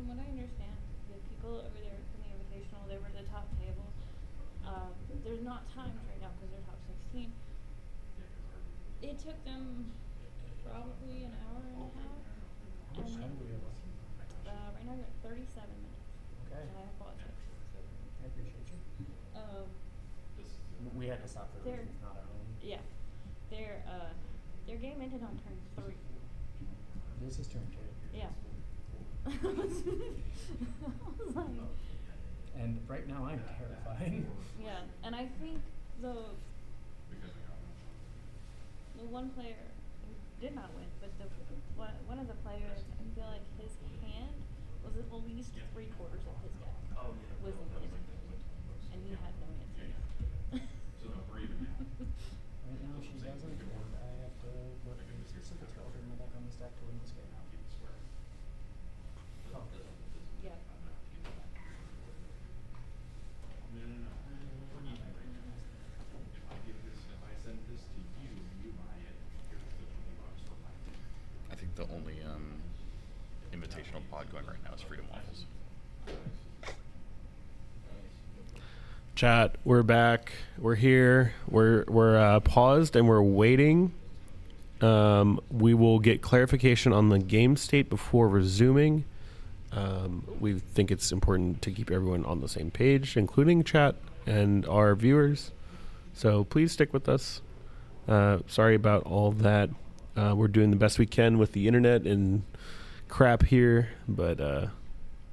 from what I understand, the people over there from the Invitational, they were the top table. There's not times right now because they're top 16. It took them probably an hour and a half. How much time do we have left? Right now we're at 37 minutes. Okay. And I apologize. I appreciate you. We had to stop for Their reasons not our own. Yeah. Their game ended on turn 3. This is turn 2. Yeah. I was like, And right now I'm terrified. yeah, and I think the one player did not win, but one of the players, I feel like his hand was at least 3/4 of his deck was in his hand, and he had no answers. Right now she doesn't, and I have to look at the specifics relative to my deck on this deck to win this game. Yeah. I think the only invitational pod going right now is Freedom Waffles. Chat, we're back. We're here. We're paused and we're waiting. We will get clarification on the game state before resuming. We think it's important to keep everyone on the same page, including chat and our viewers. So please stick with us. Sorry about all of that. We're doing the best we can with the internet and crap here, but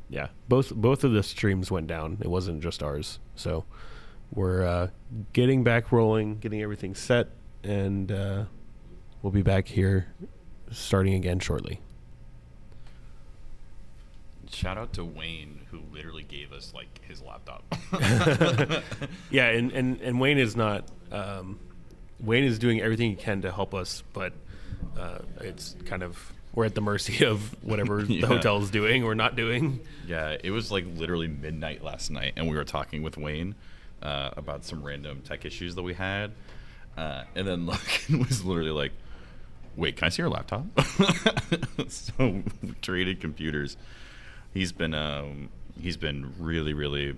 yeah, both of the streams went down. It wasn't just ours. So we're getting back rolling, getting everything set, and we'll be back here starting again shortly. Shout out to Wayne, who literally gave us like his laptop. Yeah, and Wayne is not. Wayne is doing everything he can to help us, but it's kind of we're at the mercy of whatever the hotel is doing or not doing. Yeah, it was like literally midnight last night, and we were talking with Wayne about some random tech issues that we had, and then Logan was literally like, "Wait, can I see your laptop?" So we traded computers. He's been really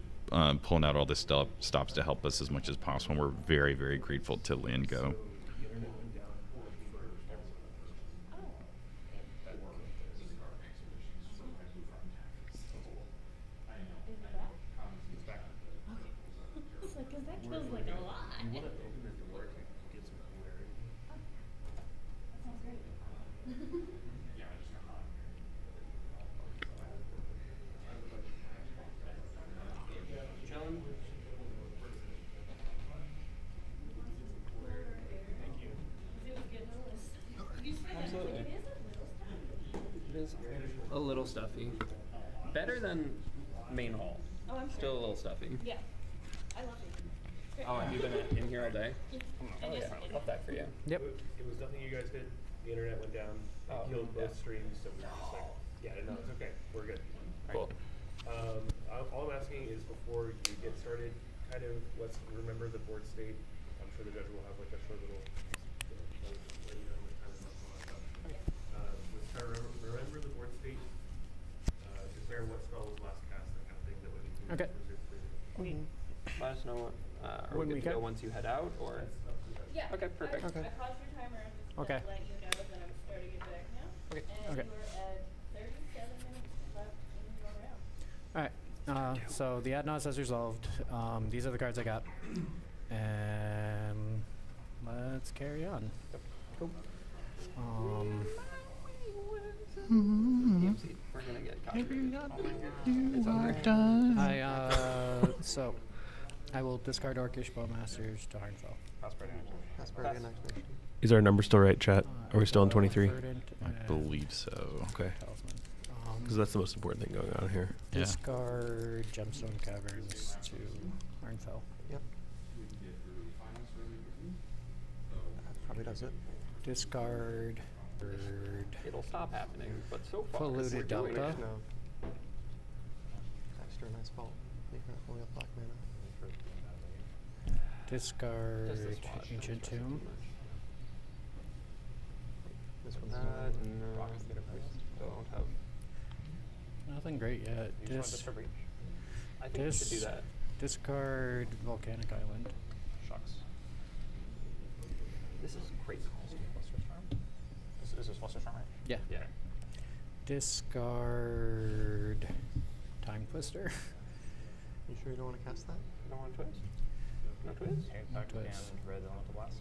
pulling out all this stops to help us as much as possible. And we're very, very grateful to Lynn Go. Because that feels like a lot. You want to open the door to get some clarity? That sounds great. John? Thank you. Absolutely. It is a little stuffy. Better than main hall. Oh, I'm sure. Still a little stuffy. Yeah. I love it. Great. Oh, have you been in here all day? I Oh just- yeah, love that for you. Yep. It was nothing you guys did. The internet went down. It killed both streams, so we were just like, yeah, no, it's okay. We're good. Cool. All I'm asking is before you get started, kind of let's remember the board state. I'm sure the judge will have like a short little, let you know when time is up and all that stuff. Let's try to remember the board state. Declare what spell was last cast, that kind of thing. That would be Okay. Let us know. Are When we we good to go can. once you head out, or? Yeah. Okay, perfect. I Okay. paused your timer just Okay. to let you know that I'm starting it back now. Okay. And Okay. we're at 37 minutes left in your round. Alright, so the ad nos has resolved. These are the cards I got. And let's carry on. Cool. DMC. We're gonna get copyrighted. It's under. So I will discard Orcish Bowmasters to Harnfell. Prosperity and Activation. Is our number still right, chat? Are we still on 23? I believe so. Okay. Talisman. Because that's the most important thing going on here. Yeah. Discard Gemstone Caverns to Harnfell. Yep. That probably does it. Discard bird. It'll stop happening, but so far Polluted we're doing Delta. it. No. Extra nice fault. You're not only have black mana. Discard Does this watch? Ancient Tomb. This one's No, don't have. Nothing great yet. You just want this for breach? I think we should do that. Discard Volcanic Island. Shucks. This is great. Fluster Charm? Is this Fluster Charm, right? Yeah. Yeah. Discard Time Twister. You sure you don't want to cast that? You don't want to twist? No twist? Impact twist. and red elemental blast.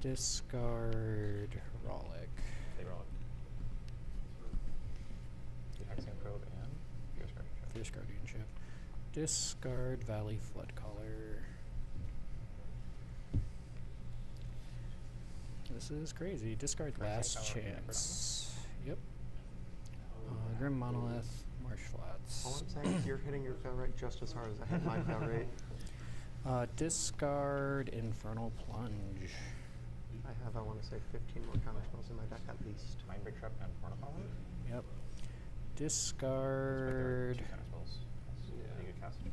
Discard Rollick. They roll it. Hexing Probe and Fierce Guardianship. Fierce Guardianship. Discard Valley Flood Caller. This is crazy. Discard Last Power, yeah, Chance. Yep. Grim Monolith, Marsh Flats. All I'm saying is you're hitting your fail rate just as hard as I hit my fail rate. Discard Infernal Plunge. I have, I want to say, 15 more counter spells in my deck at least. Mind Break Trap and Pornopower? Yep. Discard. Two counter spells. Yeah. You could cast it.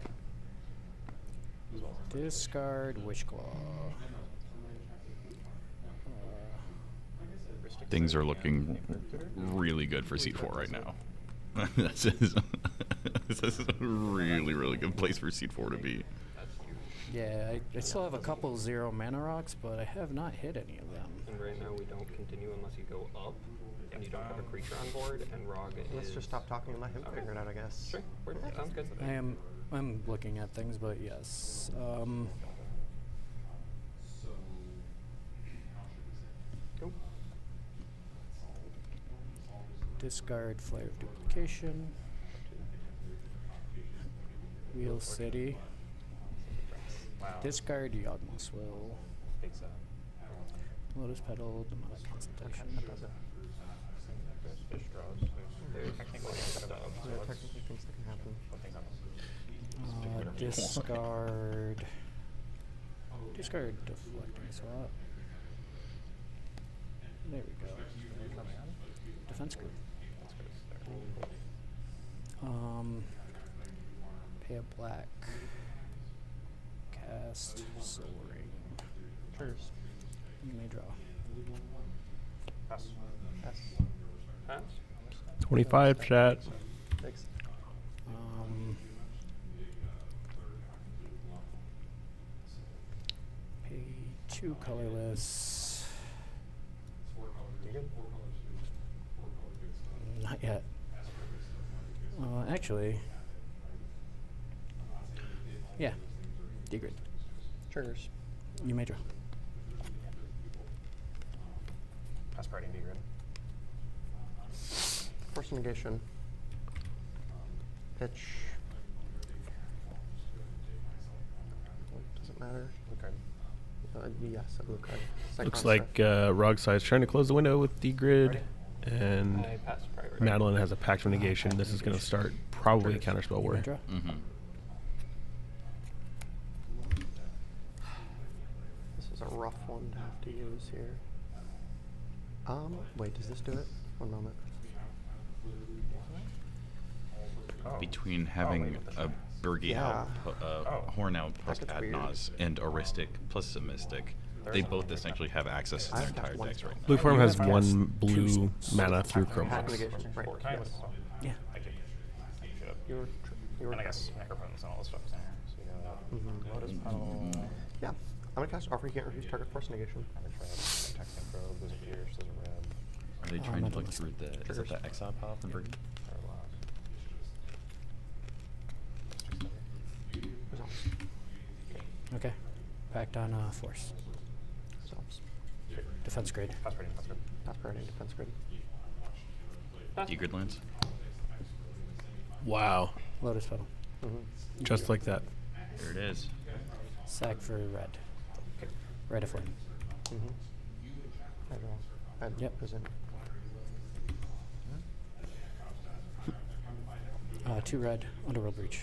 As well as Discard Wishclaw. Things are looking really good for Seed 4 right now. this is a really, really good place for Seed 4 to be. That's huge. Yeah, I still have a couple 0 mana rocks, but I have not hit any of them. And right now we don't continue unless you go up and you don't have a creature on board and Rog Let's is... just stop talking and let him figure it out, I guess. Sure. Sounds good. I'm looking at things, but yes. Cool. Discard Flare of Duplication. Wheel City. Wow. Discard Yawgmoth's Will. Takes Lotus Petal, Demonic Okay, Consultation. that does it. there's fish draws. There's Technically, stuff. There are technically things that can happen. Discard. Discard Deflecting Swap. There we go. Defense Group. Pay a black. Cast Soul Ring. Cheers. You may draw. Pass. Yes. Pass? 25 chat. Thanks. Pay 2 colorless. You good? Not yet. Actually. Yeah. Degrid. Triggers. You may draw. Pass party and be ready. Force negation. Pitch. Doesn't matter. Blue card. Yes, a blue card. Looks Cyclone like Strike. Rogside's trying to close the window with the grid, and I pass priority. Madeline has a Pact of Negation. This is going to start probably Counterspell You may War. draw. Mm-hmm. This is a rough one to have to use here. Wait, does this do it? One moment. Oh. Between Oh, having wait, what the a fuck? Burgy Yeah. Horn out plus That gets weird. Adnaz and Aristic plus a Mystic, they both essentially have access to I their have entire one decks spell. right now. Blue form You has have one cast blue two mana through Pact of Chromax. negation. Right. 4 times. Yes. Yeah. Thank you. Shut up. You were And I guess Necropotence and all this stuff is in here. So you got Lotus Petal. Yeah. I'm gonna cast offer. You can't refuse target force negation. Mind Break Trap. Texting Probe. There's a Fierce. There's a red. Are they trying to Mental look through the is it Triggers. the Exile Pile from Burgy? Paralyze. Resolves. Okay. Pact on Force. Resolves. Defense grade. Pass party. That's good. Pass priority defense grid. Degrid lands? Wow. Lotus Petal. Just like that. There it is. Sack for red. Red of flame. I draw. I Yep. present. 2 red. Underworld Breach.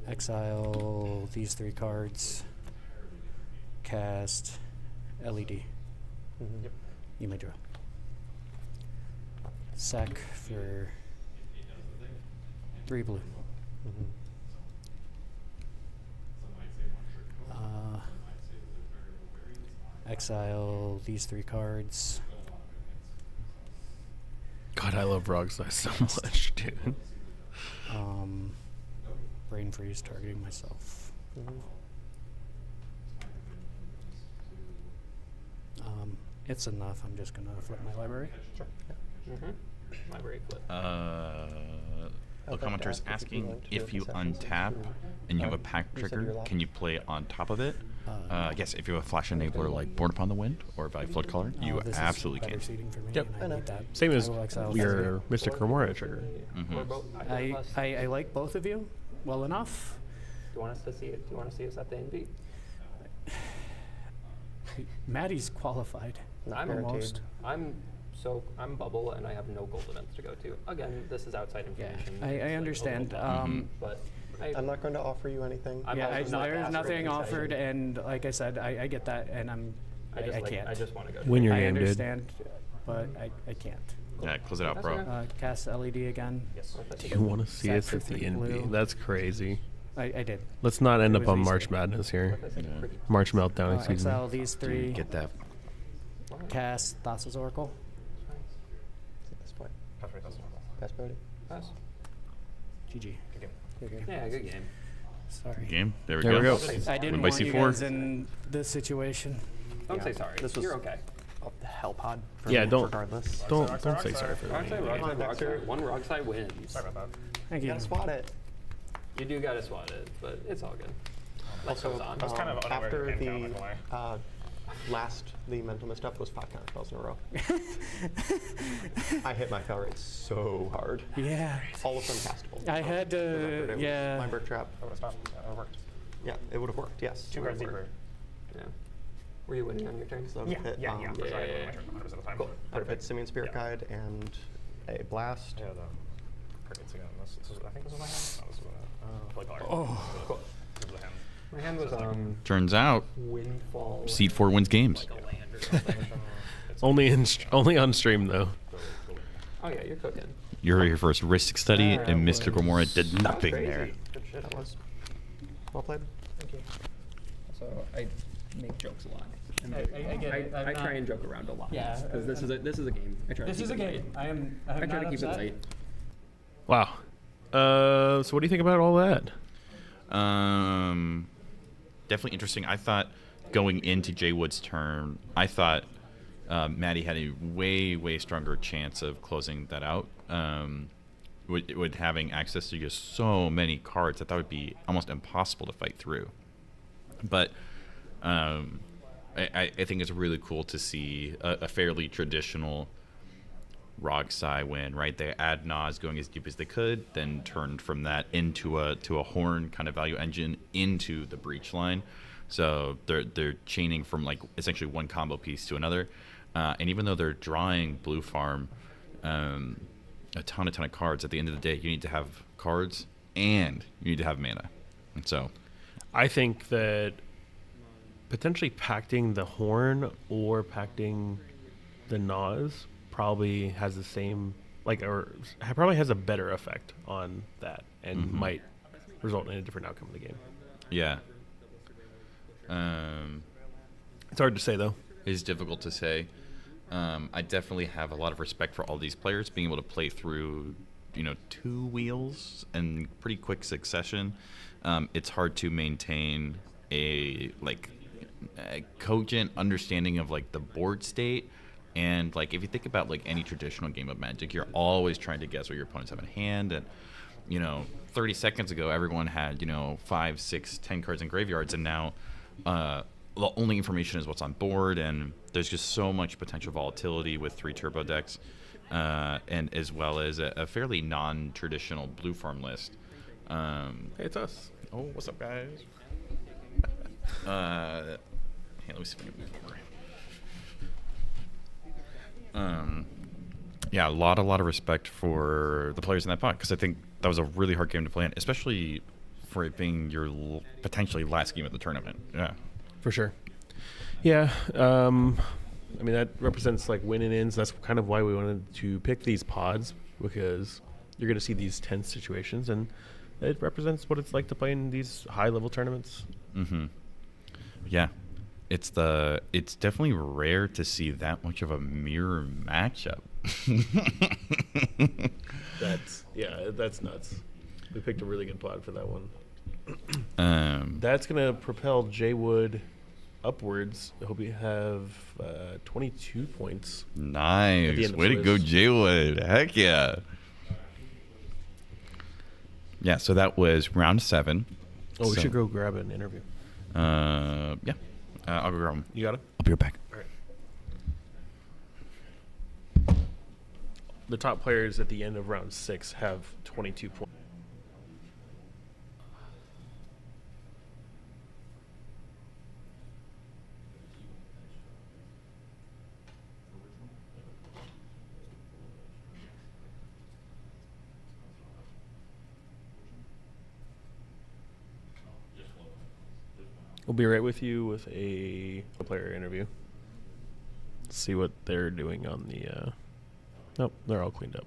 Exile these 3 cards. Cast LED. Yep. You may draw. Sack for 3 blue. exile these 3 cards. God, I love Rogsai so much, dude. Brain freeze targeting myself. It's enough. I'm just gonna flip my library. Sure. Library flip. The to commenter is ask if you'd be asking willing to do if a you concession untap since and you have a you pack said you're trigger, left. can you play on top of it? No. Yes, if you have a flash enabler like Born Upon the Wind or by Flood Color, you This absolutely is better can. seating for me. Yep. And I need that. Same I as will exile your three. Mystic Remora trigger. Or both. I like both of you well enough. Do you want us to see it? Do you want to see us at the NB? Maddie's qualified. No, I'm almost. I'm bubble and I have no gold events to go to. Again, this is outside Yeah, information. I It's, like, understand. overwhelming, but I'm not going to offer you anything. I'm Yeah, also not there's asking nothing for offered, concession. and like I said, I get that, and I can't. I just want to go. Win your I game, dude. understand, but I can't. Yeah, close it out, That's bro. okay. Cast LED again. Yes. Do you want to see Set us for at the 3 NB? blue. That's crazy. I did. Let's not end It up was on Easter. March Madness here. Yeah. March Meltdown, excuse me. Exile these 3. Dude, get that. Cast Thassa's Oracle. At this point. That's right, that's normal. Pass Brody. Pass. GG. Good game. Good game. Yeah, good game. Sorry. Game. There we There we go. go. I didn't Win by want you C4. guys in this situation. Don't Yeah, say sorry. this was- You're okay. Up the hell pod. For Yeah, me, don't- Regardless. Don't Rockstar, say Rockstar. sorry for that. Rogside, Come on, Dexter. One Rogside wins. Sorry about that. Thank You you. gotta swat it. You do gotta swat it, but it's all good. Life Also, goes on. I was kind of unaware after of the hand count, the not gonna the mental misstep was 5 counter spells in a row. I hit my fail rate so hard. Yeah. All of them castable. I had to, Remembered it was yeah. My bird trap. I would have stopped. That would have worked. Yeah, it would have worked. Yes. 2 it cards would've deeper. worked. Yeah. Were you winning on your turn? So Yeah, hit, yeah, yeah. For sure. I yeah, hit yeah. my turn 100% of the time. Cool. Would have hit Simian Spirit Yeah. Guide and a blast. Yeah, the crickets again. I think this was my hand. No, this was play color. Oh. Cool. This was the hand. My hand was Turns out, Windfall. Seed 4 wins games. Like a land or something. Only on stream though. Oh yeah, you're cooking. You heard your first Ristic Study, Yeah, and it Mr. was- Gomorrah did that was nothing crazy. there. Good shit. That was well played. Thank you. So I make jokes a lot. I get it. I'm I not- try and joke around a lot. Yeah, Because this is a game. I try. This to is keep a it game. light. I'm I try not to keep it upset. light. Wow. So what do you think about all that? Definitely interesting. I thought going into Jay Wood's turn, I thought Maddie had a way stronger chance of closing that out. With having access to just so many cards, I thought it would be almost impossible to fight through. But I think it's really cool to see a fairly traditional Rogsai win, right? They add Nas going as deep as they could, then turned from that into a horn kind of value engine into the breach line. So they're chaining from like essentially one combo piece to another, and even though they're drawing blue farm a ton of cards, at the end of the day you need to have cards and you need to have mana. And so I think that potentially pacting the horn or pacting the Nas probably has the same probably has a better effect on that and might result in a different outcome of the game. yeah, It's hard to say though. it's difficult to say. I definitely have a lot of respect for all these players being able to play through, 2 wheels in pretty quick succession. It's hard to maintain a cogent understanding of like the board state, and like if you think about like any traditional game of Magic, you're always trying to guess what your opponents have in hand, and 30 seconds ago everyone had 5, 6, 10 cards in graveyards, and now the only information is what's on board, and there's just so much potential volatility with 3 turbo decks, and as well as a fairly non-traditional blue farm list. Hey, it's us. Oh, what's up, guys? Hey, let me see if I can move over. Yeah, a lot of respect for the players in that pot, because I think that was a really hard game to play in, especially for it being your potentially last game of the tournament. Yeah. For sure. Yeah. I mean, that represents like win and ins. That's kind of why we wanted to pick these pods, because you're going to see these tense situations, and it represents what it's like to play in these high level tournaments. Mm-hmm. Yeah. it's definitely rare to see that much of a mirror matchup. That's nuts. We picked a really good pod for that one. Um, That's gonna propel Jay Wood upwards. I hope you have 22 points. At the nice. end of Way to go, Swiss. Jaywood. Heck yeah. Yeah, so that was round 7. Oh, we So, should go grab an interview. Yeah. I'll go grab 'em. You got it? I'll be right back. All right. The top players at the end of round 6 have 22 points. We'll be right with you with a player interview. See what they're doing on the. Nope, they're all cleaned up.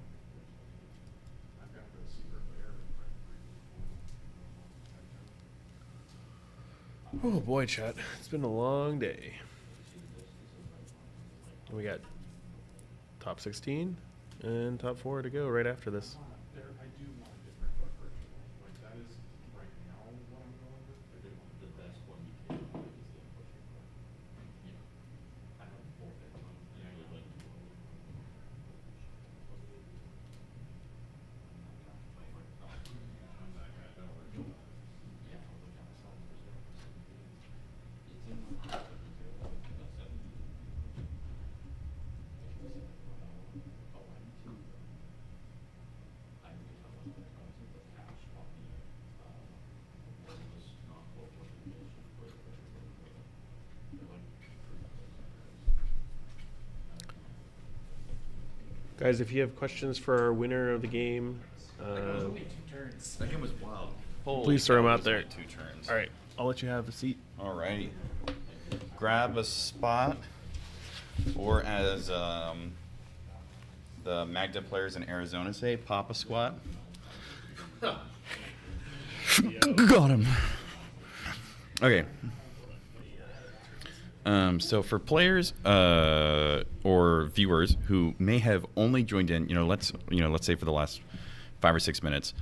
Oh boy, chat. It's been a long day. We got top 16 and top 4 to go right after this. Guys, if you have questions for our winner of the game, That game was wild. please throw them out there. 2 turns. All right, I'll let you have a seat. Alrighty. Grab a spot, or as the Magda players in Arizona say, pop a squat. Got him. Okay. So for players or viewers who may have only joined in, let's say for the last 5 or 6 minutes,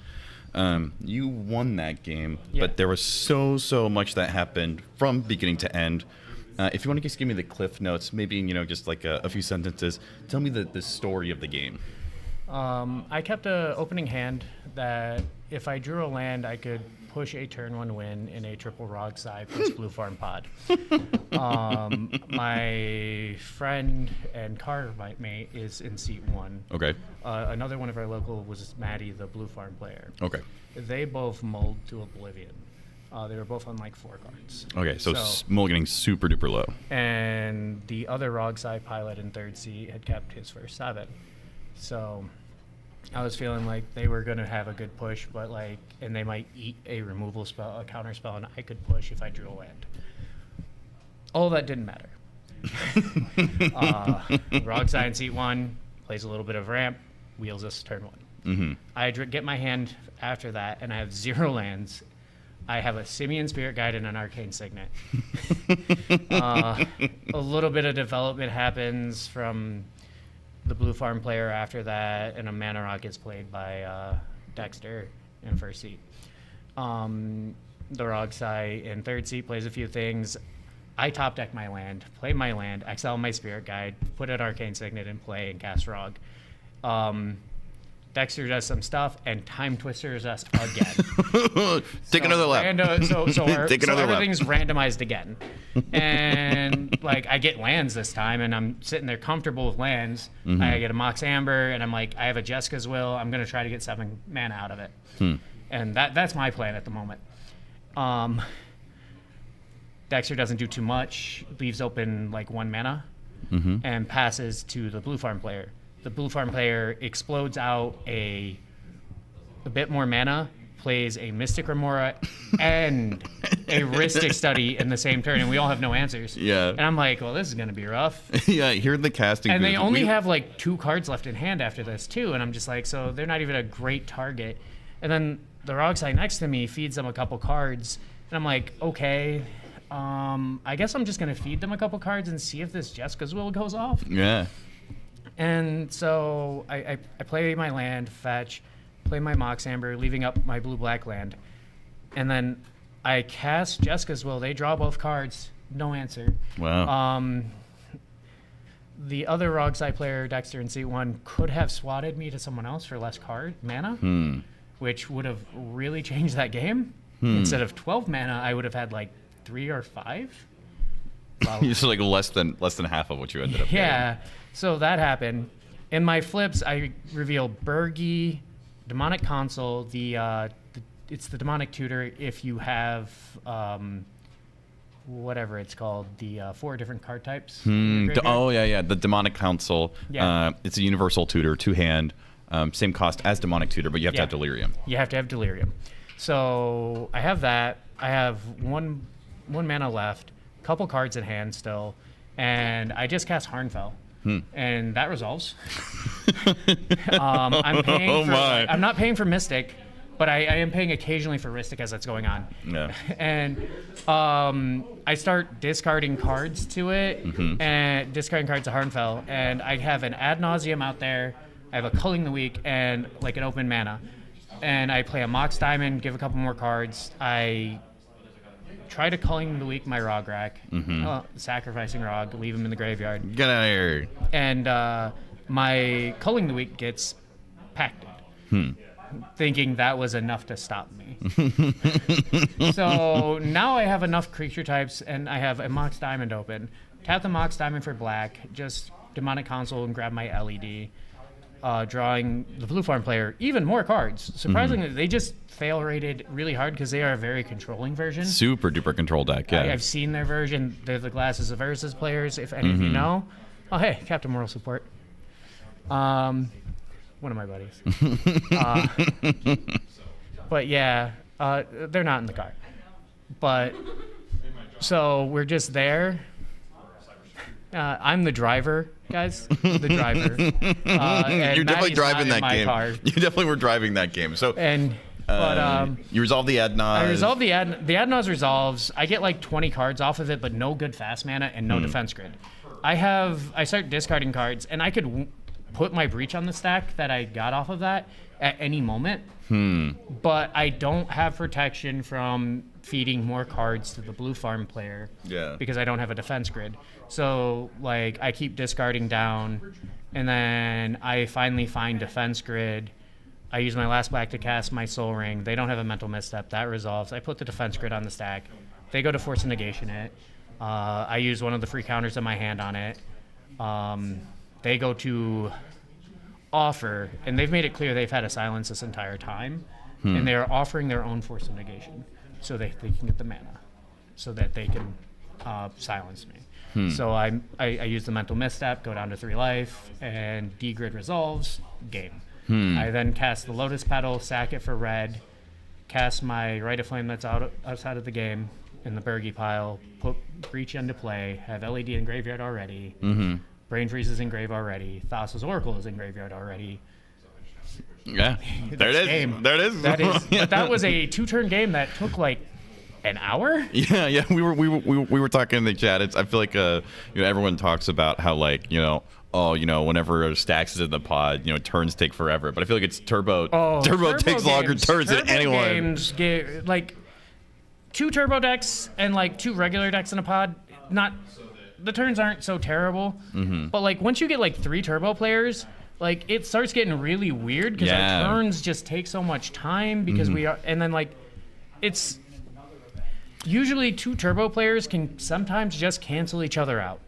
you won that game, but there was so much that happened from beginning to end. If you want to just give me the cliff notes, maybe just like a few sentences, tell me the story of the game. I kept a opening hand that if I drew a land, I could push a turn 1 win in a triple rog side plus blue farm pod. My friend and car mate is in seat 1. Okay. Another one of our local was Maddie, the blue farm player. Okay. They both mulled to oblivion. They were both on like 4 cards. Okay. So mulliganing super duper low. And the other rog side pilot in 3rd seat had kept his first 7. So I was feeling like they were going to have a good push, but and they might eat a removal spell, a counter spell, and I could push if I drew a land. All that didn't matter. Rog side in seat 1 plays a little bit of ramp, wheels us turn 1. Mm-hmm. I get my hand after that, and I have 0 lands. I have a Simian Spirit Guide and an Arcane Signet. A little bit of development happens from the blue farm player after that, and a Mana Rock gets played by Dexter in 1st seat. The Rog side in 3rd seat plays a few things. I top deck my land, play my land, exile my Spirit Guide, put an Arcane Signet in play, and cast Rog. Dexter does some stuff, and Time Twisters us again. Take another lap. Take another lap. Everything's randomized again. And I get lands this time, and I'm sitting there comfortable with lands. Mm-hmm. I get a Mox Amber, and I'm like, I have a Jessica's Will. I'm going to try to get 7 mana out of it. And that's my plan at the moment. Dexter doesn't do too much, leaves open 1 mana, and passes to the blue farm player. The blue farm player explodes out a bit more mana, plays a Mystic Remora and a Rhystic Study in the same turn, and we all have no answers. Yeah. And I'm like, well, this is going to be rough. Yeah, here the casting. And they booth. only have 2 cards left in hand after this, too. And I'm just like, so they're not even a great target. And then the Rog side next to me feeds them a couple cards. And I'm like, okay, I guess I'm just gonna feed them a couple cards and see if this Jessica's Will goes off. Yeah. And so I play my land, fetch, play my Mox Amber, leaving up my blue-black land. And then I cast Jessica's Will. They draw both cards. No answer. Wow. The other Rogsai player, Dexter in Seat 1, could have swatted me to someone else for less mana, which would have really changed that game. Instead of 12 mana, I would have had like 3 or 5. Wow. It's like less than half of what you ended up getting. Yeah. So that happened. In my flips, I reveal Bergie, Demonic Console, it's the Demonic Tutor if you have whatever it's called, the 4 different card types. Oh, yeah. The Demonic Council. Yeah. It's a universal tutor, 2-hand, same cost as Demonic Tutor, but you have to have Delirium. You have to have Delirium. So I have that. I have one mana left, a couple cards in hand still, and I just cast Harnfell. And that resolves. I'm paying I'm not paying for Mystic, but I am paying occasionally for Rhystic as it's going on. Yeah. And I start discarding cards to it, and discarding cards to Harnfell, and I have an Ad Nauseam out there. I have a Culling the Weak and like an open mana. And I play a Mox Diamond, give a couple more cards. I try to Culling the Weak my Rograk, sacrificing Rog, leave him in the graveyard. Get out of here. And my Culling the Weak gets packed. Thinking that was enough to stop me. So now I have enough creature types, and I have a Mox Diamond open. Tap the Mox Diamond for black, just Demonic Console and grab my LED. Drawing the blue farm player even more cards. Surprisingly, they just fail rated really hard because they are a very controlling version. Super duper control deck, yeah. I've seen their version. They're the Glasses of Urza's players, if any of you know. Oh, hey, Captain Moral Support. One of my buddies. But yeah, they're not in the car. But so we're just there. I'm the driver, guys. The driver. You're definitely driving that game. Car. You definitely were driving that game. So you resolve the Ad Naz. I resolve the Ad Naz resolves. I get like 20 cards off of it, but no good fast mana and no defense grid. I start discarding cards, and I could put my Breach on the stack that I got off of that at any moment. But I don't have protection from feeding more cards to the blue farm player because I don't have a defense grid. So like I keep discarding down, and then I finally find defense grid. I use my last black to cast my Soul Ring. They don't have a mental misstep. That resolves. I put the defense grid on the stack. They go to force a negation it. I use one of the free counters in my hand on it. They go to offer, and they've made it clear they've had a silence this entire time, and they're offering their own force of negation so they can get the mana so that they can silence me. So I use the mental misstep, go down to 3 life, and D-grid resolves, game. I then cast the Lotus Petal, sack it for red, cast my Rite of Flame that's outside of the game in the Bergie pile, put Breach into play, have LED in graveyard already, Brain Freeze is in grave already, Thassa's Oracle is in graveyard already. Yeah, there it is. Game. There it is. That is. But that was a 2-turn game that took like an hour. Yeah. We were talking in the chat. I feel like everyone talks about how like whenever Stacks is in the pod, turns take forever. But I feel like it's Turbo. Turbo takes longer turns than anyone. Games like 2 turbo decks and like 2 regular decks in a pod. The turns aren't so terrible. But like once you get like 3 turbo players, like it starts getting really weird because our turns just take so much time because we are, and then like it's usually 2 turbo players can sometimes just cancel each other out.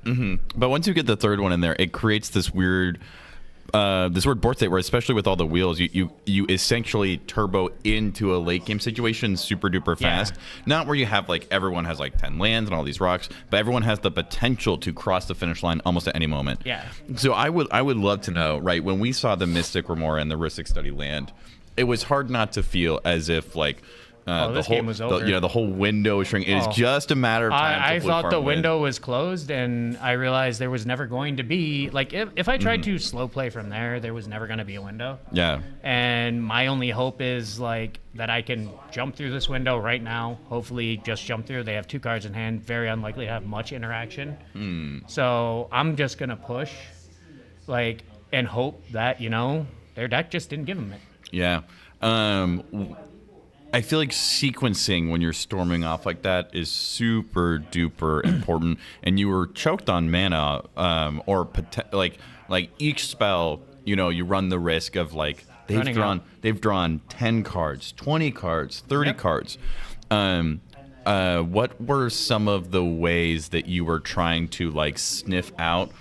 But once you get the 3rd one in there, it creates this weird board state where, especially with all the wheels, you essentially turbo into a late game situation super duper fast. Not where you have like everyone has like 10 lands and all these rocks, but everyone has the potential to cross the finish line almost at any moment. So I would love to know, right, when we saw the Mystic Remora and the Rhystic Study land, it was hard not to feel as if like This game was over. The whole window was shrinking. It's just a matter of time. I till thought Farm the wins. window was closed, and I realized there was never going to be like if I tried to slow play from there was never going to be a window. Yeah. And my only hope is like that I can jump through this window right now. Hopefully, just jump through. They have 2 cards in hand. Very unlikely to have much interaction. So I'm just gonna push, like, and hope that their deck just didn't give them it. Yeah. I feel like sequencing when you're storming off like that is super duper important. And you were choked on mana, like each spell, you run the risk of like they've drawn 10 cards, 20 cards, 30 cards. What were some of the ways that you were trying to like sniff out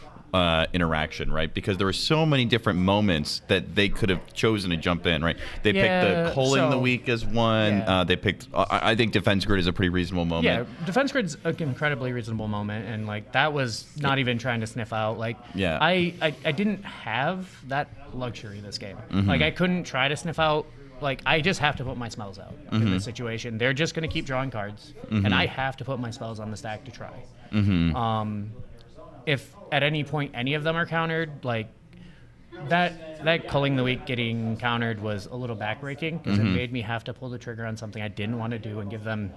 interaction, right? Because there were so many different moments that they could have chosen to jump in, right? They picked the culling the week as one. Yeah. They picked, I think Defense Grid is a pretty reasonable moment. Yeah, Defense Grid's an incredibly reasonable moment, and like that was not even trying to sniff out. Like, Yeah. I didn't have that luxury this game. Like, I couldn't try to sniff out. Like, I just have to put my spells out in this situation. They're just gonna keep drawing cards, and I have to put my spells on the stack to try. If at any point any of them are countered, like that culling the week getting countered was a little backbreaking because it made me have to pull the trigger on something I didn't want to do and give them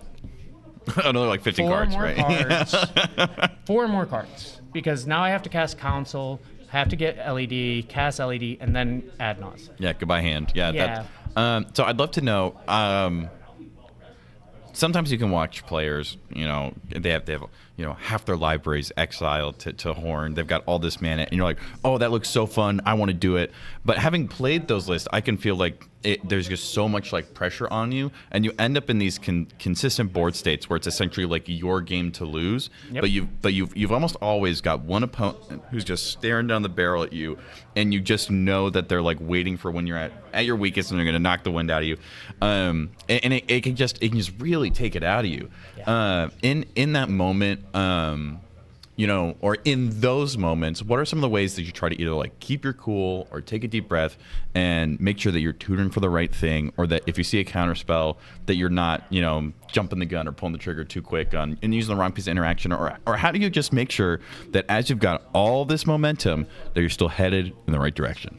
Another like 15 cards, right? 4 more cards, because now I have to cast Council, have to get LED, cast LED, and then add Nos. Yeah, goodbye hand. Yeah. Yeah. So I'd love to know. Sometimes you can watch players. They have half their libraries exiled to Horn. They've got all this mana, and you're like, oh, that looks so fun. I want to do it. But having played those lists, I can feel like there's just so much like pressure on you, and you end up in these consistent board states where it's essentially like your game to lose. Yep. But you've almost always got one opponent who's just staring down the barrel at you, and you just know that they're like waiting for when you're at your weakest, and they're going to knock the wind out of you. And it can just really take it out of you. Yeah. In that moment, or in those moments, what are some of the ways that you try to either like keep your cool or take a deep breath and make sure that you're tutoring for the right thing, or that if you see a counter spell that you're not, jumping the gun or pulling the trigger too quick on and using the wrong piece of interaction, or how do you just make sure that as you've got all this momentum that you're still headed in the right direction?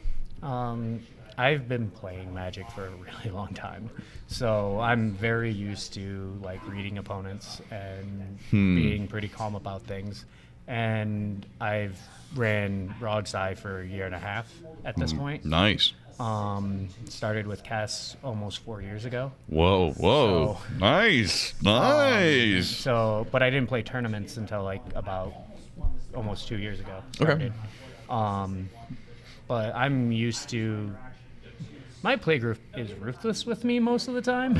I've been playing Magic for a really long time, so I'm very used to like reading opponents and being pretty calm about things. And I've ran Rogsci for a year and a half at this point. Nice. Started with Cass almost 4 years ago. Whoa. So, Nice. But I didn't play tournaments until like about almost 2 years ago. Okay. But I'm used to. My playgroup is ruthless with me most of the time.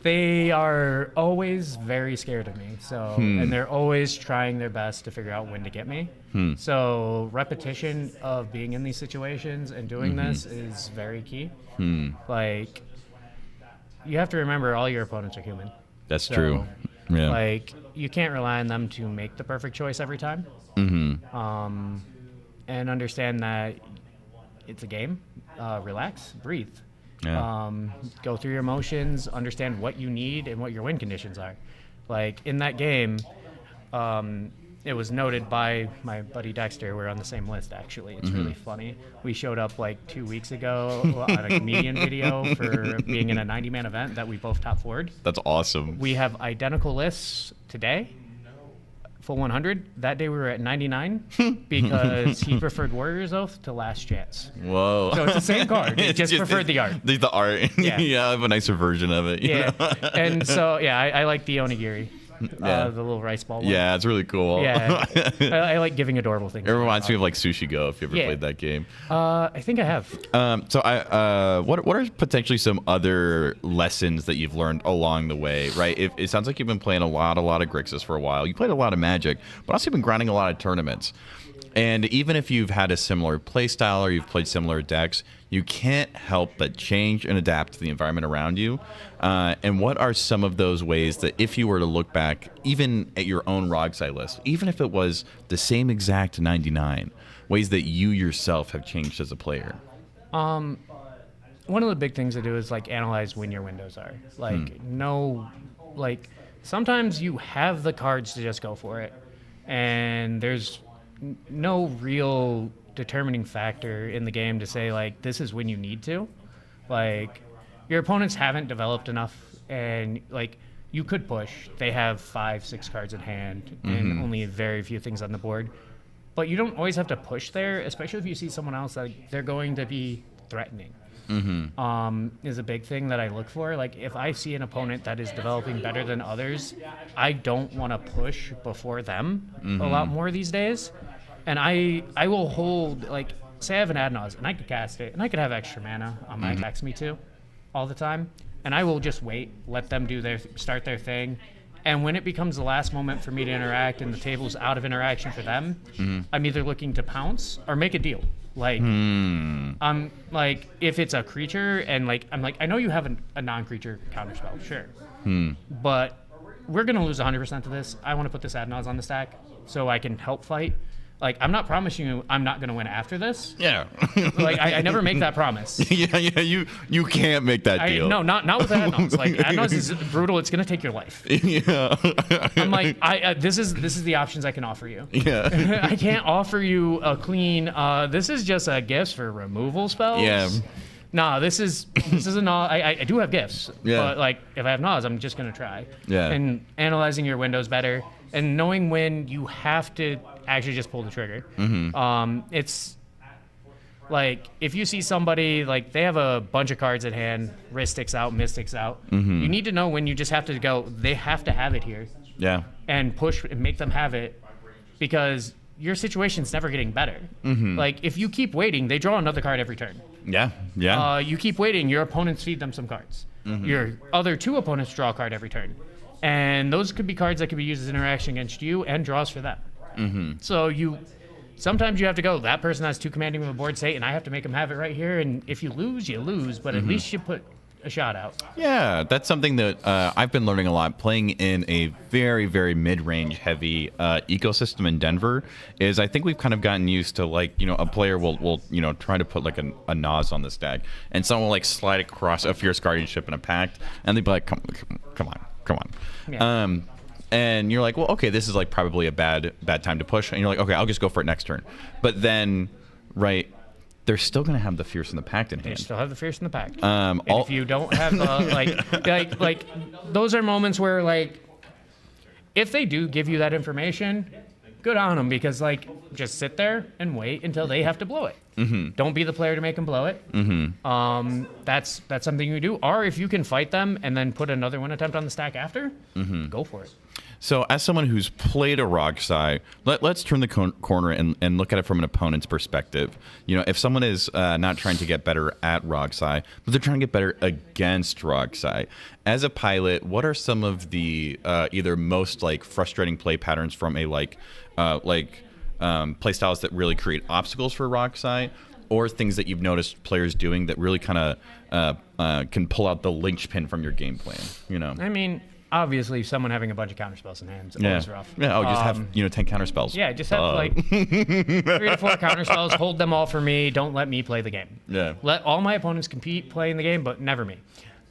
They are always very scared of me, and they're always trying their best to figure out when to get me. So repetition of being in these situations and doing this is very key. Like, you have to remember all your opponents are human. That's true. Yeah. Like, you can't rely on them to make the perfect choice every time. And understand that it's a game. Relax, breathe. Yeah. Go through your emotions, understand what you need and what your win conditions are. Like, in that game, it was noted by my buddy Dexter. We're on the same list, actually. It's really funny. We showed up like 2 weeks ago on a comedian video for being in a 90-man event that we both top forward. That's awesome. We have identical lists today. Full 100. That day we were at 99 because he preferred Warrior's Oath to Last Chance. Whoa. So it's the same card. He just preferred the art. The art. Yeah. Yeah, I have a nicer version of it. Yeah. And so, I like the Onigiri. Yeah. The little rice ball one. Yeah, it's really cool. Yeah. I like giving adorable things. It reminds me of like Sushi Go, if you ever played that game. I think I have. So what are potentially some other lessons that you've learned along the way, right? It sounds like you've been playing a lot of Grixis for a while. You played a lot of Magic, but also you've been grinding a lot of tournaments. And even if you've had a similar play style or you've played similar decks, you can't help but change and adapt to the environment around you. And what are some of those ways that if you were to look back, even at your own Rogsci list, even if it was the same exact 99, ways that you yourself have changed as a player? one of the big things to do is like analyze when your windows are. Like like sometimes you have the cards to just go for it, and there's no real determining factor in the game to say like this is when you need to. Like your opponents haven't developed enough, and like you could push. They have 5-6 cards in hand and only very few things on the board. But you don't always have to push there, especially if you see someone else that they're going to be threatening. Is a big thing that I look for. Like if I see an opponent that is developing better than others, I don't want to push before them a lot more these days. And I will hold, like, say I have an Adnaz and I could cast it and I could have extra mana on my attacks me too all the time. And I will just wait, let them do start their thing. And when it becomes the last moment for me to interact and the table's out of interaction for them, I'm either looking to pounce or make a deal. Like, I'm like, if it's a creature and like, I'm like, I know you have a non-creature counterspell, sure. But we're going to lose 100% of this. I want to put this Adnaz on the stack so I can help fight. Like, I'm not promising you I'm not going to win after this. Yeah. Like, I never make that promise. Yeah, you can't make that deal. No, not with Adnaz. Like, Adnaz is brutal. It's going to take your life. Yeah. I'm like, this is the options I can offer you. Yeah. I can't offer you a clean, this is just a gifts for removal spells. Yeah. Nah, this is a Naz. I do have gifts. Yeah. But, like, if I have Naz, I'm just going to try. Yeah. And analyzing your windows better and knowing when you have to actually just pull the trigger. It's like if you see somebody like they have a bunch of cards at hand, wrist sticks out, mist sticks out. You need to know when you just have to go. They have to have it here. Yeah. And push and make them have it, because your situation's never getting better. Like if you keep waiting, they draw another card every turn. Yeah. Yeah. You keep waiting, your opponents feed them some cards. Your other two opponents draw a card every turn. And those could be cards that could be used as interaction against you and draws for them. So sometimes you have to go, that person has 2 commanding of a board state and I have to make them have it right here. And if you lose, you lose, but at least you put a shot out. Yeah, that's something that I've been learning a lot playing in a very, very mid-range heavy ecosystem in Denver. Is I think we've kind of gotten used to, like, you know, a player will try to put like a Naz on the stack, and someone will like slide across a Fierce Guardianship and a Pact, and they'd be like, come on. Yeah. And you're like, well, okay, this is like probably a bad time to push, and you're like, okay, I'll just go for it next turn. But then, right, they're still going to have the Fierce and the Pact in They hand. still have the Fierce and the Pact. And if you don't have like those are moments where, like, if they do give you that information, good on them, because like just sit there and wait until they have to blow it. Don't be the player to make them blow it. That's something you do. Or if you can fight them and then put another one attempt on the stack after, go for it. So as someone who's played a Rogsai, let's turn the corner and look at it from an opponent's perspective. You know, if someone is not trying to get better at Rogsai, but they're trying to get better against Rogsai, as a pilot, what are some of the either most like frustrating play patterns from a play styles that really create obstacles for Rogsai, or things that you've noticed players doing that really kind of can pull out the linchpin from your game plan? You know, I mean, obviously, someone having a bunch of counterspells in hand is always rough. Yeah, just have 10 counterspells. Yeah, just have like 3 to 4 counterspells. Hold them all for me. Don't let me play the game. Yeah. Let all my opponents compete playing the game, but never me.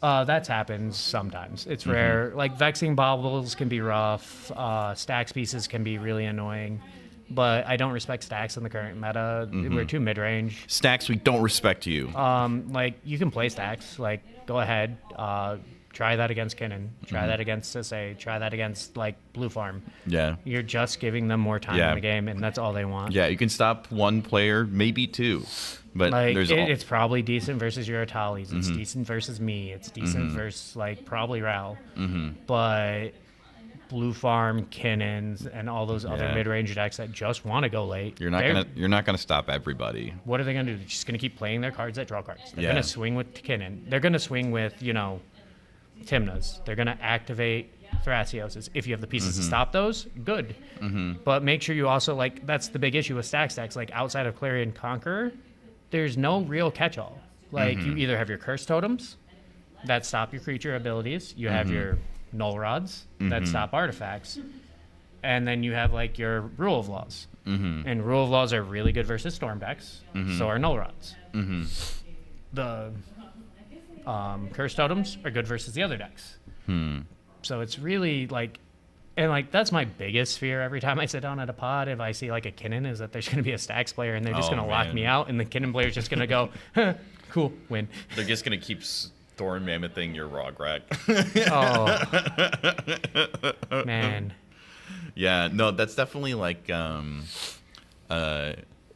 That happens sometimes. It's rare. Like Vexing Baubles can be rough. Stacks pieces can be really annoying. But I don't respect stacks in the current meta. We're too mid-range. Stacks, we don't respect you. Like, you can play stacks. Like, go ahead. Try that against Kinnan. Try that against Sisay. Try that against, like, Blue Farm. Yeah. You're just giving them more time in the game, and that's all they want. Yeah, you can stop 1 player, maybe 2. But like, there's it's probably decent versus your Atalis. It's decent versus me. It's decent versus, like, probably Ral. But Blue Farm, Kinnans, and all those other mid-range decks that just want to go late. You're not gonna stop everybody. What are they gonna do? They're just gonna keep playing their cards that draw cards. They're gonna swing with Kinnan. They're gonna swing with, Tymnas. They're gonna activate Thrasioses. If you have the pieces to stop those, good. But make sure you also, like, that's the big issue with stacks. Like, outside of Clarion Conqueror, there's no real catch-all. Like, you either have your curse totems that stop your creature abilities. You have your null rods that stop artifacts. And then you have, like, your rule of laws. And rule of laws are really good versus storm decks. So are null rods. The Curse totems are good versus the other decks. Hmm. So it's really like, and like that's my biggest fear every time I sit down at a pod. If I see like a Kinnan, is that there's going to be a Stacks player and they're just Oh, going to lock man. me out, and the Kinnan player is just going to go, huh, cool, win. They're just gonna keep Thorn Mammothing your Rograk. Oh man, Yeah, no, that's definitely like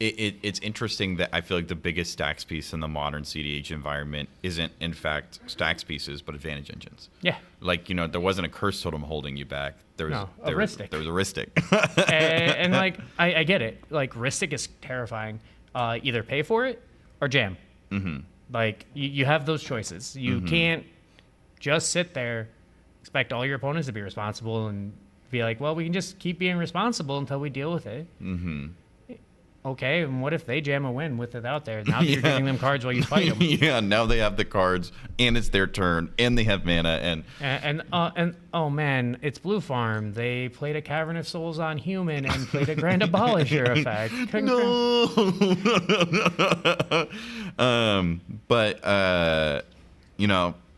it's interesting that I feel like the biggest stacks piece in the modern CDH environment isn't in fact stacks pieces, but advantage engines. yeah. Like, there wasn't a curse totem holding you back. There was No, a Rhystic. There was a Rhystic. and like I get it. Like Rhystic is terrifying. Either pay for it or jam. Mm-hmm. Like you have those choices. You can't just sit there, expect all your opponents to be responsible, and be like, well, we can just keep being responsible until we deal with it. Mm-hmm. Okay, and what if they jam a win with it out there? Now you're giving them cards while you fight them. Yeah, now they have the cards, and it's their turn, and they have mana, And oh man, it's Blue Farm. They played a Cavernous Souls on human and played a Grand Abolisher effect. But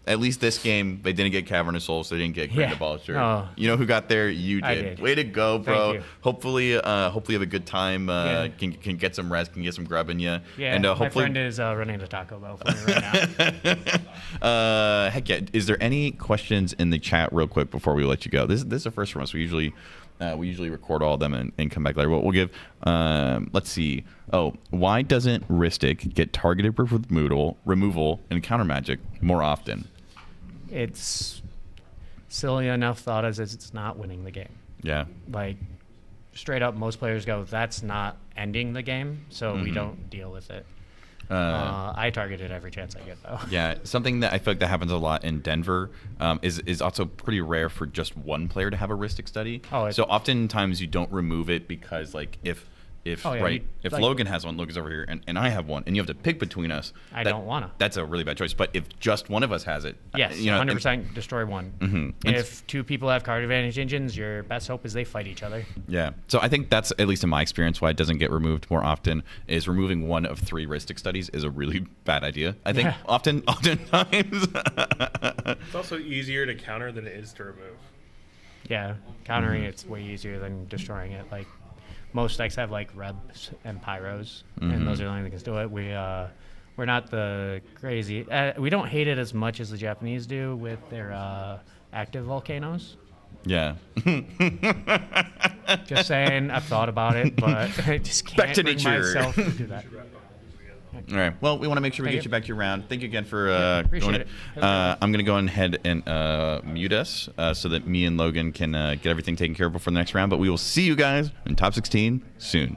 at least this game they didn't get Cavernous Souls, so they didn't get Grand Yeah. Abolisher. Oh. You know who got there? You I did. did. Way to go, bro. Thank you. Hopefully you have a good time. Yeah. Can get some rest, can get some grub in you. Yeah, and my hopefully friend is running the Taco Bell for me right now. heck yeah. Is there any questions in the chat real quick before we let you go? This is the first from us. We usually record all of them and come back later. We'll give. Let's see. Oh, why doesn't Rhystic get targeted removal and counter magic more often? It's silly enough thought as it's not winning the game. Yeah. Like straight up, most players go, that's not ending the game, so we don't deal with it. I target it every chance I get, though. Yeah, something that I feel like that happens a lot in Denver is also pretty rare for just one player to have a Rhystic study. So oftentimes you don't remove it because like if Logan has one, Logan's over here, and I have one, and you have to pick between us. I don't wanna. That's a really bad choice. But if just one of us has it, Yes, 100% destroy one. Mhm. If two people have card advantage engines, your best hope is they fight each other. Yeah. So I think that's, at least in my experience, why it doesn't get removed more often is removing one of 3 Rhystic studies is a really bad idea. I think oftentimes. It's also easier to counter than it is to remove. Yeah, countering it's way easier than destroying it. Like most decks have like Rebs and Pyros, and those are the only things that can do it. We're not the crazy. We don't hate it as much as the Japanese do with their active volcanoes. Yeah. Just saying, I've thought about it, but I just can't Back to bring nature. myself to do that. All right. Well, we want to make sure we Thank get you. you back to your round. Thank you again for appreciate doing it. I'm going to go ahead and mute us so that me and Logan can get everything taken care of before the next round. But we will see you guys in top 16 soon.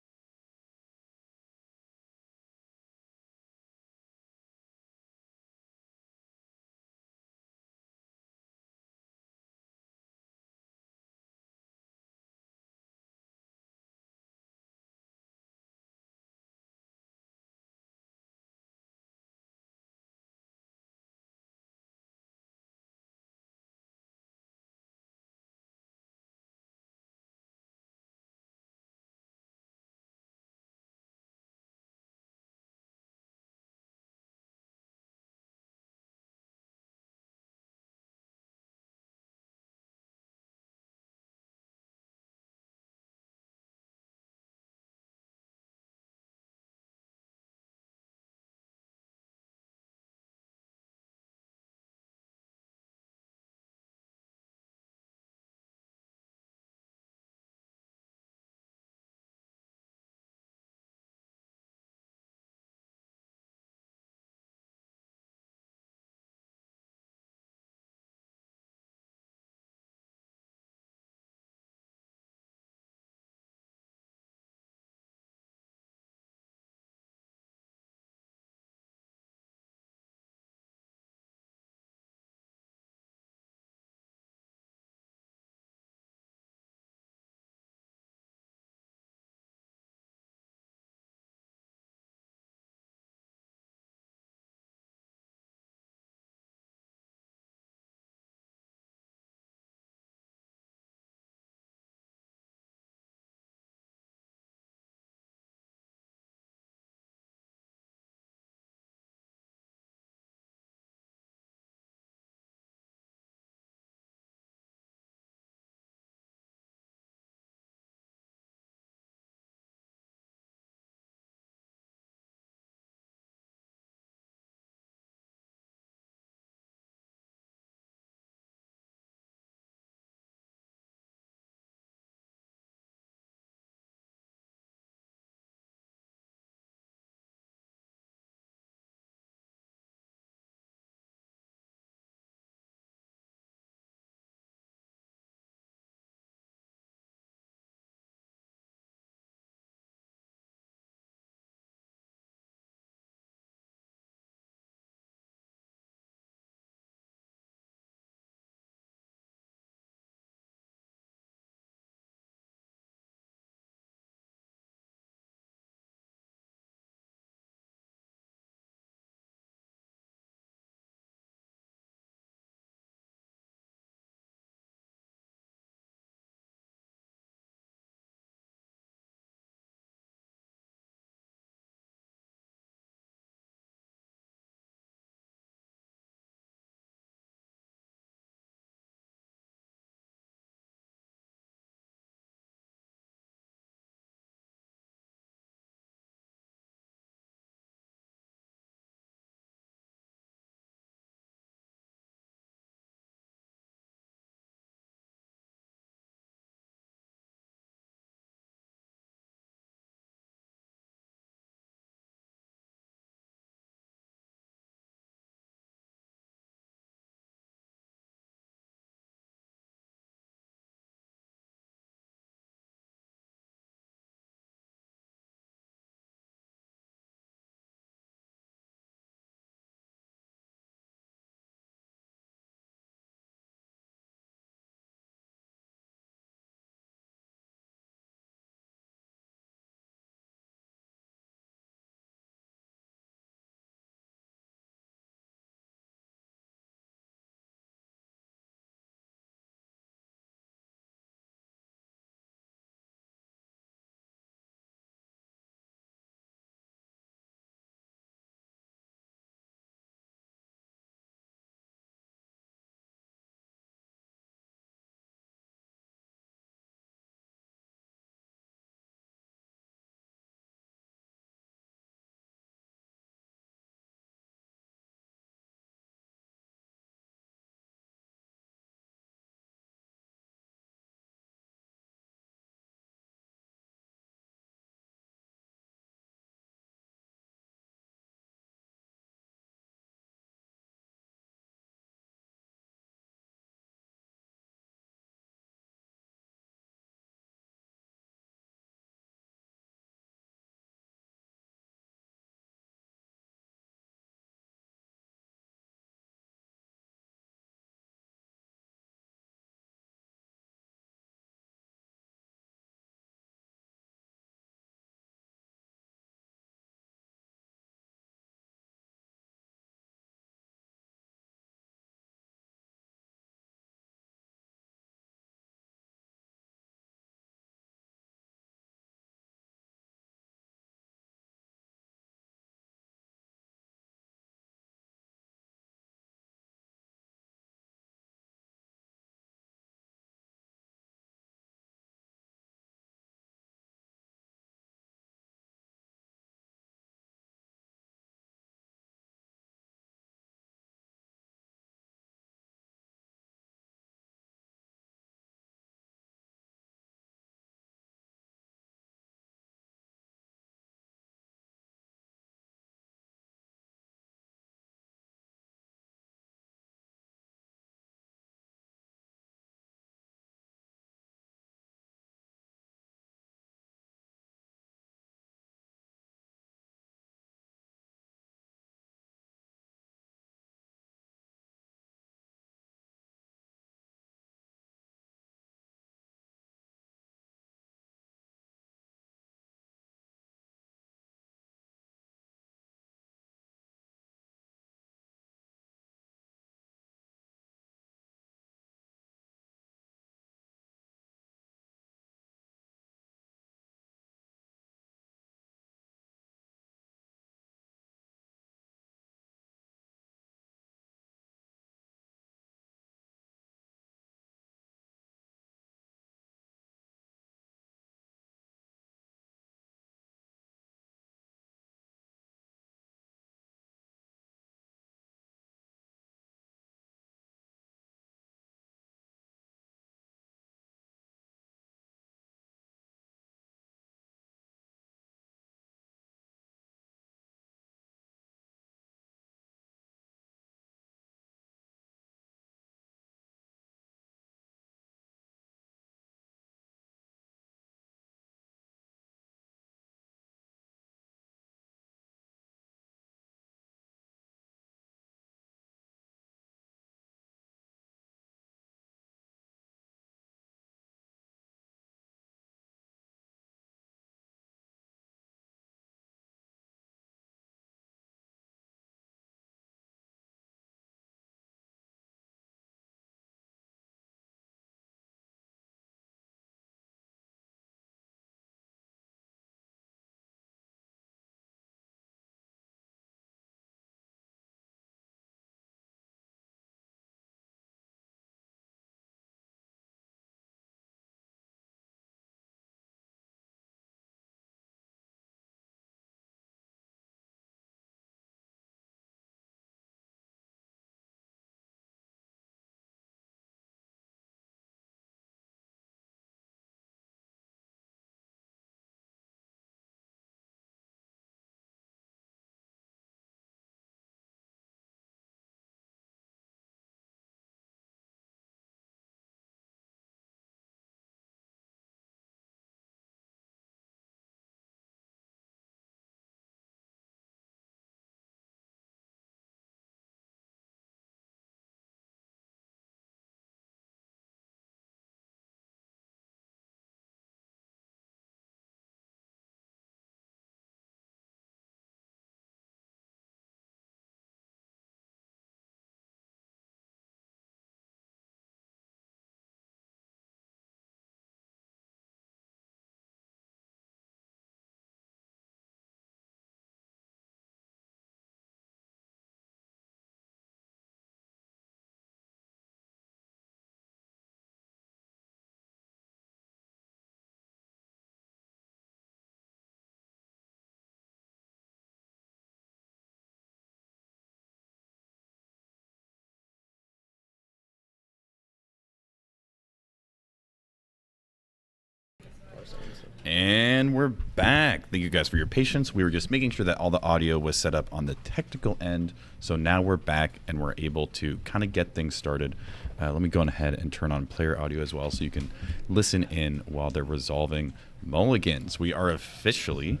And we're back. Thank you guys for your patience. We were just making sure that all the audio was set up on the technical end. So now we're back and we're able to kind of get things started. Let me go ahead and turn on player audio as well so you can listen in while they're resolving mulligans. We are officially...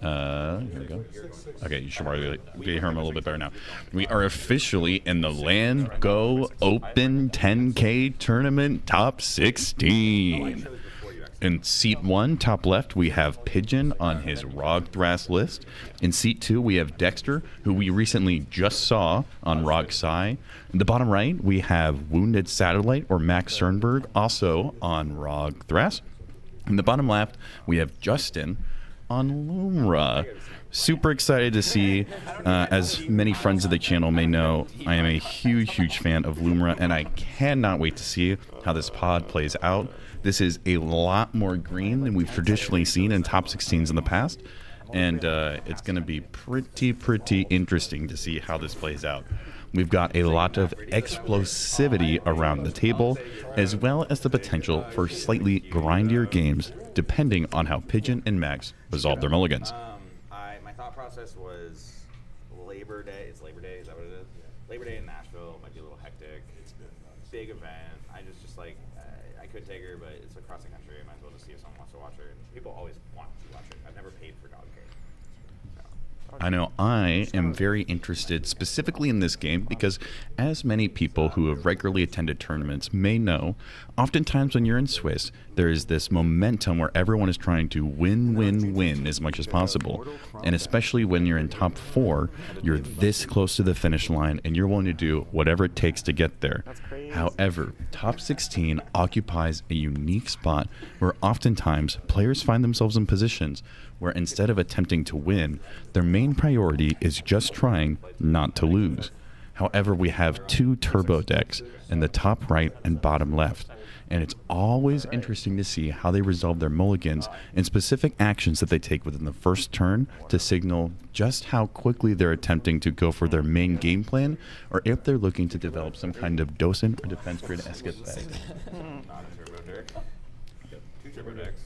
here we go. Okay, you should probably hear him a little bit better now. We are officially in the Land Go Open 10K Tournament Top 16. In seat 1, top left, we have Pigeon on his Rog Thras list. In seat 2, we have Dexter, who we recently just saw on Rog Sai. In the bottom right, we have Wounded Satellite, or Max Sternberg, also on Rog Thras. In the bottom left, we have Justin on Lumra. Super excited to see. As many friends of the channel may know, I am a huge fan of Lumra, and I cannot wait to see how this pod plays out. This is a lot more green than we've traditionally seen in top 16s in the past, and it's going to be pretty interesting to see how this plays out. We've got a lot of explosivity around the table, as well as the potential for slightly grindier games, depending on how Pigeon and Max resolve their mulligans. My thought process was Labor Day. It's Labor Day, is that what it is? Labor Day in Nashville might be a little hectic. It's big event. I just like, I could take her, but it's across the country. I might as well just see if someone wants to watch her. And people always want to watch her. I've never paid for dog care. I know I am very interested specifically in this game because, as many people who have regularly attended tournaments may know, oftentimes when you're in Swiss, there is this momentum where everyone is trying to win as much as possible. And especially when you're in top 4, you're this close to the finish line and you're willing to do whatever it takes to get there. However, top 16 occupies a unique spot where oftentimes players find themselves in positions where instead of attempting to win, their main priority is just trying not to lose. However, we have 2 turbo decks in the top right and bottom left, and it's always interesting to see how they resolve their mulligans and specific actions that they take within the first turn to signal just how quickly they're attempting to go for their main game plan, or if they're looking to develop some kind of docent or defense grid escape bag. Not a turbo deck. 2 turbo decks.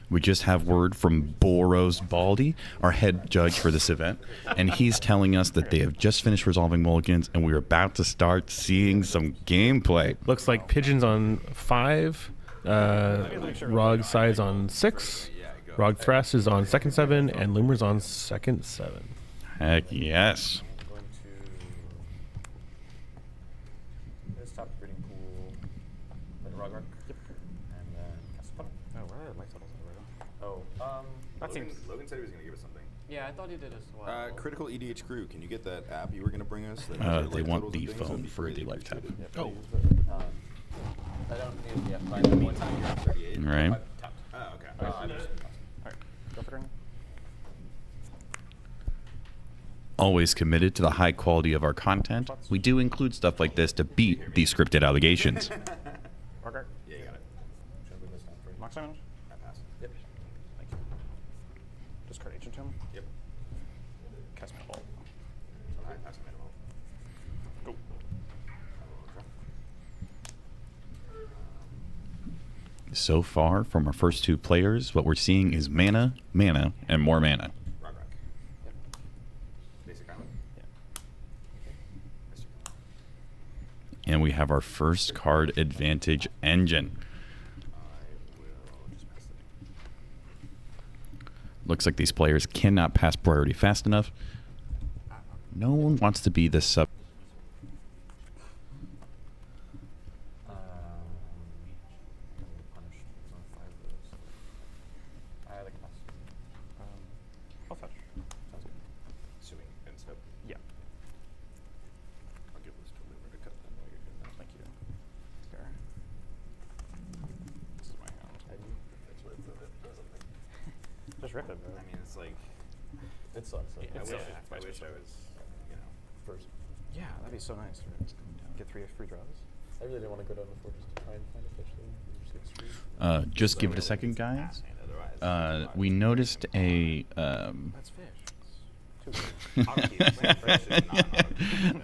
We just have word from Boros Baldy, our head judge for this event, and he's telling us that they have just finished resolving mulligans and we're about to start seeing some gameplay. Looks like Pigeon's on 5, Rog Sai's on 6, Rog Thras is on second 7, and Lumra's on second 7. Heck yes. I'm going to this top breeding pool, like a Rog. Yep. And then cast a funnel. Oh, where are my totals in the right? That seems. Logan said he was going to give us something. Yeah, I thought he did as well. Critical EDH crew, can you get that app you were going to bring us? They want the phone for the lifetime. Oh. I don't need it yet. One time you're at 38. Right. Oh, okay. Alright, go for turn. Always committed to the high quality of our content, we do include stuff like this to beat these scripted allegations. Roger. Yeah, you got it. Should I bring this down for you? Max damage. I pass. Yep. Thank you. Discard agent to him. Yep. Cast my ball. I pass a mana ball. Go. So far, from our first 2 players, what we're seeing is mana, and more mana. Rock. Yep. Basic island. Yeah. And we have our first card advantage engine. I will just pass it. Looks like these players cannot pass priority fast enough. No one wants to be the sub. Punish. He's on 5 of those. I like pass. I'll fetch. Sounds good. Assuming end step. Yeah. I'll give this to Liver to cut them while you're doing that. Thank you. Fair. This is my hand. That's what it doesn't think. Just rip it, bro. I mean, it's like. It sucks. Yeah, I it's wish, so- I wish I was, you know. First. Yeah, that'd be so nice. Get 3 free draws. I really didn't want to go down before just to try and find a fish there. 6 3. Just give it a second, guys. Pass hand otherwise. We noticed a That's fish. It's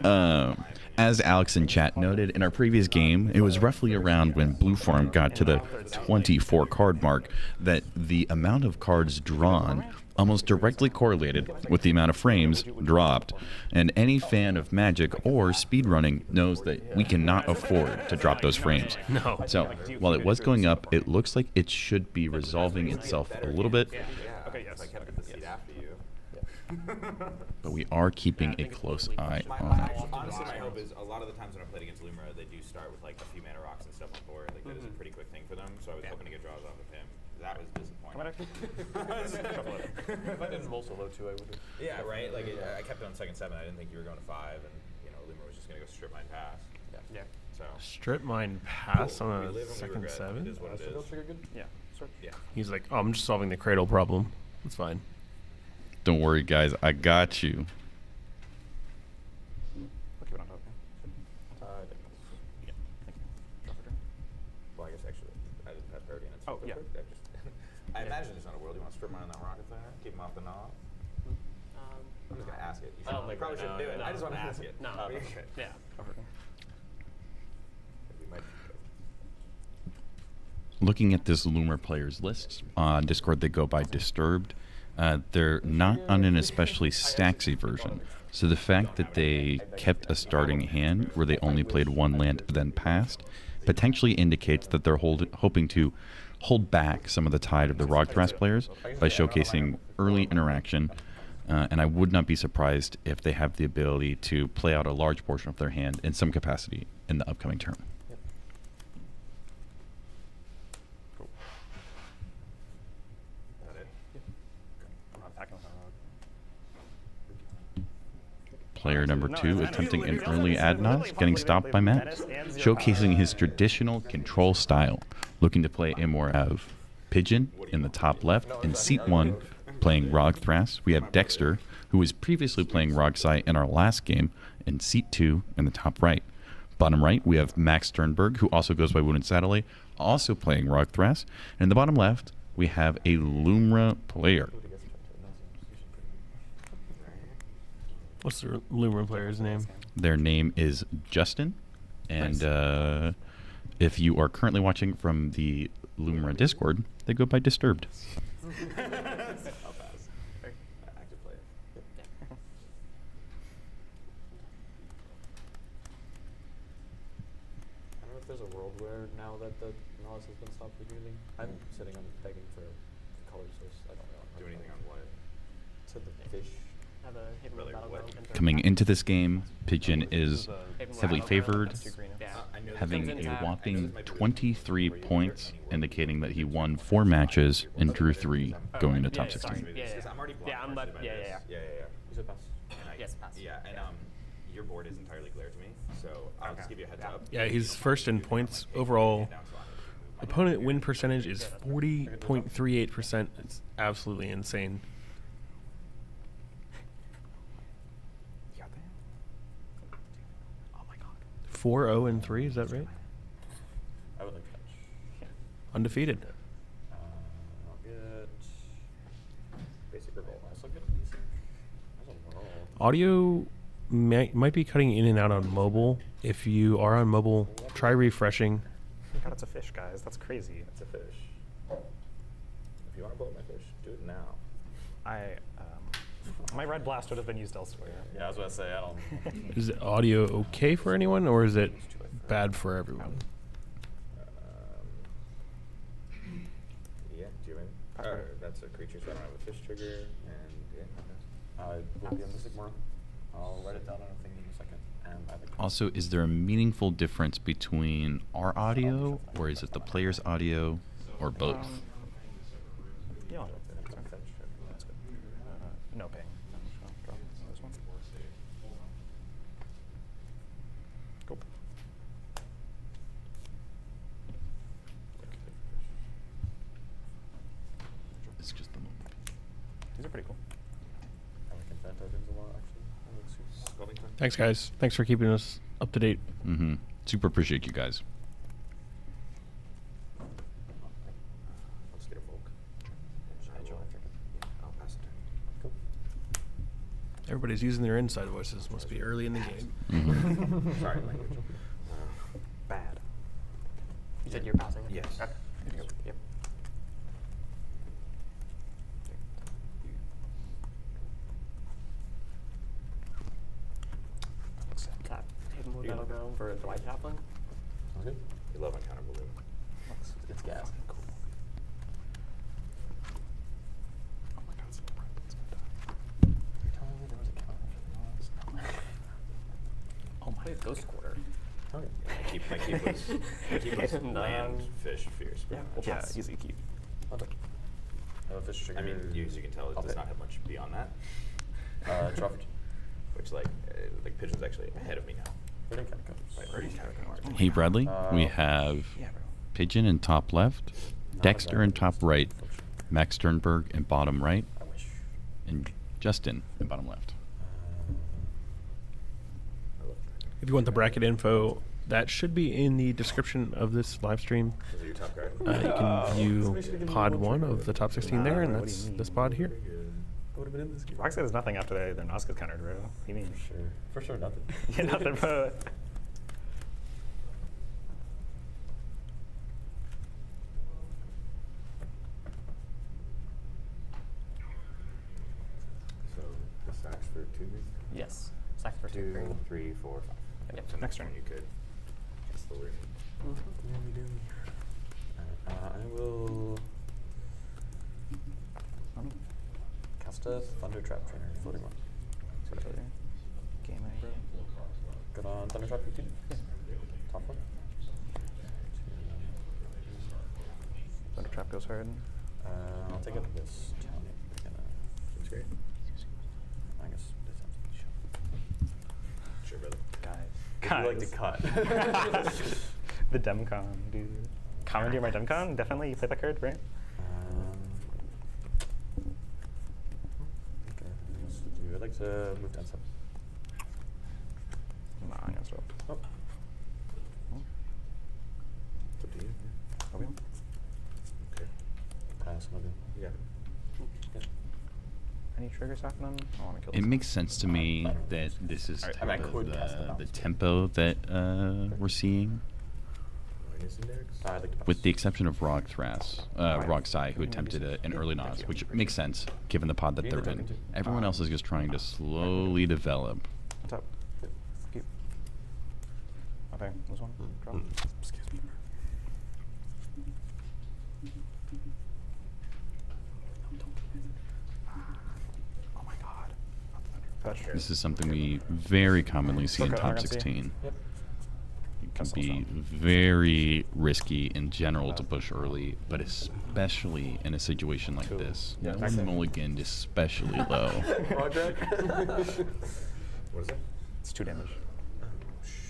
2. As Alex in chat noted, in our previous game, it was roughly around when Blue Farm got to the 24 card mark that the amount of cards drawn almost directly correlated with the amount of frames dropped. And any fan of Magic or speedrunning knows that we cannot afford to drop those frames. No. So while it was going up, it looks like it should be resolving itself a little bit. Okay, yes. I kept the seat after you. But we are keeping a close eye on it. Honestly, my hope is a lot of the times when I played against Lumira, they do start with like a few mana rocks and stuff on board. Like that is a pretty quick thing for them. So I was hoping to get draws off of him. That was disappointing. If I didn't also low too, I would have. Yeah, right. Like I kept it on second 7. I didn't think you were going to 5, and Lumira was just going to go strip mine pass. Yeah. So Strip mine pass cool. on We a live and we second regret. It 7. is what it is. Trigger good? Yeah. Start. Yeah. He's like, oh, I'm just solving the cradle problem. It's fine. Don't worry, guys. I got you. I'll keep it on top. Yeah. Thank you. Draw for turn. Well, I guess actually, I didn't pass parity, and it's Oh, yeah. perfect. I imagine there's not a world you want to strip mine on that rocket there, keep him off the knob. I'm just gonna ask it. You I don't think probably shouldn't do it. I just want to ask it. No. Okay. Yeah. Draw for turn. We might. Looking at this Loomer players list on Discord, they go by Disturbed. They're not on an especially stacksy version, so the fact that they kept a starting hand where they only played one land then passed potentially indicates that they're hoping to hold back some of the tide of the Rogthras players by showcasing early interaction, and I would not be surprised if they have the ability to play out a large portion of their hand in some capacity in the upcoming turn. Got it. I'm not attacking with my rogue. Player number 2 attempting an early Adnos, getting stopped by Matt, showcasing his traditional control style, looking to play a more of Pigeon in the top left, and seat 1 playing Rogthras. We have Dexter, who was previously playing Rogsai in our last game, in seat 2 in the top right. Bottom right, we have Max Sternberg, who also goes by Wounded Satellite, also playing Rogthras. And in the bottom left, we have a Lumra player. What's the Lumen player's name? Their name is Justin, and if you are currently watching from the Lumra Discord, they go by Disturbed. I'll pass. Active player. I don't know if there's a world where now that the Nautilus has been stopped revealing, I'm sitting on begging for color source. I don't know. Do anything on what? To the fish. Have a hidden Really, battle what? zone enter. Coming into this game, Pigeon is Hidden heavily battle zone, favored, that's 2 green. Yeah. I know having Comes in a tap. whopping 23 points, indicating that he won 4 matches and drew 3 going into top Yeah, 16. sorry. Yeah, Because yeah. I'm already blocked Yeah, I'm partially left. by Yeah, this. yeah. You said pass. And Yes, pass. Yeah, and your board is entirely clear to me, so I'll just give you a heads up. Yeah, he's first in points overall. Down to line. Opponent win percentage is 40.38%. It's absolutely insane. You got that? Oh my god. 4-0-3, is that right? I would like to touch. Undefeated. I'll get basic revolt. Also get decent. That's a world. Audio might be cutting in and out on mobile. If you are on mobile, try refreshing. God, it's a fish, guys. That's crazy. It's a fish. If you want to blow up my fish, do it now. My red blast would have been used elsewhere. Yeah, I was about to say, I don't. Is the audio okay for anyone, or is it bad for everyone? Yeah, do you have any? That's a creature, so I don't have a fish trigger, and yeah, okay. Will be a Mystic Mortal. I'll write it down on a thing in a second. And I think Also, is there a meaningful difference between our audio, or is it the player's audio, or both? yeah, I'll that's good. No paying. Draw this one. Go. It's just the moment. These are pretty cool. I like Infant tokens a lot, actually. I like Scalding Tarn. Thanks, guys. Thanks for keeping us up to date. Mm-hmm. Super appreciate you guys. Let's get a Volk. Hydroelectric. I'll pass it. Cool. Everybody's using their inside voices. Must be early in the game. Mhm. Sorry, language. Bad. You said you're passing? Yes. Okay. Yep. Tap. Table You- battleground for the white halfling. Sounds good. We love Encounter Balloon. It's gas. Cool. Oh my god, some weapons gonna die. You're telling me there was a counter for the noise? Oh my Ghost quarter. Okay. My keep was land, fish, fierce. Yeah, pretty we'll much. pass. Easy keep. Love it. I have a fish trigger. I mean, as you can tell, it does Okay. not have much beyond that. Draw for two. Which, like Pigeon's actually ahead of me now. We didn't count By 30 character. Hey, Bradley, we have Yeah, bro. Pigeon in top left, Dexter in top right, Max Sternberg in bottom right, I wish. and Justin in bottom left. If you want the bracket info, that should be in the description of this live stream. Is it your top card? You can view pod 1 of the top 16 there, and that's this pod here. I would have been in this game. Rock said there's nothing after their Nazca countered, bro. You mean? For sure, nothing. Yeah, nothing, bro. So the sacks for 2 green? Yes. Sack for 2 2, green. 3, 4, 5. Yep. So Next turn. You could. That's the word. I will cast a Thunder Trap Trainer, floating one. Game night, bro. Good on Thunder Trap 15? Yeah. Top one. Thunder Trap goes hard. I'll take it this town. That's great. I guess this sounds Sure, brother. Guys. Would you like to cut? The Demcon, dude. Commandeer my Demcon? Definitely, you play that card, right? Okay. What else to do? I'd like to move 10 steps. Nah, I'm gonna swap. Oh. It's up to you. Yeah. Okay. Okay. Pass, no good. Yeah. Any triggers happening? I want to kill It this. makes sense to me that this is Alright, I mean, I kind of could cast it the out. tempo that we're seeing, Minus index? I'd like to pass. with the exception of Rog Sai, who attempted an early Thank Nas, you. which makes sense given the pod that You they're need the in. token too. Everyone else is just trying to slowly develop. What's up? Keep. Okay, this one. Drop. Excuse me. Oh my god. Fetch. This is something we very commonly see in Okay, top I can see. 16. Yep. It can That's be also- very risky in general to push early, but especially in a situation like Two. this. Yeah, One exactly. mulligan especially low. Project. What is it? It's 2 damage.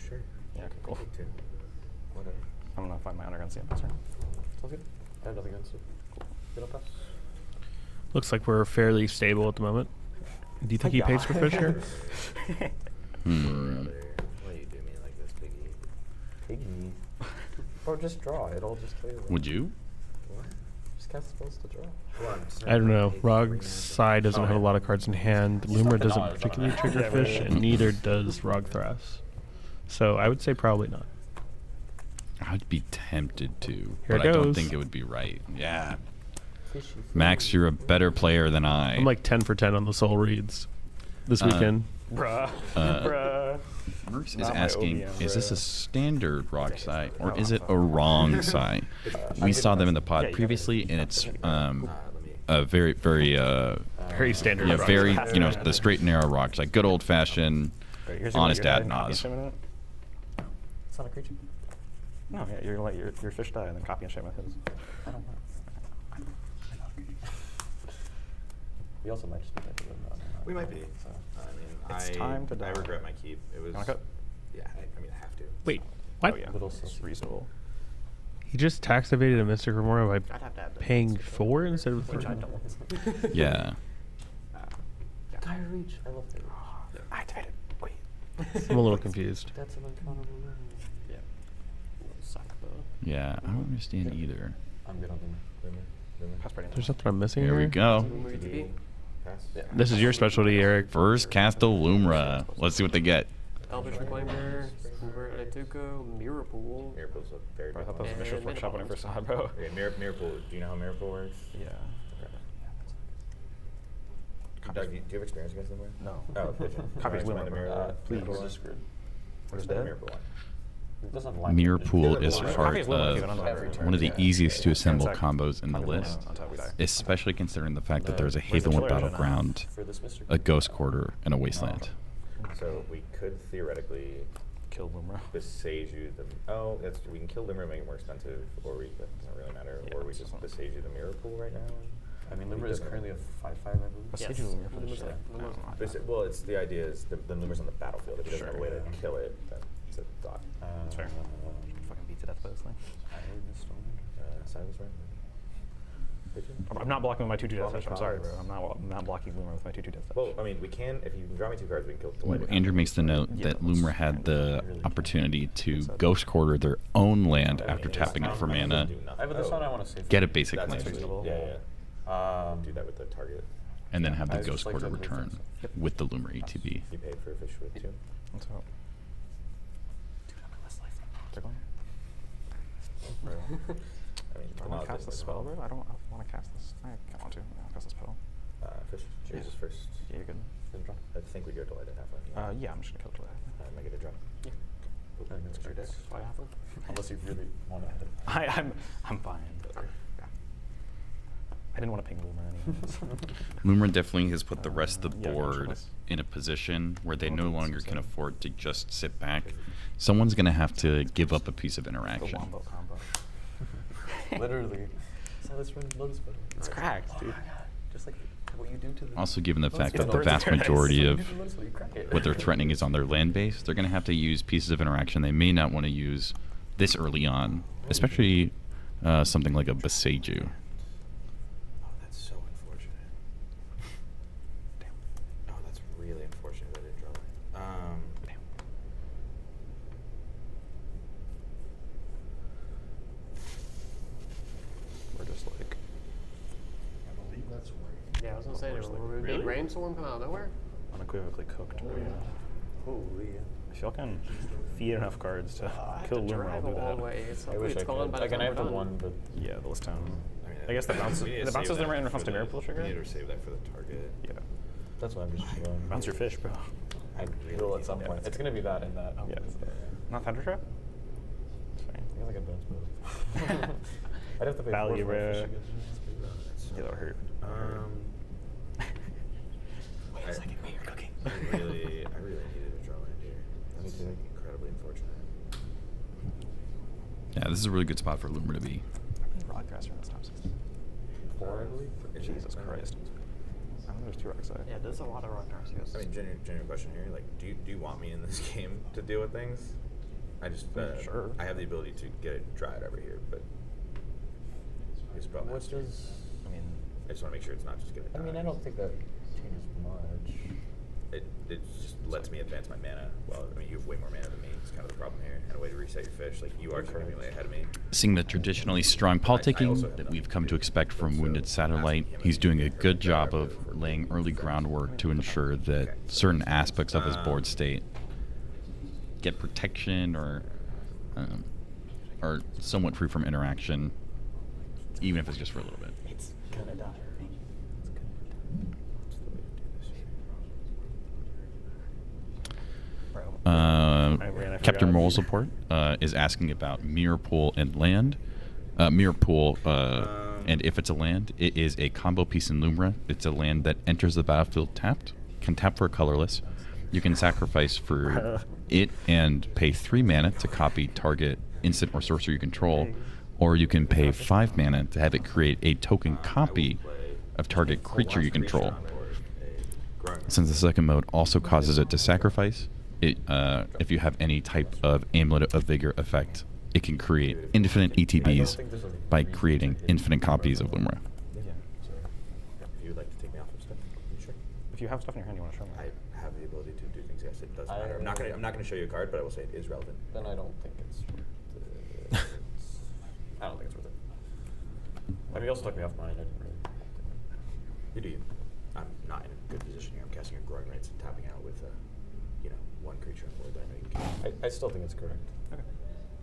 Sure. Yeah, okay, cool. Take 2. Whatever. I'm gonna find my undergun CM this turn. Sounds good. I have nothing against it. Cool. Good, I'll pass. Looks like we're fairly stable at the moment. Do you think he pays for fish here? Hmm. Brother, why you do me like this, Piggy? Piggy. Or just draw. It'll just kill you. Would you? What? Just cast spells to draw. Hold on, just I don't know. hey, Rog's side doesn't Oh, have a yeah. lot of cards in hand. Loomer doesn't No, it's particularly not. trigger Yeah, fish, but- and neither does Rog Thras. So I would say probably not. I'd be tempted to, Here but it I don't goes. think it would be right. Yeah. Fishy. Max, you're a better player than I. I'm like 10 for 10 on the soul reads this weekend. Bruh. Uh, Bruh. Mercs is Not my asking, OBM, is this a bruh. standard rock site or Oh, is it fuck. a wrong site? We saw them in the Yeah, pod you previously, and it's let me. a very, very, Very standard. yeah, rock very, site. you know, the straight and narrow rock site, good old fashioned, Right, here's your- honest your ad copy and Nas. shit with it. It's not a creature. No, yeah, you're gonna let your fish die and then copy and shit with his. I don't know. We also might just be better than that. We might be. So. It's I time to I die. regret my keep. It was. Wanna cut? Yeah, I mean, I have to. Wait, what? Oh yeah, Little it's sus. reasonable. He just tax evaded a Mystic Remora by paying 4 instead of 3. Which I don't. Yeah. Dire Reach. I love Dire Reach. Activated. Wait. I'm a little confused. That's an uncountable room. Yeah. Suck though. Yeah, I don't understand either. I'm good on them. Pass party. There's something I'm missing There we here. go. Where to be? Pass. Yeah. This is your specialty, Eric. First cast of Lumra. Let's see what they get. Eldritch Reclaimer, Uber Tuco, Mirror Pool. Mirror Pool's a very Bro, I thought that was And Mishra's Workshop when I first saw it, bro. Okay, Mirror Pool. Do you know how Mirror Pool works? Yeah. Doug, do you have experience against them? No. Oh, Pigeon. Copies Wanna explain Lumra, the bro. Mirror Please. Pool? What is Explain the that? Mirror Pool one. It doesn't have Mirror language. Pool is Copy part is Lumra, of keep it on top. Every turn. one of the Yeah. easiest to assemble Attack. combos in the Copy Lumra list, on top, we die. especially considering the fact that there's a Where's the Havenwood killer engine? Battleground, For this Mr. a Ghost Quarter, and a Wasteland. So we could theoretically Kill Lumra. besiege you the. Oh, that's we can kill Limmer and make it more expensive, or we that doesn't really matter, Yeah, or we it's just just not- besiege you the Mirror Pool right now. I mean, We Limber is doesn't- currently a 5/5, I believe. Let's Yes. see Lumra for Lumra's this shit. like- Lumra's I don't know. Well, it's the idea is the Limmer's on the battlefield. If he doesn't have a way to Sure. kill it, that's a thought. That's fair. Fucking beat to death by this thing. Silence, right? Pigeon? I'm not blocking with my 2/2 death Draw me touch. I'm sorry, bro. cards. I'm not blocking Lumra with my 2/2 death touch. Well, I mean, we can if you can draw me 2 cards, we can kill the Well, light. Andrew makes the note Yeah, that let's Lumra had the really- opportunity to Ghost Quarter their own land after tapping it for mana, I have this one I want to save. get a basic That's land, reasonable. Yeah, yeah. Do that with the target. and then have I the just Ghost like Quarter to include return things. with the Lumra ETB. You paid for a fish with 2. What's up? They're going. Bro. I mean, Do I the want Nod to cast is the like spell, Nod. bro? I don't want to cast this. I want to. I'll cast the spell. Fish. Jesus first. Yeah, you're good. I think we go to light at half. Yeah, I'm just gonna kill it. Make it a drop. Yeah. That's your deck. So I have them. Unless you really want to have it. I'm fine. Yeah. I didn't want to ping Lumra anyways. Lumra definitely has put the rest of the Yeah, gotcha. board Nice. in a position where they Well, no that's longer can insane. afford to just sit back. Someone's going to have to give up a piece of The interaction. wombo combo. Literally. That's how this run Lotus Petal. It's cracked, dude. Just like what you do to the. Also, given the fact It's that the Birds of vast Paradise. majority of You do Lotus Petal, you crack it. what they're threatening is on their land base, they're going to have to use pieces of interaction they may not want to use this early on, especially something like a Beseiju. Oh, that's so unfortunate. Damn. Oh, that's really unfortunate that I didn't draw it. Damn. We're just like. Yeah, I was gonna say, did Really? Rainstorm come out of nowhere? Unequivocally cooked. Holy. If y'all can feed enough cards to kill Lumra, I'll Drive do all that. the way. It's, I wish it's I gone could. by the Like, and I time have we're the done. one, but Yeah, the list town. mean, I guess the bounces. we need to The bounces save in that the response for to the- Mirror Pool We trigger. need to save that for the target. Yeah. that's why I'm just going. Bounce your fish, bro. I really Will at need some that. point. It's gonna be that and that. Yeah. Not Thunder Trap? It's fine. I guess I can bounce both. I'd have to pay Value, 4 for my bro. fish again. Yeah, that'll hurt. Wait a second, wait, you're cooking. I really needed a draw land here. That's incredibly unfortunate. Yeah, this is a really good spot for Lumra to be. Rodcaster in this top 16. 4, I believe. Jesus Christ. I think there's 2 rocks there. Yeah, there's a lot of rock Garcias. I mean, genuine question here. Like, do you want me in this game to deal with things? I just Sure. I have the ability to get a dryad over here, but it's about What does? I mean, I just want to make sure it's not just gonna. I mean, die. I don't think that changes much. It just lets me advance my mana. Well, I mean, you have way more mana than me. It's kind of the problem here. And a way to reset your fish. Like, you are significantly ahead of me. Seeing the traditionally strong politicking that we've come to expect from Wounded Satellite, he's doing a good job of laying early groundwork to ensure that certain aspects of his board state get protection or are somewhat free from interaction, even if it's just for a little bit. It's gonna die. Captain Moral Support is asking about Mirror Pool and land. Mirror Pool, and if it's a land, it is a combo piece in Lumra. It's a land that enters the battlefield tapped, can tap for a colorless. You can sacrifice for it and pay 3 mana to copy target instant or sorcery you control, or you can pay 5 mana to have it create a token copy of target creature you control. Since the second mode also causes it to sacrifice, it, if you have any type of Amulet of Vigor effect, it can create infinite ETBs by creating infinite copies of Lumra. Yeah. So, if you would like to take me off of stuff, sure. if you have stuff in your hand you want to show me. I have the ability to do things. Yes, it does matter. I'm not gonna show you a card, but I will say it is relevant. Then I don't think it's. I don't think it's worth it. I mean, you also took me off mine. I didn't really. You do. I'm not I still think it's correct. Okay.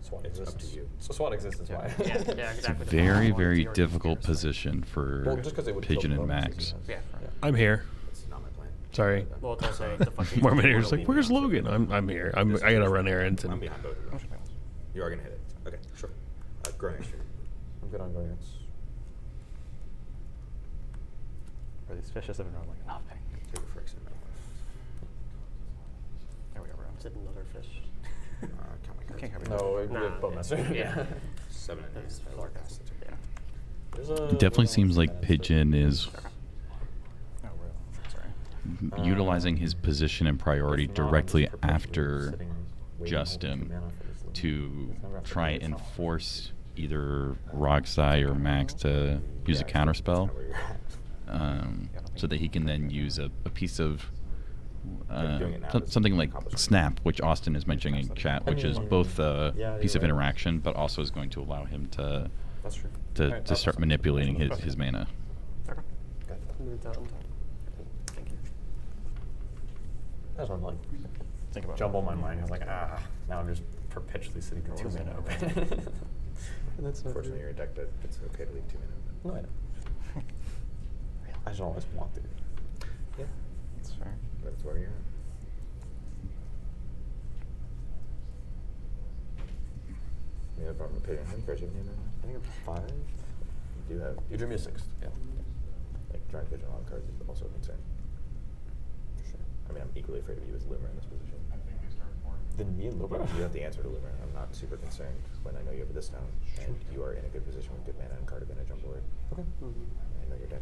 SWAT It's exists. up to you. So SWAT exists is Yeah. why. Yeah, It's a exactly. very, very difficult position for Well, just 'cause it would kill Pigeon the and bonuses Max. he has. Yeah. I'm here. It's not my plan. Sorry. Well, it's also the fucking. More minutes like, leave where's me on, so- Logan? I'm here. I gotta run errands I'm and behind both of them. You are gonna hit it. Okay, sure. Go next year. I'm good on going next. Or these fishes have been rolling nothing. Take a friction. There we go, Is it another fish? Count my cards. Can't cover No, we Nah, have Bowmaster. yeah. 7 and 8. That's I four like that. passes. Yeah. There's a It definitely seems like Bowmaster. Pigeon is Oh, real. Sorry. utilizing his position and priority If not, I'm directly just perpetually after sitting, waiting, holding Justin 2 mana for this thing. to It's never have to try do and this. force either Roxai or Max to use a Yeah, counter that's spell, kinda where you're at. so that he can then use a piece of doing it now is something like accomplishment. Snap, which Austin is mentioning in chat, which is both a Yeah, piece you're of right. interaction, but also is going to allow him to That's true. to, Alright, to start manipulating his mana. Okay. Move that on top. Thank you. That's what I'm like. Think about Jumble it. my mind. I was like, now I'm just perpetually sitting with 2 mana open. And that's not Unfortunately, you're a deck that it's okay to leave 2 mana open. No, I know. I just always want to. Yeah, That's fair. that's where you're at. You have a problem with paying him for you, I think I'm 5. You do have. You drew me a 6th. Yeah. Like, drawing pigeon on cards is also a concern. For sure. I mean, I'm equally afraid of you as Limmer in this position. Then me and Logan. You have the answer to Limmer. I'm not super concerned when I know you have this down, and you are in a good position with good mana and card advantage on board. Okay. I know your deck.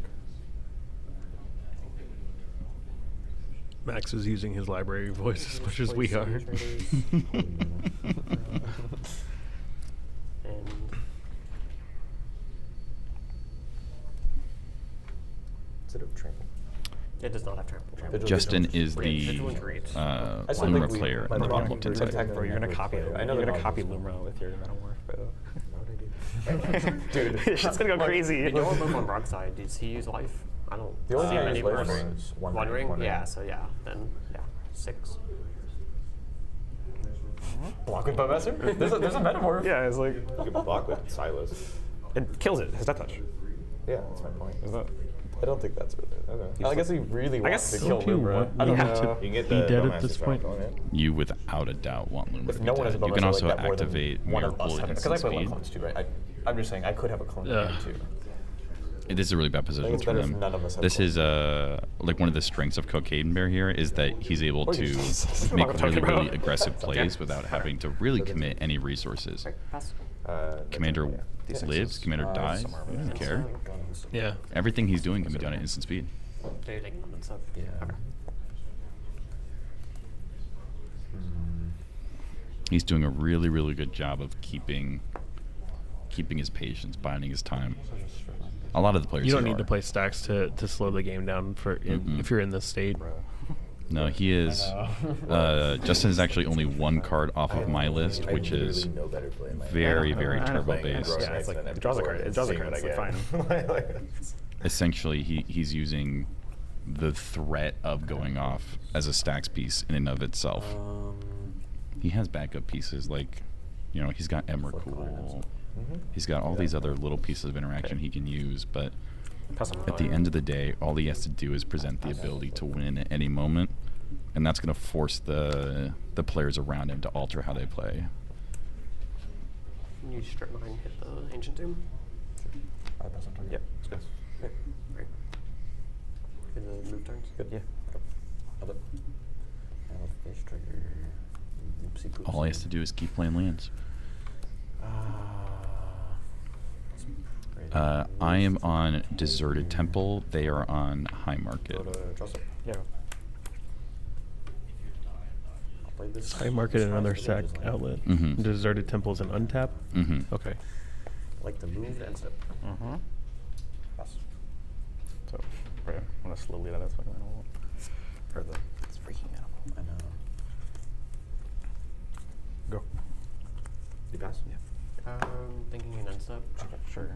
Max is using his library voice as much as we are. And Instead of trample. it does not have trample. Vigil- Justin Vigil- is the Vigilance great. I still Limmer think we- player by in the the bottom rocket left-hand bird side. attack Bro, you're gonna Network copy. player. I You're know gonna they're copy not- Lumra with your Metamorph, but. Why would I do that? Dude, It's just gonna go crazy. You know what move on rock side? Does he use life? I don't. The only see thing I many use life players. for is One One ring, ring? one ring. Yeah. So yeah. Then yeah. 6. block with Bowmaster? There's a Metamorph. Yeah, it's like You can block with Silas. it kills it. His death touch. Yeah, that's my point. Is that? I don't think that's what it is. Okay. I guess he really wants guess to kill Don't you Lumra. want I don't him know. to You can get be the dead Bowmaster at this spell point? going in. You without a doubt want Lumber If to be no one has a dead. You Bowmaster can also like that, more than activate one of Miracle us have it. instant Because I play speed. clones too, right? I'm just saying I could have a clone Ugh. too. This is a really bad I think position it's for better if him. none of us have This clones. is like one of the strengths of Cocaine Bear here is that he's able Oh, to you just- make what I'm talking really, really about. aggressive plays without having to really commit any resources. Right. Pass. Commander Yeah. lives, Commander dies. somewhere He doesn't care. Yeah. Everything he's doing can be done at instant speed. So you're taking them and stuff. Yeah. Okay. He's doing a really, really good job of keeping his patience, biding his time. A lot of the players You don't here need to are. play stacks to slow the game down for Mm-mm. if you're in this state. Bro. No, he is. Justin is actually only one card off of my list, I which is literally know better play in my very, hand. very I know. turbo Playing based. Android Yeah, it's Knights like, and it draws a M4 card, it and draws a seeing card, what I it's get. fine. Like, Essentially, he's using the threat of going off as a stacks piece in and of itself. He has backup pieces like, he's got Emrakul. He's got all these other little pieces of interaction he can use, but Pass on at the end of the day, all he has to do is present the ability to win at any moment, and that's going to force the players around him to alter how they play. Can you strip mine, hit the ancient tomb? I pass on target. Yep, it's good. Okay. Right. For the move turns. Good. Yeah. Love it. And a fish trigger. Oopsie poopsie. All he has to do is keep playing lands. I am on Deserted Temple. They are on High Market. Go to trust it. Yeah. I'll play this. I market this another fast sack village land. Mm. outlet. Deserted Temples and untap. Mm-hmm. Okay. Like the move and step. Mm-hmm. Pass. So, right, I'm gonna slowly that fucking animal. For the it's freaking animal. I know. Go. You pass? Yeah. Thinking an end step. Sure.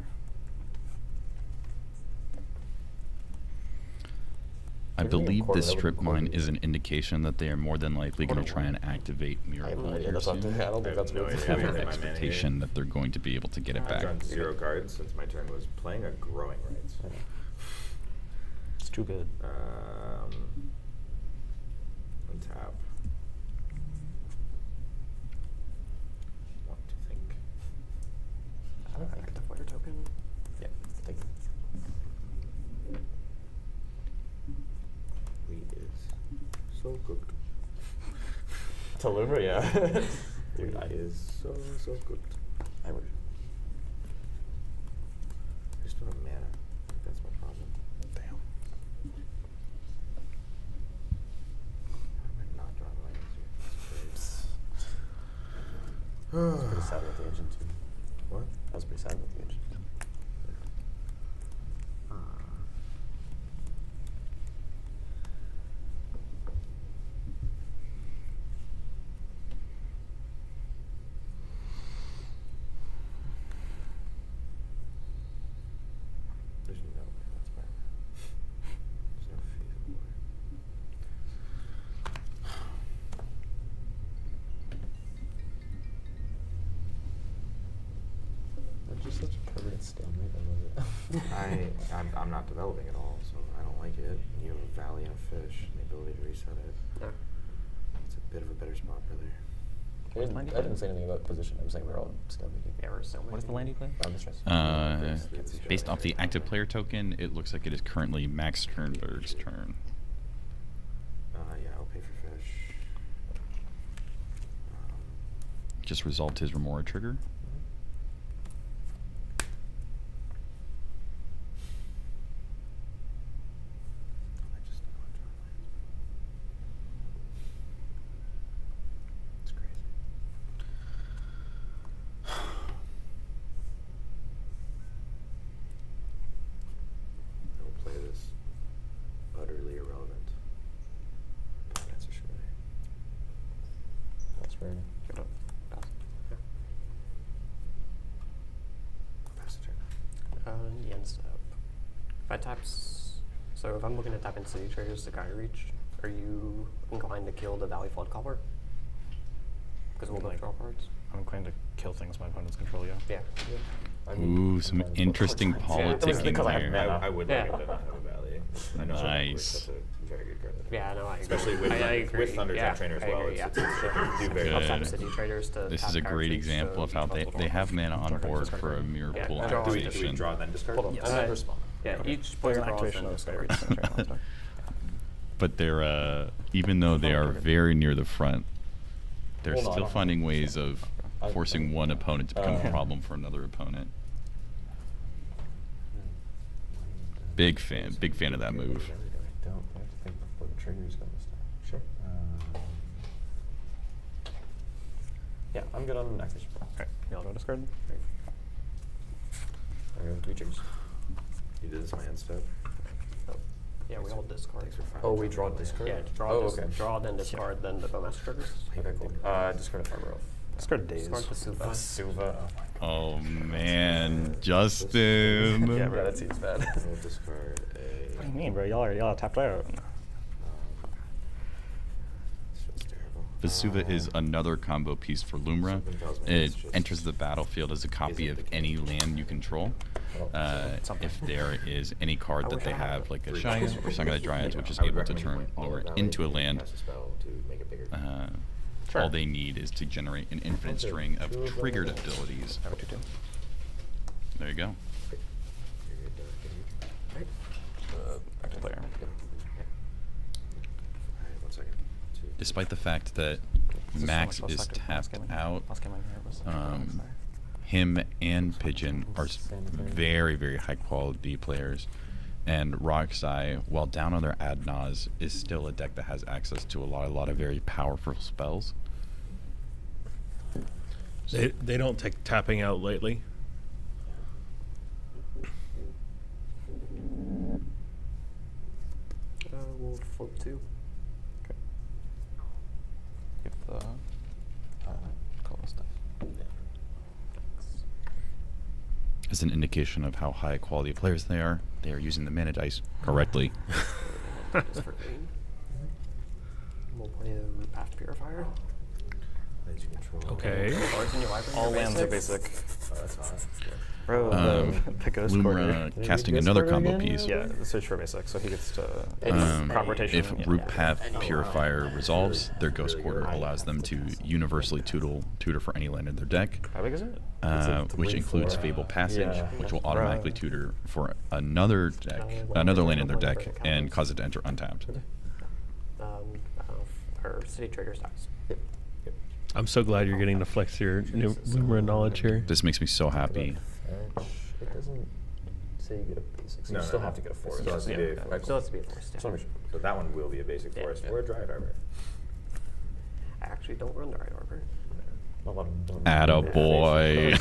I There's only a believe quarter this that would strip mine quarter. is an indication that they are more than likely going to Quarter try one. and activate I have Miracle no idea. here That's not, soon. I don't think that's no what idea. Have Yeah, an my mana expectation that they're going to be able to get it I've back. drawn 0 cards since my turn was playing a growing rights. Yeah. It's too good. Untap. Want to think. Active player token. Yeah, thank you. Wheat is so cooked. Deliver, yeah. Dude, Dude, it is so cooked. I wish. I just don't have mana. That's my problem. Damn. How am I not drawing lands here? That's I was pretty sad with the ancient too. What? I was pretty sad with the ancient. There's no way that's my There's no feasible way. That's just such a permanent stalemate. I love it. I'm not developing at all, so I don't like it. You have a valley and a fish, and the ability to reset it. Yeah. It's a bit of a better spot, brother. I didn't say anything about position. I was saying we're all still making. Yeah, we're still What is the land you play? Based off the active player token, it looks like it is currently Max Sternberg's turn. Yeah, I'll pay for fish. Just resolved his Remora trigger. I just don't want to draw lands. It's crazy. I will play this utterly irrelevant. Opponents are surely. That's fair. Give it up. Pass. Yeah. Pass the turn. The end step. If I so if I'm looking to tap in city traders to Sky Reach, are you inclined to kill the Valley Flood Culprit? Because we'll both draw cards. I'm inclined to kill things my opponents control, yeah. Yeah. I mean, Ooh, some I'm interesting fine. politicking because I have there. mana. I would Yeah. like it to not have a valley. I know Nice. that's a very good card. Yeah, no, I agree. Especially with, I agree. with Thunderjack Yeah, Trainer as I well. agree, It's yeah. do very I'll Good. tap city traders to This tap is a Sky great Reach, example so of how each they multiple have mana on Discard, board discard, for a discard. mirror Yeah, pool draw. Do we activation. draw then discard? Hold on, Yeah, I never spawn. Yeah, Okay. each There's player an draws activation then of Sky Reach. discard. But they're even though they are very near the front, they're Hold on, still I'll- finding ways of I'll- forcing one opponent to become a Uh, problem for another opponent. Big fan of that move. I don't. I have to think before the triggers go this time. Sure. Yeah, I'm good on activation. Okay, you all go discard? I have 3 triggers. You did this my end step. Oh, yeah, we all discard. Thanks for finding Oh, we something draw on the discard? land. Yeah, draw, Oh, okay. draw, then discard, then the Bowmaster triggers. Okay, cool. Discard a Farmer Elf. Discard days. Discard Vesuva. Vesuva. Oh my god. Oh man, Justin. Yeah, bro, that seems bad. We'll discard a. What do you mean, bro? Y'all tapped out. This feels terrible. Vesuva is another combo piece for Lumra. Something tells me It it's just- enters the battlefield as a copy isn't of the any case. land you control. Something. If there is any card that they have, like a Three Shaya cards. or Song of the Dryads, which is I would able to recommend you turn play all lower of Valley into a and land, cast a spell to make it bigger. Sure. all they need is to generate an infinite Okay, string of 2 of triggered those. abilities. I would do too. There you go. You're good, Right. Active player. Alright, 1 second. 2. Despite the fact that This Max so much is less active. tapped Last game out, I here was him and Pigeon are very, very high quality players. And Roxai, while down on their Adnaz, is still a deck that has access to a lot of very powerful spells. They don't take tapping out lately. We'll flip 2. Okay. Give the color stuff. As an indication of how high quality players they are using the mana dice correctly. Just for green. We'll play a Root Path Purifier. Let you control. Okay. Cards in your library All are lands are basic. basic. Oh, that's hot. Bro, the Ghost Quarter. Lumra casting another combo piece. Yeah, search for basic, so he gets to crop rotation. If yeah. Root Path Purifier resolves, their Ghost Quarter allows them to universally tutor for any land in their deck, How big is it? which includes Fabled Passage, which will automatically tutor for another deck, another land in their deck, and cause it to enter untapped. Or City Triggers dies. I'm so glad you're getting to flex your new Lumra knowledge here. This makes me so happy. It doesn't say you get a basic, so No, you no, still no. have to get a It forest. still has to Yeah, be a- it still has to be a forest. Just wanna be sure. So that one will be a basic Yeah, forest yeah. or a Dryad Arbor. I actually don't run the Right Arbor. A lot of them don't. Attaboy.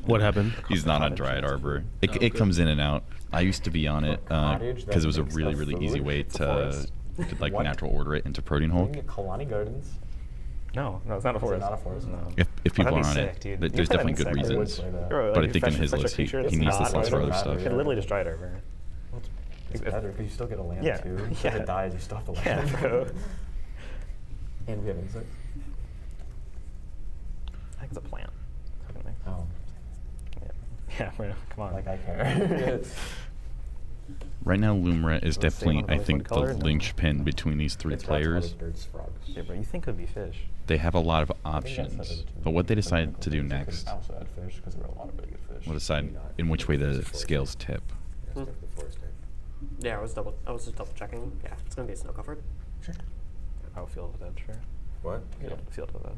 What happened? He's not on Dryad Arbor. It comes in and out. I used to be on it because it was a really, really easy way to you could like What? natural order it into Protein You can Hulk. get Kalani Gardens. No, it's not a Is it forest. not a forest? No. If people That'd are be on sick, it, dude. there's You put definitely that good in second. reasons. I would play that. Bro, But I like, think you in fetch his such a list, he creature, needs it's this not list for other matter, stuff. yeah. It literally just Dryad Arbor. It's better because you still get a land Yeah, too. If yeah. it dies, you still have the land. Yeah, bro. And we have insects. I think it's a plant. Talking to me. Oh, Yeah, yeah, bro, come on. like I care. Right now, Lumra is Let's see definitely, one I of think, the color. linchpin between these three It's players. rats, birds, frogs. Yeah, bro, you think it would be fish? They have a lot of I think that's options, the two but what they most decide to do technical things. next I also add fish because there are a lot of really good fish. will decide in which way the scales tip. Yeah, stuff with forest type. Yeah, I was just double checking. Yeah, it's gonna be a snow covered. Sure. Oh, field of dead, sure. What? Field of dead.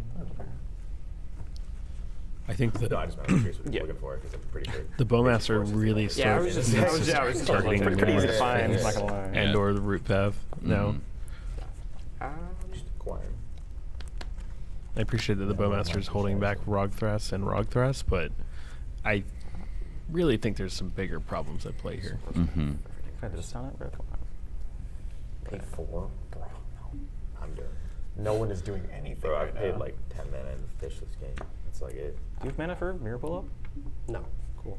I think that No, I just I'm curious what Yeah. you're looking for because I'm pretty sure. the basic Bowmaster forest is really like- Yeah, I was starts just- I was- yeah, I was just targeting pretty Pretty easy to numerous find, things not gonna lie. Yeah. and or the root path. No, Mhm. Just acquire 'em. I appreciate that the Bowmaster is holding back Rogthras and Rogthras, but I really think there's some bigger problems at play here. Mhm. Can I discount it, bro? Come on. Pay 4? Bro, no. I'm done. No one is doing anything Bro, right I've paid now. like 10 mana and fished this game. That's like it. Do you have mana for Mirror Pull Up? No. Cool.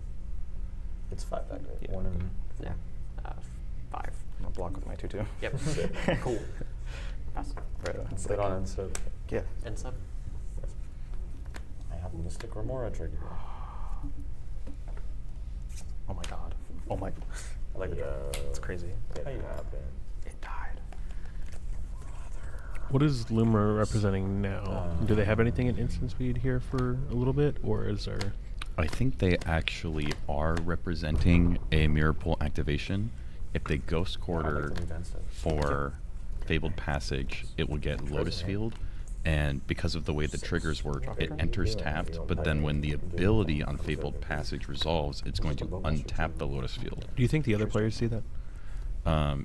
It's 5 back, right? Yeah. 1 and... Yeah. 5. I'm gonna block with my 2/2. Yep. Cool. Pass. Right, it's Sit like, on and so... yeah. And sub. I have Mystic Remora trigger. Oh my god. Oh my. I like the It's crazy. It How you- happened. It died. What is Lumra representing now? Do they have anything in instant speed here for a little bit, or is there? I think they actually are representing a Mirror Pool activation. If they Ghost Quarter the event stuff. for Fabled Passage, it will get Lotus Field. And because of the way the triggers work, it enters tapped, but then when the ability on Fabled Passage resolves, it's going to untap the Lotus Field. Do you think the other players see that?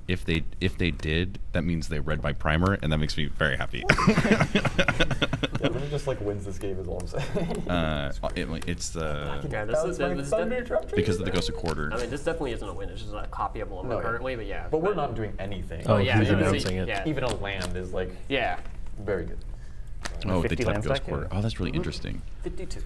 If they did, that means they read my primer, and that makes me very happy. Yeah, Luna just like wins this game is all I'm saying. It's the Yeah, That was my thunder drop trigger. because of the Ghost of Quarter. I mean, this definitely isn't a win. It's just a copy of Loma No, yeah. currently, but yeah. But we're not doing anything. Oh, yeah, he's yeah, announcing it. Yeah. Even a land is like Yeah. very good. Oh, they 50 type land Ghost stack, Quarter. yeah. Oh, that's really interesting. 52. You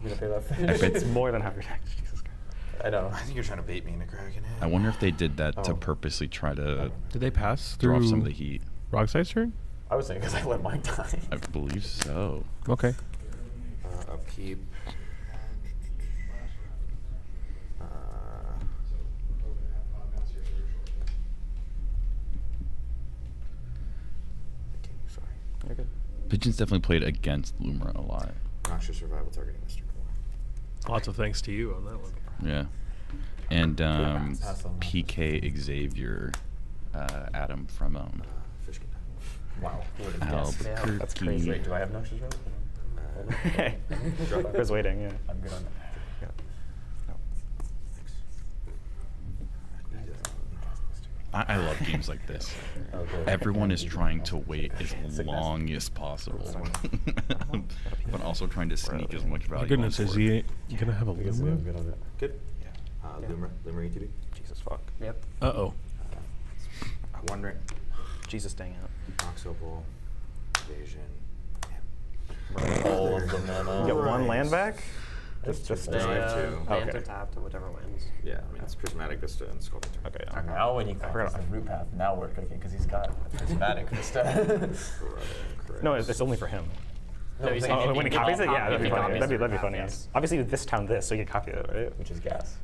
gonna pay that I fish? bet- It's more than half your deck. Jesus Christ. I know. I think you're trying to bait me into cracking it. I wonder if they did that to Oh. purposely try to Did they pass throw through off some of the heat. Rogside's turn? I was saying because I let mine die. I believe so. Okay. Upkeep. Sorry. You're good. Pigeons definitely played against Lumra a lot. Noxious survival targeting Mr. Cool. Lots of thanks to you on that one. Yeah. And Pass on that. PK Xavier, Adam from Fish can Wow. Who would have guessed? Albuquerque. That's crazy. Wait, do I have Noxious Relic? I was waiting, yeah. I'm good on that. I love games like this. Okay. Everyone is trying to wait as long as possible, but also trying to sneak as much value. My goodness, on is board. he gonna have a I guess I'm Lumra? good on it. Good. Yeah. Limerick ETB. Jesus fuck. Yep. Uh-oh. Wondering. Jesus dang it. Nox Opal. Evasion. All of them now. You get one land back? Just No, I have two. Lands Okay. are tapped and whichever wins. Yeah, I mean, it's Prismatic Vista and Sculptor. Okay. Yeah. Now when you copies the root path, now we're cooking because he's got prismatic Vista. No, it's only for him. No, he's saying Oh, if when he you copies it, yeah, that'd be funny. copies That'd the be root funny. path, yes. Obviously, this town this, so you can copy it, right? Which is gas.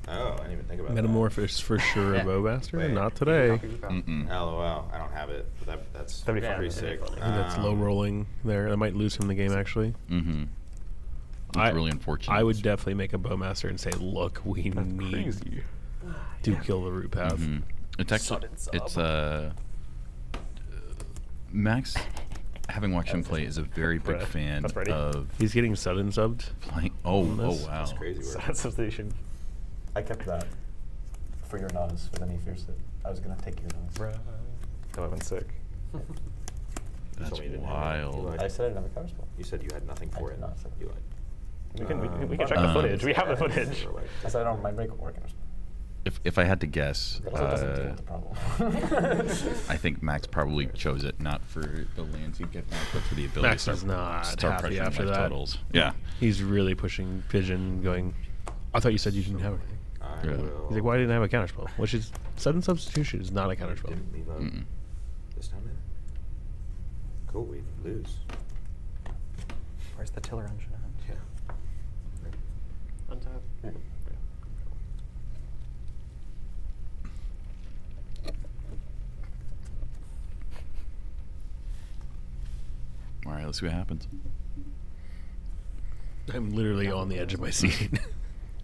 Oh, I didn't even think about Metamorphosis for sure, Yeah. Bowmaster. Wait. Not today. Copy root path. Mm-mm. that. LOL, I don't have it. But that's That'd be pretty fun. sick. I think I think that's low rolling there. That might lose him the game, actually. Mm-hmm. It's I- really unfortunate. I would definitely make a Bowmaster and say, look, we need Crazy. to kill the root path. Mhm. It's actually it's Max. Having watched him play, is a very big Brett, fan that's Brady. of He's getting sudden subbed. playing. Oh, on oh this. wow. That's crazy So work. that's substitution. I kept that for your Nas, but then he fierced it. I was gonna take your Nas. That would have been sick. That's told me you didn't have it. You wild. lied. I said I didn't have a counterspell. You said you had nothing I for did it. not say that. You lied. We can check the footage. We have the footage. I said I don't mind break or counterspell. If I had to guess, That also doesn't deal with the problem. I think Max probably chose it not for the lands he'd get back, but for the ability Max to is not start happy pressuring after life that. totals. Yeah. He's really pushing Pigeon, going, I thought you said you didn't have anything. I Yeah. will. He's like, why didn't I have a counterspell? Which is, sudden substitution is not a counterspell. Didn't leave out Mm-mm. this time, man. Cool, we lose. Where's the tiller engine at? Yeah. Untap. All right, let's see what happens. I'm literally on the edge of my seat.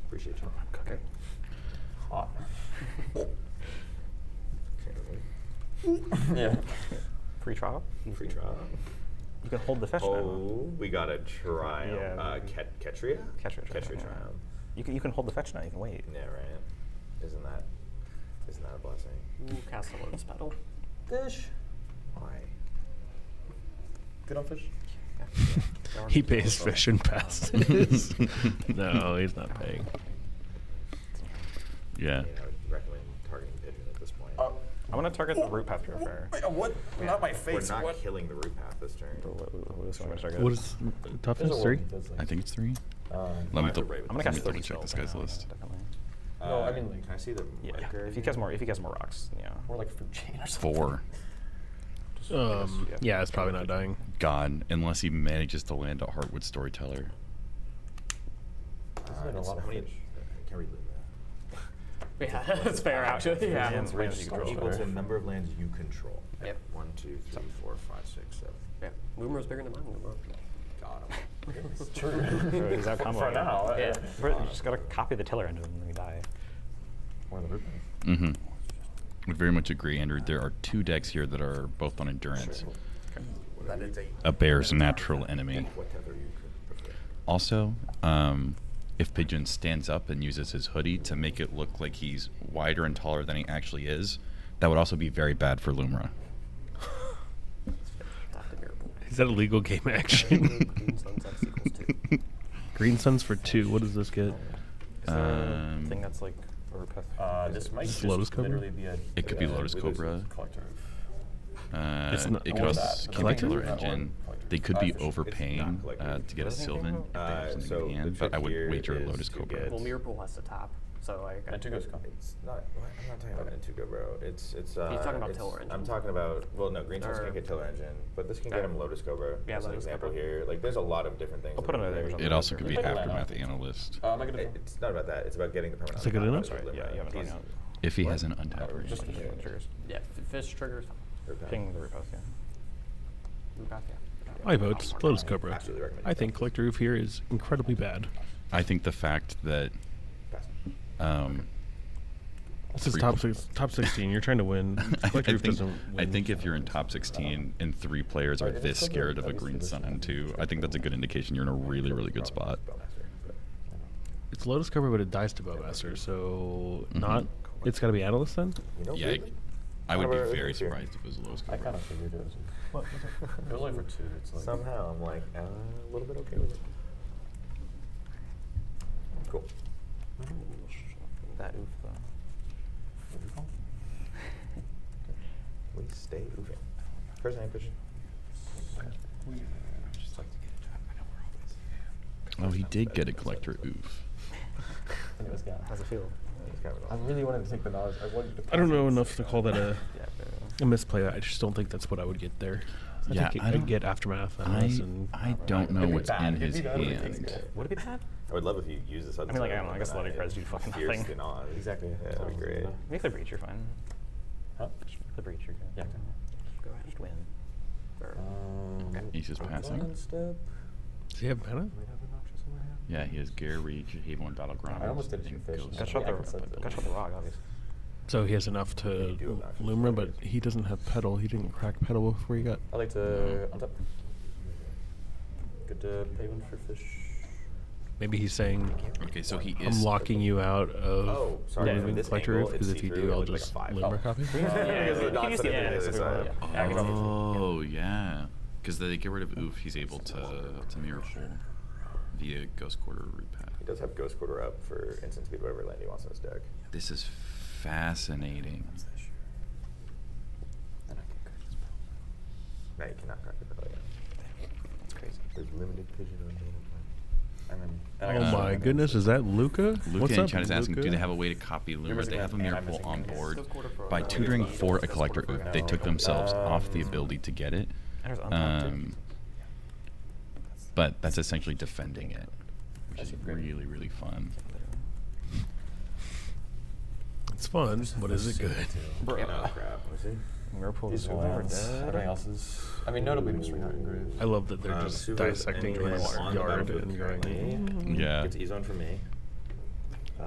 Appreciate you. Okay. Hot. Can't wait. Yeah. Free trial. Free trial. You can hold the fish now. Oh, we got a trial. Yeah. Ketria? Ketria trial, Ketria yeah. trial. You can hold the fetch now. You can wait. Yeah, right. Isn't that a blessing? Ooh, cast a Lotus Petal. Fish. Why? Good on fish. He pays fish and passes. No, he's not paying. Yeah. I mean, I would recommend targeting Pigeon at this point. I'm gonna target the root path purifier. What? Not my face. We're not What? killing the root path this turn. What is I'm gonna What is toughness? There's a 3? world that does, like, I think it's 3. Might Let me have to dou- raid with I'm gonna this. cast double 30 check this spells guy's now, list. Definitely. No, I mean, like, can I see the Yeah. marker? If he has more rocks, yeah. Or like fruit chain or something. 4. Yeah, it's probably not dying. God, unless he manages to land a Heartwood Storyteller. Isn't it a lot of how many? fish? I can't read that. Yeah, that's fair actually. Yeah. Lands Range you control. equal to the number of lands you control. Yep. 1, 2, 3, 4, 5, 6, 7. Yeah. Lumer's bigger than mine. Lumer. Got him. It's true. He's out combo. For now. Yeah. You just gotta copy the tiller engine and then you die. Or the root path. Mm-hmm. Would very much agree, Andrew. There are 2 decks here that are both on endurance. That is A bear's natural enemy. whatever you could prefer. Also, if Pigeon stands up and uses his hoodie to make it look like he's wider and taller than he actually is, that would also be very bad for Lumra. Tap the mirror pool. Is that a legal game action? Green Suns X equals 2. Green Suns for 2. What does this get? Is there a thing that's like a root path? This might Is this just Lotus Cobra? literally be a. It could be Lotus we lose Cobra. Collector. It's not- It or could also that. kill the Collector? Tiller That one. Engine. Collector. They could be Fish. overpaying Collector. to get a Sylvan if they have something So in the hand, but trick I would here wager a is Lotus to Cobra. get- Well, mirror pool has to tap, so I got. And two goes come. It's not. What? I'm not talking about Antugo, bro. It's. He's talking about it's- Tiller Engine. I'm talking about. Well, no, Green Suns Or- can't get Tiller Engine, but this can get Okay. him Lotus Cobra. Yeah, as an Lotus example Cobra. here. Like, there's a lot of different things. I'll put that another can image on do. It the also picture. could be Take a Aftermath land. Analyst. Am I gonna It's not about that. It's about getting the permanent. Is it good on top enough? of Sorry, the yeah, Limra. you haven't He's- gone out. If he has an untapped Just range. the Triggers. Yeah, fish triggers. Okay. Ping the root path, yeah. Root path, yeah. I vote Lotus Cobra. Absolutely recommend I you think pass. Collector Roof here is incredibly bad. I think the fact that Pass. This is Three top 16. You're trying to win. I Collector Roof think, doesn't I win. think if you're in top 16 and 3 players are Alright, if this it's still scared good, of a at least Green for this Sun one, and it's 2, good. I think that's a good indication you're in a really, really good spot. Spellmaster, but- It's Lotus Cobra, but it dies to Bowmaster, so Mhm. not. It's got to be Analyst then? You know, Yeah, weirdly, I would be However, very it's here. surprised if it was Lotus I Cobra. kind of figured it was. What was it? It was only for 2. It's like. somehow I'm like a little bit okay with it. Cool. That oof though. We stay moving. First hand pitch. Oh, he did get a collector oof. And it was gone. How's it feel? I really wanted to take the knowledge. I wanted to. I don't know enough to call that Yeah, a misplay. I just don't think that's what I would get there. Yeah, think I I'd don't- get aftermath. And I don't know what's in his hand. Would it be bad? I would love if you use this. I mean, like, I don't know, I guess the Letter Cards do fucking nothing. Fiercely not. Exactly. Yeah, that'd be great. Make the breach, you're fine. Huh? The breach, you're good. Yeah. Go ahead. Just win. He's just passing. Step. does he have mana? Might have a Noxious in my hand. Yeah, he has Gare Reach, Haven Battleground. I almost did and two fish. Ghost Got Story. shot I can set the the- got shot the rock, obviously. So he has enough to You do have Noxious Lumra, Fingers. but he doesn't have Petal. He didn't crack Petal before he got. I like to untap. Good to pay one for fish. Maybe he's saying, Okay, so he I'm is. locking you out of Oh, sorry, from moving this collector angle, roof because it's if you see-through, do, it I'll looks like just a 5. Lumra copy. Because the you dots use put the it to other the side. side. Yeah, I can Oh, yeah. Because they get rid of oof, he's able to mirror pull via Ghost Quarter Root Path. He does have Ghost Quarter up for instant speed, whatever land he wants in his deck. This is fascinating. No, you cannot crack the Petal yet. That's crazy. There's limited vision on and then. Oh my goodness, is that Luca? Luca What's in up, chat is asking, do Luca? they have a way to copy Lumra? missing They have a that, and I'm miracle missing on that. board. Yes. By tutoring for a collector oof, they took themselves off the ability to get it. There's untapped, too. But that's essentially defending it, which is really, really fun. It's fun, but is it good? Oh, crap. Whirlpool These is are over lands. dead. Everything else is. I mean, notably Mystery Heart and Grave. I love that they're just Suva's dissecting enjoying his on the yard battlefield and currently. going. Yeah. Gets E-Zone for me.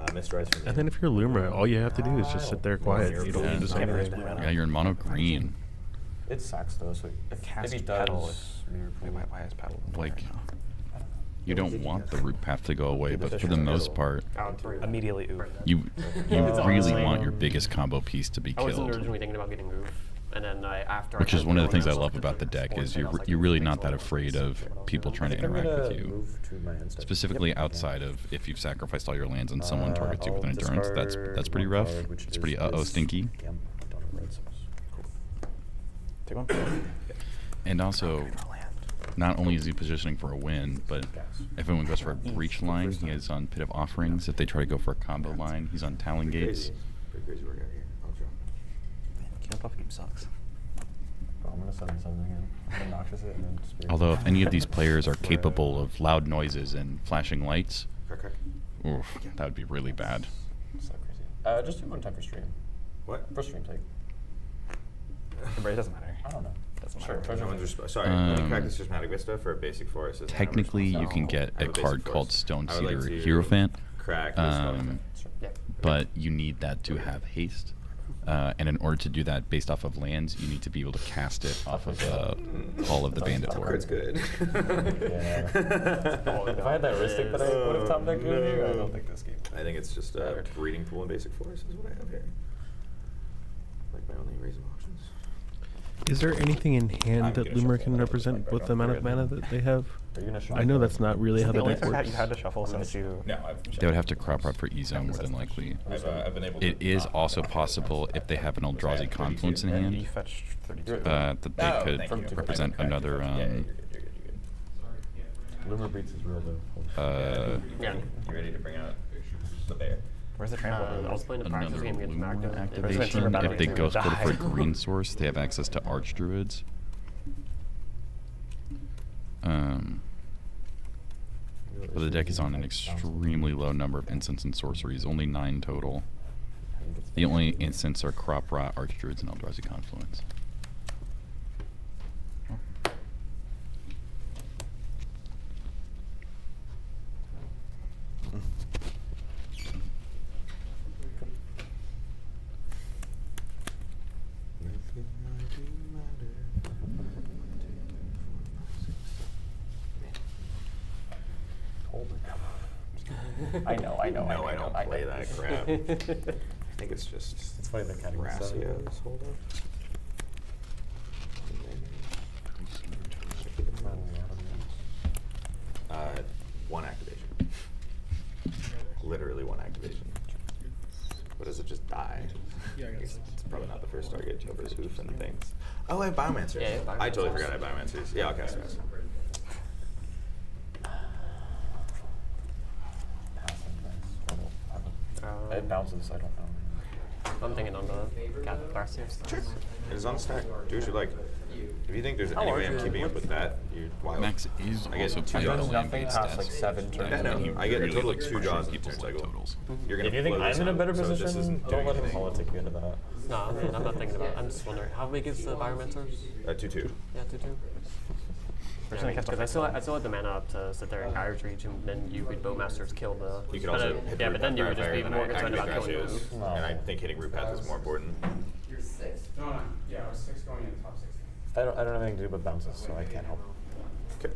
Misdrives for me. And then if you're Lumra, all you have to do is just sit there quiet. You don't need to say anything. Yeah, you're in mono green. It sucks though, so if Cast he Petal does is- Mirror Wait, Pool, why is paddle? Like, you don't want the root path to go away, but for the most part, Immediately oof. you really honestly- want your biggest combo piece to be I wasn't killed. originally thinking about getting Oof, and then after. Which I is tried one of the throwing things I out love stuff about the to deck point, is and I was like, you're really it not makes that a lot afraid of people trying to I think I'm interact gonna with you. move to my end step. Specifically Yep. outside of if you've sacrificed all your lands and someone targets you with an I'll endurance, that's discard pretty one rough. card, which It's is pretty this stinky. Gamma Donner Red Source. Take one. And also, not only is he positioning for a win, but if anyone goes for a breach line, he is on Pit of Offerings. If they try to go for a combo line, he's on Talon Gates. Pretty crazy work out here. I'll drop. Camp off game sucks. Oh, I'm gonna send something in. I'm gonna Noxious it and then Spirit. Although if any of these players are capable of loud noises and flashing lights, Crack, crack. oof, that would be really bad. So crazy. Just do one time for stream. What? For stream take. But it doesn't matter. I don't know. Doesn't Sure. matter. Treasure No one's Hunt. sorry, let me crack Um, this Systematic Vista for a basic forest. as an Technically, average you can monster. get I a have basic card called forest. Stone I would like Cedar to Hierophant, Crack this um, Yeah. but you need that to have haste. And in order to do that based off of lands, you need to be able to cast it off of all of the bandit That card's board. good. Yeah. If I had that Ristic that I would have top decked earlier, I don't think this game. I think it's just a breeding pool in basic forest is what I have here. Like my only reasonable options. Is there anything in hand I'm that gonna Lumra shuffle can that. represent Back with up the amount there. of mana that they have? Are you gonna I know that's not really how The the only deck thing works. you had to shuffle since you. No, I've They would have to crop rot for E-Zone more than likely. I've been able to. It is also possible if they have an Eldrazi Confluence in You hand, fetched 32. that they Oh, could thank you. represent another. Yeah, you're good, you're good, you're good. Loomer Breeds is real though. Yeah. You ready to bring out the bear? Where's the trample? I was playing a practice Another game against Lumina Magda. activation. Battle If they Racer ghost would quarter for a die. green source, they have access to Archdruids. But the deck is on an extremely low number of instants and sorceries, only 9 total. The only instants are Crop Rot, Archdruids, and Eldrazi Confluence. I know. I don't play that crap. I think it's just. It's funny they're counting this seven. Gracias. Hold up. One activation. Literally one activation. But does it just die? It's probably not the first target over hoof and things. Oh, I have Biomancers. Yeah, I totally forgot I have Biomancers. Yeah, I'll cast it. It bounces. I don't know. I'm thinking on the Garcias. Sure. It is on the stack. Do what you like. If you think there's any way I'm keeping up with that, you're wild. Max is I get also two playing draws. the Nothing land-based past stats. like 7 turns. I know. And he I get a really total of likes 2 crushing draws in people's turn like cycle. totals. You're gonna If you think blow I'm this in a up, better so this position, isn't don't doing let him anything. politic you into that. No, I mean, I'm not thinking about it. I'm just wondering, how big is the Environmentors? 2/2. Yeah, 2/2. We're gonna cast Because a I still had the mana up to sit there and Gyre's Reach, and then you could Bowmasters kill the. You could but also then- hit yeah, the but then you would just be Fire, more and I concerned about activate killing the Gracias, move. and I think hitting Root Path is more important. No, yeah, I was 6 going in the top 16. I don't have anything to do but bounces, so I can't help. Okay.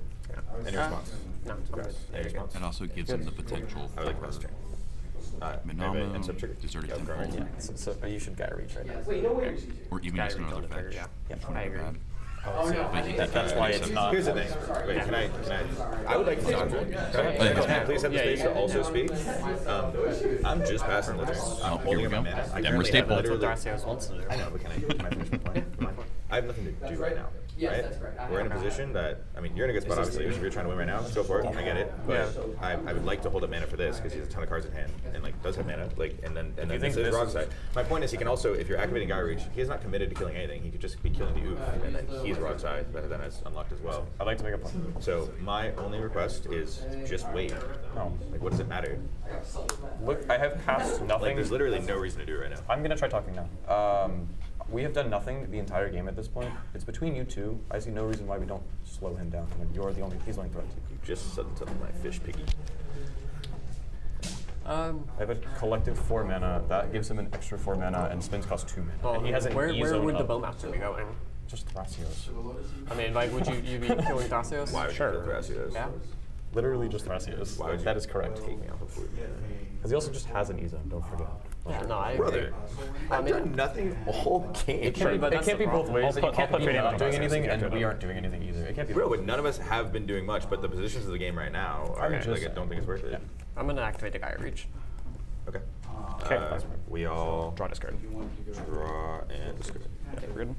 Any response? No, I'm good. Any response? It also gives him the potential I would like for this turn. Minamo, and sub-trigger. Deserted Yeah, Temple, current. Yeah, so you should Guy Reach right now. or even Guy just Reach on another the trigger, fetch. yeah. Yep. I agree. Bad. But that's why it's not. Here's the thing. Wait, can I would like to talk. Can I please have the space to also speak? I'm just passing the turn. I'm Oh, here we holding up my go. mana. I Denver currently staple. have That's what literally- Garcias wants to do. I know, but can I finish my point? Come on. I have nothing to do right now. Right? We're in a position that, I mean, you're in a good spot, obviously. If you're trying to win right now, go for it. I get it. But I would like to hold up mana for this because he has a ton of cards in hand and like does have mana. Like, and then you this think is this Rock is- side. My point is, he can also, if you're activating Guy Reach, he is not committed to killing anything. He could just be killing the oof, and then he's Rock side, but then it's unlocked as well. I'd like to make a point. So my only request is just wait. No. Like, what does it matter? Look, I have passed Like, nothing. there's literally no reason to do it right now. I'm gonna try talking now. We have done nothing the entire game at this point. It's between you two. I see no reason why we don't slow him down when he's the only threat to you. You just said something my fish piggy. I have a collective 4 mana. That gives him an extra 4 mana, and spins cost 2 mana. Well, and he has an where E-zone would the up. Bowmaster be going? Just Thrasios. I mean, like, would you be killing Garcias? Why would you kill Thrasios? Yeah. Literally just Thrasios. Why would you That is correct. take me off of food? Because he also just has an E-zone, don't forget. Yeah, no, I agree. Brother, I've done nothing all game. It can't be, but It that's can't the be both problem. ways. I'll It can't put be Fading not on doing Thrasios anything, to and get we to aren't doing anything either. It can't be Bro, both. but none of us have been doing much, but the positions of the game right now are, I'm just- like, I don't think it's worth it. I'm gonna activate the Guy Reach. Okay. Okay. We all Draw discard. draw and discard. Good.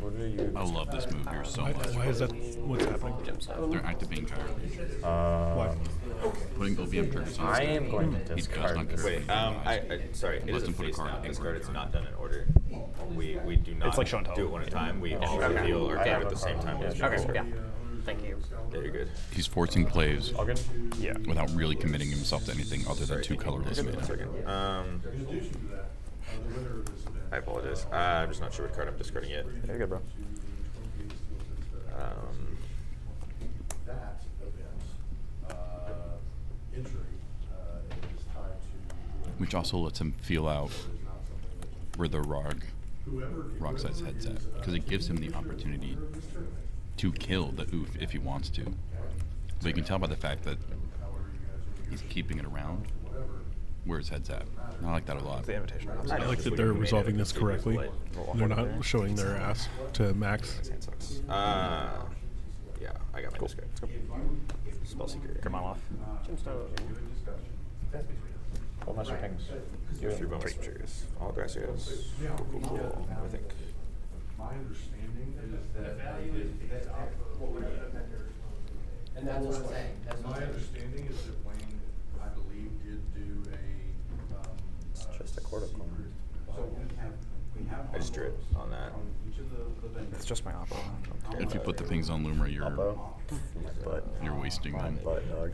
What are you? I love this move here so much. Why is that? What's happening? They're activating Kyrie. Why? Putting OVM triggers on. I am going to He does discard not this. care. Wait, sorry, it Let is a them put a face card down in discard. It's graveyard. not done in order. We do not It's like show and tell. do it one at a time. We all Okay. reveal our I card have at a the same card. time. Yeah, as sure. you Okay, roll. yeah. Thank you. Yeah, you're good. He's forcing plays All good? Yeah. without really committing himself to anything other than 2 colorless One mana. second. I apologize. I'm just not sure what card I'm discarding yet. Yeah, you're good, bro. That event, injury, is tied to Which also lets him feel out where the Rock size head's at. Because it gives him the opportunity to kill the oof if he wants to. But you can tell by the fact that he's keeping it around where his head's at. I like that a lot. The Invitational. I like that they're resolving this correctly. They're not showing their ass to Max. Yeah, I got my discard. Spell Seeker. Come on off. Well, Master Kings. You have 3 bonus triggers. All Gracias. Cool. I think. my understanding is that And that's what I'm saying. That's what my I'm saying. understanding is that Wayne, I believe, did do a. It's just a quarter coin. So we have. I just drew it on that. From each of the vendors. It's just my oppo. If you put the pings on Loomer, But you're wasting them. But dog.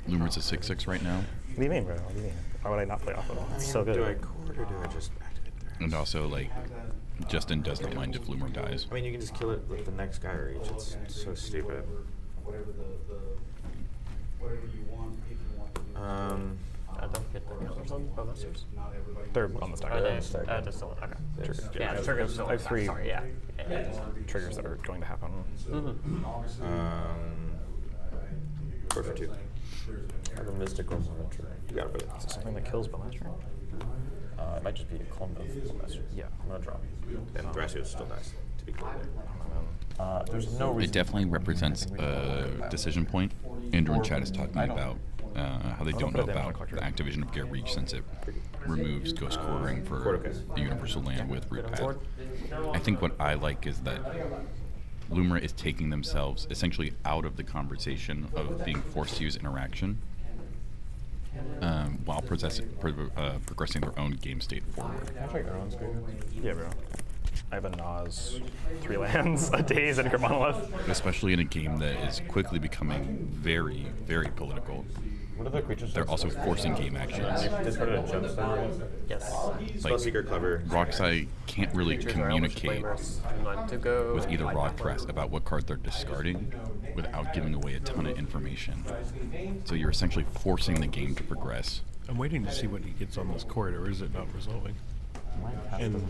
Loomer's a 6/6 right now. What do you mean, bro? What do you mean? Why would I not play off at all? It's so good. Do I court or do I just activate the And also, like, Justin doesn't mind if Loomer dies. I mean, you can just kill it with the next guy reach. It's so stupid. Whatever whatever you want, if you want to do. I don't get the counters on Bowmasters. Not everybody. They're on the stack. Are they? stack. Just still, okay. Triggers. Yeah, I triggers have, still. I have 3 Sorry, yeah. triggers that are going to happen. Court for 2. I have a mystical monster. You got it, brother. Is it something that kills Bowmaster? It might just be a clone of Master. Yeah. I'm gonna drop. And Gracias still dies, to be clear. There's no reason. It definitely represents a decision point. Andrew in chat is talking about how they don't know about the activation of Gear Reach since it removes Ghost Quartering for the Universal Land with Root Path. I think what I like is that Loomer is taking themselves essentially out of the conversation of being forced to use interaction while progressing their own game state forward. Can I check everyone's graveyard? Yeah, bro. I have a Nas, 3 lands, a Daze, and a Monolith. Especially in a game that is quickly becoming very, very political. What are the creatures? They're also forcing game actions. You discarded a gemstone, right? Yes. Spellseeker, clever. Roxai can't really Creatures are almost communicate flamers. None to go. with either Rock Press about what card they're discarding without giving away a ton of information. So you're essentially forcing the game to progress. I'm waiting to see what he gets on this court, or is it not resolving? And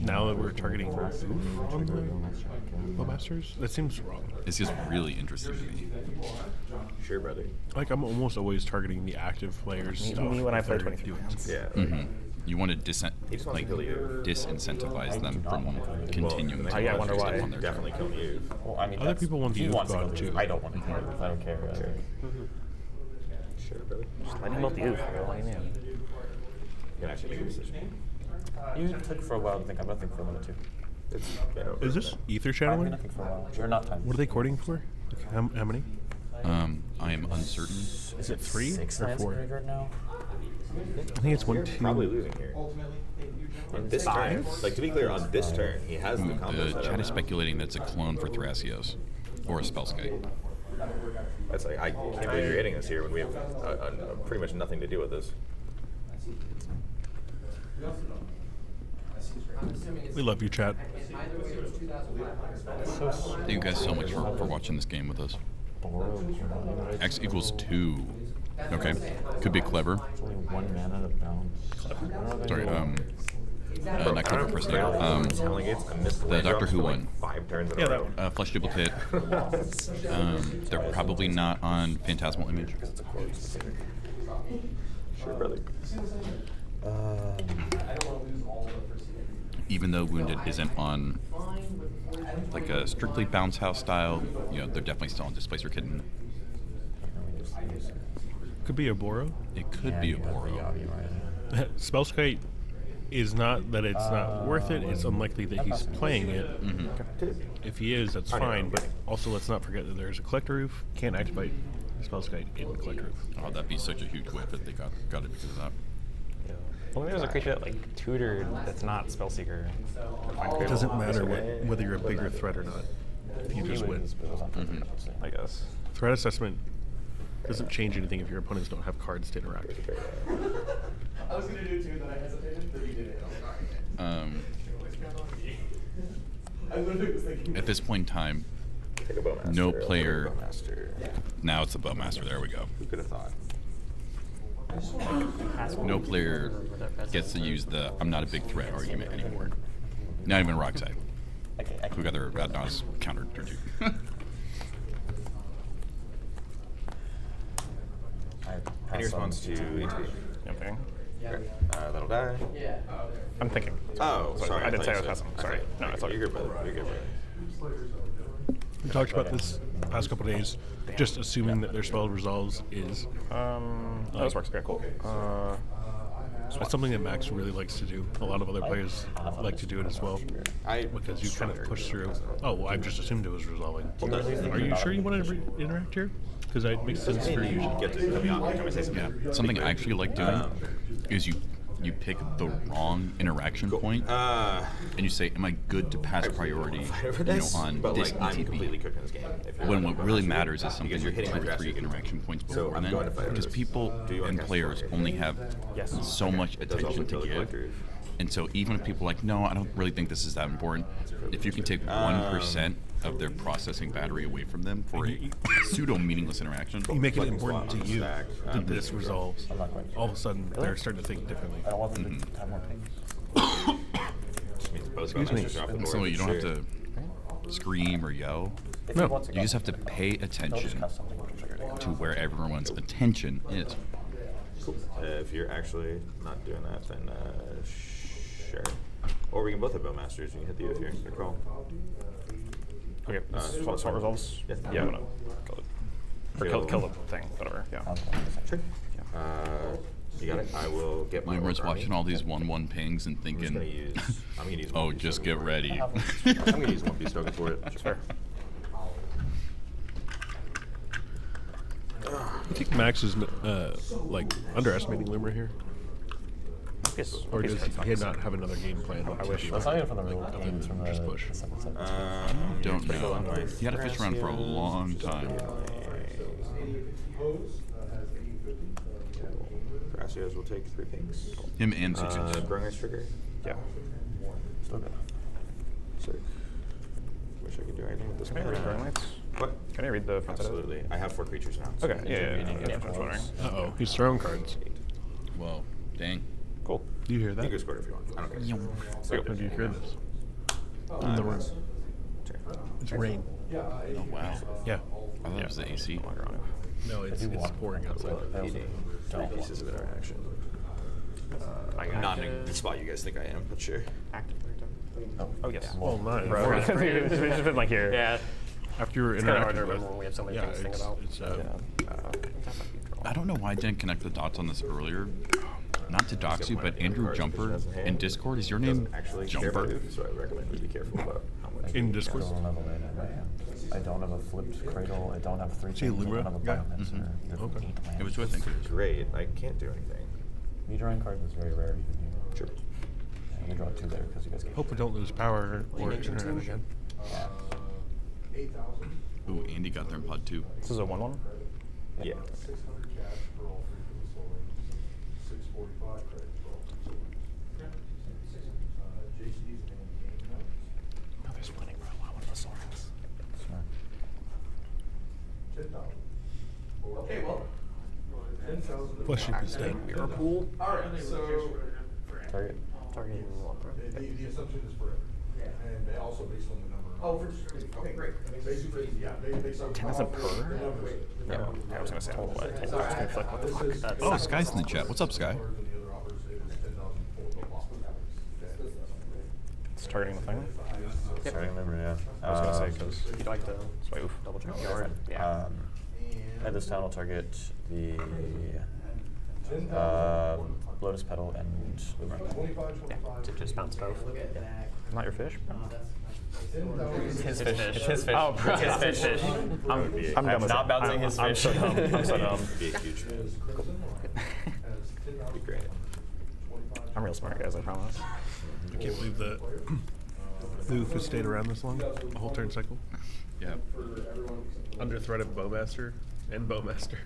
now that we're targeting Oof on the Bowmasters, that seems wrong. It's just really interesting to me. Sure, brother. Like, I'm almost always targeting the active players. Me when I play 23 hands. Yeah. You want to He just wants to kill you. disincentivize them from continuing to I wonder why. on their Definitely turn. kill you. Well, I mean, Other people want he the wants to Oath kill God, the too. Oath. I don't want to kill the Oath. I don't care. Sure, brother. Let him out the Oof. What do you mean? You can actually make a decision. You took for a while to think. I'm gonna think for a minute too. It's been over. Is this Ether I'm Channeling? gonna think for a while. You're not time. What are they courting for? Like, how many? I am uncertain. Is it 3 6 or lands in 4? the graveyard now? I think it's 1, You're 2. probably losing here. On this turn, like to be clear, on this turn, he has the combo The set chat up is now. speculating that it's a clone for Thrasios or a Spellskite. That's like, I can't believe you're hitting us here when we have pretty much nothing to do with this. We love you, chat. Thank you guys so much for watching this game with us. X equals 2. Okay. Could be clever. It's only 1 mana to bounce. Sorry, not clever per se. Telling it, I missed The Doctor Who for like one. 5 turns in Yeah, a that row. one. Flesh Duplicate. They're probably not on Phantasmal Image. Sure, brother. Even though Wounded isn't on like a strictly bounce house style, they're definitely still on Displacer Kitten. Could be a Boro. It could be a Boro. Spellskite is not that it's not worth it. It's unlikely that he's playing it. If he is, that's fine. But also, let's not forget that there's a Collector Roof. Can't activate Spellskite in Collector Roof. Oh, that'd be such a huge whip if they got it because of that. Well, maybe there's a creature that like tutored that's not Spellseeker. It doesn't matter whether you're a bigger threat or not. You just win. I guess. Threat assessment doesn't change anything if your opponents don't have cards to interact. I was gonna do it too, then I hesitated, but you did it. I literally was thinking. At this point in time, Take a Bowmaster. no I'll take a player. Bowmaster. Now it's the Bowmaster. There we go. Who could have thought? No player gets to use the "I'm not a big threat" argument anymore. Not even Roxai. Who got their Adnos countered turn 2. Any response to HP? I'm thinking. That'll die. I'm thinking. Oh, sorry. I didn't say I thought was you passing. said- Sorry. okay. No, it's all You're good. good, brother. You're good, brother. We talked about this past couple days. Just assuming that their spell resolves is This works. Okay, cool. that's something that Max really likes to do. A lot of other players like to do it as well. Because you kind of push through. Oh, well, I've just assumed it was resolving. Are you sure you want to interact here? Because it makes sense for you. Get to come on. Can I say something? Yeah, something I actually like doing is you pick the wrong interaction point and you say, "Am I good to pass priority?" On but this like, I'm completely ETB. cooking this game. When what really matters is something Because you're like hitting 2 my or 3 grassroots. interaction points So before I'm then, going to fight because this. people Do you want and to cast players forward? only have so much It does also attention to kill the give. collectors. And so even if people are like, no, I don't really think this is that important, if you can take 1% of their processing battery away from them for a pseudo meaningless interaction, You make it important to you Stack. that this resolves. All of a sudden, they're starting to think differently. I don't want them to have more pings. Which means both Excuse me. Bowmasters are off the and board. so you don't have Sure. to scream or yell. If No. he wants to You go, just have to pay they'll just attention cast something to trigger it. to where everyone's attention is. Cool. If you're actually not doing that, then sure. Or we can both have Bowmasters. You can hit the Oath here. Your call. Okay. Spell resolves. Yes. Yeah, I'm gonna kill it. Or kill the thing. Whatever. Yeah. Sure. You got it. I will get my Boomer's Orc Army. watching all these 1/1 pings and I'm just gonna thinking, use. I'm gonna use. oh, One Piece just Token get for it. ready. I'm gonna use One Piece Token for it. That's fair. I think Max is like underestimating Loomer here. Yes. Or does he not have another game plan? I wish. That's not even from the real games from the Just push. the 7-7. Don't know. He had to fish around for a long time. Gracias will take 3 pinks. Him and 6-inch. Growing trigger. Yeah. Still good. Sick. Wish I could do anything with this. Can I read Growing Lights? What? Can I read the front side of it? Absolutely. I have 4 creatures now. Okay, yeah. That's what I was wondering. Uh-oh, he's throwing cards. Whoa, dang. Cool. Do you hear You that? can go score it if you want. I don't care. When do you hear this? In the room. It's rain. Oh, wow. Yeah. I thought it was the AC. No, it's pouring outside. Three pieces of interaction. Not in the spot you guys think I am, but sure. Oh, yes. Well, mine. Bro, we've just been like here. Yeah. After you were It's kind of hard to interacting remember when we have so many yeah, things to think about. I don't know why I didn't connect the dots on this earlier. Not to dox you, but Andrew Jumper in Discord, is your name Actually, care about Jumper? it, so I recommend we be careful about how much. in Discord. I don't have a flipped cradle. I don't have 3 See, things. I Lumra? don't have a Yeah. biomancer. Okay. It was who I think. Great. I can't do anything. Me drawing cards is very rare. Sure. Yeah, you draw 2 there because you guys get. Hope we don't lose power or internet again. 8,000. Ooh, Andy got there in pod 2. This is a 1-1? Yeah. 600 cash for all 3 for the soul lanes. 645 credit for all 3 soul lanes. JC's name game now. No, they're splitting, bro. I want the Soras. Smart. 10,000. Okay, well. 10,000. Plus sheep is dead. Pool. All right, so Target. Targeting one. the assumption is forever, and they also based on the number. Oh, for okay, great. Basically, yeah, they 10,000 per? Yeah. I was gonna say, hold on. It's gonna flick. What the fuck? Oh, Sky's in the chat. What's up, Sky? It's targeting the thing? Starting number, yeah. I was gonna say, because You'd like to swipe. double check Yeah. yard. Yeah. At this town, I'll target the Lotus Petal and Lumra. Yeah. To just bounce both. Not your fish? His fish. It's his fish. Oh, bro. It's his fish. I'm done with not it. bouncing his I'm fish. so dumb. I'm so dumb. Be a huge fan. Be great. I'm real smart, guys, I promise. I can't believe that Oof has stayed around this long. A whole turn cycle. Yeah. Under threat of Bowmaster and Bowmaster.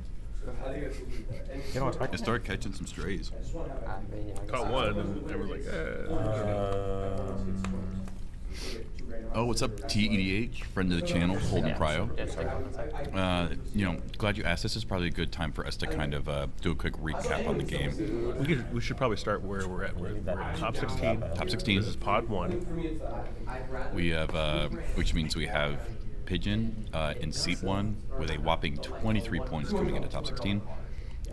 You know what? I started catching some strays. Caught one and they were like, Oh, what's up, cEDH, friend of the channel, Holden Cryo. Glad you asked. This is probably a good time for us to kind of do a quick recap on the game. We should probably start where we're at. We're at top 16. Top 16. This is pod 1. We have, which means we have Pigeon in seat 1 with a whopping 23 points coming into top 16.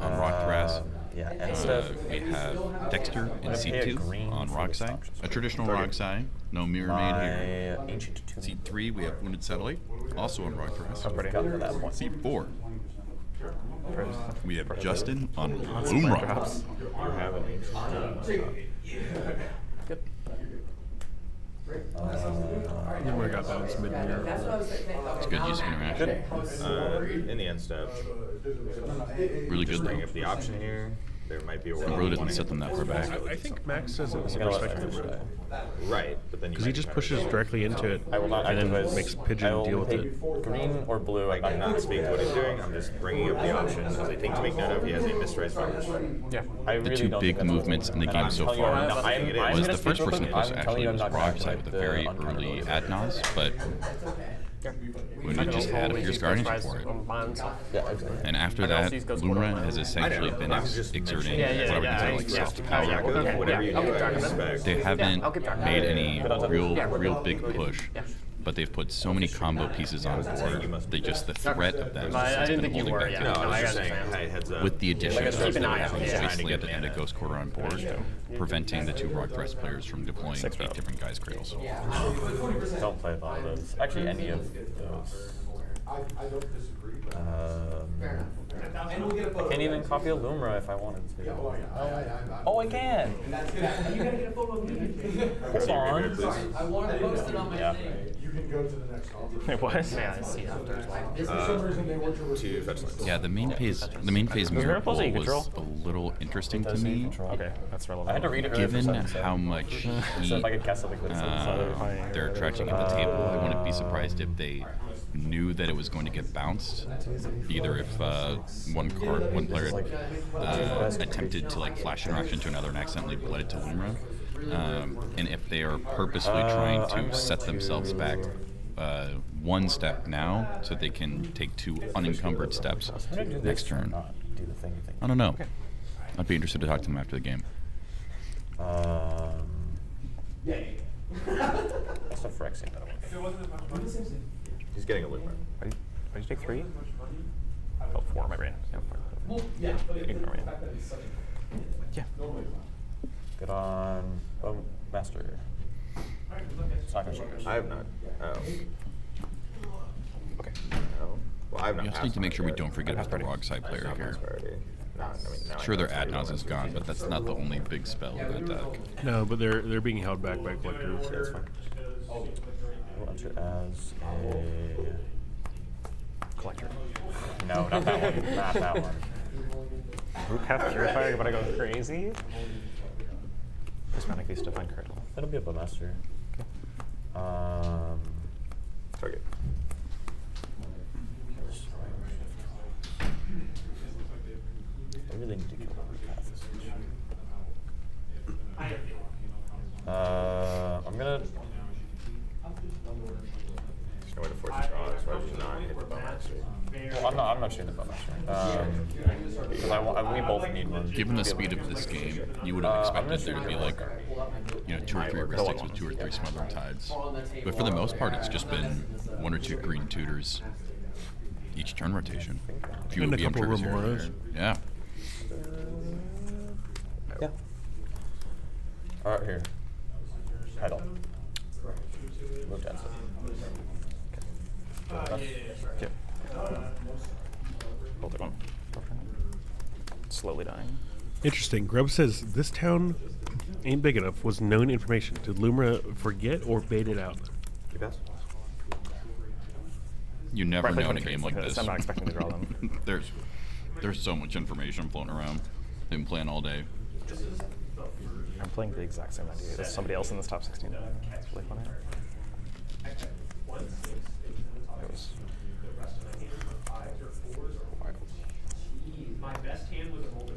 On Rock Thrass, we have Dexter in seat 2 on Rock Side. A traditional Rock Side, no Mirror Maid here. Seat 3, we have Wounded Satellite, also on Rock Thrass. Seat 4, we have Justin on Lumra. You have an Lumra got bounced mid-year. It's good use of interaction. In the end step, Really good bring though. up the option here. There might be a The world. road doesn't set them that far back. I think Max does it as a perspective. Right, but then you Because he might just try to pushes build- directly into it I will not and then activate. makes I Pigeon will deal with take it. green or blue. I cannot speak to what he's doing. I'm just bringing up the option as a thing to make note of. He has a misread function. Yeah. I The really two don't big think that's movements in the what game I'm so telling you far right now, I'm was gonna the speak first real person to quick. push I'm telling you actually I'm was not Rock gonna Side activate with a the very uncommon early ability. Adnos, but when you just had a Fierce Guardian for it. Yeah, exactly. And after that, Lumra has essentially been exerting whatever yeah, like yeah. soft power. Whatever you do, I respect. They haven't made any Yeah, real big push, but they've put so many combo pieces on board. They just the threat of them I has didn't been think you holding were, back. yeah. No, I was I just got saying, it. hey, heads up. With the addition of keep an eye having on it. basically at the end of Ghost Quarter on board, preventing the two Rock Thrust players from deploying 8 different guys' cradles. Don't play a lot of those. Actually, any of those. I don't disagree, but. And we'll get a photo. Can't even copy a Lumra if I wanted to. Yeah, oh, yeah. Oh, I can. And that's good. You gotta get a photo of me. Hold on. I wanted to post it on my Yeah. thing. can go to the next office. It was? Yeah, I see after as well. For some reason, they were to Two fetch lands. Yeah, the main phase there mirror a pulse pool that you was control? a little interesting It to does say me, control. Okay, that's relevant. I had to read it earlier for given something, so- how much So if I heat could guess something that's they're attracting at the table. I wouldn't be surprised if they knew that it was going to get bounced. Either if one player attempted to like flash interaction to another and accidentally bled it to Lumra, and if they are purposely trying to set themselves back one step now so they can take 2 unencumbered steps next turn. Do the thing. I don't know. I'd be interested to talk to them after the game. That's a Phyrexian that I want. He's getting a loop. Why did you take 3? Oh, 4 in my brain. Yeah, 4. Ignore me. Yeah. Get on Master. It's not gonna shoot. I have not. Oh. Okay. No. Well, I have not. We also need to make sure we don't forget about the Rog side player here. Sure, their ad nausea is gone, but that's not the only big spell in that deck. No, but they're being held back by collectors. That's fine. I'll enter as a Collector. No, not that one. Not that one. Group Path Purifier, but I go crazy. Prismatic Beast, Divine Cardinal. That'll be up a master. Target. I really need to kill the path. I'm gonna. There's no way to force a draw, so I should not hit the Bowmaster. Well, I'm not shooting the Bowmaster. Because we both need one. Given the speed of this game, you would have expected there to be like, 2 or 3 heuristics with 2 or 3 smothering tides. But for the most part, it's just been 1 or 2 green tutors each turn rotation. Few And a BM couple triggers here and Remoras. there. Yeah. Yeah. Alright, here. Head on. Move down. Yeah. Hold it on. Slowly dying. Interesting. Grub says this town ain't big enough. Was known information. Did Lumra forget or bait it out? You pass? You never Right, know in a like game like this. I'm not expecting to draw them. There's so much information floating around. They've been playing all day. I'm playing the exact same idea as somebody else in this top 16. It's really funny. It was wild. My best hand was holding.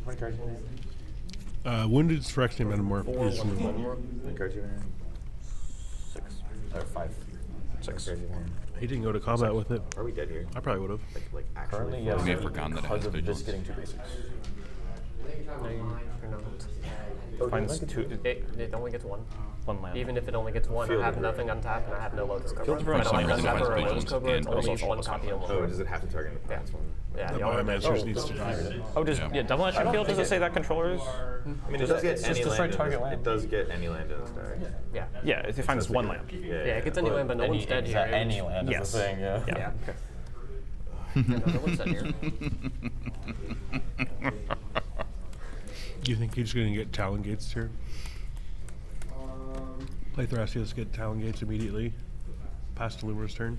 How many cards do you need? Wounded Phyrexian Metamorph is How many cards you have? 6. Or 5. 6. He didn't go to combat with it. Are we dead here? I probably would have. Like actually? Currently, yes. We may have forgotten that it because has of this vigilance. getting 2 basics. No, you're not. Finds do you 2. It only gets 1. 1 land. Even if it only gets 1, Field I have of nothing untapped and I have no Lotus Cobra. Field of If I Vigilance don't have only Zephyr finds or Lotus vigilance Cobra, it's and only also 1 copy of Oh, one. does it have to target the opponent's one? Yeah, The the other Biomancers needs to die. Oh, does Yeah. Double Action Field, does it say that controllers? I mean, it does get It's any just land. destroy target in this- land. It does get any land in this deck. Yeah. Yeah, if it finds 1 land. Yeah, it gets any land, but no one's dead here. Any land is Yes. the thing, yeah. Yeah. Yeah, no one's dead here. Do you think he's going to get Talon Gates here? Play Thrasios, get Talon Gates immediately. Pass to Lumra's turn.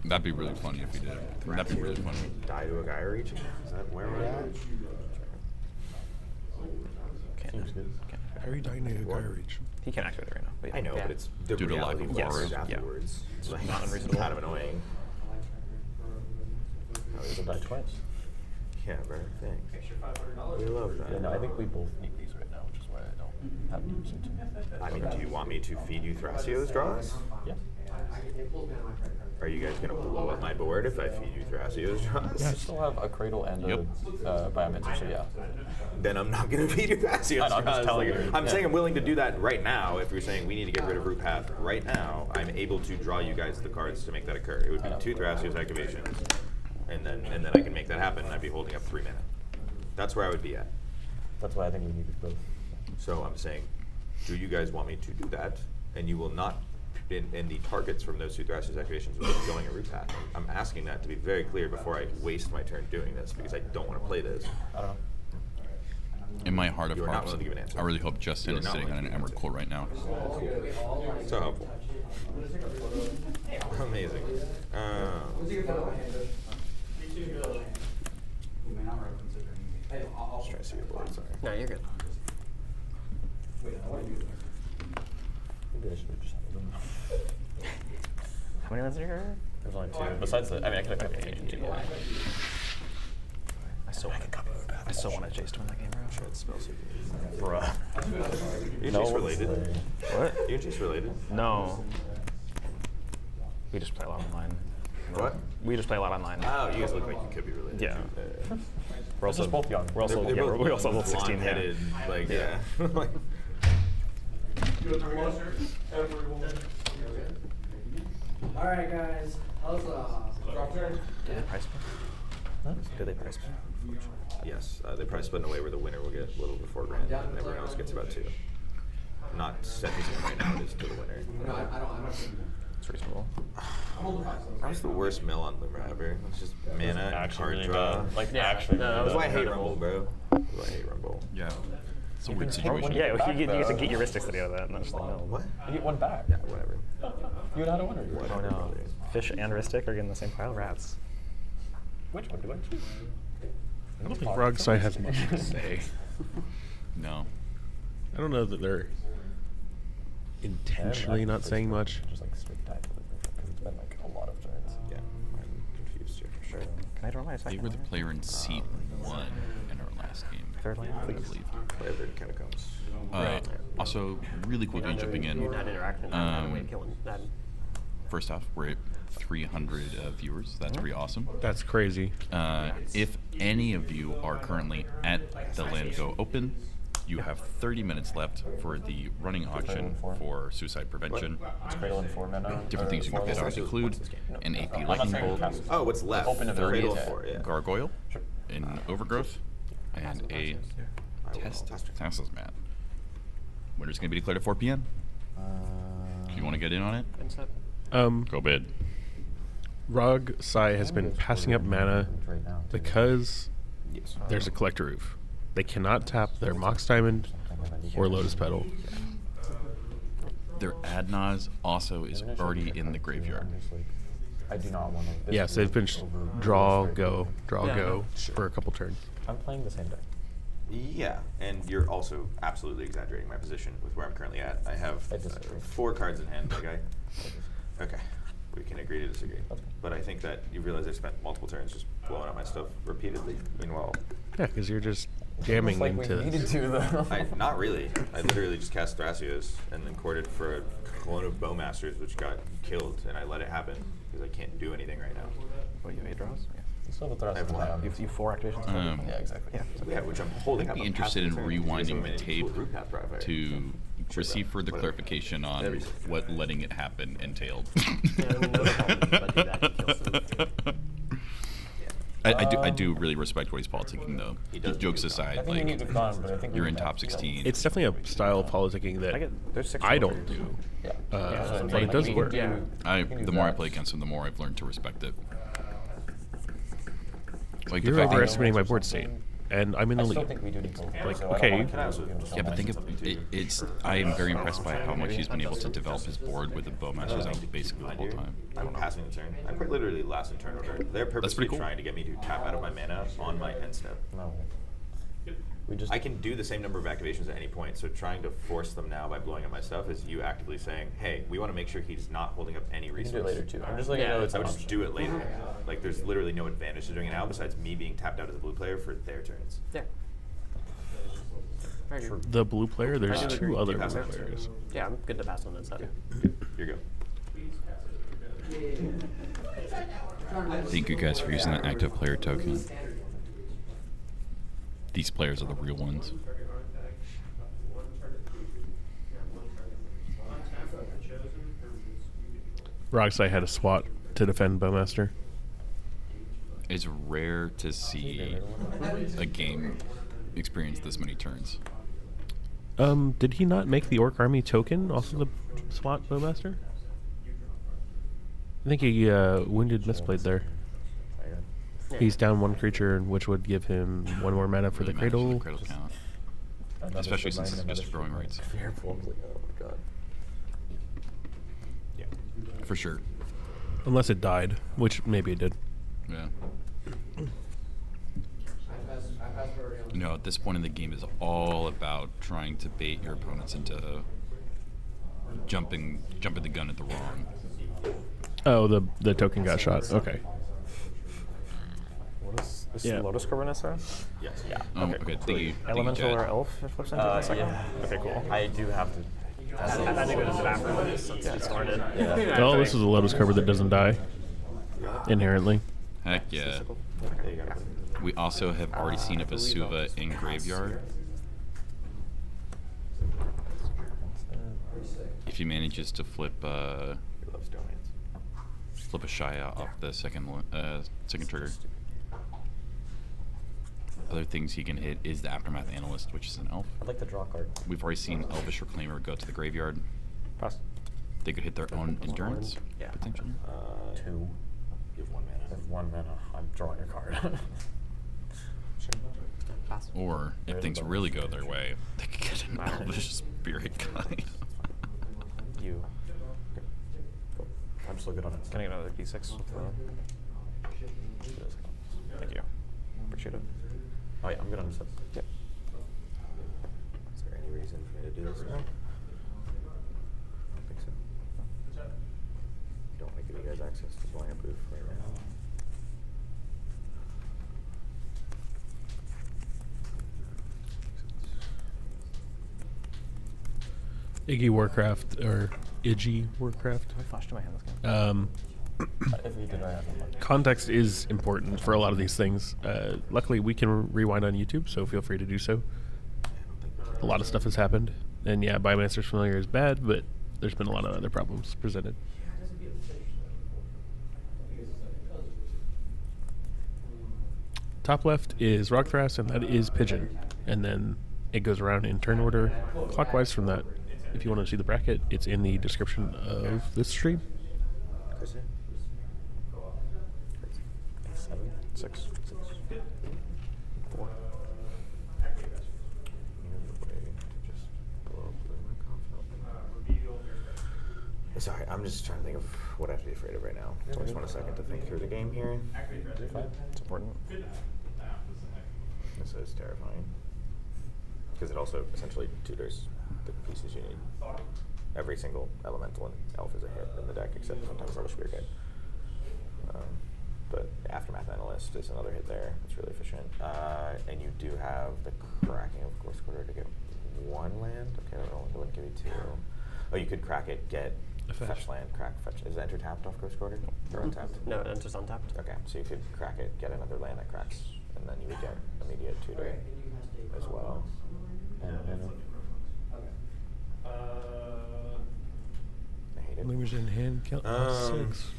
That'd be really funny if he did. That'd be really funny. Die to a guy reaching? Is that where we're at? Seems good. How are you dying to a Gaia Reach? He can't activate it right now. But yeah. I know, Yeah. but it's the Due to lack reality of of what water. happens Yeah. afterwards. It's like, not it's unreasonable. kind of annoying. Oh, it'll die twice. Yeah, very thanks. We love that. Yeah, no, I think we both need these right now, which is why I don't have to use them too. I mean, do you want me to feed you Thrasios draws? Yeah. Are you guys gonna blow up my board if I feed you Thrasios draws? I still have a Cradle and Yep. a Biomancer, so yeah. Then I'm not gonna feed you Thrasios I know, I'm just draws. telling Like, you, I'm yeah. saying I'm willing to do that right now. If you're saying we need to get rid of Root Path right now, I'm able to draw you guys the cards to make that occur. It would be 2 Thrasios activations, and then I can make that happen, and I'd be holding up 3 mana. That's where I would be at. That's why I think we needed both. So I'm saying, do you guys want me to do that? And you will not, and the targets from those 2 Thrasios activations will be going at Root Path. I'm asking that to be very clear before I waste my turn doing this, because I don't want to play this. I don't know. In my heart of You are not hearts, willing to give an answer. I really hope Justin You are is not sitting on willing an to give an Emerald Core right now. So helpful. Amazing. Just trying to see your board, sorry. No, you're good. Maybe I should have just had a room. How many lands are here? There's only two. Besides the, I mean, I could have kept two. I still want Jace to win that game, bro. Sure, it's spell super. Bruh. You and No Jace related? What? You and Jace related? No. We just play a lot online. What? We just play a lot online. Oh, you guys look like you could be related. Yeah. We're also both young. We're also, They're yeah, both we're also level 16, yeah. blonde-headed, like, yeah. Like, All right, guys. How's drop turn? Did they price split? Did they price split? yes, they probably split in a way where the winner will get a little before grand, and everyone else gets about 2. Not set this right now, it is to the winner. No, I don't. It's reasonable. That was the worst mill on Limber ever. It's just mana and card draw. Like, Yeah. actually. No, That's why I hate incredible. Rumble, bro. That's why I hate Rumble. Yeah. It's a You weird can take situation. one- Yeah, back, you get to though. get your Ristics out of that, and that's just like, no. What? You get one back. Yeah, whatever. You had a winner. Whatever, Oh no. brother. Fish and Ristic are getting the same pile? Rats. Which one do I choose? I don't think Rogsai has much to say. No. I don't know that they're intentionally not saying much. Just like straight die because it's been like a lot of turns. Yeah, I'm confused here for sure. Can I draw my They second were the land? player in seat 1 in our last game. Third land, I please. believe. Player third catacombs. Right. Also, really quickly jumping in. Not interaction. Not a way of killing. Not, First off, we're at 300 viewers. That's pretty awesome. That's crazy. If any of you are currently at the Land Go Open, you have 30 minutes left for the running auction for suicide prevention. It's Cradle and 4 mana. Different things you can bid on include an AP I'm not Lightning saying Bolt, cast. Oh, what's left? Open to Cradle 30th of 4, yeah. Gargoyle, Sure. an Overgrowth, and a I will. Test Tassels mat. Winner's going to be declared at 4 p.m. If you want to get in on it, go bid. Rogsai has been passing up mana Right now, too. because Yes. there's a collector roof. They cannot tap their Mox Diamond or Lotus Petal. Their Adnaz also is already in the graveyard. I do not want to. Yes, they've been draw, go, Yeah. go Sure. for a couple turns. I'm playing the same deck. Yeah, and you're also absolutely exaggerating my position with where I'm currently at. I have I disagree. 4 cards in hand, like okay, we can agree to disagree. Okay. But I think that you realize I spent multiple turns just blowing up my stuff repeatedly. Meanwhile, Yeah, because you're just jamming like into. we needed to though. not really. I literally just cast Thrasios and then courted for a clone of Bowmasters, which got killed, and I let it happen because I can't do anything right now. What, you have 8 draws? Yeah. You still have the I have one. You have 4 activations? Yeah, exactly. Yeah. Yeah, which I'm holding I'd up. be I'm interested in passing the turn because you rewinding guys the have made tape Root Path Prior. to Sure, receive bro. further Whatever. clarification on Everything. what letting it happen entailed. I do really respect what he's politicking though. He does Jokes need to aside, I think you need to like gone, but I think you're we in have top to go. 16. It's definitely a style of politicking that There's 6 I total don't players. do. Yeah. But So it does we work. can do- The more I play against him, the more I've learned to respect it. Like the You're fact that- overestimating my board state, and I'm in the I still league. think we do need to. Like, so I don't okay. wanna Can I also just Yeah, but think of it's. I am very impressed by how much he's been able to develop his board with the Bowmasters out basically the whole time. I'm passing the turn. I'm quite literally last in turn order. They're purposely pretty cool. trying to get me to tap out of my mana on my end step. No. We just. I can do the same number of activations at any point, so trying to force them now by blowing up my stuff is you actively saying, hey, we want to make sure he's not holding up any We can resource. do it later too. I'm just letting you Yeah. know it's I an would just option. do it later. Like, there's literally no advantage to doing it now besides me being tapped out as a blue player for their turns. yeah. Very good. The blue player, there's I do agree. two other You pass blue that turn. players. Yeah, I'm good to pass on that side. Here you go. Thank you guys for using that active player token. These players are the real ones. Rogsai had a SWAT to defend Bowmaster. It's rare to see a game experience this many turns. Did he not make the Orc Army token off of the SWAT Bowmaster? I think he wounded misplayed there. Yeah. He's down 1 creature, which would give him 1 more mana for the Really matters cradle. Cradle count. especially since it's just growing rates. Fearful. Oh my god. Yeah, for sure. Unless it died, which maybe it did. Yeah. You know, at this point in the game is all about trying to bait your opponents into jumping the gun at the wrong. Oh, the token got shot. Okay. What is Yeah. Lotus Carbonessa? Yes. Yeah. Oh, Okay, okay, cool. thank you, Elemental Jet. or elf flips into the second? Yeah. Okay, cool. I do have to. I think it was after this since it started. Yeah. Oh, this is a Lotus Cover that doesn't die inherently. Heck yeah. There you go. We also have already seen a Vesuva in Graveyard. If he manages to flip He loves domains. flip a Shia off the second trigger. Other things he can hit is the Aftermath Analyst, which is an elf. I'd like to draw a card. We've already seen Elvish Reclaimer go to the graveyard. Pass. They could hit their own endurance, Yeah. potentially. 2. You have 1 mana. I have 1 mana. I'm drawing a card. Pass. Or, if There's things a bonus. really go their way, they could get an Elvish Spirit Guide. You. Cool. I'm still good on it. Can I get another d6 with Thank you. Appreciate it. Oh yeah, I'm good on this. Yep. Is there any reason for me to do this now? I don't think so. Don't want to give you guys access to Blind Booth right now. Iggy Warcraft or Iggy Warcraft. I flashed in my hand this game. If you did, I have one. Context is important for a lot of these things. Luckily, we can rewind on YouTube, so feel free to do so. A lot of stuff has happened, and yeah, Biomancer's Familiar is bad, but there's been a lot of other problems presented. Top left is Rockthras, and that is Pigeon, and then it goes around in turn order clockwise from that. If you want to see the bracket, it's in the description of this stream. Chris? 7. 6. 4. Sorry, I'm just trying to think of what I have to be afraid of right now. So I just want a second to think through the game here. It's important. This is terrifying. Because it also essentially tutors the pieces you need. Every single elemental and elf is a hit in the deck, except sometimes Elvish Spirit Guide. But Aftermath Analyst is another hit there. It's really efficient. And you do have the cracking of Ghost Quarter to get 1 land. Okay, I wouldn't give you 2. Oh, you could crack it, get A fetch land, crack fetch. Is it enter tapped off Ghost Quarter? Or untapped? No, it enters untapped. Okay, so you could crack it, get another land that cracks, and then you would get immediate tutor as well. I hate it. Lemurs in hand, count 6.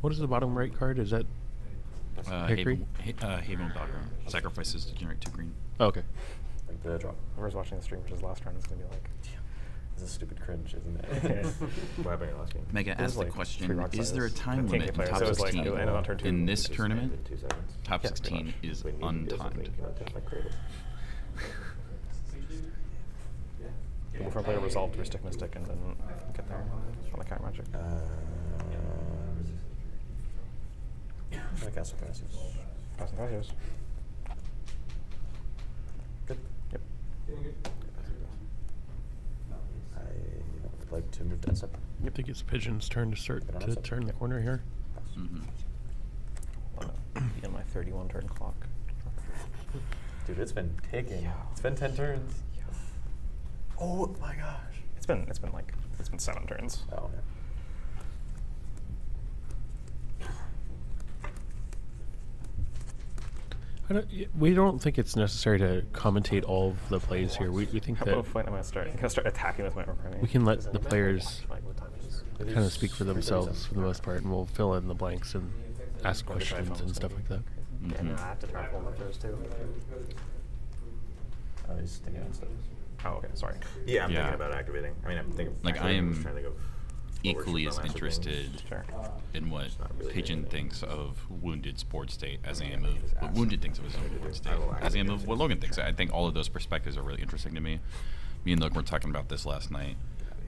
What is the bottom right card? Is that Hickory? Haven Background. Sacrifices to generate 2 green. Oh, okay. Like the drop. Whoever's watching the stream for his last round is going to be like, This is stupid cringe, isn't it? What happened in your last game? Mega There's asked the like 3 question, rock is there a sizes. time Can't limit get in players, top so it was like, 16? it ended on turn 2. In this Just tournament, in 2 seconds. top Yeah, pretty 16 much. is When you need to do something, untimed. you can untap my cradle. Move from player resolve to Mystic Mystic and then get there on the counter magic. I guess I guess. Passing passes. Good. Yep. I'd like to move that step. I think it's Pigeon's turn to start Get on to it. turn the corner here. Mhm. Be on my 31 turn clock. Dude, it's been ticking. Yeah. It's been 10 turns. Oh my gosh. It's been 7 turns. Oh yeah. We don't think it's necessary to commentate all of the plays here. We think How that about a fight? I'm gonna start attacking with my Arcane. we can let the players Like, what time is it? kind of speak for themselves for the most part, and we'll fill in the blanks and ask Going to try questions and phones, stuff like that. Yeah, no, I have to try to pull my throws too. Oh, he's sticking on stuff. Oh, okay, sorry. Yeah, I'm Yeah. thinking about activating. I mean, I'm thinking. Like, actually, I am just trying to think of equally as Master interested Sure. in what not really Pigeon anything. thinks of Wounded Sports State as I am of what Wounded thinks of his own Sports State, as I am of what Logan thinks. I think all of those perspectives are really interesting to me. Me and Logan were talking about this last night.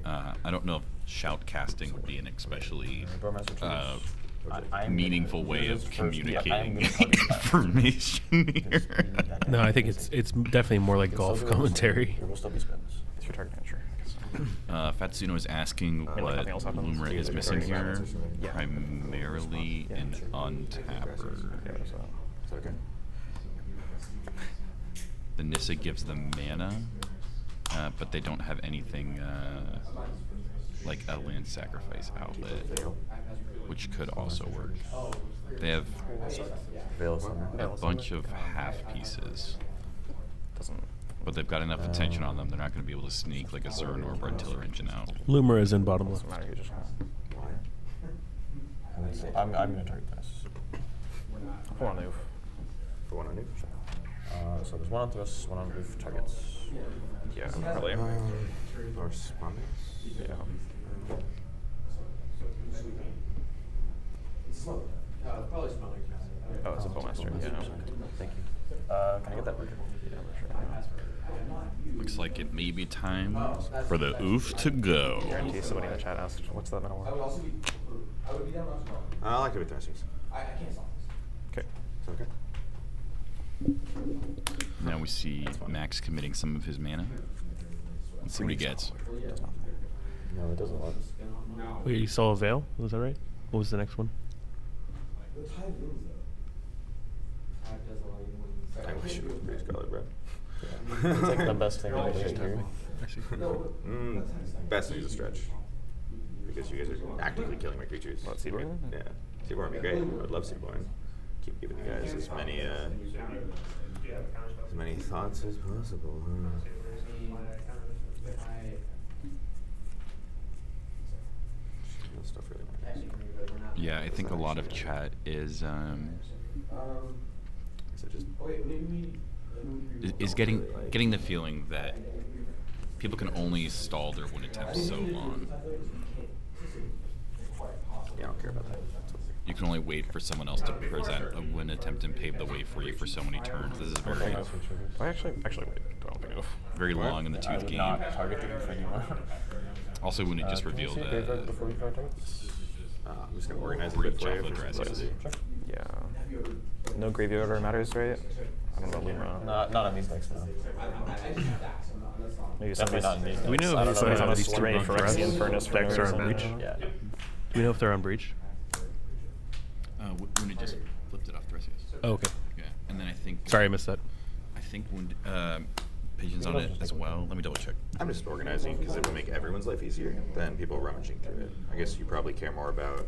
I don't know if shout casting would be an especially meaningful way of communicating information here. No, I think it's definitely more like golf commentary. There will still be spins. It's your target manager. Fatsuno is asking like what nothing else happens? Lumra is missing here, Yeah. primarily an untapper. Yeah, so. Is that okay? The Nissa gives them mana, but they don't have anything like a land sacrifice outlet, which could also work. They have Veil of Summer. a bunch of half pieces, Doesn't. but they've got enough attention on them. They're not going to be able to sneak like a Zern or a Brentiller engine out. Lumra is in bottom left. Doesn't matter. You just. I'm gonna target this. Four on the oof. For one on noof. So there's one on thrust, one on roof targets. Yeah, probably. Or Spondex? Yeah. Probably smelling. Oh, it's a bowmaster. Yeah. Thank you. Can I get that? Yeah, I'm sure. Looks like it may be time for the oof to go. Guarantee somebody in the chat asked, "What's that metal?" I would also be. I would be down as well. I like to be thrusters. I can't stop this. Okay. Is that okay? Now we see Max committing some of his mana. Let's see what he gets. No, it doesn't work. Wait, you saw a veil? Was that right? What was the next one? The tide moves though. Tide does allow you to move. I wish it was breeze colored, bro. It's like the best thing I've ever heard. Best news a stretch. Because you guys are actively killing my creatures. What, Seaborn? Yeah. Seaborn would be great. I would love Seaborn. Keep giving you guys as many thoughts as possible. That stuff really matters. Yeah, I think a lot of chat is So just is getting the feeling that people can only stall their win attempts so long. yeah, I don't care about that. You can only wait for someone else to present a win attempt and pave the way for you for so many turns. This is very, I actually wait. I don't think of. very long in the I tooth would game. not target the roof anymore. Also, when it just Can you revealed see a graveyard before you card targets? I'm just gonna organize a Breach bit for you. off for addresses. simplicity. Sure. Yeah. No graveyard order matters, right? I don't know Lumra. Not on these decks, no. Maybe Definitely somebody's. not in these Do we decks. know I if don't somebody's know on a these two slurry run for for us? Phyrexian Furnace for Decks no are on reason. breach. Yeah. Do we know if they're on breach? When it just flipped it off Thresia. Oh, okay. Yeah, and then I think. Sorry, I missed that. I think when Pigeon's on it as well. Let me double check. I'm just organizing because it would make everyone's life easier than people rummaging through it. I guess you probably care more about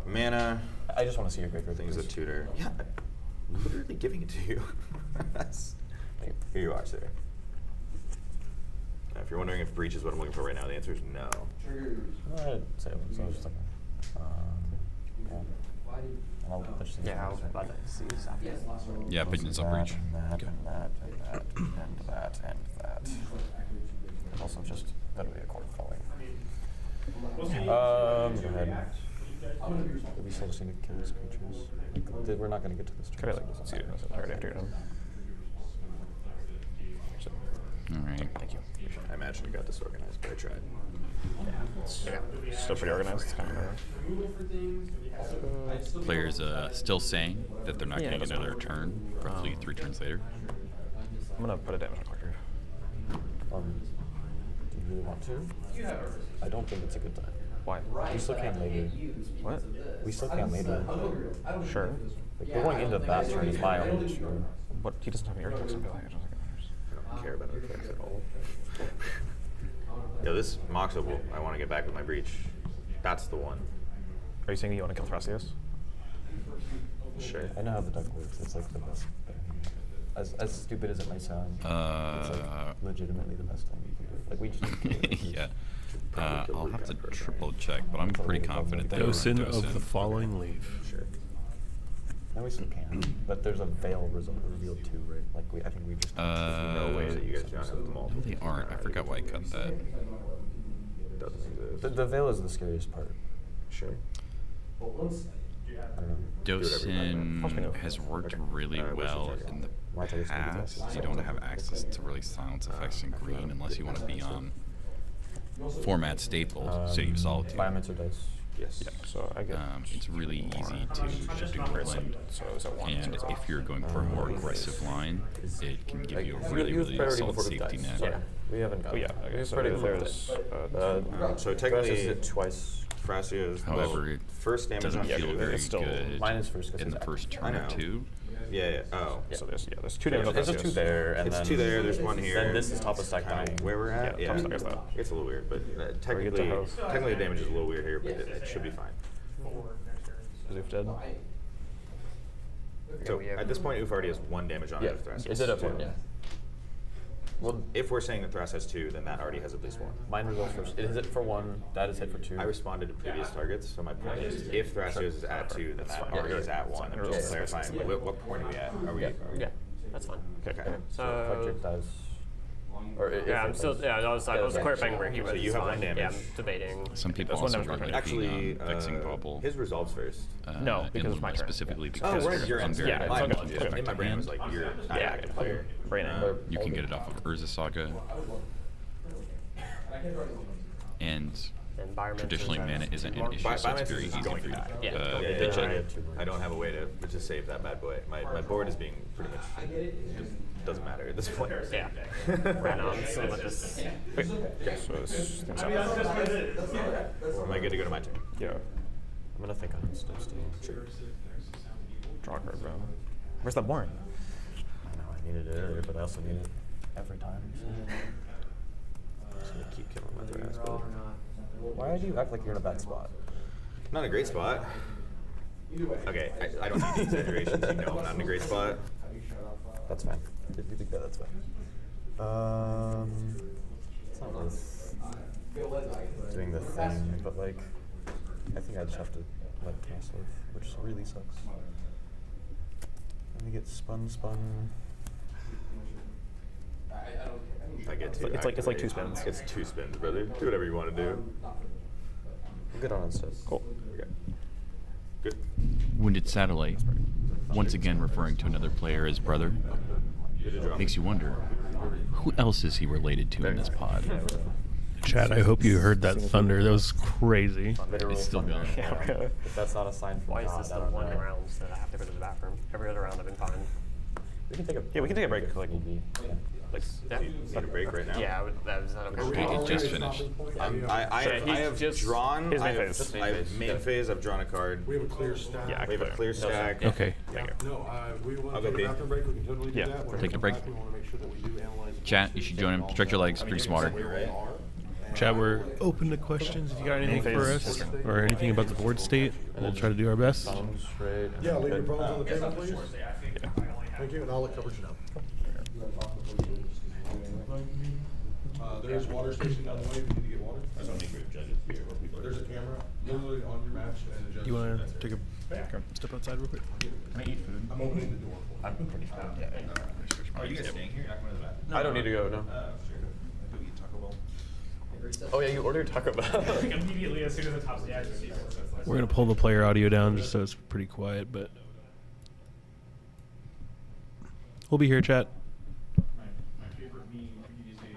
mana, I just want to see your graveyard. things that tutor. Yeah, I'm literally giving it to you. That's, here you are, sir. Now, if you're wondering if breach is what I'm looking for right now, the answer is no. I'd say it was. So I was just like, yeah. And I'll push these Yeah, ones, I'll right? let that see exactly. Yeah, Pigeon's on breach. And that, and that, and that, and that, and that. And also just, that'll be a court calling. Go ahead. Did we still just need to kill these creatures? Like, we're not going to get to this turn. Could I like see it right after you're done? All right. Thank you. I imagine you got disorganized, but I tried. Yeah. Still pretty organized. It's kind of. Players still saying that they're not Yeah, getting it doesn't another matter. turn, roughly 3 turns later. I'm gonna put a damage on Clarker. Do you really want to? I don't think it's a good time. Why? We still can't later. What? We still can't later. Sure. Like, we're going into that turn is my only issue. What? He doesn't have any artifacts. I feel like it doesn't I don't care about effects at all. Yo, this Moxable, I want to get back with my breach. That's the one. Are you saying you want to kill Thrasios? Sure. I know how the deck works. It's like the best thing. As stupid as it might sound, it's like legitimately the best thing you can do. Like, we just need to kill it. Yeah. I'll have to triple check, but I'm pretty confident that Dosin we're on of the falling leaf. Sure. No, we still can. But there's a veil revealed too, right? Like, I think we just. There's no way that you guys don't have them all. No, they aren't. I forgot why I cut that. Doesn't exist. The veil is the scariest part. Sure. But once I don't know. Dosin has worked really what's your well target? in the My target's gonna be past. Dosin. You don't have access to really silence effects in green unless you want to be on format staple, City of Solitude. Biomancer dice. Yes. Yeah, so I get. It's really easy to shift and blend. So is it one? And if you're going for a more aggressive line, it can give you a Like, really, use really priority solid before the safety dice. net. Sorry. We haven't got Oh, yeah, it. okay, Use so priority if before there's, the dice. So Thrashes technically, it twice. Thrasia's However, it first damage doesn't on feel two. very it's still- good Mine is first 'cause in it's the active. first I turn or know. two. Yeah. Oh. So there's two damage. It's just two there, and It's then two there. There's one here. Then this is top of stack Kinda dying. where we're at. Yeah, Yeah. top stack is that. It's a little weird, but get to house. technically the damage is a little weird here, but it should be fine. Is Oof dead? So at this point, Oof already has one damage on Yeah, it. If Thras it has did have two. one, yeah. Well, If we're saying that Thras has two, then that already has at least one. mine resolves first. It is hit for one, that is hit for two. I responded to previous targets, so my point is, if Thrasios is at two, then that already is at one. I'm just clarifying, what point are we at? Are we? Yeah, that's fine. Okay. Electric dies. Or Yeah, I'm still. Yeah, I was clarifying where he was. So you have one Yeah, damage. I'm debating. Some people That's one also damage really per like turn. being Actually, on Vexing Bubble. his resolves first. No, in because it's my Luma turn. specifically Oh, because we're at your end. under Yeah, it's My okay. apologies. Okay. In my brain, I was like, you're not Yeah, active player. Brain you can get it off of Urza Saga, and And Biomancer traditionally has- mana isn't an issue, so it's very easy for you to Yeah. I don't have a way to just save that bad boy. My board is being pretty much doesn't matter at this point. Yeah. Right now, I'm still with this. Wait, okay, so this thing's up. Am I good to go to my turn? Yeah. I'm gonna think on this stuff still. Sure. Draw a card, bro. Where's that warrant? I know I needed it earlier, but I also need it every time. I'm just gonna keep killing my Thras, but Why do you act like you're in a bad spot? not a great spot. Okay, I don't need the exaggerations. You know I'm not in a great spot. That's fine. If you think that, that's fine. It's not worth doing the thing, but like, I think I just have to let it cast live, which really sucks. Let me get spun. I get to. It's like two spins. It's two spins, brother. Do whatever you want to do. We'll get on instead. Cool. Okay. Good. Wounded Satellite, once again referring to another player as brother, Good to draw. makes you wonder, who else is he related to in this pod? Chad, I hope you heard that thunder. That was crazy. It's still going. If that's not a sign from Why is God, this I the don't one know. round that I have to go to the bathroom? Every other round I've been fine. We can take a Yeah, we can take a break, like, need be. Yeah. Like, yeah. Need a break right now? Yeah, is that okay? Okay, it just finished. Sure, I have just- drawn. his main I have, phase. I have main phase. I've drawn a card. We have a clear stack. Yeah, We have a clear stack. Okay. No, we want I'll to go take a pee. bathroom break, we can totally do Yeah. that. When we Take a come break. back, we want to make sure that we do analyze the Chat, board you should state join him. Stretch your legs, drink some water. where we are. Chad, we're open to questions. If you got anything for phase. us or anything about the board state, we'll try to do our best. Sounds right. Yeah, leave your problems on the table, please. Thank you, and I'll let coverage know. There's water station down the way, if you need to get water. I don't need judges here. There's a camera, literally on your match, and a judge. You want to take a step outside real quick? Can I eat food? I'm opening the door for you. I'm pretty fine. Are you guys staying here? You're not going to the bathroom? I don't need to go, no. Go eat Taco Bell. Oh yeah, you ordered Taco Bell. Immediately as soon as the top the action. We're going to pull the player audio down just so it's pretty quiet, but we'll be here, chat. My favorite meme these days.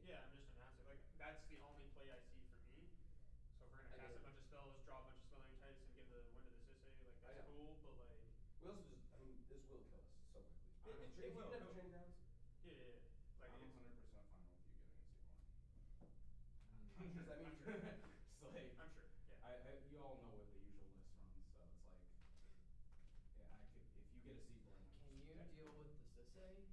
Yeah, I'm just announcing. Like, that's the only play I see for me. So if we're gonna cast a bunch of spells, draw a bunch of spelling types, and get into the wind of the Sisei, like that's cool. But like, We also just, I mean, this will kill us so quickly. It If you will. didn't have training grounds, yeah. Like, I'm 100% fine with you getting Does that mean it's like, I'm sure, yeah. you all know what the usual list runs, so it's like, yeah, I could, if you get a seat blank. Can you deal with the Sisei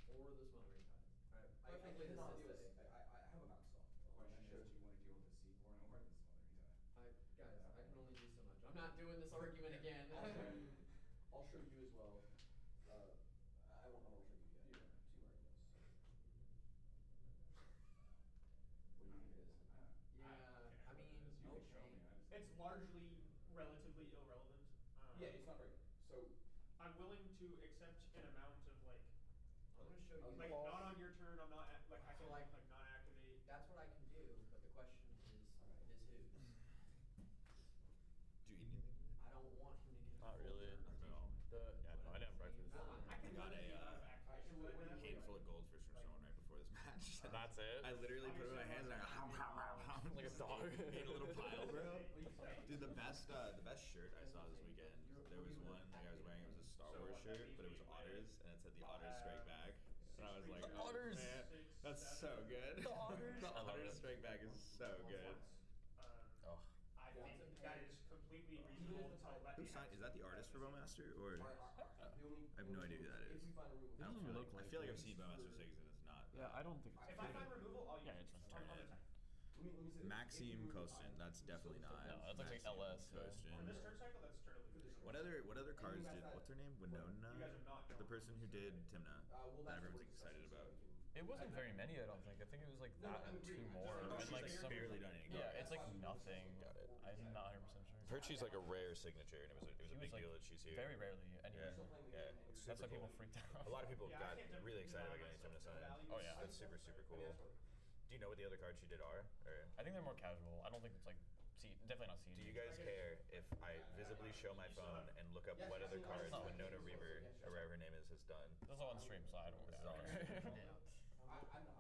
or the smothering tide? I cannot deal with, I have a mouse off. the question is, do you want to deal with the seat or the smothering tide? Guys, I can only do so much. I'm not doing this argument again. I'll show you as well. I won't show you yet. Yeah. See where it goes. What do you think it is? Yeah, I mean, You can show okay. me, I just. It's largely relatively irrelevant. Yeah, it's not very, so. I'm willing to accept an amount of like, I'm gonna show you. like not on your turn. I'm not like I So, can like- like not activate. That's what I can do, but the question is whose? Do you eat anything? I don't want him to get. Not really. No. Yeah, no, I didn't have breakfast. I can got literally a, activate handful of goldfish from someone right before this match. That's it? I literally put it in my hands and I Like a dog. made a little pile, bro. Dude, the best shirt I saw this weekend. There was one that I was wearing. It was a Star Wars shirt, but it was Otters, and it said the Otters Strike Back. And I was like, oh, Otters! man, that's so good. The Otters! The I love Otters it. Strike Back is so good. Oh. I think that is completely reasonable to let Who me signed? Is that the artist for Bowmaster, or? I have no idea who that is. If we find a room with I don't doesn't feel look like, I like feel like it. I've seen Bowmaster 6 and it's not. Yeah, I don't think it's If I find removal, I'll use Yeah, it. it's just All turn the it. time. Let me say this. Maxime Kostin, that's definitely not. No, that looks like Maxime LS, yeah. On this Kostin. turn cycle, that's totally reasonable. What other cards did? What's her name? You guys are Winona, not the going. person who did Timna, that everyone's excited about. It wasn't very many, I don't think. I think it was like that and two more. And She's like like some, barely done any yeah, cards. it's like nothing. I'm not 100% sure. I've heard she's like a rare signature, and it was a She big was, like, deal that she's here. very rarely anyway. Yeah, it's That's why super people cool. freaked out. A lot of people Yeah, I can't got really excited about getting Timna signed. Oh, yeah. That's super cool. Do you know what the other cards she did are? Or I think they're more casual. I don't think it's like, definitely not CEDH. do you guys care if I visibly show my phone and look up what other cards Winona Reaver, or whatever her name is, has done? This is on stream, so I don't This is on care.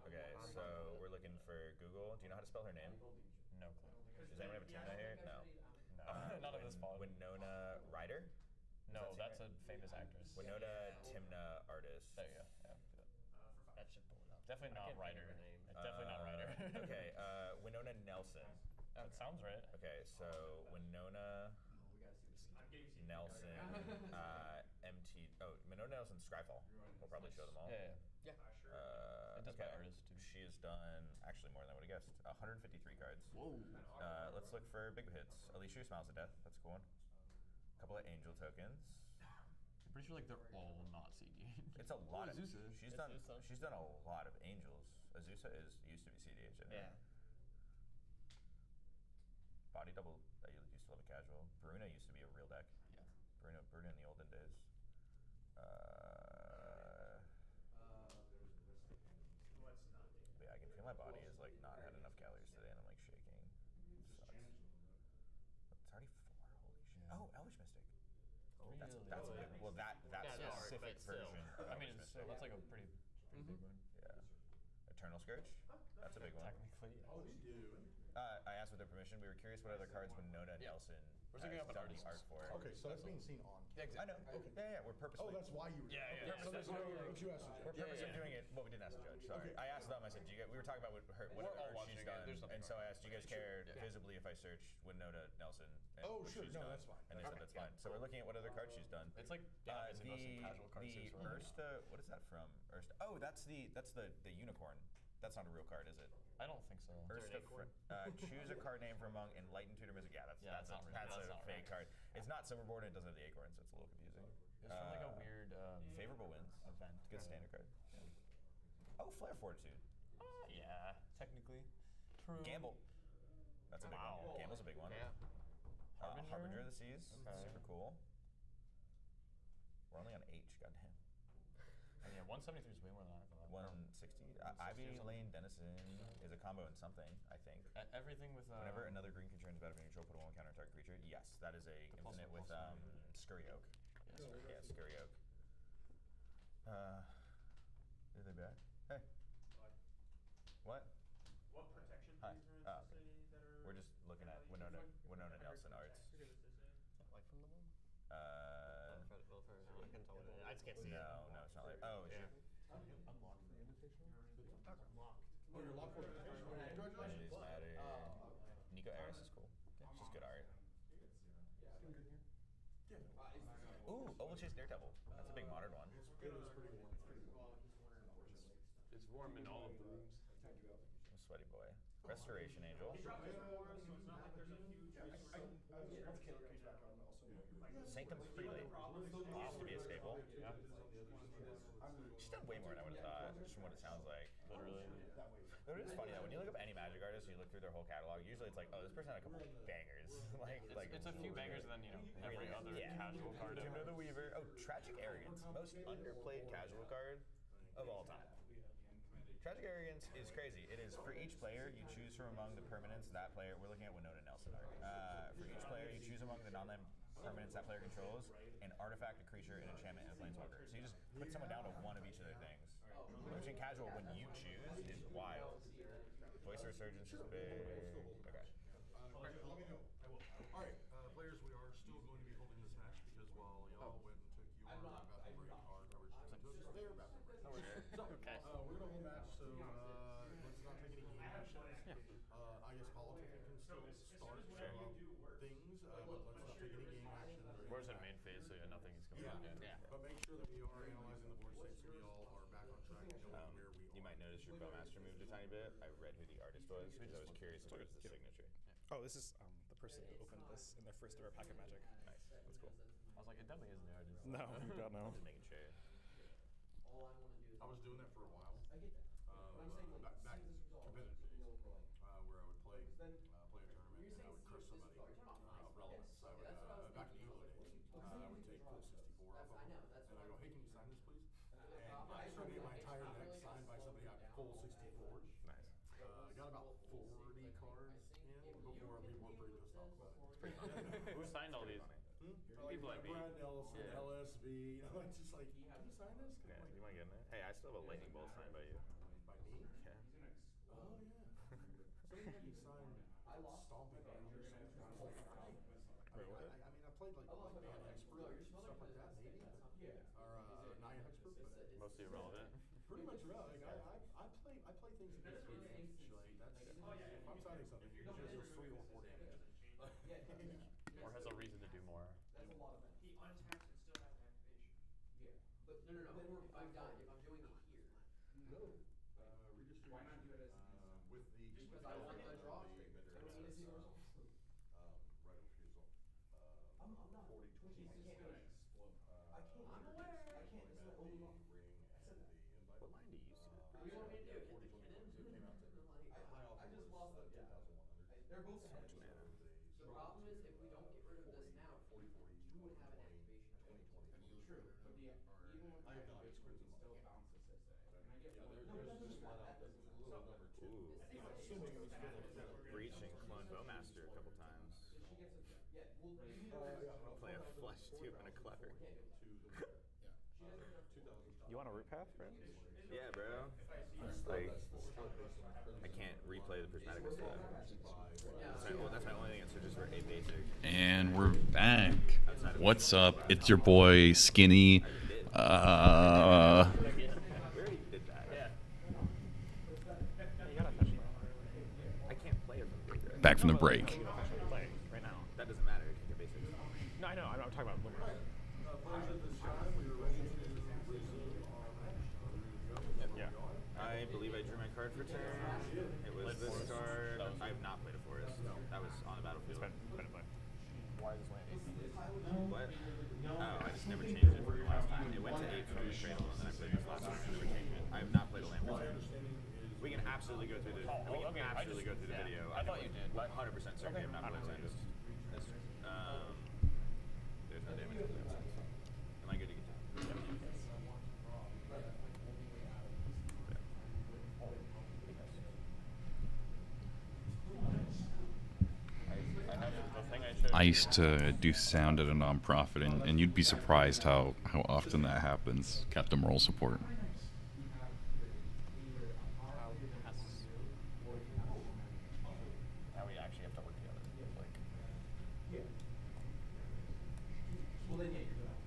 Okay, so we're looking for Google. Do you know how to spell her name? No clue. Does anyone have a Timna here? No. No, not at this point. Winona Ryder? No, Does that that's seem a famous actress. Winona Timna artist. There you go. Yeah, do that. For 5. That should pull it up. Definitely not Ryder. Definitely not Ryder. Okay, Winona Nelson. That sounds right. Okay, so Winona We gotta see this. I'm getting you. Nelson, Winona Nelson, Scryfall. We'll probably show them all. Yeah. Sure. It does by artist, too. She has done actually more than I would have guessed. 153 cards. Whoa. Let's look for big hits. Alicia who Smiles to Death. That's a cool one. A couple of angel tokens. I'm pretty sure like they're all not CEDH. It's a lot of. Azusa. She's It's done. Azusa. She's done a lot of angels. Azusa used to be CDH. I think. Yeah. Body double. I used to love a casual. Bruna used to be a real deck. Yeah. Bruna in the olden days. Let's not do that. But yeah, I can feel my body is like not had enough calories today, and I'm like shaking. It sucks. It's already 4. Holy shit! Yeah. Oh, Elvish Mystic. Really? That's a big, well that Yeah, specific but still. version. Of I mean, Elvish it's still, Mystic. that's like a pretty big one. Yeah. Eternal Scourge. That's a big one. Technically, yeah. Oh, we do. I asked with their permission. We were curious what other cards Winona Nelson We're looking has up an done the artist. art for. Okay, so that's being seen on camera. I know. Okay. Yeah, we're purposely. Oh, that's why you were. Yeah. So there's no, but you asked the We're judge. purposely doing it. Well, we didn't ask the judge. Sorry. Okay. I asked them. I said, "Do you guys?" We were talking about what We're all art watching she's it. done, There's nothing and so wrong. I asked, "Do you guys care visibly if I search Winona Nelson?" And Oh, what sure. she's No, done? that's fine. And they That's said that's fine. fine. So we're looking at what other cards she's done. It's like obviously mostly casual cards. the too, so- Ursta. What is that from? Ursta. Oh, that's the unicorn. That's not a real card, is it? I don't think so. Ursta. Choose a card name from among Enlightened Tutor Music. Yeah, that's Yeah, it's not real. that's That's a not fake real. card. It's not Silverboard and it doesn't have the acorn, so it's a little confusing. It's from like a weird Favorable wins. event. Good standard card. Yeah. Oh, Flare Fortitude. Yeah, technically. True. Gamble. That's a big one. Gamble's a big one. Yeah. Harbinger of the Seas. Okay. Super cool. We're only on H. Goddamn. And yeah, 173 is way more than I thought. 160. 160 or Ivy something. Lane Denizen is a combo in something, I think. Everything with Whenever another green creature is about to be neutral, put a 1 counter on target creature. Yes, that is a plus infinite one, with plus one. Scurry Oak. Yeah, Scurry Oak. Are they back? Hey. What? What protection Hi. things are in Oh, this okay. city that are? We're just looking at value? Winona Nelson arts. Like from the one? Uh, I can tell what it is. I just can't see it. no, it's not like. Oh, is Unlocked the invitational? Oh, you're locked for it. Congratulations. Matter. Nico Aris is cool. Yeah, it's just good art. Doing good here. Yeah. Ooh, Oval Chase Daredevil. That's a big modern one. It is pretty warm. It's pretty warm. It's warm in all of the rooms. Sweaty boy. Restoration Angel. Sanctum Prelate. Used to be a staple. Yeah. She's done way more than I would have thought, just from what it sounds like. Literally. But it is funny though, when you look up any Magic artist and you look through their whole catalog, usually it's like, oh, this person had a couple bangers. It's a few bangers than, you know, every other casual card. Tomb of the Weaver. Oh, Tragic Arrogance. Most underplayed casual card of all time. Tragic Arrogance is crazy. It is for each player, you choose from among the permanents that player. We're looking at Winona Nelson art. For each player, you choose among the non-land permanents that player controls an artifact, a creature, an enchantment, and a planeswalker. So you just put someone down to one of each of their things. Which in casual, when you choose, is wild. Voice Resurgence is big. Okay. Let me know. I will. All right, players, we are still going to be holding this match because while y'all went and took your bathroom break, our coverage took their bathroom break. So, Okay. we're going to hold a match, so let's not take any game action. I guess politicking can still start things, but let's not take any game action. We're just in main phase, so yeah, nothing is going on. Yeah, but make sure that we are analyzing the board state so we all are back on track and know where we are. You might notice your Bowmaster moved a tiny bit. I read who the artist was because I was curious if it was the signature. Oh, this is the person who opened this in their first ever Packet Magic. Nice. That's cool. I was like, it definitely isn't the artist. No, you don't know. Just making sure. All I want to do is. I was doing that for a while. I get that. But I'm saying, like, back see this result. competitive You know, days, for like. where I would play Then play a tournament and I would crush somebody relevant. So I would, back in the early days, I would take full 64 off of them. And I go, hey, can you sign this, please? And I started my entire deck signed by somebody at full 64. Nice. I got about 40 cards in before people were pretty pissed off about it. Who signed all these? People like me. Brad Nelson, Yeah. LSV, you know, it's just like, can you sign this? Yeah, do you mind getting it? Hey, I still have a lightning bolt signed by you. By me? Yeah. Oh, yeah. Somebody had me sign Stomping Grounds or something. I mean, I played like Band Expert and stuff like that, maybe. Or Naya Expert, but Mostly irrelevant. pretty much relevant. Like, I play things that get pretty damage. Like, that's, if I'm signing something, it usually does 3 or 4 damage. Or has a reason to do more. That's a lot of He untaps and still has activation. Yeah. But no. If I'm done, if I'm doing it here. No. Redistribution. Why not do it as with the Just because I want the draw straight. I don't need to see the results. right of refusal. I'm not. 40, 20. Jesus, It's gonna explode. I can't. I'm aware. I can't. It's not open up. Ring and the invite. What line do you use? What do you want me to do? Hit the cannon? I just lost the. Yeah. They're both. The problem is if we don't get rid of this now, you would have an activation. True. But the, even with I have not activation, we can still bounce the 6A. Can I get one? There's just flat out that little number 2. Ooh. Assuming it was Breach and clone Bowmaster a couple times. She gets a. Yeah. Well, Play a flesh tube and a clever. You want a root path, friend? Yeah, bro. It's like, I can't replay the prismatic stuff. That's my only thing. It's just for a basic. And we're back. What's up? It's your boy Skinny. We already did that. Yeah. You gotta touch it. I can't play it from the break. Back from the break. Play right now. That doesn't matter. Kick your basics. No, I know. I'm talking about Limerick. Yeah. I believe I drew my card for turn. It was this Forest. card. I have not played a forest. That was on the battlefield. Been play. Why this land? What? Oh, I just never changed it from the last time. It went to 8 from the cradle, and then I played this last time. I never changed it. I have not played a land for turn. We can absolutely go through the. We can absolutely go through the video. I thought you did. 100% certain I have not played land. There's no damage. Am I good to get to? I used to do sound at a nonprofit, and you'd be surprised how often that happens. Captain Moral Support. Now we actually have to work together. Like, Well, then, yeah, you're done.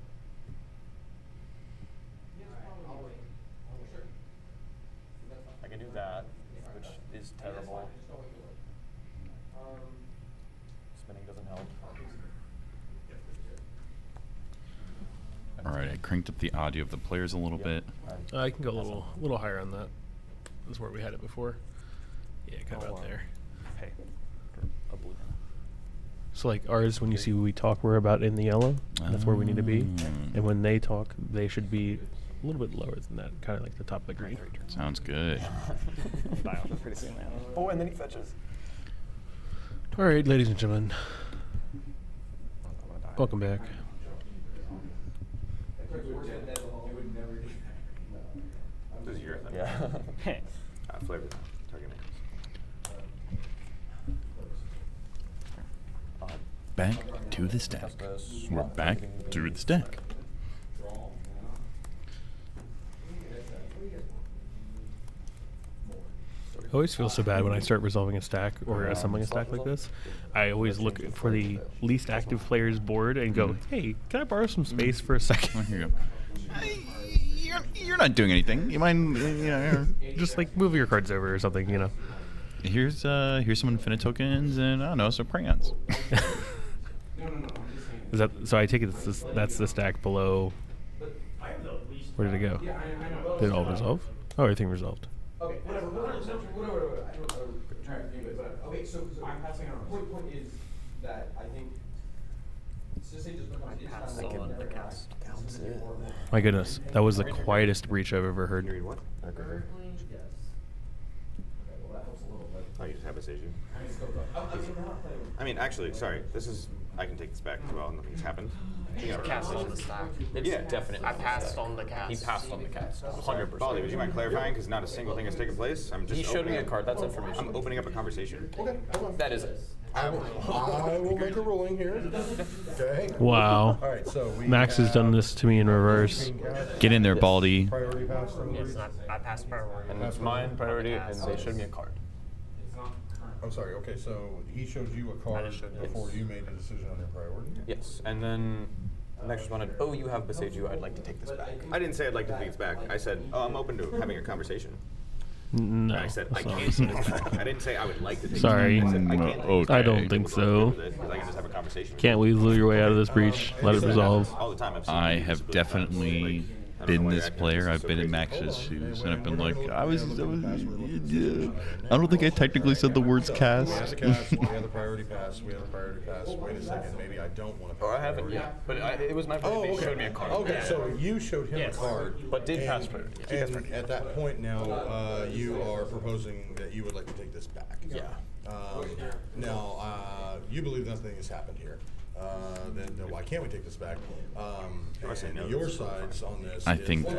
I'll wait. Sure. I can do that, which cranked up the audio of the players a little bit. I can go a little higher on that. That's where we had it before. Yeah, kind of out there. Hey, a blue. So like ours, when you see we talk, we're about in the yellow. That's where we need to be. And when they talk, they should be a little bit lower than that, kind of like the top of the green. Sounds good. Die off pretty soon, man. Oh, and then he fetches. All right, ladies and gentlemen, welcome back. This is your thing. Yeah. Flavor target names. Back to the stack. We're back to the stack. I always feel so bad when I start resolving a stack or assembling a stack like this. I always look for the least active player's board and go, hey, can I borrow some space for a second? Here you go. You're not doing anything. You mind, just like move your cards over or something, you know. Here's some infinite tokens and I don't know, some crayons. Is that so? I take it that's the stack below. Where did it go? Did it all resolve? Oh, everything resolved. Okay, whatever. Okay, so I'm passing on. Point is that I think Sissy just becomes My goodness, that was the quietest breach I've ever heard. You read what? currently, yes. Okay, well that helps a little bit. Oh, you just have this issue. I mean, actually, sorry. This is. I can take this back as well. Nothing's happened. Cast on the stack. It's Yeah. definitely. I passed on the cast. He passed on the cast. 100%. Baldy, would you mind clarifying? Because not a single thing has taken place. I'm just. He showed me opening a up- card. That's information. I'm opening up a conversation. Okay, hold on. That is it. I will make a ruling here. Okay. Wow. All right, so we Max has done this to me in reverse. Get in there, Baldy. Priority pass number. Yes, I passed priority. And it's mine priority, and they showed me a card. I'm sorry. Okay, so he showed you a card before you made a decision on your priority. Yes, and then Max responded, "Oh, you have Beseju. I'd like to take this back." I didn't say I'd like to take this back. I said, oh, I'm open to having a conversation. No. I said, I that's not can't what take I this said. back. I didn't say I would like to take Sorry. this back. I said, I can't take this I back. don't think so. Because I can just have a conversation. Can't weasel your way out of this breach. Let it resolve. All the time I've seen I people have split definitely conversations, like, I don't know been why this you're acting player. so I've been in crazy. Max's shoes, and I've been like, I don't think I technically said the words We have cast. the cast, we have the priority pass, we have the priority pass. Wait a second, maybe I don't want to pass. Or I haven't priority. yet, but it was my Oh, priority. They okay. showed me a card. Okay, so you showed him a card. But did and- pass priority. Yes, he passed And priority. at that point now, you are proposing that you would like to take this back. Yeah. Now, you believe nothing has happened here. Then why can't we take this back? And your sides on this. I is think- that,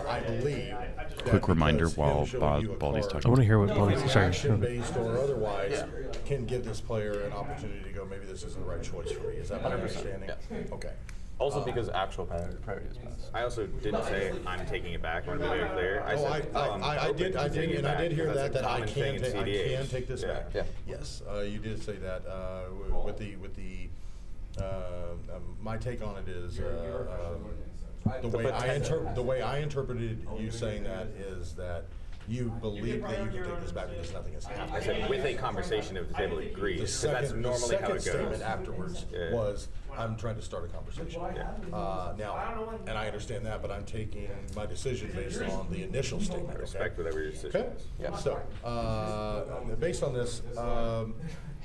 I believe. that Quick reminder because while him showing you a Baldy's card, talking. I want to hear what Baldy's sorry. action-based or otherwise, can give this player an opportunity to go, maybe this isn't the right choice for me. Is that my 100%, understanding? yeah. Okay. Also because actual priority is passed. I also didn't say I'm taking it back. I want to be very clear. I Oh, said, I'm I open did, to taking it and I back, did hear because that, that's a that I common thing can, in I cEDH. can take this Yeah. back. Yeah. Yes, you did say that, with the, my take on it is, the way I interpreted you saying that is that you believe that you can take this back because nothing has happened. I said with a conversation if the table agrees. The 'cause that's second, normally how it goes. statement afterwards Yeah. was, I'm trying to start a conversation. Now, and I understand that, but I'm taking my decision based on the initial statement. I okay? respect whatever your decision Okay. is. Yeah. So, based on this,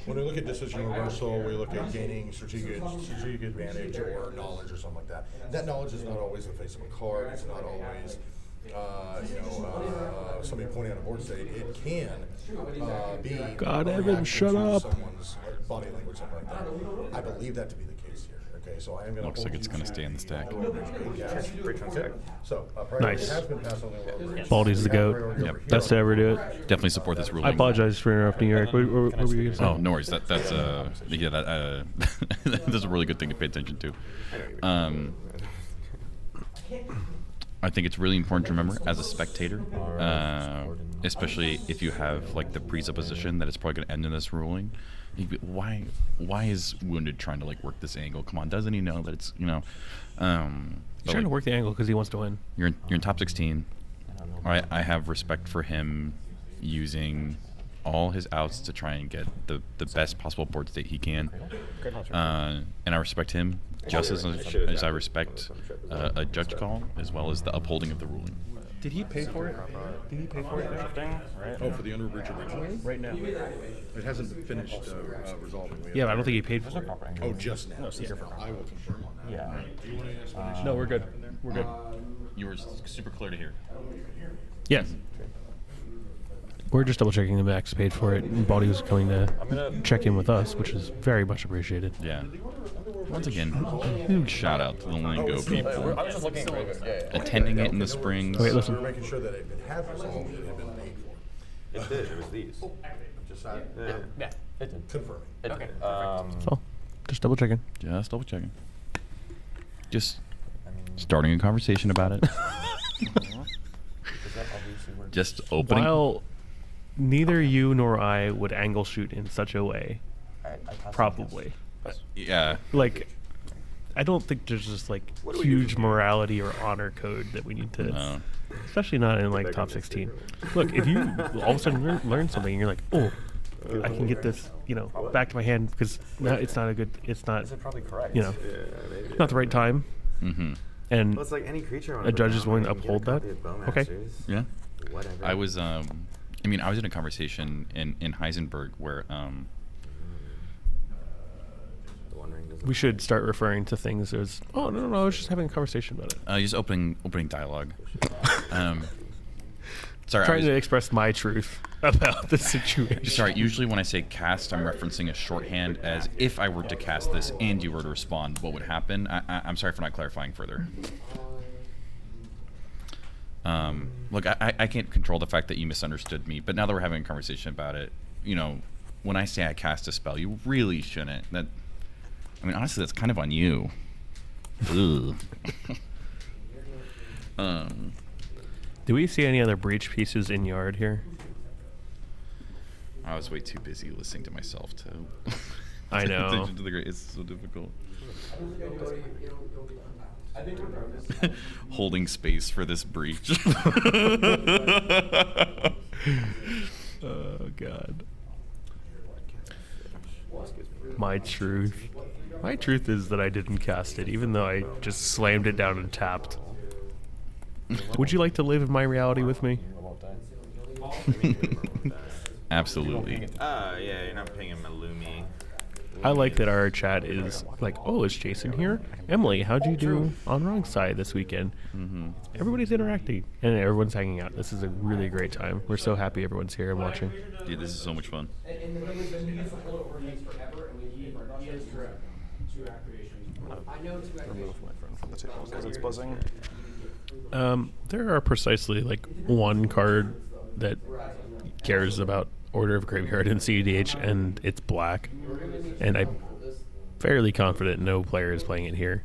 when we look at decision reversal, we look at gaining strategic advantage or knowledge or something like that. That knowledge is not always the face of a card. It's not always, somebody pointing out a board state. It can be. God, a Evan, reaction shut to up. Someone's body language, something like that. I believe that to be the case here. Okay, so I am going to. Looks like it's gonna stay in the stack. Okay. So, priority Nice. has been passed on the lower bridge. Baldy's the goat. Yep. Best to ever do it. Definitely support this ruling. I apologize for interrupting you, Eric. What were you going to say? Oh, no worries. That's yeah, that that's a really good thing to pay attention to. I think it's really important to remember as a spectator, especially if you have like the presupposition that it's probably going to end in this ruling. You'd be, why is Wounded trying to like work this angle? Come on, doesn't he know that it's He's trying to work the angle because he wants to win. You're in top 16. I have respect for him using all his outs to try and get the best possible board state he can. And I respect him just as I respect a judge call, as well as the upholding of the ruling. Did he pay for it? Did he pay for it? Right. Oh, for the underbridge originally? Right now. It hasn't finished resolving. Yeah, but I don't think he paid for it. Oh, just now. No, I will confirm on that. Yeah. Do you want to ask No, we're good. We're good. You were super clear to hear. Yes. We're just double checking the Max paid for it, and Baldy was going to check in with us, which is very much appreciated. Yeah. Once again, huge shout out to the Lingo people. I was just looking at it. Attending it in the springs. Wait, listen. We were making sure that it had resolved, it had been paid for. It did. It was these. Just Yeah, it did. confirming. It Okay, did. That's all. Just double checking. Just double checking. Just starting a conversation about it. Just opening. While neither you nor I would angle shoot in such a way, probably. Yeah. Like, I don't think there's just like huge morality or honor code that we need to, No. especially not in like top 16. Look, if you all of a sudden learn something and you're like, oh, I can get this, back to my hand because now it's not a good, it's not, Is it probably correct? not the right time. Mm-hmm. And Well, it's like any creature on a judge is willing to you can get a uphold that. copy of Bowmasters. Okay. Yeah. Whatever. I was I was in a conversation in Heisenberg where The One Ring doesn't. We should start referring to things as, oh, no, I was just having a conversation about it. just opening dialogue. Sorry, Trying to express my truth about the situation. Sorry, usually when I say cast, I'm referencing a shorthand as if I were to cast this and you were to respond, what would happen? I'm sorry for not clarifying further. Look, I can't control the fact that you misunderstood me, but now that we're having a conversation about it, when I say I cast a spell, you really shouldn't. Honestly, that's kind of on you. Ugh. Do we see any other breach pieces in yard here? I was way too busy listening to myself to. I know. It's so difficult. Holding space for this breach. Oh God. My truth. My truth is that I didn't cast it, even though I just slammed it down and tapped. Would you like to live in my reality with me? Absolutely. Yeah, you're not paying him a Lumi. I like that our chat is like, oh, is Jason here? Emily, how'd you do on Wrong Side this weekend? Mm-hmm. Everybody's interacting and everyone's hanging out. This is a really great time. We're so happy everyone's here and watching. Dude, this is so much fun. And the thing is that he used to hold it over things forever, and he is correct. 2 activations. I know 2 activations. Remove my friend from the table because it's buzzing. There are precisely like one card that cares about Order of Graveyard in cEDH, and it's black. And I'm fairly confident no player is playing it here.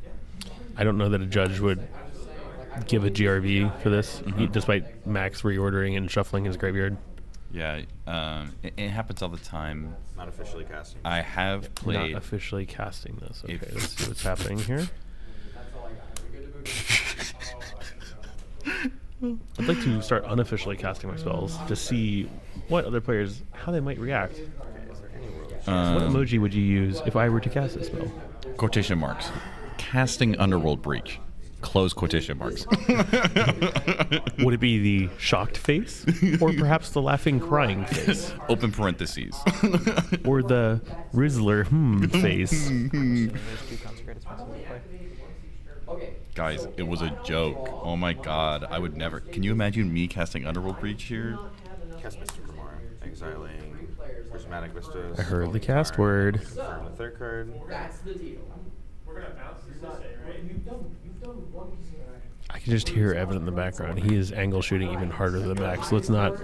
I don't know that a judge would give a GRV for this, despite Max reordering and shuffling his graveyard. Yeah, it happens all the time. Not officially casting. I have played. Not officially casting this. Okay, let's see what's happening here. I'd like to start unofficially casting my spells to see what other players, how they might react. What emoji would you use if I were to cast this spell? Quotation marks. Casting Underworld Breach. Close quotation marks. Would it be the shocked face? Or perhaps the laughing, crying face? Open parentheses. Or the Rizzler face? Guys, it was a joke. Oh my god, I would never. Can you imagine me casting Underworld Breach here? Cast Mr. Grimoire. Exiling Prismatic Vistas. I heard the cast word. Confirm the 3rd card. That's the deal. We're gonna bounce this say, right? You've done one piece of action. I can just hear Evan in the background. He is angle shooting even harder than Max. Let's not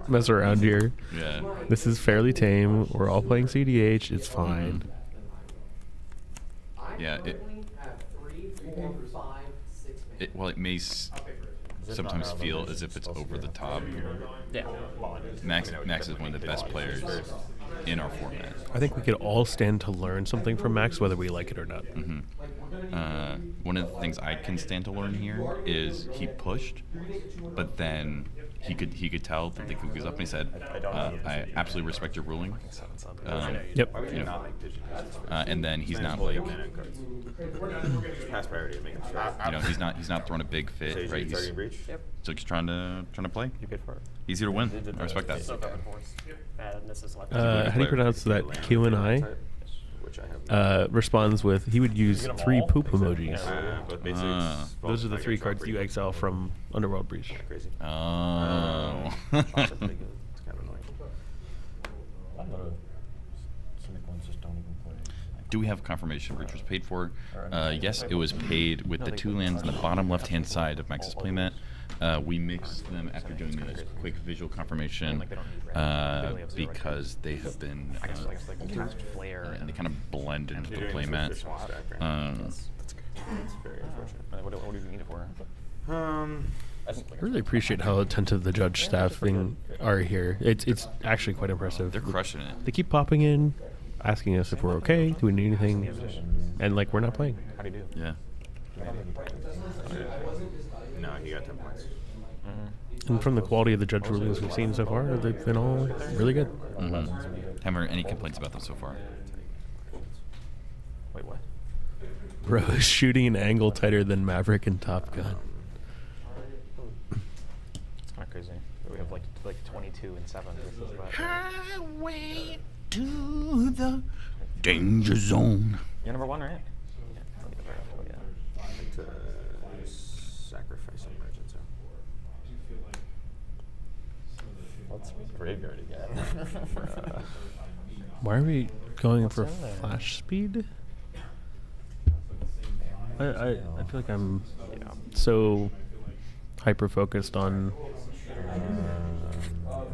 mess around here. Yeah. This is fairly tame. We're all playing cEDH. It's fine. Yeah, it may sometimes feel as if it's over the top. Yeah. Max is one of the best players in our format. I think we could all stand to learn something from Max, whether we like it or not. Mm-hmm. One of the things I can stand to learn here is he pushed, but then he could tell that the gook was up, and he said, "I absolutely respect your ruling." Yep. Why would you not make Pigeon? And then he's not fully like, mana and cards. Pass priority and make him straight. you know, he's not throwing a big fit, So he's right? targeting breach? Yep. So he's trying to play. You paid for it. He's here to win. I respect that. And this is left. How do you pronounce that? Q&I? Which I have. Responds with, he would use 3 poop emojis. Both basics. Those are the 3 cards you exile. exile from Underworld Breach. Crazy. Oh. It's kind of annoying. A lot of Cynic ones just don't even play. Do we have confirmation Breach was paid for? Yes, it was paid with the 2 lands in the bottom left-hand side of Max's playmat. We mixed them after doing a quick visual confirmation because they have been and they kind of blend into the playmat. That's very unfortunate. What do you need it for? I really appreciate how attentive the judge staffing are here. It's actually quite impressive. They're crushing it. They keep popping in, asking us if we're okay, do we need anything, and like we're not playing. How do you do? Yeah. No, he got 10 points. And from the quality of the judge rulings we've seen so far, they've been all really good. Haven't heard any complaints about them so far. Wait, what? Bro is shooting an angle tighter than Maverick and Top Gun. It's kind of crazy. We have like 22 and 7 versus that. Highway to the danger zone. You're number 1, right? Yeah. Oh, yeah. I'd like to sacrifice emergence. Let's graveyard again. Why are we going for What's in there? flash speed? I feel like I'm so hyper focused on.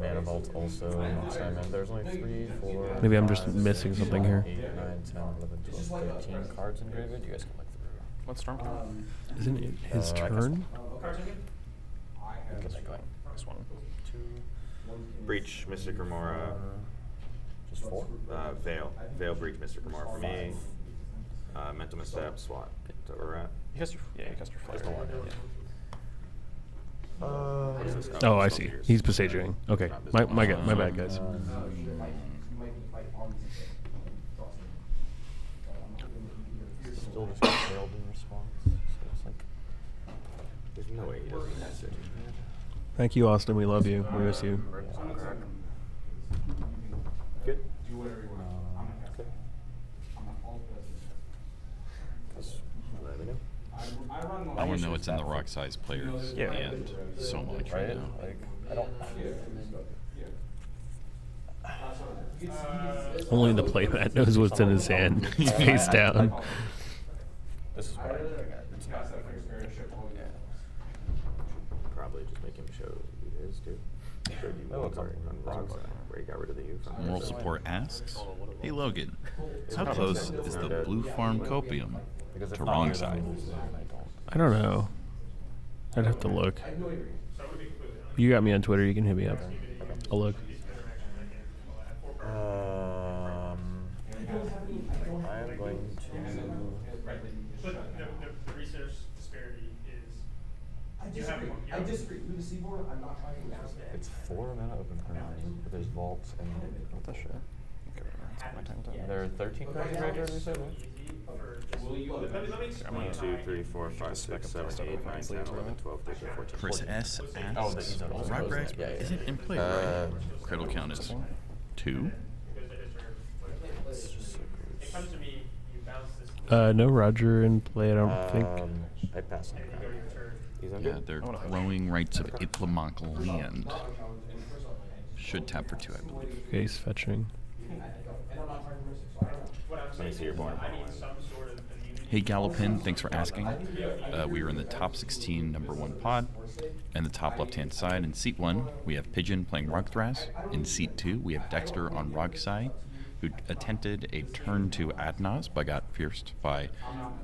Mana Vault also. Simon, there's only 3, 4. Maybe I'm just 5, missing 6, something here. 8, 9, 10, 11, 12, 13 cards in graveyard. You guys can look through. What's Stormcloud? Isn't it his I guess- turn? Get going. This one. 2, Breach, Mystic Remora. just 4. Veil, Breach, Mystic Remora for me. Mental Misstep, SWAT. Is that where we're at? You cast your flare. Just the one, Yeah. What is this? Oh, I it's see. Years. He's besaging. Okay, my bad, guys. Still just failed in response. So it's like, There's no way he doesn't message. Thank you, Austin. We love you. We miss you. Good. okay. Let me know. I want to know what's in the rock size players and so much right Right? now. Like, I don't. Only the playmat knows what's in his hand. He's face down. This is what I'm looking at. It's not Probably just make him show you his too. Showed you Oh, one it's card on on Rock side where he got rid of the U. from Moral there. Support asks, "Hey Logan, how close is the Blue Farm Copium because if to not, wrong you're side?" then I don't. I don't know. I'd have to look. You got me on Twitter. You can hit me up. I'll look. I'm going to. But the research disparity is. I disagree. Through the seaboard, I'm not trying to announce that. It's 4 mana open currently, but there's vaults and. What the shit? Okay, whatever. It's my time to. There are 13 cards in graveyard, you said? One, 2, 3, 4, 5, 6, 7, 8, 9, 10, 11, 12, 13, 14. Chris S Oh, asks, he's on those "Rock ones. Rex Yeah, yeah, isn't yeah. in play, right? Cradle count is 2. It's just so It comes to me, you bounce this. No Roger in play. I don't think. I pass on Go to your turn. He's on Yeah, good. they're growing rights of Iplamak land. Should tap for 2, I believe. Ace fetching. What I'm Let me saying see your is board. I need some sort of immunity. Hey Gallopin, thanks for asking. We are in the top 16, number 1 pod. And the top left-hand side in seat 1, we have Pigeon playing Rogthras. In seat 2, we have Dexter on Rog side, who attempted a turn 2 Adnaz, but got pierced by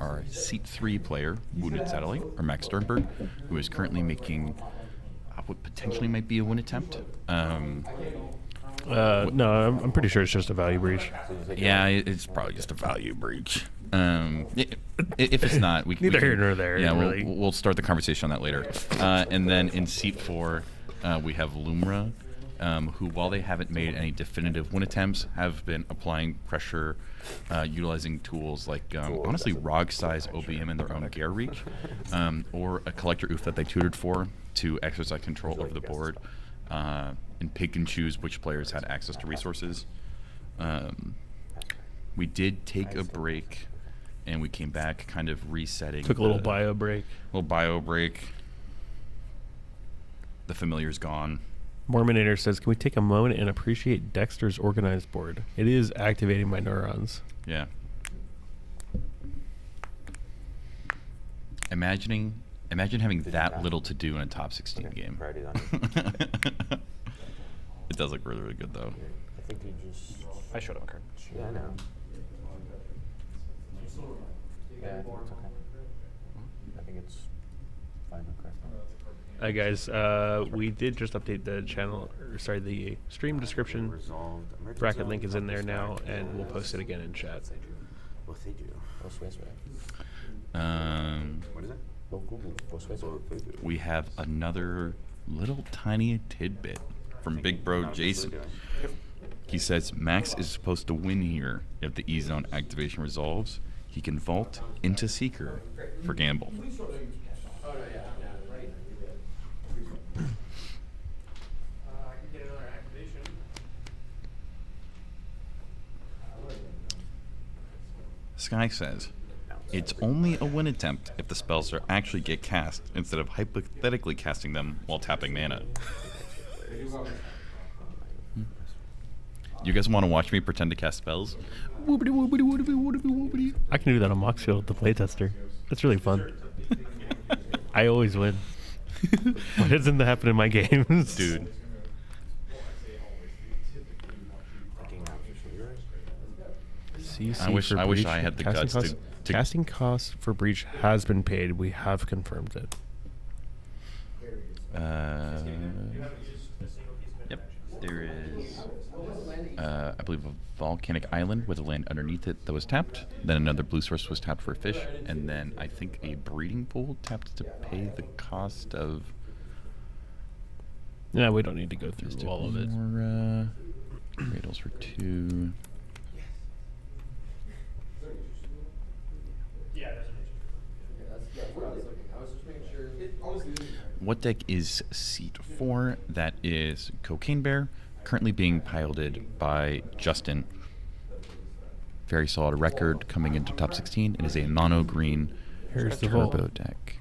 our seat 3 player, Wounded Satellite, or Max Sternberg, who is currently making what potentially might be a win attempt. No, I'm pretty sure it's just a value breach. Yeah, it's probably just a value breach. If it's not, we Neither can, here nor there, Yeah, really. we'll start the conversation on that later. And then in seat 4, we have Lumra, who, while they haven't made any definitive win attempts, have been applying pressure, utilizing tools like, honestly, Rog size OBM in their own Gare Reach, or a Collector Oof that they tutored for to exercise control over the board and pick and choose which players had access to resources. We did take a break, and we came back kind of resetting. Took a little bio break. The familiar's gone. Mormonator says, can we take a moment and appreciate Dexter's organized board? It is activating my neurons. Yeah. Imagine having that little to do in a top 16 game. It does look really, really good, though. I think you just. I showed him a card. Yeah, I know. Yeah, I think it's okay. I think it's fine. Okay. Hi guys, we did just update the channel, or sorry, the stream description. Bracket link is in there now, and we'll post it again in chat. What they do? What is it? We have another little tiny tidbit from Big Bro Jason. He says Max is supposed to win here if the E-Zone activation resolves. He can vault into Seeker for Gamble. Sky says, it's only a win attempt if the spells are actually get cast instead of hypothetically casting them while tapping mana. You guys want to watch me pretend to cast spells? I can do that on Moxfield, the playtester. It's really fun. I always win. Why doesn't that happen in my games? Dude. I wish I had the guts to casting cost for Breach has been paid. We have confirmed it. Yep. There is, I believe, a volcanic island with a land underneath it that was tapped. Then another blue source was tapped for a fish. And then I think a breeding pool tapped to pay the cost of... Yeah, we don't need to go through all of it. More cradles for 2. What deck is seat 4? That is Cocaine Bear, currently being piloted by Justin. Very solid record coming into top 16. It is a mono-green turbo deck.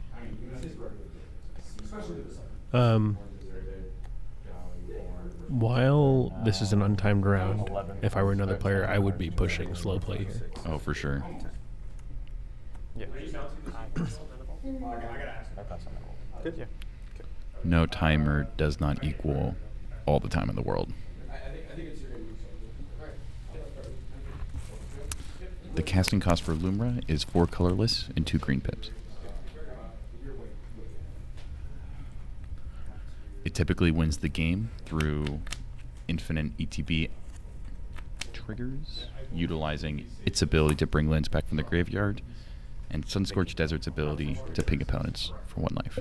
While this is an untimed round, if I were another player, I would be pushing slow play here. Oh, for sure. Yeah. Good. Yeah. No timer does not equal all the time in the world. The casting cost for Lumra is 4 colorless and 2 green pips. It typically wins the game through infinite ETB triggers, utilizing its ability to bring lands back from the graveyard, and Sunscorched Desert's ability to ping opponents for 1 life.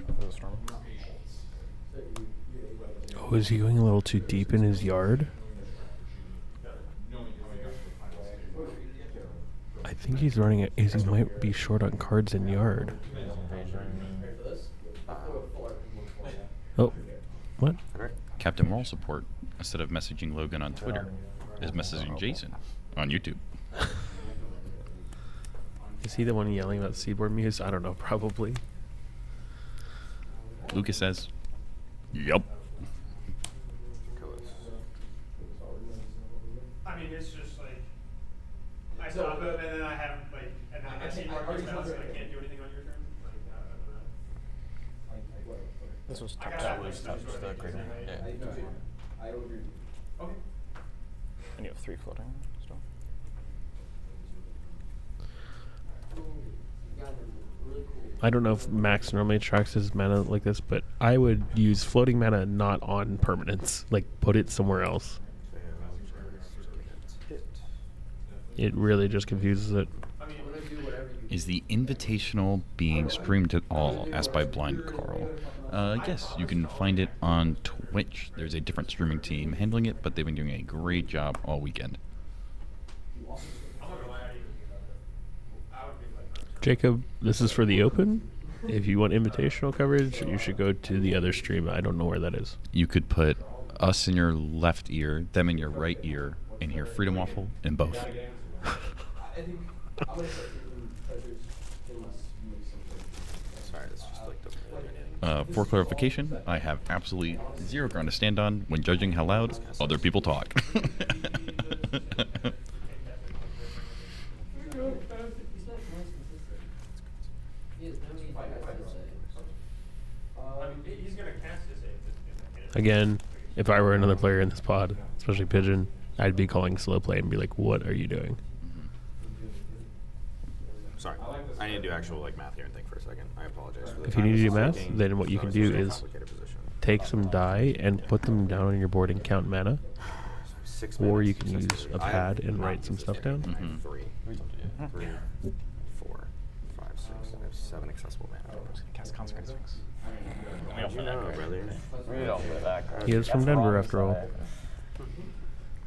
Oh, is he going a little too deep in his yard? I think he's running it. He might be short on cards in yard. Oh, what? Captain Moral Support, instead of messaging Logan on Twitter, is messaging Jason on YouTube. Is he the one yelling about Seedboard Muse? I don't know, probably. Lucas says, yup. I mean, it's just like, I stop him and then I have, like, and then I see Marcus bounce and I can't do anything on your turn. Like, I don't know. This was I top got two. it. The greater. Yeah. I agree. Okay. And you have 3 floating still. I don't know if Max normally tracks his mana like this, but I would use floating mana not on permanents. Like, put it somewhere else. It really just confuses it. Is the Invitational being streamed at all? Asked by Blind Carl. Yes, you can find it on Twitch. There's a different streaming team handling it, but they've been doing a great job all weekend. Jacob, this is for the Open. If you want invitational coverage, you should go to the other stream. I don't know where that is. You could put us in your left ear, them in your right ear, and hear Freedom Waffle in both. Sorry, this just like doesn't really mean anything. For clarification, I have absolutely zero ground to stand on when judging how loud other people talk. He's gonna cast his Again, if I were another player in this pod, especially Pigeon, I'd be calling slow play and be like, "What are you doing?" Sorry, I need to do actual like math here and think for a second. I apologize for the If you time need to this do is math, taking. then what you can It's do a is complicated position. take some die and put them down on your board and count mana. 6 Or you minutes, can use successfully. a I pad have and not write some used stuff this down. yet. I have 3, 4, 5, 6, and I have 7 accessible mana. Cast Consecrate Sphinx. How'd you know, brother? We don't play that card. He is from That's Denver, wrong after all. side.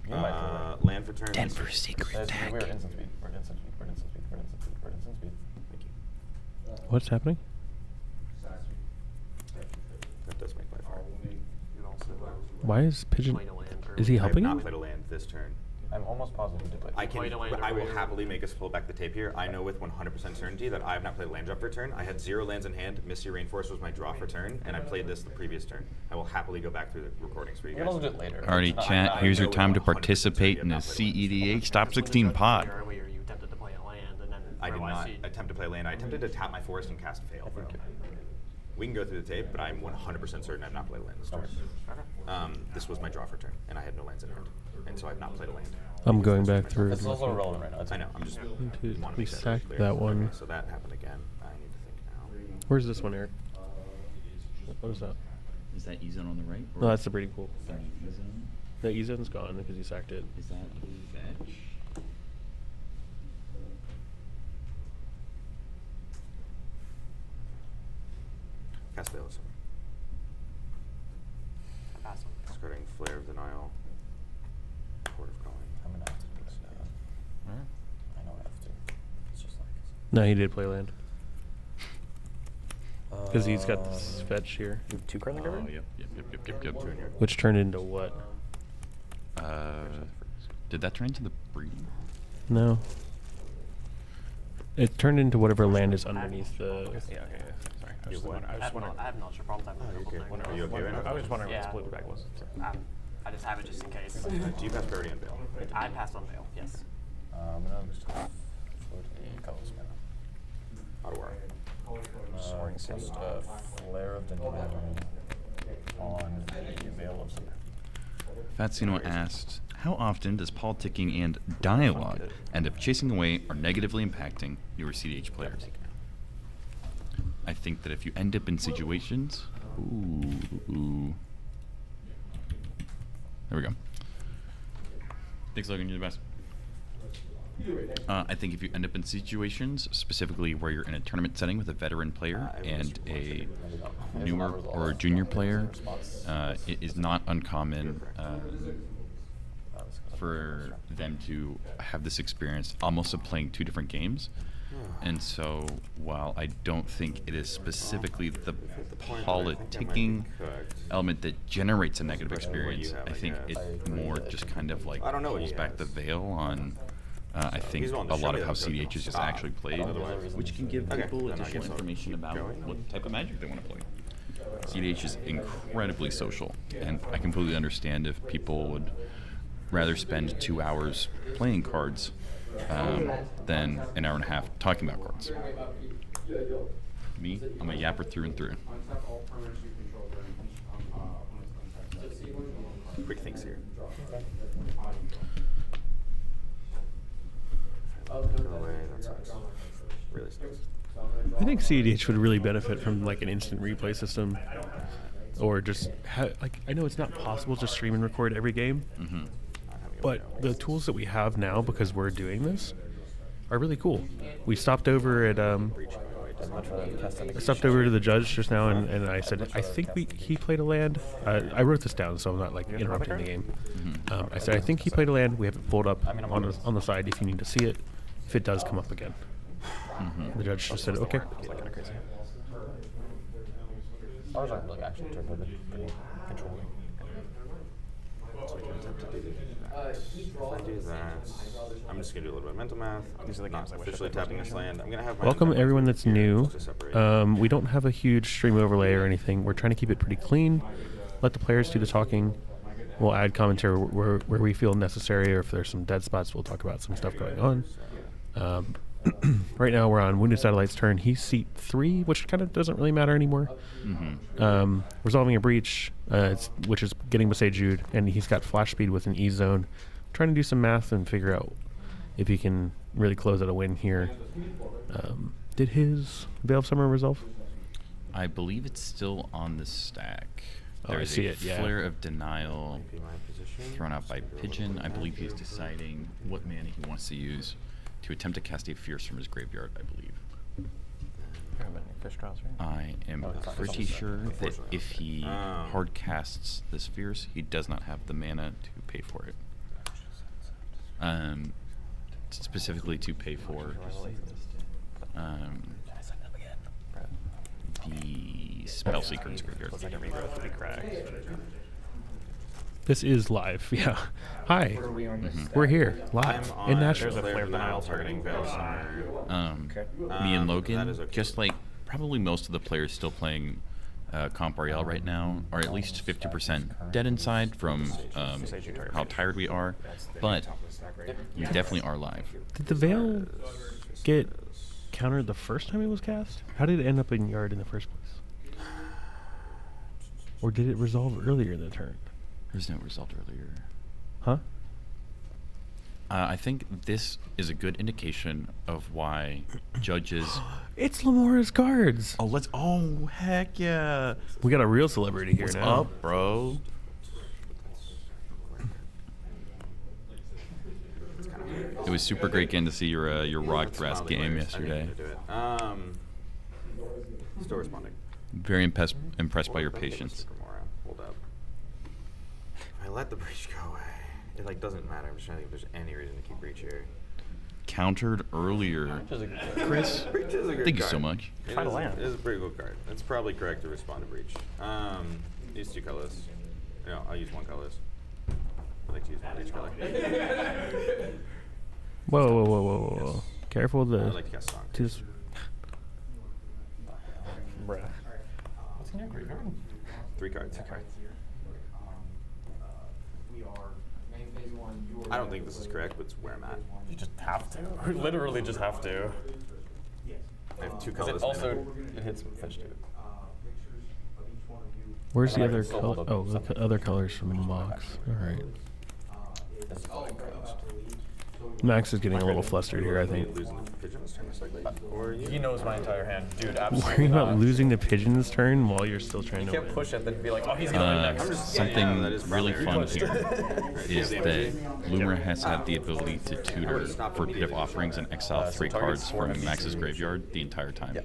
You might play it. Land for turn. Denver secret We're deck. instant speed. We're instant speed. We're instant speed. We're instant speed. We're instant speed. Thank you. What's happening? That does make life hard. Why is Pigeon? Played a land Is he I have helping not him? played a land this turn. I'm almost positive you did play. I played can. a land I will earlier. happily make us pull back the tape here. I know with 100% certainty that I have not played land drop for turn. I had 0 lands in hand. Misty Rainforest was my draw for turn, and I played this the previous turn. I will happily go back through the recordings for you You can guys. also do it later. Alrighty, It's not- chat. I Here's your know time to 100% participate in you a have not played a cEDH Top 16 pod. Earlier, you attempted to play a land, and then I did realized not you- attempt to play land. I attempted to tap my forest and cast fail, bro. We can go through the tape, but I'm 100% certain I've not played a land this turn. This was my draw for turn, and I had no lands in hand, and so I've not played a land. I'm going back through. It's also irrelevant right now. It's I know. I'm just. We wanna make sacked clear. that one. Okay, so that happened again. I need to think now. Where's this one, Eric? What is that? Is that E-Zone on the right? No, that's the breeding pool. E-Zone? The E-Zone's gone because you sacked it. Is that Vetch? Cast fail. Sorry. I passed on. Discarding Flare of Denial. Port of Calling. I'm gonna have to do this now. I know I have to. It's just like. No, he did play land. Because he's got this fetch here. 2 card in the Oh, graveyard? yep. Which turned into what? Did that turn into the breeding? No. It turned into whatever land is underneath the. Yeah, okay. Sorry. I was just wondering. I have no problems. I have Oh, you're no good. problems. Are you okay right now? I was just wondering what Yeah. this blue bag was. I just have it just in case. Do you pass priority on Veil? I passed on Veil, yes. I'm gonna just float a colorless mana. Out of war. Just a Flare of Denial on the Veil of Summer. Fatsino asked, how often does politicking and dialogue end up chasing away or negatively impacting your cEDH players? I think that if you end up in situations... Ooh. There we go. Thanks, Logan. You're the best. I think if you end up in situations, specifically where you're in a tournament setting with a veteran player and a newer or a junior player, it is not uncommon for them to have this experience almost of playing 2 different games. And so, while I don't think it is specifically the politicking element that generates a negative experience, I think it's more just kind of like pulls back the veil on, I think, a lot of how cEDH is just actually played, which can give people additional information about what type of Magic they want to play. cEDH is incredibly social, and I completely understand if people would rather spend 2 hours playing cards than an hour and a half talking about cards. Me, I'm a yapper through and through. Quick thinks here. Go away. That sucks. Really sucks. I think cEDH would really benefit from like an instant replay system, or just like I know it's not possible to stream and record every game, but the tools that we have now because we're doing this are really cool. We stopped over at I'd much rather cast an I stepped over to the judge just now, and I said, I think he played a land. I wrote this down, so I'm not like You have interrupting another the game. Mm-hmm. I said, I think he played a land. We have it pulled up I mean, I'm on the side if you need to see it. If it does come up again. Mm-hmm. The judge just said, okay. It's like kind of crazy. Ours aren't like actually turbo, but pretty controlling. So I can attempt to do that. If I do that, I'm just gonna do a little bit of mental math. These are the not games I wish I officially played tapping this land. I'm gonna have my Welcome untap everyone activity that's here new. just to separate. We don't have a huge stream overlay or anything. We're trying to keep it pretty clean. Let the players do the talking. We'll add commentary where we feel necessary, or if there's some dead spots, we'll talk about some stuff going on. Right now we're on Wounded Satellite's turn. He's seat 3, which kind of doesn't really matter anymore. Mm-hmm. Resolving a breach, which is getting Besaged, and he's got flash speed with an E zone. Trying to do some math and figure out if he can really close out a win here. Did his Veil of Summer resolve? I believe it's still on the stack. Oh, I There's see a it, yeah. Flare of Denial Be my position. thrown out by Pigeon. I believe he's deciding what mana he wants to use to attempt to cast a Fierce from his graveyard, I believe. You have any fish trials, right? I am Oh, it's on pretty the stack. sure that Unfortunately, if he hard casts this Fierce, he does not have the mana to pay for it. Specifically to pay for the Spellseeker in his graveyard. Looks like a regrowth would be cracked. This is live, yeah. Hi. Mhm. We're here, live, I'm in on Nashville. There's a Flare Flare of of Denial targeting Veil of Summer. Me and that Logan, is okay. just like probably most of the players still playing Comp RL right now, are at least 50% dead inside from how tired we are, but we definitely are live. Did the Veil get countered the first time it was cast? How did it end up in yard in the first place? Or did it resolve earlier in the turn? There's no result earlier. Huh? I think this is a good indication of why judges. It's Lamora's cards. Oh, let's. Oh, heck yeah! We got a real celebrity here What's now. up, bro? It was super great getting to see your Rock Thrust game yesterday. Still responding. Very impressed by your patience. Hold up. If I let the breach go away, it like doesn't matter. I'm just trying to think if there's any reason to keep breach here. Countered earlier. Chris, Breach is a good thank you card. so much. It Find a is- land. It is a pretty good card. It's probably correct to respond to breach. Use 2 colors. No, I'll use 1 colors. I like to use 1 each color. Whoa. Careful I the like to cast Song. just Bruh. What's in your graveyard? 3 cards. We are main phase 1. You are I don't think this is correct, but it's where I'm at. You just have to. Literally just have to. I have 2 Because colors. it also it hits fish too. pictures of each one of you. where's the And I other can still color? hold up Oh, the something. other colors from the box. All right. This is all enclosed. Max is getting a little flustered here, I think. Losing the pigeons turn this like or you? He knows my entire hand, dude. Absolutely. Worrying about not. losing the pigeon's turn while you're still trying You to can't win. push it then be like, oh, he's gonna win next. Something that is really probably fun right. here is that Lumra has had the ability to tutor for Pit Offerings and exile 3 cards from Max's graveyard the entire time.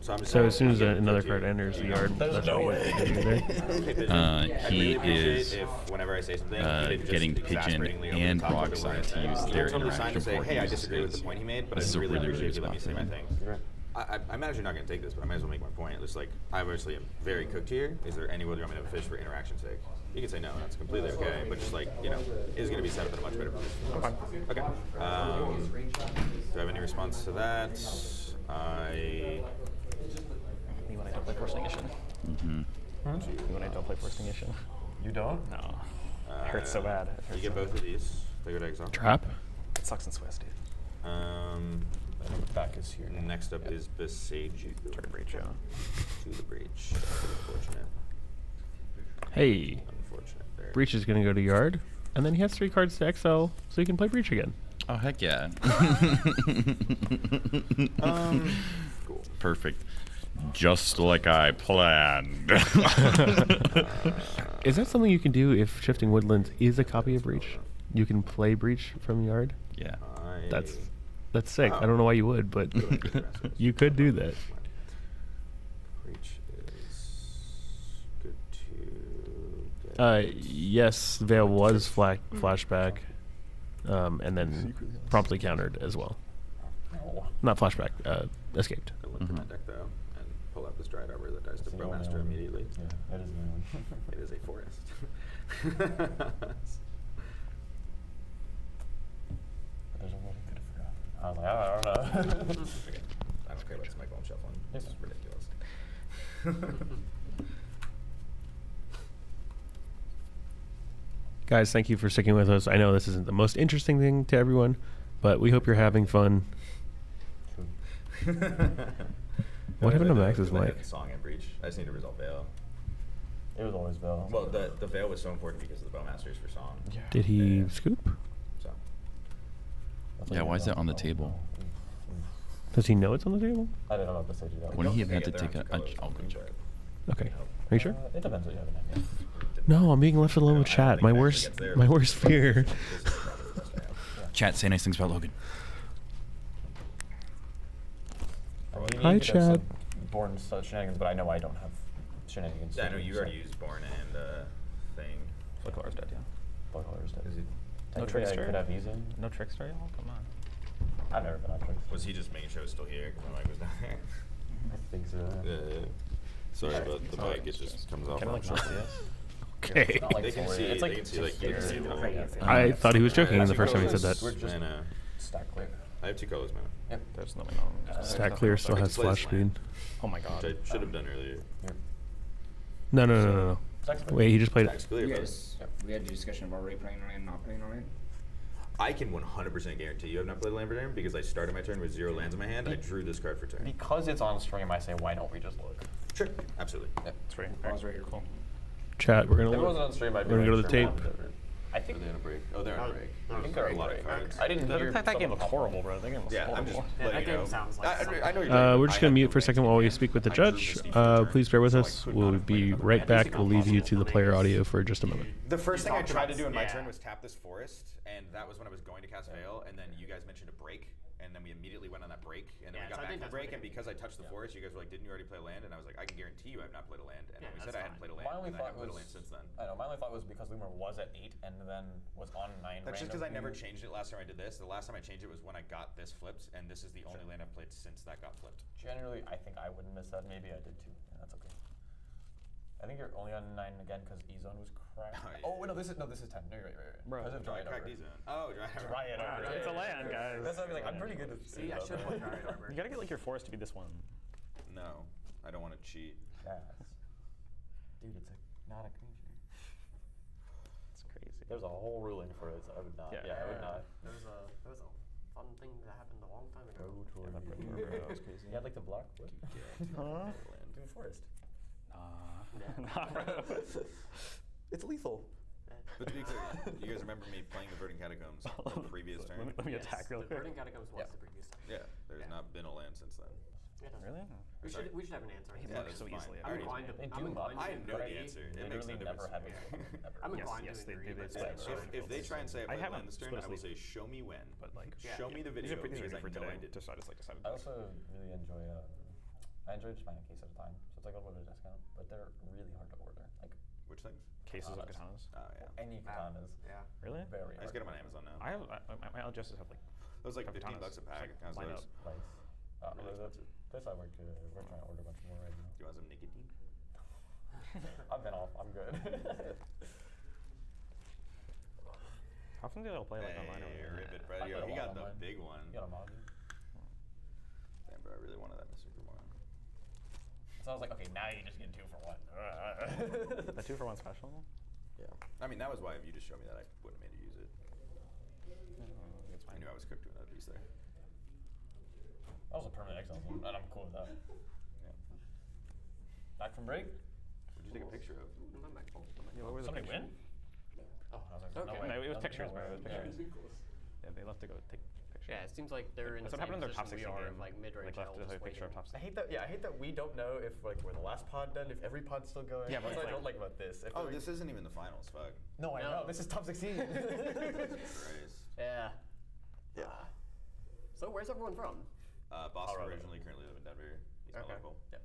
So I'm just So as soon as another card enters the yard, that's no what way. you do there. He appreciate is if whenever I say something, you didn't just getting Pigeon exasperatingly over and the top of Rock it Side with to use you their totally signed interaction to say, for hey, I uses disagree with the his. point he made, but This I is a really really, appreciate really you let me say spot my for thing. him. I'm actually not going to take this, but I might as well make my point. It's like, I obviously am very cooked here. Is there any way you want me to fish for interaction's sake? You can say no, that's completely okay, but just like, you know, is going to be set up in a much better position. Okay. Do I have any response to that? Me when I don't play Forced Ignition. Mm-hmm. Me when I don't play Forced Ignition. You don't? No. It hurts so bad. It You hurts get so both bad. of these. They go to exile. Trap? It sucks in Swiss, dude. I know the back is here. Next up is Besage. Target breach, yeah. To the breach. Unfortunate. Hey, Unfortunate there. Breach is going to go to yard, and then he has 3 cards to XL, so he can play Breach again. Oh, heck yeah. Cool. Perfect. Just like I planned. Is that something you can do if Shifting Woodlands is a copy of Breach? You can play Breach from yard? Yeah. That's That's sick. I don't know why you would, but you could do that. Breach is good to get. Yes, Veil was flashback, and then promptly countered as well. Not flashback, escaped. I look through my deck though and pull out this Dried Arbor that dies to Bowmaster immediately. Yeah, that is the only one. It is a forest. There's a word I could have forgotten. I was like, I don't know. Okay. I don't care about this Michael shuffling. This is ridiculous. Guys, thank you for sticking with us. I know this isn't the most interesting thing to everyone, but we hope you're having fun. What happened to Max's mic? Song and Breach. I just need to resolve Veil. It was always Veil. Well, the Veil was so important because of the Bowmasters for Song. Yeah. Did he scoop? So. Yeah, why is that on the table? Does he know it's on the table? I don't know if the stage that. Wouldn't he have had to take a? I'll go check. Okay. Are you sure? It depends what you have in hand. No, I'm being left alone with chat. My worst fear. Chat, say nice things about Logan. Hi, Chad. Born shenanigans, but I know I don't have shenanigans. Yeah, I know you already used Born and thing. Blood Color's dead, yeah. Blood Color's dead. Is he? No Technically, Trickster? I could have Eason. No Trickster, y'all? Come on. I've never been on Trickster. Was he just making sure it was still here? Because my mic was down there. I think so. Yeah. Sorry about the mic. It just comes off. Can I like not see us? Okay. It's not like They can 40. see. It's like They can see like here. I thought he was joking the first time he said that. We're just Mana. stack clear. I have 2 colors, man. Yep. There's no Stack Clear still has flash speed. Oh my god. Which I should have done earlier. No. Wait, he just played Stack's it. clear, You bro. guys, we had a discussion about Ray playing Ryan, not playing Ryan. I can 100% guarantee you have not played Lamberdaire because I started my turn with 0 lands in my hand. I drew this card for turn. Because it's on stream, I say, why don't we just look? Sure, absolutely. Yep. It's right. Pause right here, cool. Chat, we're If it gonna wasn't on stream, I'd be we're gonna go to like, the sure, tape. whatever. I think Are they on a break? Oh, they're on a break. I think they're a lot of break. cards. I didn't hear That some game of was the horrible, bro. That game was Yeah, I'm horrible. just Yeah, letting that you know. game sounds like I know you're We're just I gonna had mute no for a second range while we in speak with the my hand. I judge. drew Misty for Please turn, bear with so I us. could We'll not have be played another right hand. back. We'll leave you to the player audio for just a moment. The first thing I talked tried to about- do in my yeah. turn was tap this forest, and that was when I was going to cast Veil, and then you guys mentioned a break, and then we immediately went on that break, and then Yeah, we got so I back think from that's break, what and it because I touched the forest, you guys were like, didn't you already play a land? And I was like, I can guarantee you I have not played a land, and Yeah, then we said that's I hadn't fine. played a land, My only and I thought haven't played a was, land since then. I know, my only thought was because Loomer was at 8 and then was on 9 That's just because I never random changed it last time I did this. The last time I changed it was when I got this flipped, and this is the only land I've played since that got flipped. Generally, I think I wouldn't miss that. Maybe I did too. Yeah, that's okay. I think you're only on 9 again because E-Zone was cracked. Oh, yeah. Oh, wait, no, this is 10. No, you're right. Bro. Because of Oh, I Dryad cracked Arbor. these in. Oh, Dryad Arbor. Dryad Arbor. It's a land, guys. That's what I mean, like, I'm pretty good at See, I should have played Dryad Arbor. You gotta get like your forest to be this one. No, I don't want to cheat. Yes. Dude, it's not a creature. It's crazy. There's a whole ruling for it, so I would not. Yeah. I would not. There was a fun thing that happened a long time ago. Go that toward Red Arbor, that was crazy. You had like the block? What? Huh? Do a forest. Nah, bro. It's lethal. But to be clear, you guys remember me playing the Verdant Catacombs the previous turn? Let me attack real The quick. Verdant Catacombs was the previous time. Yeah, there's not been a land since then. Yeah. Really? We should have an answer. He Yeah, looks that's so fine. easily. I I'm already inclined to. They I'm do inclined I to know the agree. answer. It They makes no literally difference. never have it. Ever. I'm Yes, inclined yes, to they agree. do. but It's that's like fine. If they try and say I I played haven't land this turn, I will say explicitly- show me when. But like, Yeah. Show me the these video are because I for know today. I did. Just I decided. I also really enjoy. I enjoy just buying a case at a time, so it's like a little bit of discount, but they're really hard to order. Like Which things? Cases of Katanas. katanas. Oh yeah. any katanas. Yeah. Really? Very I just hard get them to on order. Amazon now. I have my LGSs have like Those like have 15 katanas. bucks a pack. It counts Line those. up. Nice. Really expensive. This I work. We're trying to order a bunch more right now. Do you want some nicotine? I've been off. I'm good. How often do they all play like online? Hey, Or Ribbit, bro. I Yo, played a he lot got the online. big one. You got a mod? Damn, bro, I really wanted that Mr. One. So I was like, okay, now you just get 2 for 1. the 2 for 1 special? Yeah. I mean, that was why if you just showed me that, I would have made you use it. It's I fine. knew I was cooked with another piece there. That was a permanent exile zone, and I'm cool with that. Yeah. Back from break? What'd you take a picture of? I'm back home. Yeah, what was the Somebody picture? win? Oh, I was like, Okay. no way. No, it was I pictures, like, bro. no It was way. pictures. Yeah, they left to go take pictures. Yeah, it seems like they're in the That's what same happened in their top position 16 we are game. of like mid-range Like left to elves have a picture of waiting. top 16. I hate that. Yeah, I hate that we don't know if like we're the last pod done. If every pod's still going. Yeah, but that's what I like- don't like about this. If Oh, we- this isn't even the finals. Fuck. No, I No. know. This is top 16. Christ. Yeah. Yeah. So where's everyone from? Boston Colorado. originally, currently live in Denver. He's Okay. local. Yeah.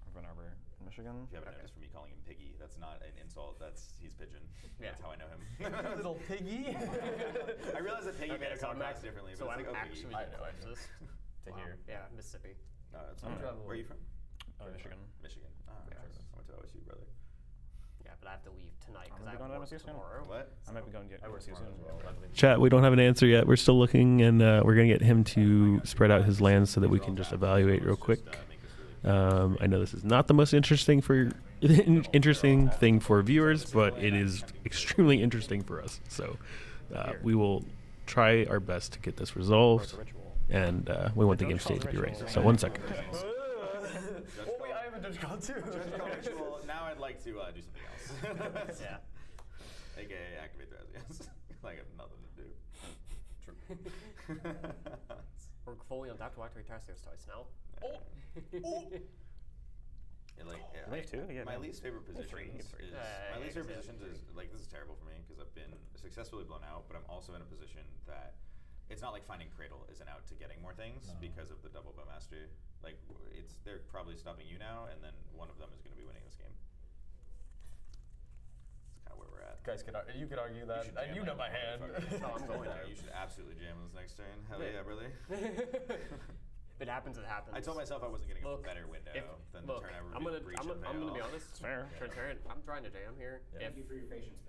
Urban Arbor in Michigan. If you haven't noticed from me calling him Piggy, that's not an insult. He's pigeon. Yeah. That's how I know him. Little piggy. I realize that Piggy Okay, gets so come I'm across act- differently, so but I'm it's like, oh, actually Piggy. the closest to here. Yeah, Mississippi. No, that's I'm not traveling. Where are you from? Michigan. Michigan. Ah, Yeah. nice. I went to OSU, brother. Yeah, but I have to leave tonight I'm because I gonna be have going to work MSU soon. tomorrow. What? I might be going to get MSU soon. Chat, we don't have an answer yet. We're still looking, and we're going to get him to spread out his lands so that we can just evaluate real quick. I know this is not the most interesting thing for viewers, but it is extremely interesting for us. So we will try our best to get this resolved, and we want the game state to be raised. So 1 second. Oh, wait, I have a judge call too. Judge call ritual. Now I'd like to do something else. Yeah. AKA activate the yes. Like I have nothing to do. True. We're fully on deck to activate Tarsius twice now. And like, yeah, You have two? Yeah, my no. least favorite You have three. positions You have three. is my least favorite positions is like this is terrible for me because I've been successfully blown out, but I'm also in a position that it's not like finding Cradle is an out to getting more things because of the double bow master. Like they're probably stopping you now, and then one of them is going to be winning this game. That's kind of where we're at. Guys, you could argue that. should jam You like know my a hand. motherfucker. No, I'm going there. You should absolutely jam on this next turn. Hell yeah, brother. If it happens, it happens. I told myself I wasn't getting Look, a better window than look, the turn I I'm gonna breach I'm and gonna be fail. honest. It's fair. Transparent. I'm trying to jam here. Thank you for your patience,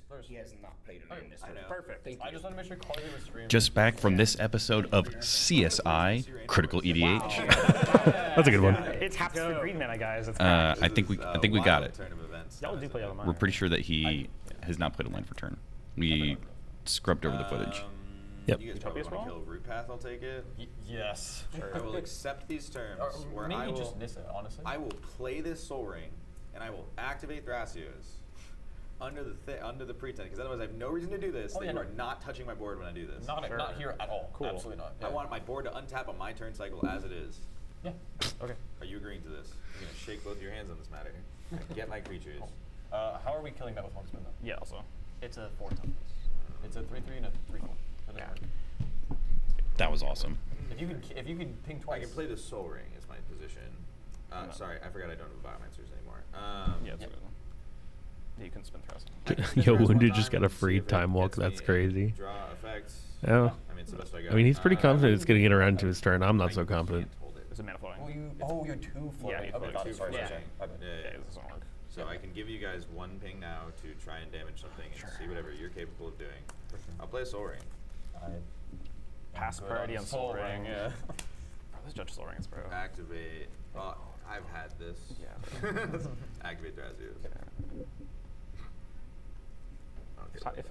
players. He has not played a game this I turn. know. Perfect. Thank I you. just want to make sure Carly was streaming. Just back from this episode of CSI Critical EDH. That's a good one. It's half the Green Man, guys. It's I think we got it. Turn of events. Y'all do play all the We're pretty sure that he has not played a land for turn. We scrubbed over the footage. Yep. You guys probably Utopia's want to wrong? kill Root Path. I'll take it. Yes. I will accept these terms. Or where maybe I will, just Nissa, honestly. I will play this Soul Ring, and I will activate Thrasios under the pretense, because otherwise I have no reason to do this. Oh, that yeah, you no. are not touching my board when I do this. Not here at all. Cool. Absolutely not. I want my board to untap on my turn cycle as it is. Yeah. Okay. Are you agreeing to this? I'm gonna shake both your hands on this matter. Get my creatures. How are we killing that with one spin though? Yeah, also. It's a 4 toughness. It's a 3/3 and a 3/4. Yeah. That was awesome. If you could ping twice. I can play the Soul Ring as my position. Sorry, I forgot I don't have Biomancers anymore. Yeah, it's good. Yeah, you can spin thrust. Yo, Wounded just got a free time walk. That's crazy. Draw effects. Oh. I mean, so that's what I got. I mean, he's pretty confident it's going to get around to his turn. I'm not so confident. Is it mana floating? You're two floating. Yeah, you okay, float got two it. Sorry, floating. sorry. Okay. Yeah. This doesn't work. So I can give you guys one ping now to try and damage something and see whatever you're capable of doing. I'll play a Soul Ring. Pass good priority on on Soul Soul Ring. Ring, yeah. Bro, this Judge Soul Rings, bro. Activate. I've had this. Yeah. Activate Thrasios. Okay. If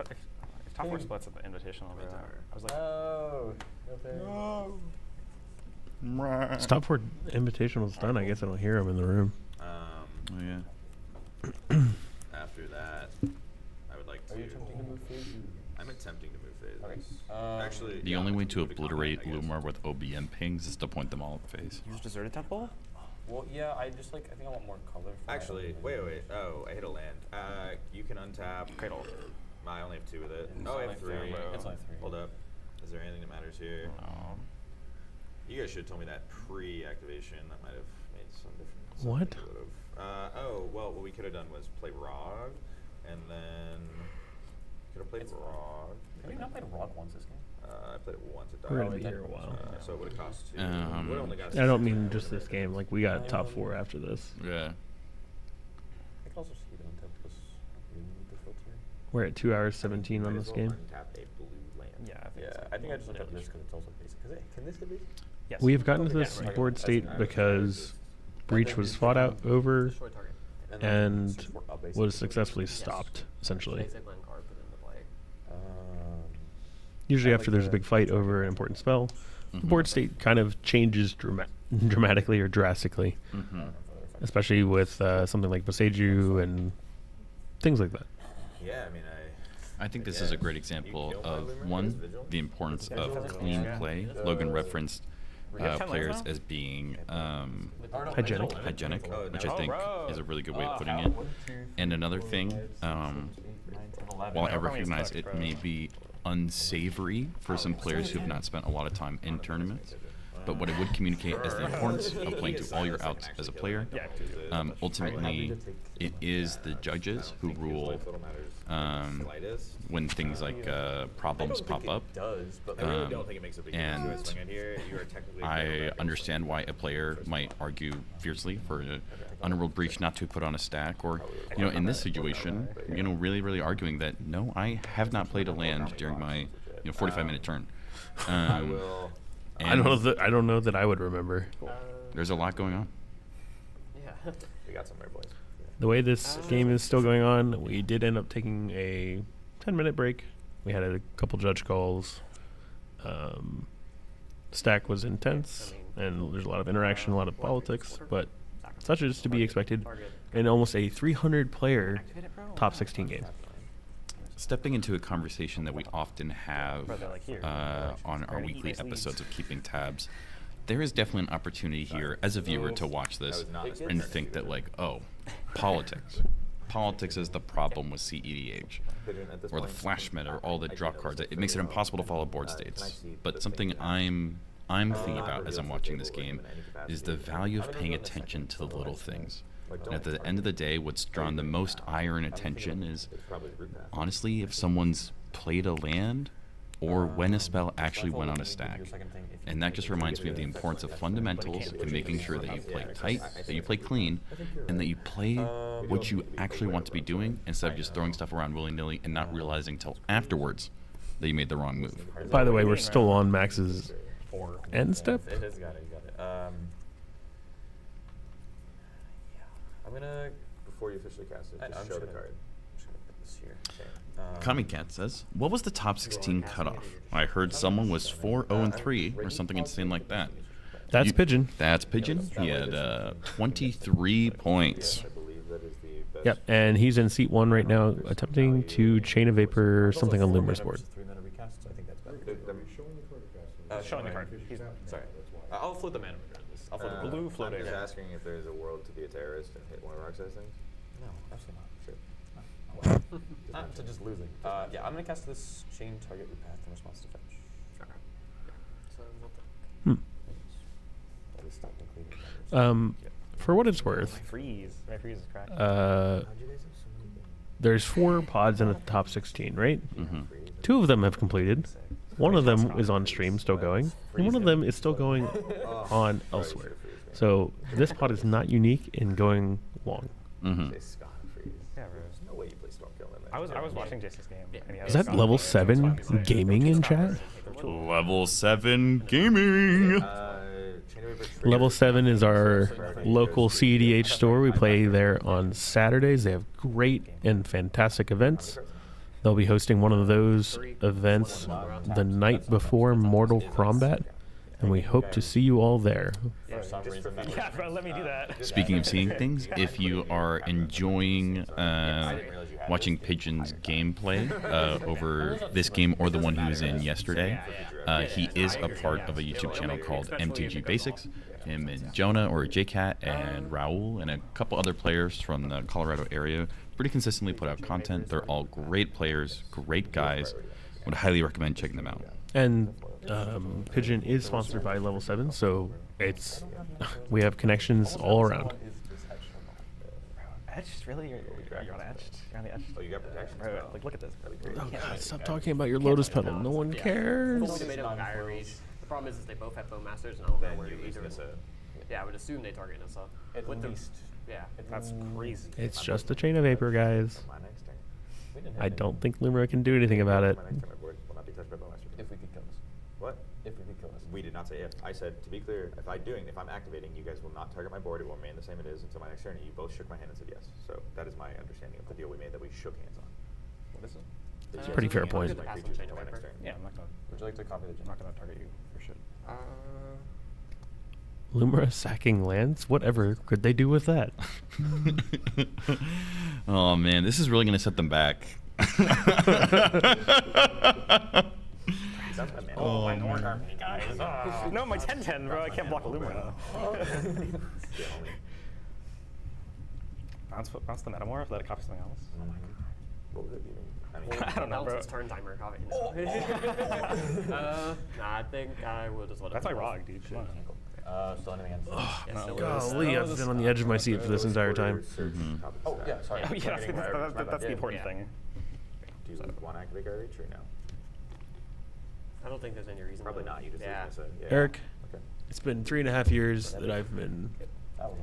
top 4 splits at the Invitational, bro, I was like, Oh. Okay. Stop for Invitational's done. I guess I don't hear him in the room. Oh yeah. After that, I would like to. Are you attempting to move phase? I'm attempting to move phase. Okay. Actually, The yeah, only I'm way to attempting move obliterate combat, I guess. Lumar with OBM pings is to point them all at phase. use Deserted Temple? Well, yeah, I think I want more color. For my Actually, opening. wait. Oh, I hit a land. You can untap. Cradle. I only have 2 with it. It's Oh, I only have 3. three. It's only 3. Hold up. Is there anything that matters here? You guys should have told me that pre-activation. That might have made some difference. What? What we could have done was play Rog, and then could have played Rog. Have you not played Rog once this game? I played it once. It died. We're going to be here a while. So it would have cost 2. Um, Would only got I don't 6. mean just this game. Like, we got top 4 after this. Yeah. I could also see it untap because you need the filter. We're at 2 hours 17 on Might this as well game. untap a blue land. Yeah, I think I think I just untapped this because it's also basic. Can this get basic? Yes. We have gotten to this board state because Breach was fought out over Destroy target. and was successfully stopped, essentially. Basic land card put into play. Usually after there's a big fight over an important spell, the board state kind of changes dramatically or drastically, especially with something like Boseiju and things like that. Yeah, I mean, I think this is a great example of, one, the importance of clean play. Logan referenced players as being Hygienic. hygienic, Oh, which now- I think is a really good way of putting it. And another thing, while I recognize it may be unsavory for some players who have not spent a lot of time in tournaments. But what it would communicate is the importance of playing to all your outs as a player. Ultimately, it is the judges who rule when things like problems pop up. And I understand why a player might argue fiercely for an underworld breach not to put on a stack, or in this situation, really arguing that no, I have not played a land during my 45-minute turn. I don't know that I would remember. There's a lot going on. Yeah. We got some rare boys. The way this game is still going on, we did end up taking a 10-minute break. We had a couple judge calls. Stack was intense, and there's a lot of interaction, a lot of politics, but such is to be expected in almost a 300-player top 16 game. Stepping into a conversation that we often have on our weekly episodes of Keeping Tabs, there is definitely an opportunity here as a viewer to watch this and think that, like, oh, politics. Politics is the problem with cEDH, or the flash meta, or all the draw cards. It makes it impossible to follow board states. But something I'm thinking about as I'm watching this game is the value of paying attention to the little things. And at the end of the day, what's drawn the most ire and attention is, honestly, if someone's played a land or when a spell actually went on a stack. And that just reminds me of the importance of fundamentals and making sure that you play tight, that you play clean, and that you play what you actually want to be doing instead of just throwing stuff around willy-nilly and not realizing until afterwards that you made the wrong move. By the way, we're still on Max's end step. It has got it. I'm gonna, before you officially cast it, just show the card. I'm just gonna put this here. Okay. Kamikat says, what was the top 16 cutoff? I heard someone was 4-0-3 or something insane like that. That's Pigeon. That's Pigeon. He had 23 points. Yep, and he's in seat 1 right now, attempting to chain a vapor something on Lumer's board. 3 mana recast, so I think that's better. Showing the card. Sorry. I'll float the mana regardless. I'll float the blue float I'm just it. asking if there's a world to be a terrorist and hit one of our access things. No, absolutely not. Sure. Not to just losing. Yeah, I'm gonna cast this chain target repath in response to fetch. For what it's worth, Freeze. My freeze is cracked. there's 4 pods in the top 16, right? Mm-hmm. 2 of them have completed. One of them is on stream, still going, and one of them is still going on elsewhere. So this pod is not unique in going long. Mm-hmm. Yeah, bro. No way you play Stormkill in that. I was watching Jason's game. And he Is has that level 7 gaming in chat? Level 7 gaming. Level 7 is our local cEDH store. We play there on Saturdays. They have great and fantastic events. They'll be hosting one of those events the night before Mortal Kombat, and we hope to see you all there. Yeah, bro, let me do that. Speaking of seeing things, if you are enjoying watching Pigeon's gameplay over this game or the one he was in yesterday, he is a part of a YouTube channel called MTG Basics. Him and Jonah, or JCat, and Raul, and a couple other players from the Colorado area pretty consistently put out content. They're all great players, great guys. Would highly recommend checking them out. And Pigeon is sponsored by Level 7, so we have connections all around. Etched? Really? You're on etched? You're on the etched? Oh, you got protection? Bro, like, look at this. Oh God, stop talking about your Lotus Petal. No one cares. The problem is they both have Bowmasters, and I don't know where either of them. Yeah, I would assume they target Nissa. At least. Yeah. That's crazy. It's just a chain of vapor, guys. I don't think Lumira can do anything about it. If we could kill this. What? If we could kill this. We did not say if. I said, to be clear, if I'm activating, you guys will not target my board. It will remain the same it is until my next turn. And you both shook my hand and said yes. So that is my understanding of the deal we made that we shook hands on. What is it? It's a pretty fair point. Yeah, I'm not going to. Would you like to copy the I'm not going to target you for shit. Lumira sacking lands? Whatever could they do with that? Oh man, this is really going to set them back. Oh, my North Army, guys. No, my 10-10, bro. I can't block a Lumira. Bounce the Metamorph, let it copy something else. What would it be? I mean, I don't know, bro. Its turn timer. I think I will just let it. That's like ROG, dude. Come on. Still anything else? No. Golly, I've been on the edge of my seat for this entire time. Oh, yeah, sorry. Oh, yeah, that's the important thing. Do you want to activate guard reach or no? I don't think there's any reason. Probably to. not. You just Yeah. dismiss it. Yeah. Eric, Okay. it's been 3.5 years that I've been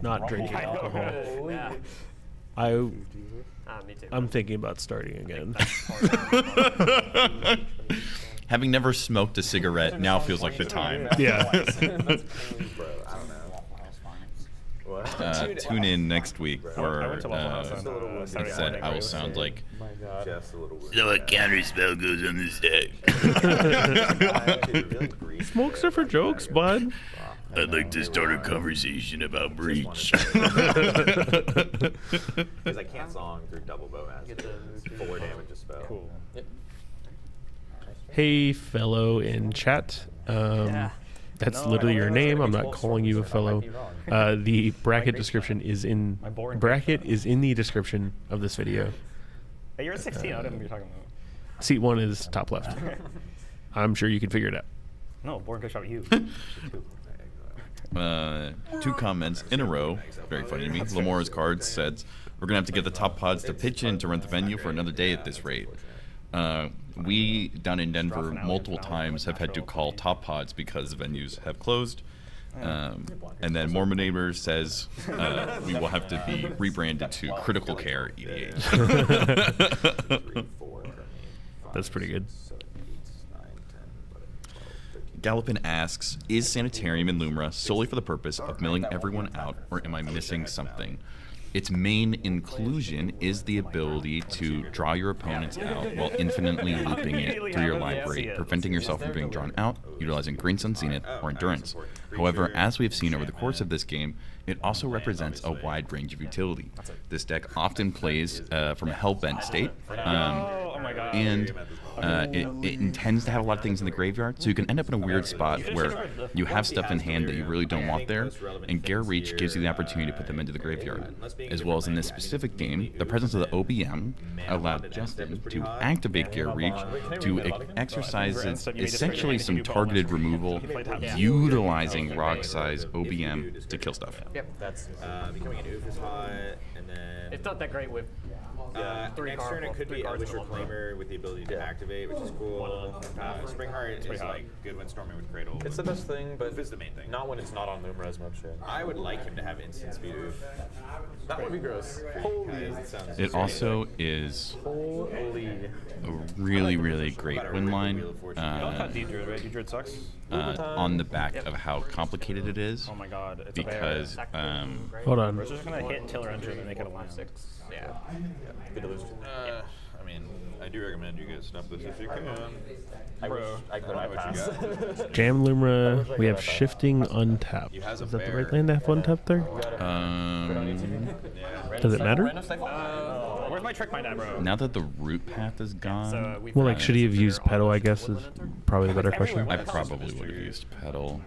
not drinking alcohol. Yeah. Me too. I'm thinking about starting again. Having never smoked a cigarette now feels like the time. Yeah. Bro, I don't know. What? Tune in next week I for, went to Waffle House on like Saturday I said, morning. I will sound like. My God. Just a little So what counter spell goes on this deck? Smokes are for jokes, bud. I'd like to start a conversation about breach. Because I can't song through double bow master. 4 damage a spell. Cool. Yep. Hey, fellow in chat. That's literally your name. I'm not calling you a fellow. The bracket description is in the description of this video. Hey, you're at 16. I don't know what you're talking about. Seat 1 is top left. I'm sure you can figure it out. No, Born could shot you. 2 comments in a row. Very funny to me. Lamora's cards said, "We're gonna have to get the top pods to pitch in to rent the venue for another day at this rate." We down in Denver multiple times have had to call top pods because venues have closed. And then Mormon Neighbor says we will have to be rebranded to Critical Care EDH. That's pretty good. Gallopin asks, "Is Sanitarium in Lumra solely for the purpose of milling everyone out, or am I missing something?" Its main inclusion is the ability to draw your opponents out while infinitely looping it through your library, preventing yourself from being drawn out, utilizing Green Sun Zenith or Endurance. However, as we have seen over the course of this game, it also represents a wide range of utility. This deck often plays from a Hellbent state, and it intends to have a lot of things in the graveyard, so you can end up in a weird spot where you have stuff in hand that you really don't want there, and Gare Reach gives you the opportunity to put them into the graveyard. As well as in this specific game, the presence of the OBM allowed Justin to activate Gare Reach to exercise essentially some targeted removal, utilizing rock-size OBM to kill stuff. Yep. That's becoming an oof is hot, and then It's not that great with. next turn it could be Elvish Reclaimer with the ability to activate, which is cool. Springheart is like good when storming with Cradle. It's the best thing, but it's the main thing. Not when it's not on Lumra as much. Yeah. I would like him to have instant speed oof. That would be gross. Holy. It also is a really, really great win line. D-Druid sucks. On the back of how complicated it is. Oh my God, it's because hold on. We're just gonna hit Tiller Enter and make it a land. Yeah. Good illusion. I mean, I do recommend you guys stop this if you can. I wish I could have passed. Jam Lumra, we have Shifting Untap. Is that the right land to have untap there? Does it matter? Where's my trick mind at, bro? Now that the root path is gone, Well, like, should he have used Pedal, I guess, is probably the better question. I probably would have used Pedal.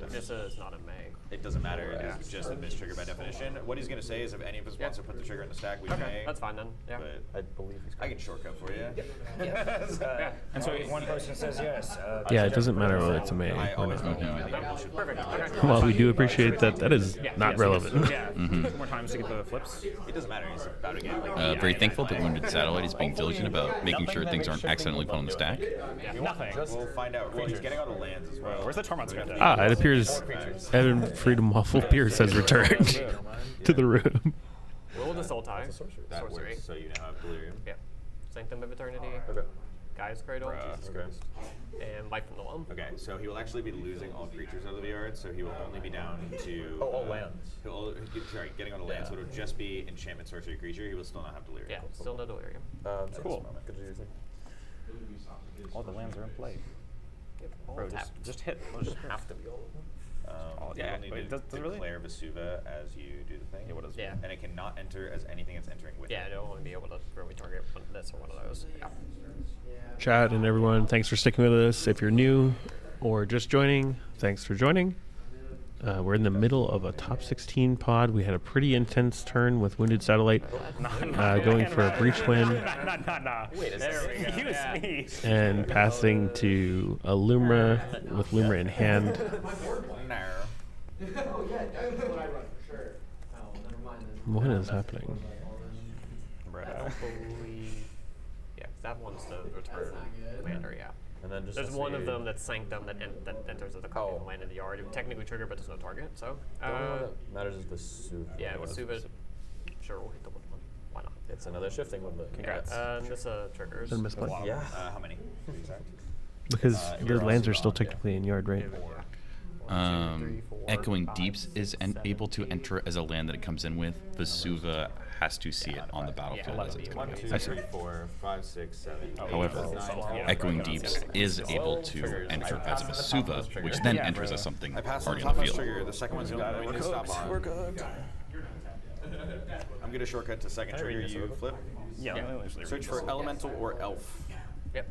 This is not a May. It doesn't matter. It is just a miss trigger by definition. What he's going to say is if any of us wants to put the trigger in the stack, we may. That's fine then. Yeah. But I believe I can shortcut for you. And so if one person says yes. Yeah, it doesn't matter whether it's a May I or always not. Perfect. Well, we do appreciate that. That is not relevant. Yeah. 2 more times to get the flips. It doesn't matter. He's about to get Very thankful that Wounded Satellite is being diligent about making sure things aren't accidentally put on the stack. Nothing. We'll find out. Well, he's getting on the lands as well. Where's the Tormund script at? Ah, it appears Evan Freedom Waffle Pierce has returned to the room. Will the Soul Tie. That Sorcery. works, so you now have Delirium. Yeah. Sanctum of Eternity. Gaia's Cradle. And Life from the Loam. Okay, so he will actually be losing all creatures out of the yard, so he will only be down to... all lands. Sorry, getting on a land, so it'll just be enchantment, sorcery, creature. He will still not have Delirium. Yeah, still no Delirium. Cool. Good to use it. All the lands are in play. All Bro, tapped. just hit. We'll just have to be all. You will need to declare Vesuva as you do the thing. Yeah, what is Yeah. And it cannot enter as anything it's entering with. Yeah, it'll only be able to really target this or one of those. Yeah. Chat and everyone, thanks for sticking with us. If you're new or just joining, thanks for joining. We're in the middle of a top 16 pod. We had a pretty intense turn with Wounded Satellite going for a breach win Wait, excuse me. and passing to a Lumra with Lumra in hand. Oh yeah, that's what I run for sure. Oh, never mind this. What is happening? Yeah, that one's the return commander, yeah. And then just there's to one of see- them that's Sanctum that enters as a copy of the land in the yard. It would technically trigger, but there's no target, so. The only one that matters is the Suva. Yeah, What with is Suva, this? sure, we'll hit the wood one. Why not? It's another shifting woodland. Congrats. And this triggers. Is that a misplay? Yeah. How many? Exact. Because It the was lands are also still on, yeah. technically in yard, right? Echoing Deeps is able to enter as a land that it comes in with. The Suva has to see it on the battlefield as it's coming in. 1, 2, 3, 4, 5, 6, 7. However, Echoing Deeps is able to enter as a Vesuva, which then enters as something I passed already the on the top field. trigger. The second one's going to stop on. We're cooked. I'm going to shortcut to second Can I read trigger. this You over? flip. Yeah, let me actually Search read for this. elemental or elf. Yep.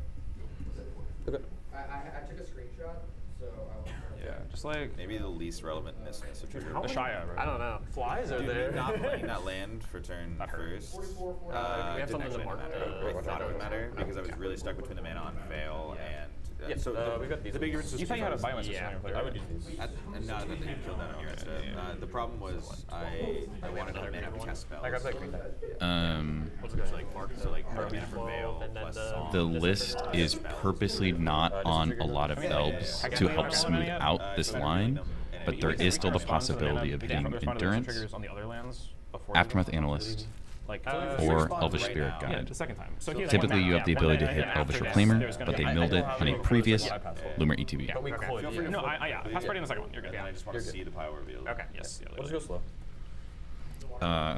Okay. I took a screenshot, so I will. Yeah, just like Maybe the least relevant in this trigger. the Shia, right? I don't know. Flies are Dude, there. not playing that land for turn first. we have Didn't something to actually mark matter. the- I thought it would matter because I was really stuck between the mana on fail and. Yeah, so we got these the big ones. difference is You thought you had a because- biomass Yeah, system. I would use these. and not that you killed that on your instead. The problem was I wanted to mana to cast spells. I got that green die. What's it going like mark? So like mana for veil and then plus the song. The list is purposely not on a lot of elves to help smooth out this line, but there is still the possibility of hitting Endurance, on the other lands before Aftermath Analyst, like or Elvish Spirit yeah, Guide. the second time. So he has Typically, one you mana. have the Yeah, ability to one hit mana, Elvish and Reclaimer, there's gonna but be- they milled it on a previous Yeah. Loomer ETB. Yeah, we could. Feel free to No, flip. yeah. Pass party in the second one. You're good. And I just want to see the power revealed. Okay. Yes. Yeah, We'll just go slow.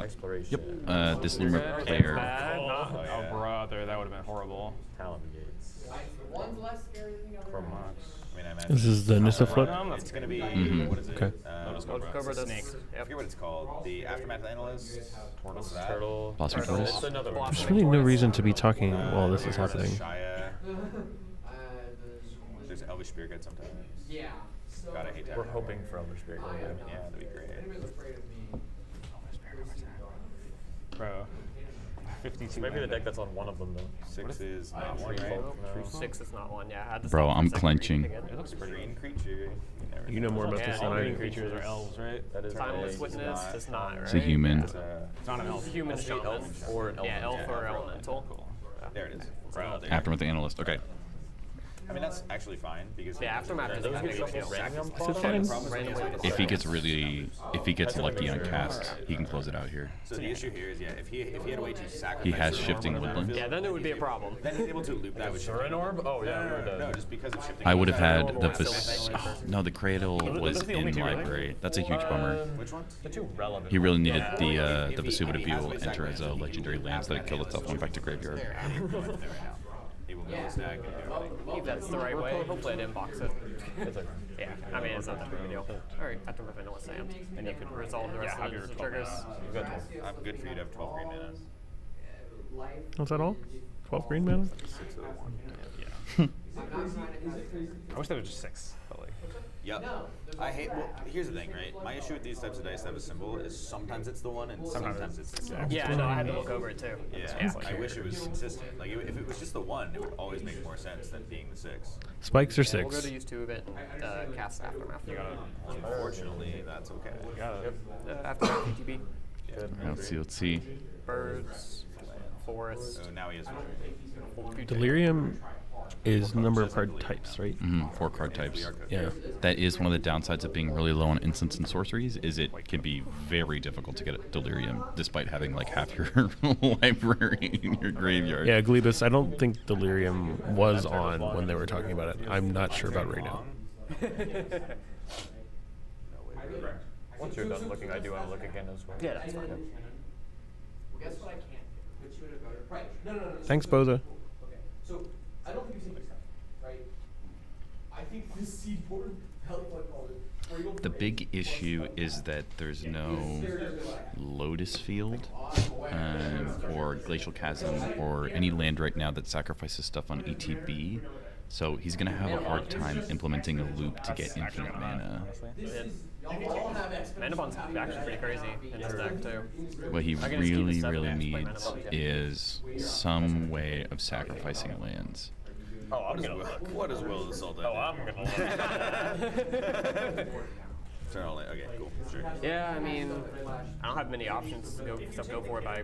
Exploration. Yep. This Loomer player. Oh, brother, that would have been horrible. Talon Gates. One's less scary than the other. From one. Mox. I mean, I imagine This is the Nissa flip. it's going to be Mhm. what is it? Okay. Cobra the Snake. I forget what it's called. The aftermath analyst. What's that? Turtle. Blossom Tortoise. It's another one. There's really no reason to be talking while this is happening. Shia. Uh, There's Elvish Spirit Guide sometimes. yeah. So God, I hate that. We're hoping for Elder Spirit. I am not. Yeah, that'd be great. Anybody's afraid of me. Bro. 52. Maybe the land. deck that's on one of them though. 6 is not one, right? No. 6 is not one. Yeah, I had to Bro, stop for I'm a second clenching. reading again. It looks pretty. Green creature. never You know more about Yeah, this than all I green do. Creatures are elves, right? That is Timeless a- Witness is not, right? It's a human. It's It's not an elf. Human Has to be shaman. elf or an Yeah, elf elemental. or elemental. Cool. there it is. Bro. Aftermath Analyst. Okay. I mean, that's actually fine because Yeah, aftermath is Those a get big shuffled deal. random Is it bottom? fine? Randomly If he gets lucky on cast, he can close it out here. So the issue here is, yeah, if he had a way to sacrifice. He has his shifting normal woodland. Yeah, then it would be a problem. Then he's able to loop that with shifting. Orb? Oh yeah, we were No, done. just because of shifting. I would have had Normal the is no, the Cradle was Those are the only in two, really? library. That's a huge bummer. Which one? The two relevant. He really needed If the he- Vesuva to if be he has able to ways enter as a sacrifice, legendary he will land so that it killed have itself and went back to graveyard. there right now. He will mill stack and do everything. If that's the right way, hopefully I didn't box it. It's okay. Yeah, I mean, it's not that big a deal. Alright, after my vanilla sand. And you could resolve the rest Yeah, of have the your triggers. You've got 12. I'm good for you to have 12 green mana. Was that all? 12 green mana? 6 of one. I wish there was just 6. But like, Yep. I hate. Well, here's the thing, right? My issue with these types of dice that have a symbol is sometimes it's the one and sometimes it's the 6. Yeah, no, I had to look over it too. Yeah, I wish it was consistent. Like if it was just the 1, it would always make more sense than being the 6. Spikes or We'll go 6? to use 2 of it, cast Aftermath. Unfortunately, that's okay. Aftermath PTB. Let's see. Birds, forest. So now he has 1. Delirium is number of card types, right? 4 card types. Yeah. That is one of the downsides of being really low on instants and sorceries. Is it can be very difficult to get a Delirium, despite having like half your library in your graveyard. Yeah, Glebus, I don't think Delirium was on when they were talking about it. I'm not sure about it right now. Once you're done looking, I do want to look again as well. Yeah, that's fine. Well, guess what I can't do? Put you in a better. Right. No. Thanks, Boza. Okay. So I don't think you've seen this stuff, right? I think this seed board, how do you call it? The big issue is that there's no Lotus Field or Glacial Chasm or any land right now that sacrifices stuff on ETB. So he's going to have a hard time implementing a loop to get infinite mana. Mana Bond's actually pretty crazy in this deck too. What he I can just keep really, the 7 really mana Bond, needs yeah. is some way of sacrificing lands. Oh, I'm gonna look. What is Will of the Sultan? Oh, I'm gonna look. Turn on it. Okay, cool. Sure. Yeah, I mean, I don't have many options to go for it by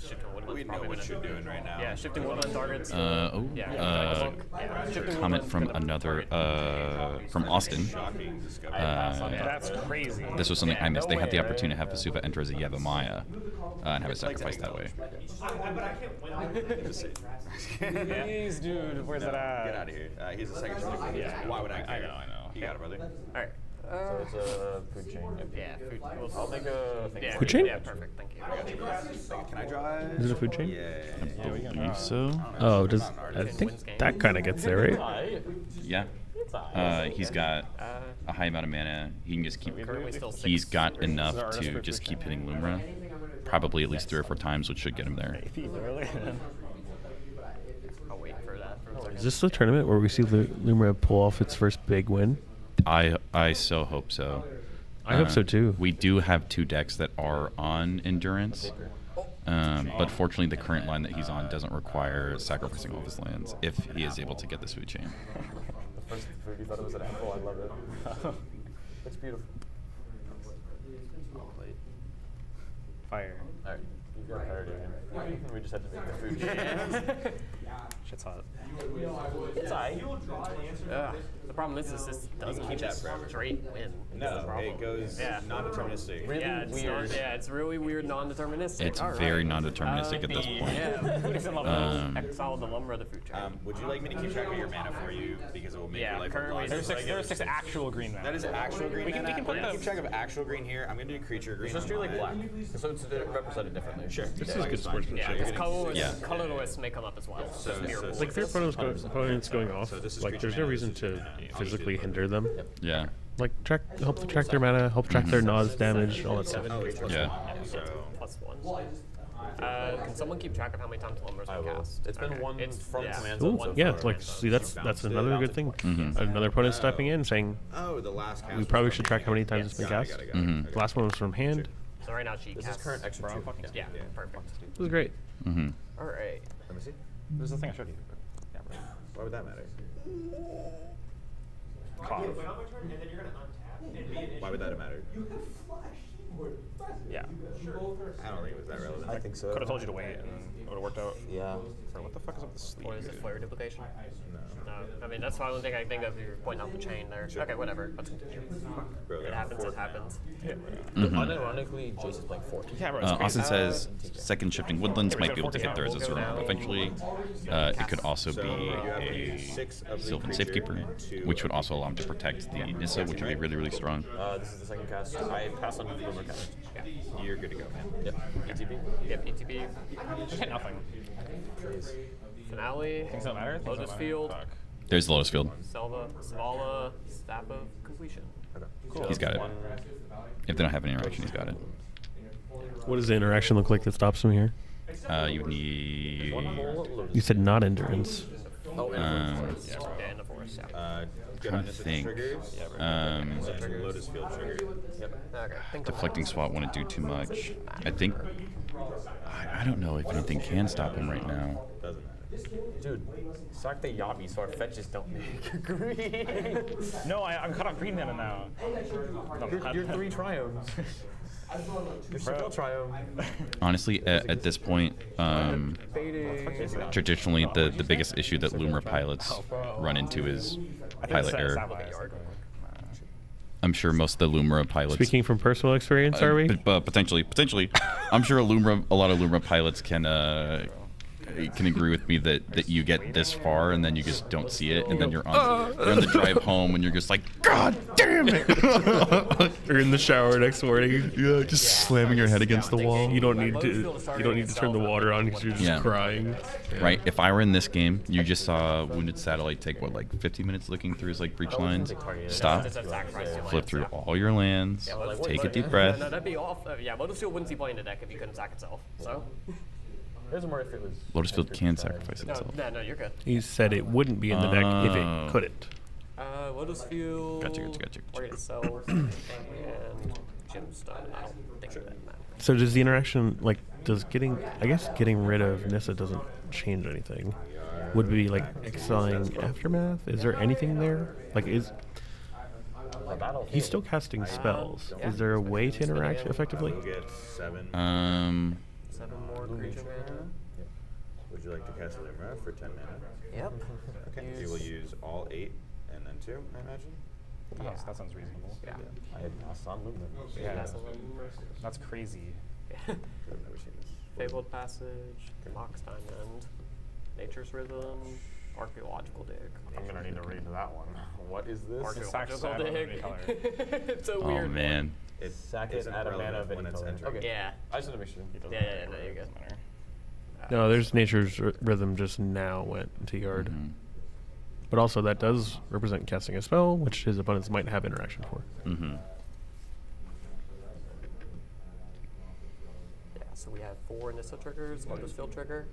shifting woodlands. We know what you're doing right now. Yeah, shifting woodland targets. Comment from another, from Austin. That's crazy. This was something I missed. They had the opportunity to have Vesuva enter as a Yevamaya and have it sacrificed that way. Jeez, dude, where's that at? Get out of here. He's a second shooter. Yeah. Why would I care? I know. You got it, brother. All right. So it's a food chain. Yeah, food. I'll make a thing. Food chain? Yeah, perfect. Thank you. Can I draw? Is it a food chain? Yeah. I believe so. Oh, does I think that kind of gets there, right? Yeah. He's got a high amount of mana. He can just keep. Still He's 6. got enough to just keep hitting Lumra, probably at least 3 or 4 times, which should get him there. I'll wait for that. For a second. Is this the tournament where we see Lumra pull off its first big win? I so hope so. I hope so too. We do have 2 decks that are on Endurance, but fortunately the current line that he's on doesn't require sacrificing all of his lands if he is able to get this food chain. The first food you thought it was an apple. I love it. It's beautiful. Fire. All right, you got tired again. We just had to make the food. Shit's hot. It's alright. The problem is this doesn't keep that just forever. straight win. No, That's the problem. it goes non-deterministic. Really Yeah, it's weird. it's really weird, non-deterministic. It's All right. very non-deterministic at this point. Yeah. Exile the Lumra of the food chain. Would you like me to keep track of your mana for you because it will make your life a lot There's easier? 6 actual green mana. That is actual green mana. We can put I'm gonna keep those. track of actual green here. I'm gonna do creature green. Let's just do like black. on mine. So it's represented differently. Sure. This is good sportsmanship. Yeah, because colorless, Yeah. colorless may come up as well. So Like their opponents going off. So this is Like creature there's no mana, reason this is to mana. physically hinder them. Yeah. Like help track their mana, help track their Nas damage, all that stuff. Yeah. So +1. Can someone keep track of how many times Lumra's I been will. cast? It's been one from command Ooh, zone so yeah, far. like see that's another good thing. Another opponent stepping in saying the last cast we probably should track how many times it's been cast. Got it. The last one was from hand. So right now she This is casts. current extra 2. Yeah, perfect. It was great. Mm-hmm. All right. Let me see. This is the thing I showed you. Yeah, right. Why would that matter? Why would that matter? Yeah. I don't think it was that relevant. I think so. Could have told you to wait, and it would have worked out. Yeah. Bro, what the fuck is up with the sleeve? What is it? Flare duplication? No. No. I mean, that's the only thing I think of. You're pointing out the chain there. Sure. Okay, whatever. Let's continue. Bro, It happens. It happens. Unironically, Jace is playing 14. Yeah, bro, it's crazy. Austin says second shifting woodlands might be able to get there as a zero map eventually. It could also So be you have a 6 of the Sylvan creature Safekeeper, and 2 which of would also allow him to protect the Nissa, which would be really, really strong. This is the second cast. I pass on the rumor cast. You're good to go, man. Yep. ETB. Yep, ETB. Just hit nothing. Finale. Things don't matter. Things Lotus don't matter. Field. Fuck. There's Lotus Field. Savala. Staff of Completion. Okay. Cool. He's got it. If they don't have any interaction, he's got it. What does the interaction look like that stops him here? You need. You said not endurance. Oh, Um, Yeah, in the forest. Yeah. Good trying on to this think. triggers. Lotus Field trigger. Okay. Think of Deflecting SWAT wouldn't do too much. I think. I don't know if anything can stop him right now. Doesn't matter. Dude, sack the Yabi so our fetches don't make green. No, I'm cut off green mana now. No, You're 3 triomes. You're still triome. Honestly, at this point, traditionally the biggest issue that Lumra pilots run into is pilot error. I'm sure most of the Lumra pilots. Speaking from personal experience, are we? But potentially, I'm sure a lot of Lumra pilots can agree with me that you get this far and then you just don't see it, and then you're on the drive home and you're just like, God damn it! Or in the shower next morning. Yeah, just slamming your head against the wall. You don't need to turn the water on because you're just crying. Yeah. Right. If I were in this game, you just saw Wounded Satellite take what, like 15 minutes looking through his like breach lines. Stop. Flip through all your lands. Take a deep breath. No, that'd be off. Yeah, Lotus Field wouldn't be playing the deck if you couldn't sack itself. So. There's more if it was. Lotus Field can sacrifice itself. No, you're good. He said it wouldn't be in the deck if it couldn't. What is fuel? Gotcha. We're gonna sell and gemstone. I don't think that matters. So does the interaction, like, getting rid of Nissa doesn't change anything. Would it be like exiling Aftermath? Is there anything there? Like, he's still casting spells. Is there a way to interact effectively? We'll get 7. 7 more creature mana. Would you like to cast Lumina for 10 mana? Yep. Okay. You will use all 8 and then 2, I imagine. Yeah. That sounds reasonable. Yeah. I had Asan Lumen. Yeah. That's crazy. I've never seen this. Fabled Passage, Mox Diamond, Nature's Rhythm, Archaeological Dig. I'm gonna need to read that one. What is this? Archaeological Dig. It's so Oh weird. man. It Sack it, isn't add a mana relevant of when any it's color. entering. Okay. Yeah. I just want to make sure. Yeah, no, you're good. No, there's Nature's Rhythm just now went to yard. Mm-hmm. But also that does represent casting a spell, which his opponents might have interaction for. Mm-hmm. Yeah, so we have 4 Nissa triggers, Lotus Field trigger.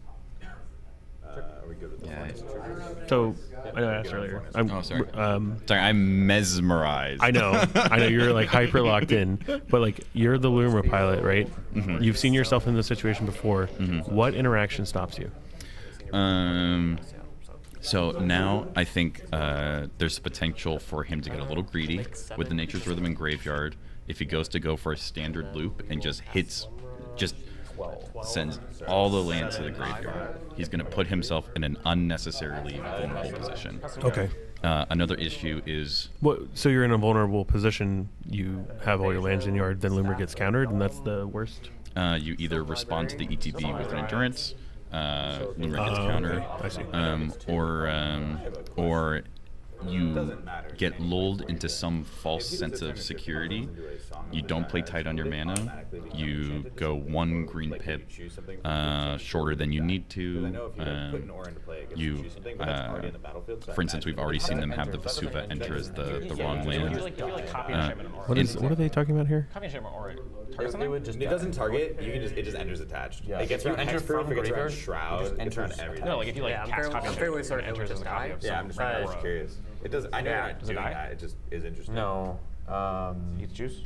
Are we good with the Forest triggers? So I know I asked earlier. Oh, sorry. Sorry, I'm mesmerized. I know you're like hyper locked in, but like you're the Loomer pilot, right? Mm-hmm. You've seen yourself in this situation before. Mm-hmm. What interaction stops you? So now I think there's potential for him to get a little greedy with the Nature's Rhythm and Graveyard. If he goes to go for a standard loop and just sends all the lands to the graveyard, he's going to put himself in an unnecessarily vulnerable position. Okay. Another issue is... So you're in a vulnerable position, you have all your lands in yard, then Loomer gets countered, and that's the worst? You either respond to the ETB with an Endurance, Loomer gets countered, I see. or you get lulled into some false sense of security. You don't play tight on your mana. You go 1 green pip shorter than you need to. For instance, we've already seen them have the Vesuva enter as the wrong land. What are they talking about here? Copy enchantment or It doesn't target. You can it just enters attached. Yeah. It gets If you around enter Hexproof, from it gets around graveyard, Shroud, it it gets around enters everything. No, like if you Yeah, I'm cast fairly- copy I'm fairly certain it would enters just as a copy die. of Yeah, I'm just I'm some just curious. It does. I know you're not Does it doing die? that. It just is interesting. No. You get juice.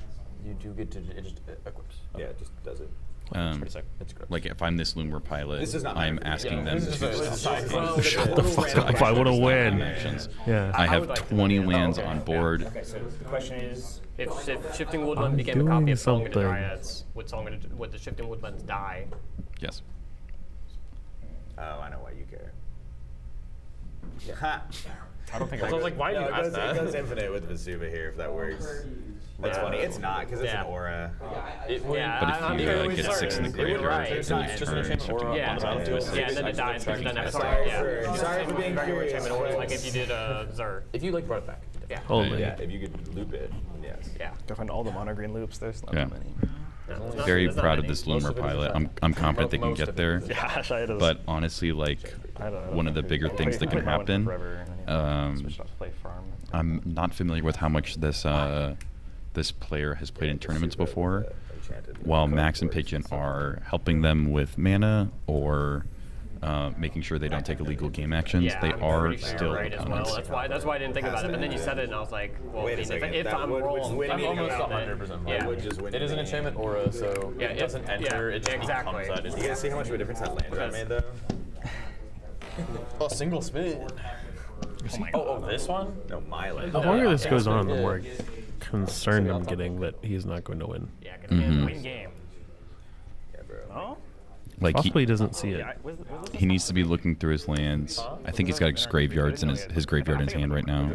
You do get to. It just equips. Yeah, it just does it. Pretty sick. It's gross. Like if I'm this Loomer pilot, This is not I'm my- asking Yeah, them this to is a stop. side Shut the fuck up. If I want to win. Actions. Yeah. I have would like to 20 win. lands Okay. on board. Okay, so the question is, If Shifting Woodland I'm became a copy doing of Song of the something. Dryads, would the Shifting Woodlands die? Yes. Oh, I know why you care. Ha! I don't think I was like, why do you ask that? It goes infinite with Vesuva here if that works. That's funny. It's not because it's Yeah. an aura. It would. Yeah, But if I'm you fairly get 6 in the certain. It would graveyard, die. then It's you just an turn enchantment Shifting aura. Yeah, on the battlefield. yeah, and then it dies because then it's Sorry yeah. for being Regular curious. enchantment orders, like if you did a Zur. If you like brought it back. Yeah. Only. Yeah, if you could loop it, yes. Yeah. Go find all the mono green loops. There's not Yeah. that many. No, it's not- Very it's not proud of many. this Most Loomer of it is pilot. done. I'm confident they can Most get of it there. is Yeah, I does. But honestly, like, I don't know. one of the bigger things that can happen, Switch off to play farm. I'm not familiar with how much this player has played in tournaments before. While Max and Pigeon are helping them with mana or making sure they don't take illegal game actions, Yeah, they I'm are pretty sure still you're right as well. opponents. That's why I didn't think about it. But then you said it, and I was like, well, Wait a I mean, second, if that I'm would- wrong, would I'm mean almost about 100% yeah. Would just win It is an the enchantment game. aura, so Yeah, it doesn't enter. It just exactly. becomes that. It's You guys see how much of a difference that land drop made though? a single spin. Oh, this one? No, my land. The longer this goes on, the Yeah. more concerned I'm getting that he's not going to win. Yeah, because Mhm. Win game. Yeah, bro. Oh? Like Possibly he doesn't see it. Yeah, he needs to be looking through his lands. I think he's got his graveyards in his graveyard in his hand right now.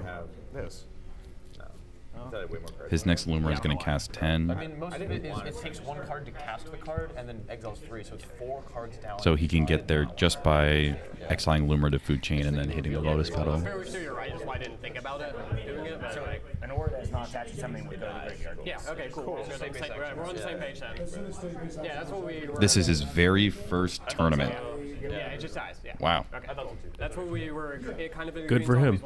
This. I thought it had way more cards. His next Loomer is going to cast 10. I mean, most of it is it takes one card to cast the card and then exiles 3, so it's 4 cards down. So he can get there just by exiling Loomer to food chain and then hitting the Lotus Petal. I'm fairly sure you're right. That's why I didn't think about it doing it. But like, An aura that is not attached to something would go to the graveyard. yeah. Okay. Cool. We're on the same page then. Yeah, that's what we. This is his very first tournament. Yeah, it just dies. Yeah. Wow. Okay. That's what we were kind of. Good for him.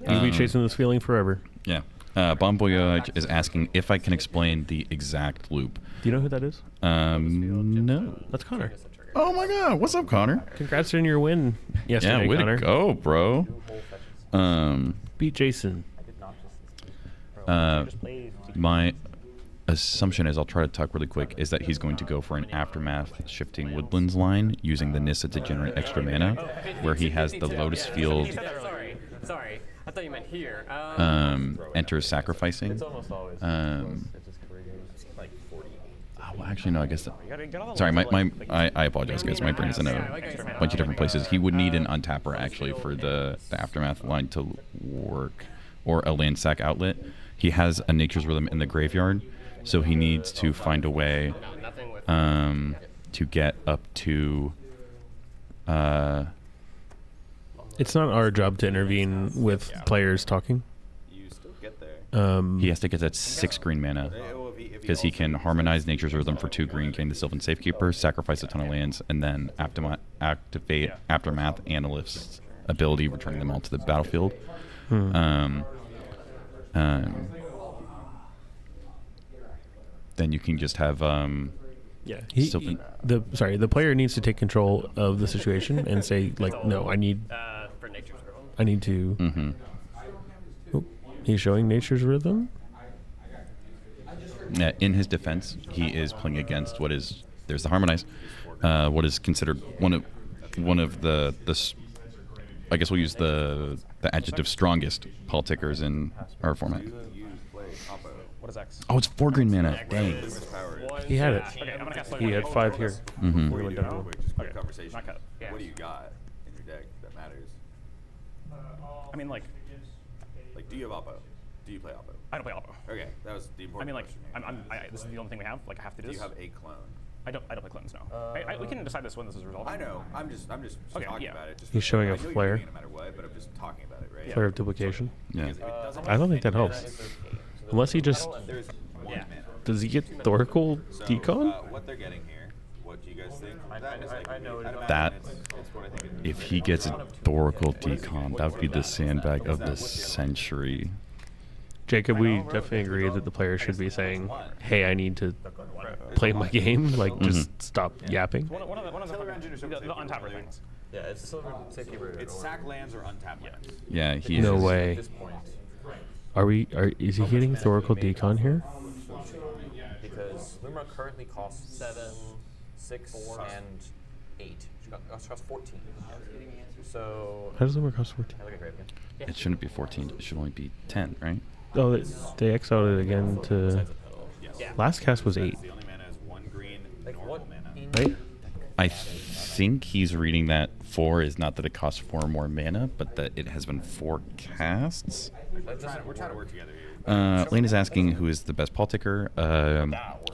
He'll be chasing this feeling forever. Yeah. Bon Voyage is asking if I can explain the exact loop. Do you know who that is? No. That's Connor. Oh my God! What's up, Connor? Congrats on your win yesterday, Yeah, way Connor. to go, bro. Beat Jason. My assumption is, I'll try to talk really quick, is that he's going to go for an Aftermath Shifting Woodlands line using the Nissa to generate extra mana, where he has the Lotus Field. Sorry, I thought you meant here. Enters sacrificing. It's almost always. Like 40. Well, actually, no. I guess. Sorry, I apologize, guys. My brain's in a bunch of different places. He would need an untapper actually for the Aftermath line to work, or a land sack outlet. He has a Nature's Rhythm in the graveyard, so he needs to find a way to get up to. It's not our job to intervene with players talking. You still get there. He has to get that 6 green mana, because he can harmonize Nature's Rhythm for 2 green, gain the Sylvan Safekeeper, sacrifice a ton of lands, and then activate Aftermath Analyst's ability, returning them all to the battlefield. Then you can just have the player needs to take control of the situation and say, like, no, I need to. Mm-hmm. Oh, he's showing Nature's Rhythm. In his defense, he is playing against there's the Harmonize, what is considered one of the I guess we'll use the adjective strongest politicers in our format. What is X? Oh, it's 4 green mana. Dang. He had it. Okay, I'm gonna cast He had 5 here. Mm-hmm. Before you do down. just quick Okay. conversation. Not cut. Yeah. What do you got in your deck that matters? I mean, like, do you have Oppo? Do you play Oppo? I don't play Oppo. Okay, that was the I important mean, like, question here. this is the only thing we have. Like, I have to do Do this. you have a clone? I don't play clones, no. We can decide this when this is resolved. I know. I'm just Okay, talking yeah. about it. Just He's showing a I know you're flare. doing it no matter what, but I'm just talking about it, right? Flare of duplication. Yeah. Because if it doesn't I don't think make that any helps. sense, Unless he just there's one mana. does he get Thoracle So, Decon? what they're getting here, what do you guys think? I know it is. That, it's what I think it is. if he gets a Thoracle Decon, that would be the sandbag of the century. Jacob, we definitely agree that the player should be saying, "Hey, I need to play my game. Like, just stop yapping." One of the untapper things. Yeah, it's Silver Safekeeper. It's sack lands or untap lands. Yeah, he No is. way. At this point, Is he getting Thoracle Decon here? because Lumra currently costs 7, 6, and 8. She costs 14. So. How does Lumber cost 14? I look at grave again. It shouldn't be 14. It should only be 10, right? Oh, they exiled it again to. Last cast was 8. The only mana is 1 green, Like normal what? mana. Right? I think he's reading that 4 is not that it costs 4 more mana, but that it has been 4 casts. We're trying to work together here. Lane is asking who is the best politiker.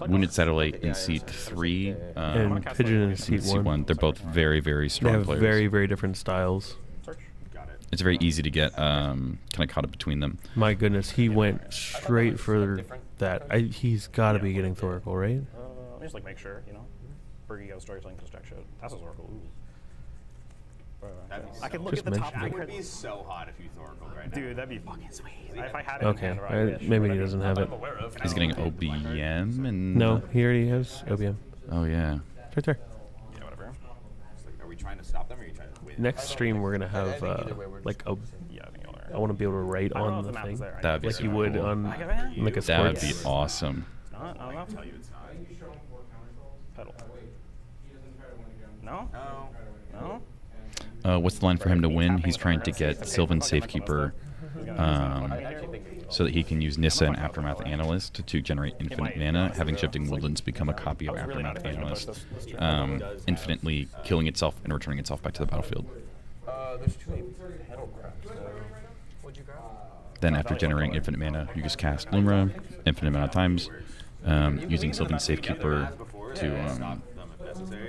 Wounded Satellite in seat 3. And Pigeon in seat 1. They're both very, very They strong have players. very, very different styles. Got it. It's very easy to get kind of caught up between them. My goodness, he went straight for that. He's got to be getting Thoracle, right? Let me just like make sure, you know. Bergio Storytelling Construction. That's a Oracle. Ooh. I could look Just at the top. mention That it. would be so hot if you Thoracle right now. Dude, that'd be fucking sweet. If I had it Okay, in hand, right, maybe he doesn't have it. He's getting OBM and No, he already has OBM. Oh yeah. It's right there. Yeah, whatever. It's like, are we trying to stop them or are you trying to win? Next stream, we're gonna have like a. Yeah, I think you'll I want to be able to write I don't know on if the the map thing, is there. I That'd be like so you would cool. on like a That would sports. be awesome. It's not? I don't know. I'll tell you it's not. Pedal. No? No. No? What's the line for him to win? He's trying to get Sylvan Safekeeper so that he can use Nissa and Aftermath Analyst to generate infinite mana, having Shifting Woodlands become a copy of Aftermath Analyst, infinitely killing itself and returning itself back to the battlefield. There's too many pedal craps. What'd you grab? Then after generating infinite mana, you just cast Lumra infinite amount of times, using Sylvan Safekeeper to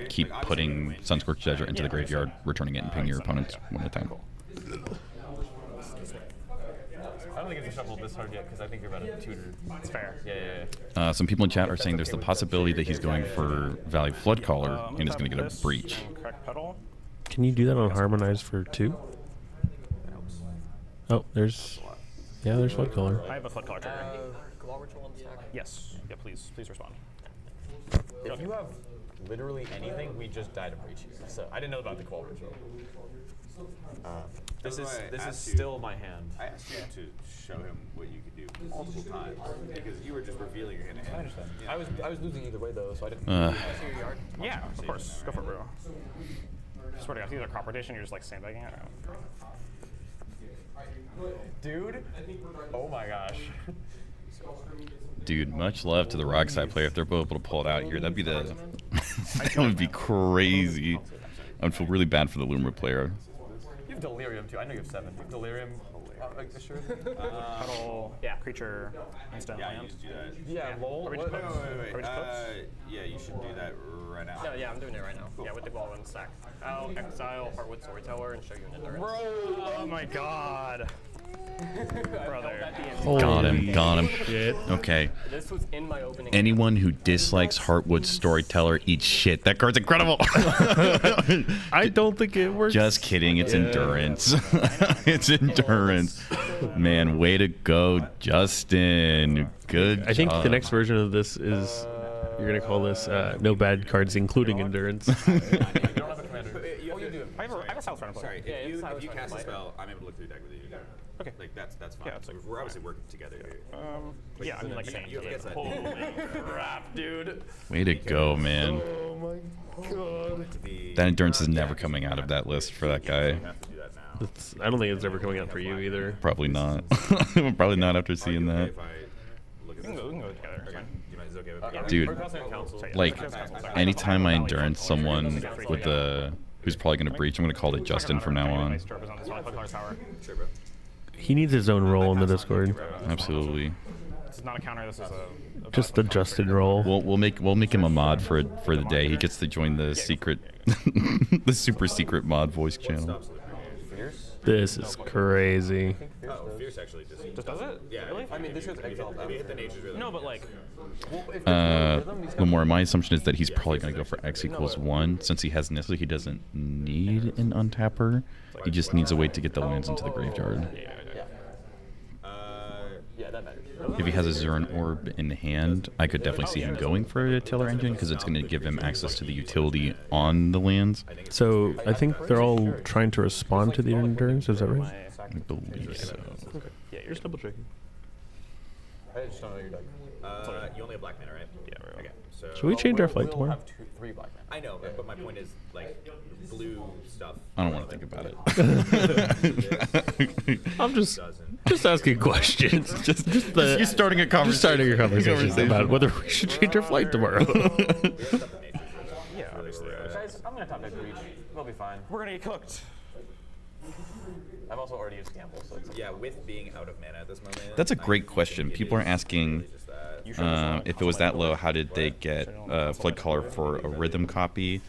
keep putting Sunscorched Desert into the graveyard, returning it and ping your opponents one at a time. I don't think it's a shuffle this hard yet because I think you're about to tutor. It's fair. Yeah. Some people in chat are saying there's the possibility that he's going for Valley Floodcaller and is going to get a Breach. Correct pedal. Can you do that on Harmonize for 2? Oh, there's Flood Color. I have a flood color trigger. Cabal Ritual on the stack? Yes. Yeah, please respond. If you have literally anything, we just died of breach here. So I didn't know about the qual control. This is still my hand. I asked you to show him what you could do multiple times because you were just revealing your hand. I understand. I was losing either way though, so I didn't. Yeah, of course. Go for it, bro. Swear to God, if you do a crop rotation, you're just like sandbagging it. Dude, oh my gosh. Dude, much love to the rock side player if they're both able to pull it out here. That'd be the that would be crazy. I would feel really bad for the Lumra player. You have Delirium too. I know you have 7. You have Delirium. Sure. Huddle, creature, instant Yeah, land. you just do that. Yeah, lol. Are we Wait, just close? wait. Are we just close? Yeah, you should do that right now. No, yeah, I'm doing it right now. Yeah, with the Gwalwyn stack. I'll exile Heartwood Storyteller and show you an endurance. Bro! Oh my God. Brother. Got him. Shit. Okay. This was in my opening. Anyone who dislikes Heartwood Storyteller eats shit. That card's incredible. I don't think it works. Just kidding. It's endurance. It's endurance. Man, way to go, Justin. Good I think job. the next version of this is you're gonna call this no bad cards, including endurance. I have a South Run play. Sorry, Yeah, if it's you how cast a it's spell, I'm able to look through the deck with you. Okay. Like that's fine. Yeah, it's like- We're obviously working together here. Yeah, I mean, like, you have to get that. holy crap, dude. Way to go, man. Oh my god. That endurance is never coming out of that list for that guy. You have to do that now. I don't think it's ever coming out for you either. Probably not. Probably not after seeing Okay, that. if I look at We can this. go together. Okay. You might is okay with me? Dude, We're council. like, anytime I endurance someone with the who's probably going to breach, I'm going to call it Justin from now on. Sure, bro. He needs his own role in the Discord. Absolutely. This is not a counter. This is a Just the Justin role. We'll make him a mod for the day. He gets to join the secret, the super secret mod voice channel. Fierce? This is crazy. Oh, Fierce actually just does it? Yeah. Really? I mean, this is exiled. If you hit the nature's rhythm. No, but like, Lamore, my assumption is that he's probably going to go for X equals 1 since he has Nestle. He doesn't need an untapper. He just needs a way to get the lands into the graveyard. Yeah, that matters. If he has a Zuran Orb in hand, I could definitely see him going for a Taylor Engine because it's going to give him access to the utility on the lands. So I think they're all trying to respond to the endurance. Is that right? I believe so. yeah, you're Just double checking. I just don't know your deck. You only have black mana, right? Yeah, right. Okay. So Should we change our flight We'll tomorrow? have 3 black mana. I know, but my point is like blue stuff. I don't want to think about it. I'm just asking questions. just the, You're starting a Just starting a conversation about whether we should change our flight tomorrow. Yeah, obviously. Guys, I'm gonna top deck breach. We'll be fine. We're gonna get cooked. I've also already used Gamble, so it's Yeah, with being out of mana at this moment. That's a great question. People are asking if it was that low, how did they get Flood Caller for a rhythm copy?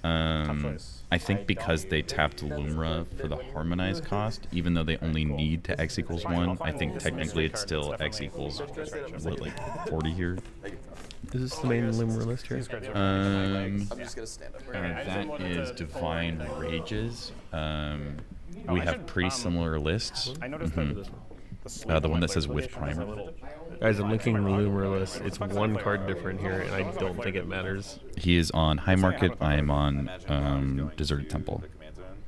I think because they tapped Lumra for the Harmonize cost, even though they only need to X equals 1, I think technically it's still X equals, what, like 40 here? Is this the main Limber list here? I'm just gonna stand up. That is Divine Rages. We have pretty similar lists. I noticed The one that says with primer. Guys, I'm linking the Loomer list. It's one card different here, and I don't think it matters. He is on High Market. I am on Deserted Temple.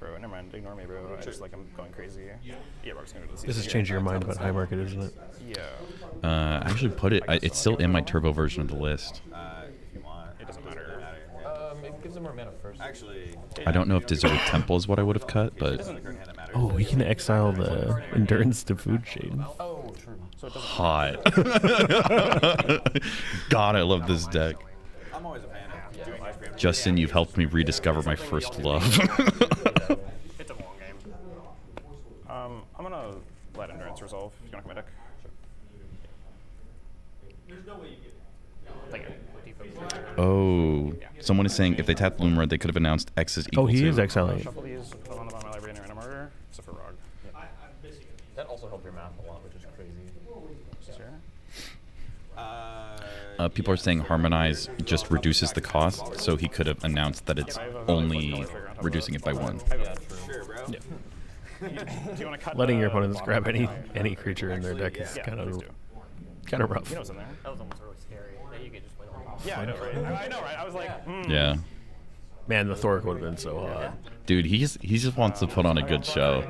Bro, never mind. Ignore me, bro. I just like I'm going crazy. Yeah, Mark's gonna do this. This is changing your mind about High Market, isn't it? Yeah. I actually put it. It's still in my turbo version of the list. If you want, It doesn't matter. It gives them more mana first. Actually, I don't know if Deserted Temple is what I would have cut, but Oh, we can exile the Endurance to Food Shade. Oh, true. So it doesn't hot. God, I love this deck. I'm always a fan of doing these preemptive. Justin, you've helped me rediscover my first love. It's a long game. I'm gonna let Endurance resolve. If you want to come my deck. There's no way you get Thank you. Oh, someone is saying if they tapped Lumra, they could have announced X is equal Oh, he to. is exiling. Shuffle these, put them on the bottom of my library, and a murder, except for Rog. I'm missing it. That also helped your math a lot, which is crazy. Sure. People are saying Harmonize just reduces the cost, so he could have announced that it's only reducing it by 1. Yeah, true. Sure, bro. Do you want to cut? Letting your opponents grab any creature in their deck is kind of rough. He knows in there. That was almost really scary. Now you could just wait on Yeah, I know, right? I know, right? I was like, Yeah. Man, the Thoric would have been so hot. Dude, he just wants to put on a good show.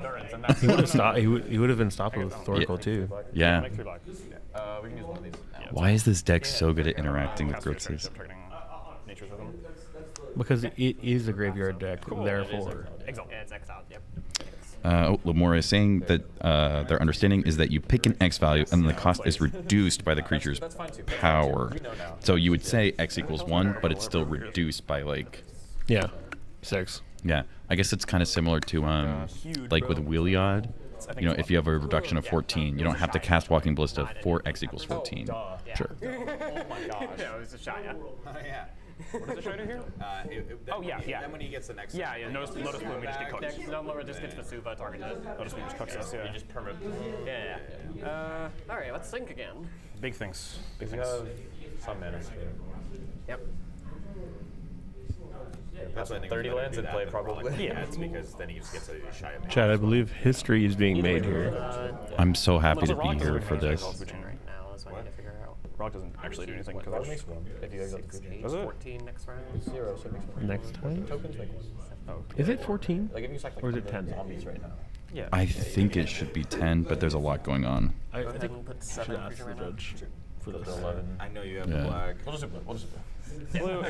He would have stopped. He would have been stopping with Thorical too. Yeah. Make 3 black. We can use one of these. Why is this deck so good at interacting with Grixis? Nature's Rhythm. Because it is a graveyard deck, therefore. Exile. Yeah, it's exiled. Yep. Lamora is saying that their understanding is that you pick an X value and the cost is reduced by the creature's power. So you would say X equals 1, but it's still reduced by like... Yeah, 6. Yeah, I guess it's kind of similar to like with Wheeliod. You know, if you have a reduction of 14, you don't have to cast Walking Ballista for X equals 14. Sure. Oh my gosh. Yeah, it was a shot, yeah. Yeah. What does the Shredder here? Then when he gets the next. Yeah, Lotus Bloom, we just get cooked. Next number just gets Vesuva targeted. Lotus Bloom just cooks us, yeah. You just permit. Yeah. Alright, let's think again. Big things. Big We things. have some mana sphere. Yep. That's why I think 30 we better lands do in that play, before probably. Black Cats, because then he just gets a shy of Chad, I believe history is being made here. I'm so happy to Rock be doesn't here do for anything this. exalt switching. Right now is what I need to figure out. Rock doesn't actually do anything because Rock makes 1 if you exile the creature. Does it? 14 next round. 0, so it makes 1. Next time? Tokens make 1. Oh. Is it 14? Like if you sack like Or is it 100 10? zombies right now. Yeah. I think it should be 10, but there's a lot going on. I Go ahead and put we should 7 ask creature the mana. judge for this. 11. I know you have Yeah. black. We'll just do blue. We'll just do blue. Blue,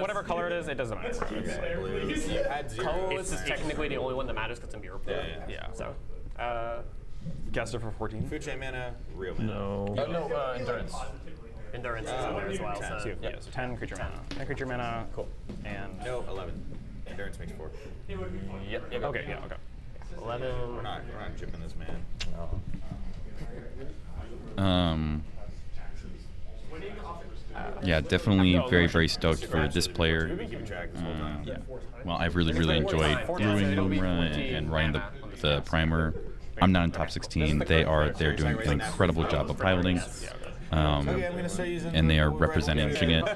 whatever color it is, it doesn't matter. It's like, Blue. You had 0. Colorless is technically the only one that matters because it's a mirror pool. yeah. So, Cast it for 14. Food chain mana, real mana. No. No, endurance. endurance is in there as well. So, So, yeah, so 10 creature mana. 10 creature mana. Cool. And. No, 11. Endurance makes 4. Yep. Okay, yeah, okay. 11. We're not chipping this man. Yeah, definitely very, very stoked for this player. We've been keeping track this whole time. Yeah. Well, I've really, really enjoyed brewing Lumra and writing the primer. I'm not in top 16. They're doing an incredible job of piloting. And they are representing it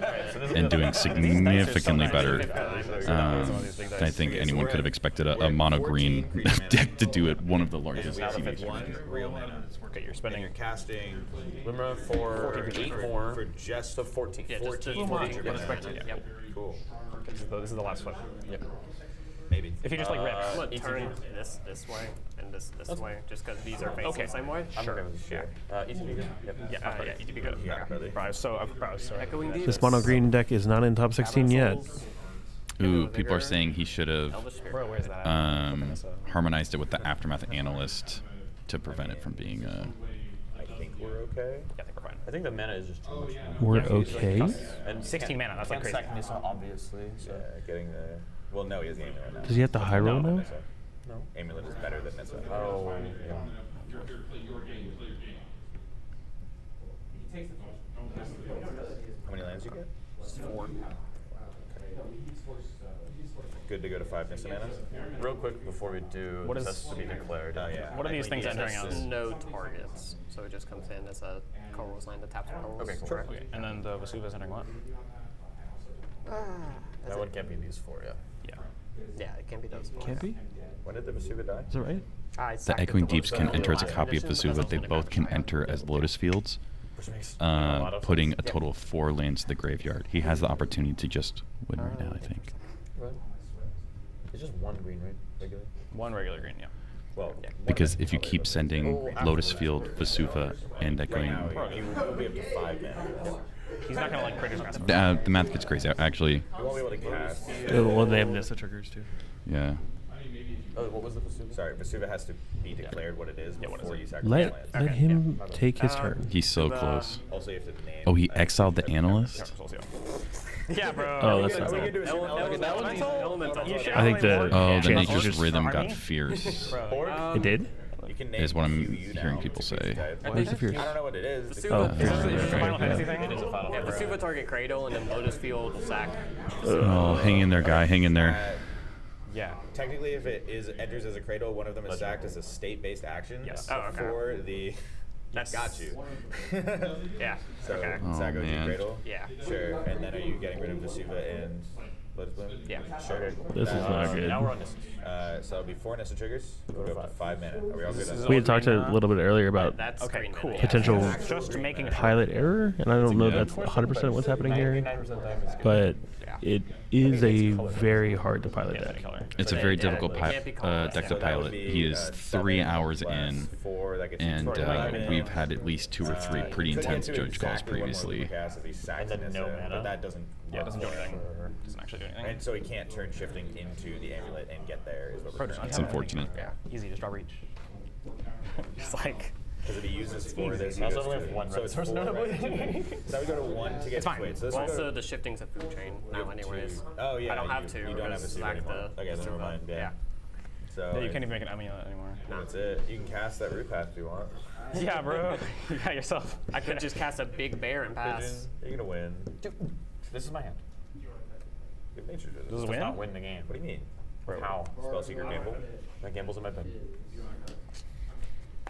and doing significantly better than I think anyone could have expected a mono green deck to do it. One of the largest CEDH. Real mana. Okay, you're And spending. you're casting Limra for 14 8 more. for just So 14. Yeah, just 14 14 creature mana. mana. Yep. Cool. This is the last one. Yep. Maybe. If you just like rip. I'm gonna turn this way and this way, just because these are facing the same way. I'm okay with this share. ETB good? Yep. Yeah, ETB good. Yeah, brother. Browse, so I've browsed. So Echoing Deep. This mono green deck is not in top 16 yet. Ooh, people are saying he should have Elvish Spirit. Bro, where's that? at? harmonized it with the Aftermath Analyst to prevent it from being. I think we're okay. Yeah, I think we're fine. I think the mana is just too much. We're Yeah, he's, like, okay? tough. And 16 mana, that's like can't crazy. sack Nissa, obviously. So. Yeah, getting the. Well, no, he has Amulet now. Does he have the high roll now? No. Amulet is better than Nissa. Oh, yeah. How many lands you get? 4. Good to go to 5 Nissa mana? Real quick before we do, What is- this has to be declared. Oh, yeah. What are these things It entering has us? no targets, so it just comes in as a Colorless land that taps Colorless. Okay, cool. Sure. Okay, and then the Vesuva's entering what? That one can't be these 4, yeah. Yeah. Yeah, it can't be those. Can't be? When did the Vesuva die? Is that right? The Echoing Deeps can enter as a copy of Vesuva. They both can enter as Lotus Fields, Which makes a lot of putting sense. a total of 4 lands to the graveyard. He has the opportunity to just win right now, I think. Right. It's just 1 green, right? Regular? One regular green, yeah. Well, yeah. Because if you keep sending Lotus Field, Vesuva, and Echoing, He will be up to 5 mana. He's not gonna like Crater's Grasp. the math gets crazy. Actually, You won't be able to cast. Well, they have Nissa triggers too. yeah. Oh, what was the Vesuva? Sorry, Vesuva has to be declared what it is Yeah, what is before it? you sacrifice Let lands. him take his turn. He's so close. Also, you have to name. Oh, he exiled the Analyst? Yeah, bro. Oh, that's not We bad. can do a Elemental. You should I think the Oh, the chances Nature's just- Rhythm got Army? fierce. It did? You can name Is what I'm a few you hearing now people to say. these guys. What is the fierce? I don't know what it is. Vesuva. Oh, Is fierce. this the Final Okay, Fantasy yeah. thing? It is a final. Yeah, Vesuva target Cradle and then Lotus Field sack. Oh, hang in there, guy. Hang in there. Yeah. Technically, if it enters as a cradle, one of them is sacked as a state-based action. Yes. Oh, okay. For the. That's Got you. Yeah. So Okay. Oh, sack goes to man. cradle. Yeah. Sure. And then are you getting rid of Vesuva and Lotus Bloom? Yeah. Sure. This is not good. Now we're on this. So it'll be 4 Nissa triggers. We'll go up to 5 mana. Are we all good? on We that? had talked a little bit earlier about That's Okay, green cool. mana, potential Just making pilot error, and I don't know good. that's 100% what's happening here, 99% of the time it's good. but Yeah. it is a very hard to pilot Yeah, deck. color. It's a But very it difficult can't be called deck to So that would pilot. be, He is 3 7 hours plus in, 4, that gets you and 11. we've had at least 2 or 3 pretty Could get intense to judge calls exactly one more previously. cast if he sacks And then Nissa, no mana. But that doesn't. Yeah, it doesn't do work. anything. Doesn't actually do anything. And so he can't turn shifting into the amulet and get there. Is what we're Pro does saying. not It's have unfortunate. anything. Yeah, easy, just draw reach. Just like, Because if he uses 4 this, he Also, goes we have to- one so red it's source 4 notably. red. So we go to 1 to get It's fine. wait. So this Well, would also, go, the shifting's a food chain now, you have anyways. 2. Oh yeah. I don't have to. You don't have a because super Zach anymore. the Okay, then never super- mind. Yeah. So yeah, you can't even make an amulet anymore. That's it. You can cast that root path if you want. Yeah, bro. You got yourself. I could just cast a big bear and pass. Pigeon, you're gonna win. Dude, this is my hand. Good nature to Does this. it Does win? not win the game. What do you mean? Bro. How? Spellseeker gamble. That gamble's in my pen.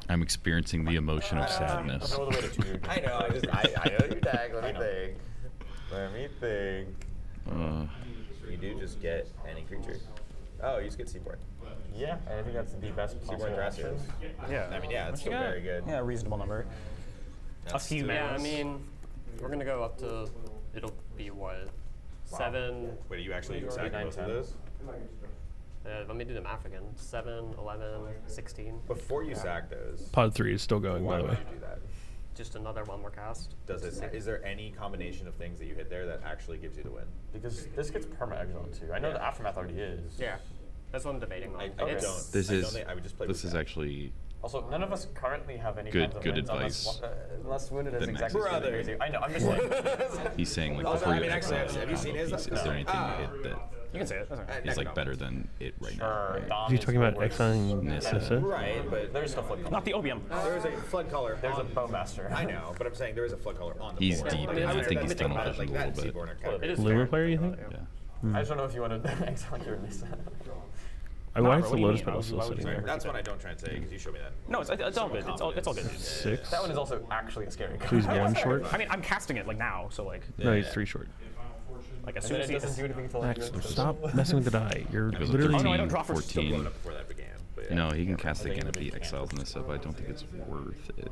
I'm experiencing the emotion of sadness. No other way to choose your game. I know. I know your deck. Let I me know. think. Let me think. Uh, You do just get any creature. Oh, you just get Seaborn. Yeah, I think that's the best Seaborn possible option. Thrasios. Yeah. I mean, yeah, it's What you still got? very good. Yeah, a reasonable number. That's a few still- mana. Yeah, I mean, we're gonna go up to. It'll be what? Wow. 7. Wait, are you actually sacking 9, most of 10. those? Let me do the math again. 7, 11, 16. Before you sack those, Pod 3 is still going, why by the would way. you do that? Just another one more cast. Does it? Is there any combination of things that you hit there that actually gives you the win? Because this gets perma-exiled too. I know the Aftermath already is. Yeah, that's what I'm debating on. I It's- don't. this I don't is think I would just play this root is path. actually Also, none of us currently have any Good- kinds of good wins advice. Unless Wounded is That exactly Max is the Brother. same. I know, I'm just saying. he's saying like Also, before I you mean, actually, exile have you seen his? is there anything you hit that You can say it. That's all right. is like better than it right now? Sure, Right? Dom Are you is talking the about worst. exiling Nissa. Nissa? Right, but There's still Flood Color. Not the obium. there is a flood color. There's a on, Bowmaster. I know, but I'm saying there is a flood color on the He's board. deep I mean, in. I I would think say he's think tunnel about it, vision like a that little bit. Seaborn are kind of It is Luma fair. player, you think? Yeah. I just don't know if you want to exile your Nissa. Why is bro, the what do you Lotus mean? Petal Why still would sitting you there? ever- That's what I don't try and say because you showed me that. No, it's all good. It's all good. 6? That one is also actually a scary card. So he's 1 short? I mean, I'm casting it like now, so like, No, he's 3 short. like as And soon then as it he doesn't do anything until Max, later. stop messing with the die. You're It goes up literally. Oh, no, I 13, don't draw for- Still blown 14. up before that began. But You know, he can cast I think again if it'll he be exiles Nissa, but I don't think it's worth it.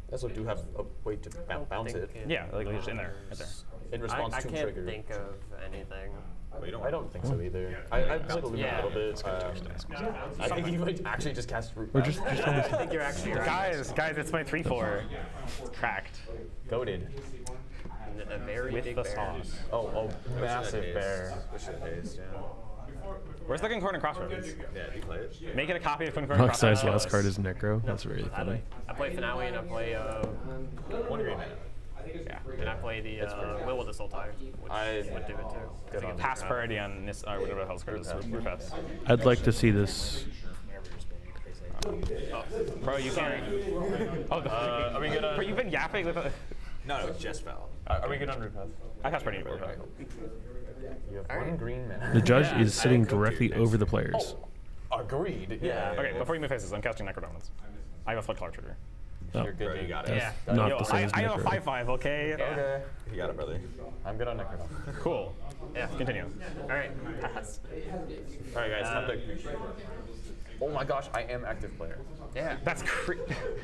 I also do have a way to bounce it. Yeah, like just in there, right there. In response I to can't trigger. think of anything. Well, you don't I don't think so either. I played a little Yeah. bit. I think you might actually just cast Root Or Path. I think you're actually right. Guys, it's my 3/4. Cracked. Goated. A very With big the bear. sauce. Oh, massive bear. Wish it haste, yeah. Where's the Concordant Crossroads? Yeah, do you play it? Make it a copy of Concordant Rock Crossroads. size last card is Necro. That's very funny. I play Finale and I play One green mana. yeah, and I play the Will of the Sultai, which I would do it too. Good on Pass priority on this, or whatever the hell's card is. Roof Pass. I'd like to see this. Bro, you can't. Oh, are we good on? Bro, you've been yapping with. No, it just fell. Are we good on Root Path? I pass priority. You have one green mana. The judge is sitting directly over the players. Agreed. Yeah. Okay, before you move faces, I'm casting Necrodominance. I have a flood color trigger. Oh, You're good. Bro, you got it. that's Yeah. not Yo, the same as I have a Necro. 5/5. Okay. Okay. You got it, brother. I'm good on Necrodome. Cool. Yeah. Continue. All right, pass. All right, guys. Time to. Oh my gosh, I am active player. Yeah. That's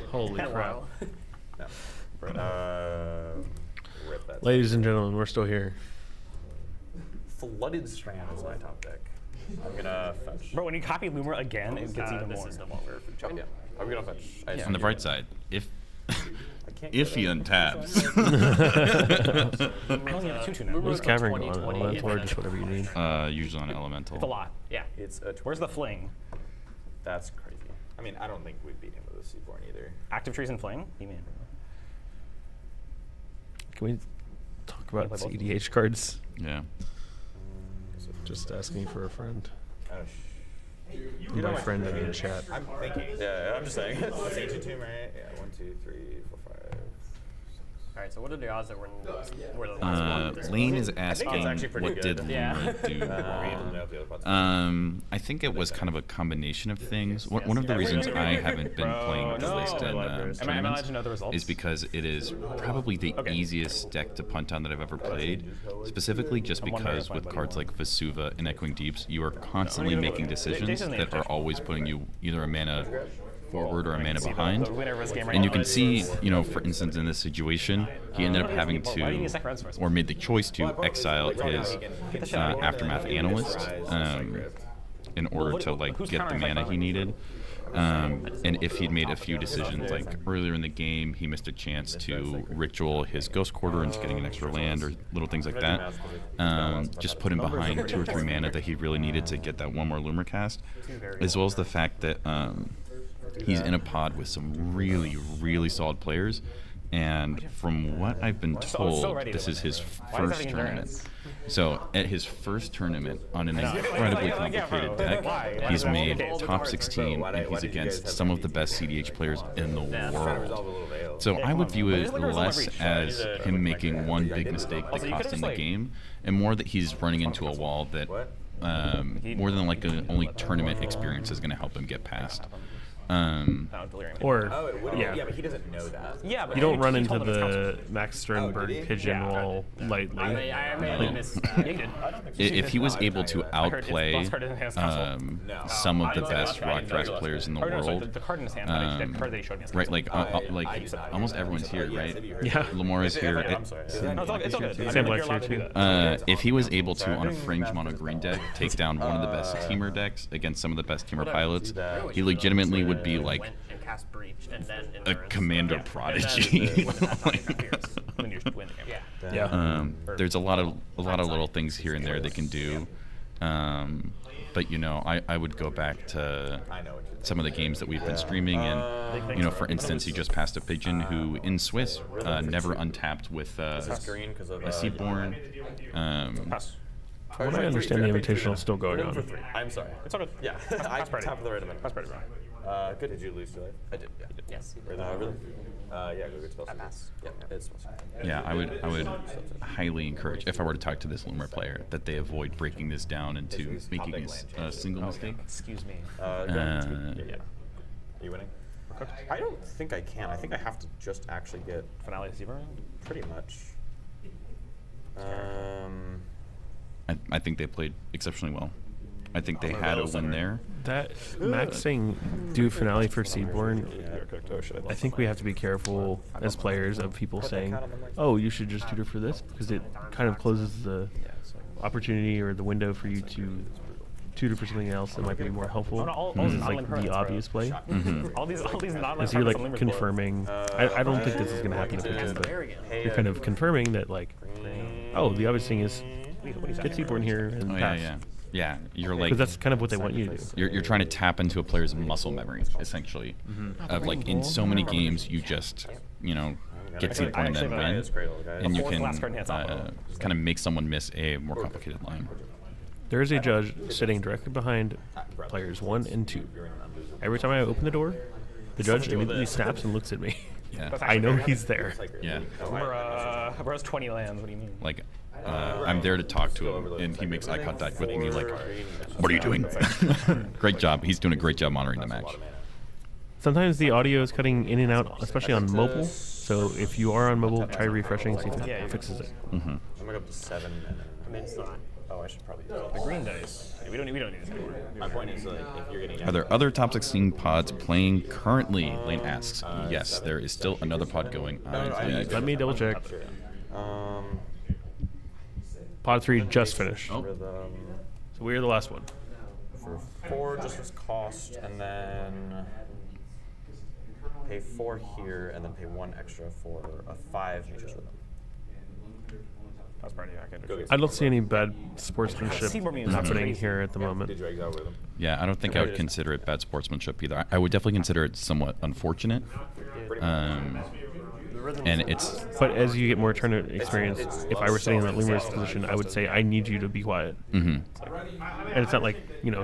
Holy Been a crap. while. Rip that. Ladies and gentlemen, we're still here. Flooded Strand is my top deck. I'm gonna fetch. Bro, when you copy Loomer again, it gets even This more. is no longer food Oh, chain. yeah. Are we gonna fetch? I On assume the you bright do. side, if can't if get he it. untabs. I only have 2/2 now. What's Cavern going on? 20, Elemental or just whatever you need? Usually on elemental. It's a lot. Yeah. It's a. Where's the fling? That's crazy. I mean, I don't think we'd beat him with a Seaborn either. Active trees and fling? You mean? Can we talk about Play both of them. cEDH cards? Yeah. Just asking for a friend. Oh, And by friend, I mean chat. I'm thinking. Yeah, I'm just saying. It's Ancient Tomb, right? Yeah, 1, 2, 3, 4, 5. Alright, so what are the odds that we're the last one? Lane is I think it's asking actually pretty what good. did Yeah. Lemur do wrong. I think it was kind of a combination of things. One of the reasons I haven't been playing with the list in tournaments is because it is probably the easiest deck to punt on that I've ever played. Specifically just because with cards like Vesuva and Echoing Deeps, you are constantly making decisions that are always putting you either a mana forward or a mana behind. And you can see, for instance, in this situation, he ended up having to, or made the choice to exile his Aftermath Analyst in order to get the mana he needed. And if he'd made a few decisions, like earlier in the game, he missed a chance to ritual his Ghost Quarter into getting an extra land or little things like that. Just put him behind 2 or 3 mana that he really needed to get that one more Loomer cast, as well as the fact that he's in a pod with some really, really solid players. And from what I've been told, this is his first tournament. So at his first tournament on an incredibly complicated deck, he's made top 16 and he's against some of the best cEDH players in the world. So I would view it less as him making one big mistake that cost him the game, and more that he's running into a wall that more than only tournament experience is going to help him get past. Yeah, but he doesn't know that. Yeah, but you don't run into the Max Sternberg pigeonhole lightly. If he was able to outplay some of the best rock draft players in the world, right? Like almost everyone's here, right? Yeah, Lamar is here. Sam Black's here too. If he was able to, on a fringe mono green deck, take down one of the best teamer decks against some of the best teamer pilots, he legitimately would be like a commander prodigy. There's a lot of little things here and there they can do, but I would go back to some of the games that we've been streaming, and for instance, he just passed a pigeon who in Swiss never untapped with a Seaborn. From what I understand, the Invitational is still going on. I'm sorry. It's all good. Yeah, I tapped the right amount. That's pretty wrong. Good. Did you lose your life? I did. Yeah. Yes. Really? Yeah, go get spells. I pass. Yeah, it's spells. Yeah, I would highly encourage, if I were to talk to this Loomer player, that they avoid breaking this down into making a single mistake. Excuse me. Yeah. Are you winning? I don't think I can. I think I have to just actually get Finale Seaburn? Pretty much. I think they played exceptionally well. I think they had a win there. That Max saying do finale for Seaborn, I think we have to be careful as players of people saying, oh, you should just tutor for this, because it kind of closes the opportunity or the window for you to tutor for something else that might be more helpful. This is like the obvious play. All these As you're like confirming, I don't think this is going to happen in Pigeon, but you're kind of confirming that like, oh, the obvious thing is get Seaborn here and pass. Yeah, you're like, because that's kind of what they want you to do. You're trying to tap into a player's muscle memory, essentially, of like in so many games you just get Seaborn and then win, and you can kind of make someone miss a more complicated line. There is a judge sitting directly behind players 1 and 2. Every time I open the door, the judge immediately snaps and looks at me. Yeah, I know he's there. Yeah. Where's 20 lands? What do you mean? Like, I'm there to talk to him, and he makes eye contact with me like, what are you doing? Great job. He's doing a great job monitoring the match. Sometimes the audio is cutting in and out, especially on mobile. So if you are on mobile, try refreshing, see if it fixes it. I'm going up to 7 minutes. I mean, it's not. Oh, I should probably The green dice. Yeah, we don't need this anymore. My point is, like, if you're getting... Are there other top 16 pods playing currently? Lane asks. Yes, there is still another pod going on. Let me double check. Pod 3 just finished. Oh. So we're the last one. For 4 just as cost, and then pay 4 here, and then pay 1 extra for a 5 Nature's Rhythm. That's pretty accurate. I don't see any bad sportsmanship happening here at the moment. Did you exile with him? Yeah, I don't think I would consider it bad sportsmanship either. I would definitely consider it somewhat unfortunate. And it's... But as you get more tournament experience, if I were sitting in that Loomer's position, I would say, I need you to be quiet. And it's not like,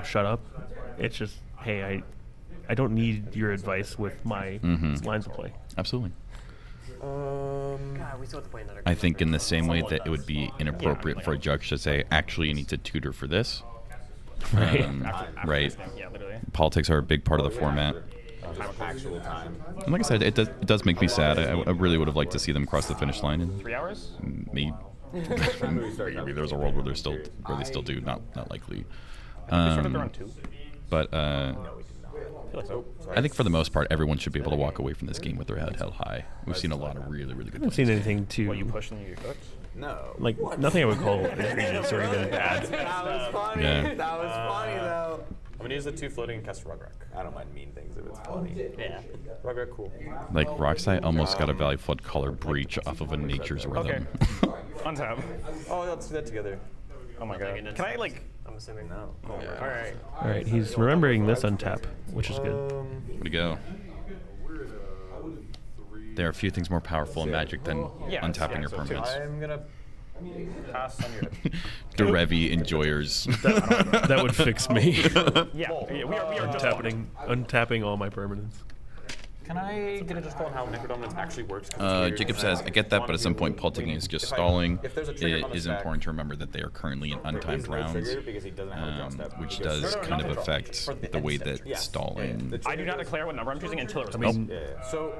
shut up. It's just, hey, I don't need your advice with my lines of play. Absolutely. God, we still have to play another I game think after in the this. same way that it would be inappropriate for a judge to say, actually, you need to tutor for this. Right. After Right. this game, yeah, literally. Politics are a big part of the format. Actual time. And like I said, it does make me sad. I really would have liked to see them cross the finish line. And 3 hours? maybe there's a world where they still do. Not likely. We started around 2. But I feel like so. I think for the most part, everyone should be able to walk away from this game with their head held high. We've seen a lot of really good. I haven't seen anything too. What, you push and you get cooked? No. Like nothing I would call egregious or even bad. That was funny. Yeah. That was funny though. I'm gonna use the 2 floating and cast Rugrak. I don't mind mean things if it's funny. Yeah. Rugrak, cool. Like Roxai almost got a Valley Flood color breach off of a Nature's Rhythm. Untap. Oh, let's do that together. Oh my god. Can I like? I'm assuming No. All right. All right, he's remembering this untap, which is good. Way to go. There are a few things more powerful in Magic than untapping your permanents. I'm gonna pass on your. Derevi enjoyers. That would fix me. Yeah, we are just untapping all my permanents. Can I get a just call on how Necrodominance actually works? Jacob says, I get that, but at some point, politicking is just stalling. If there's a trigger on It the is stack, important to remember that they are currently in untimed no rounds, trigger because he doesn't have a draw step. which He goes, does "No, no, kind no, of no." affect For the the way end step. that Yeah. stalling. The I do not declare what number I'm choosing until it I responds. mean, So,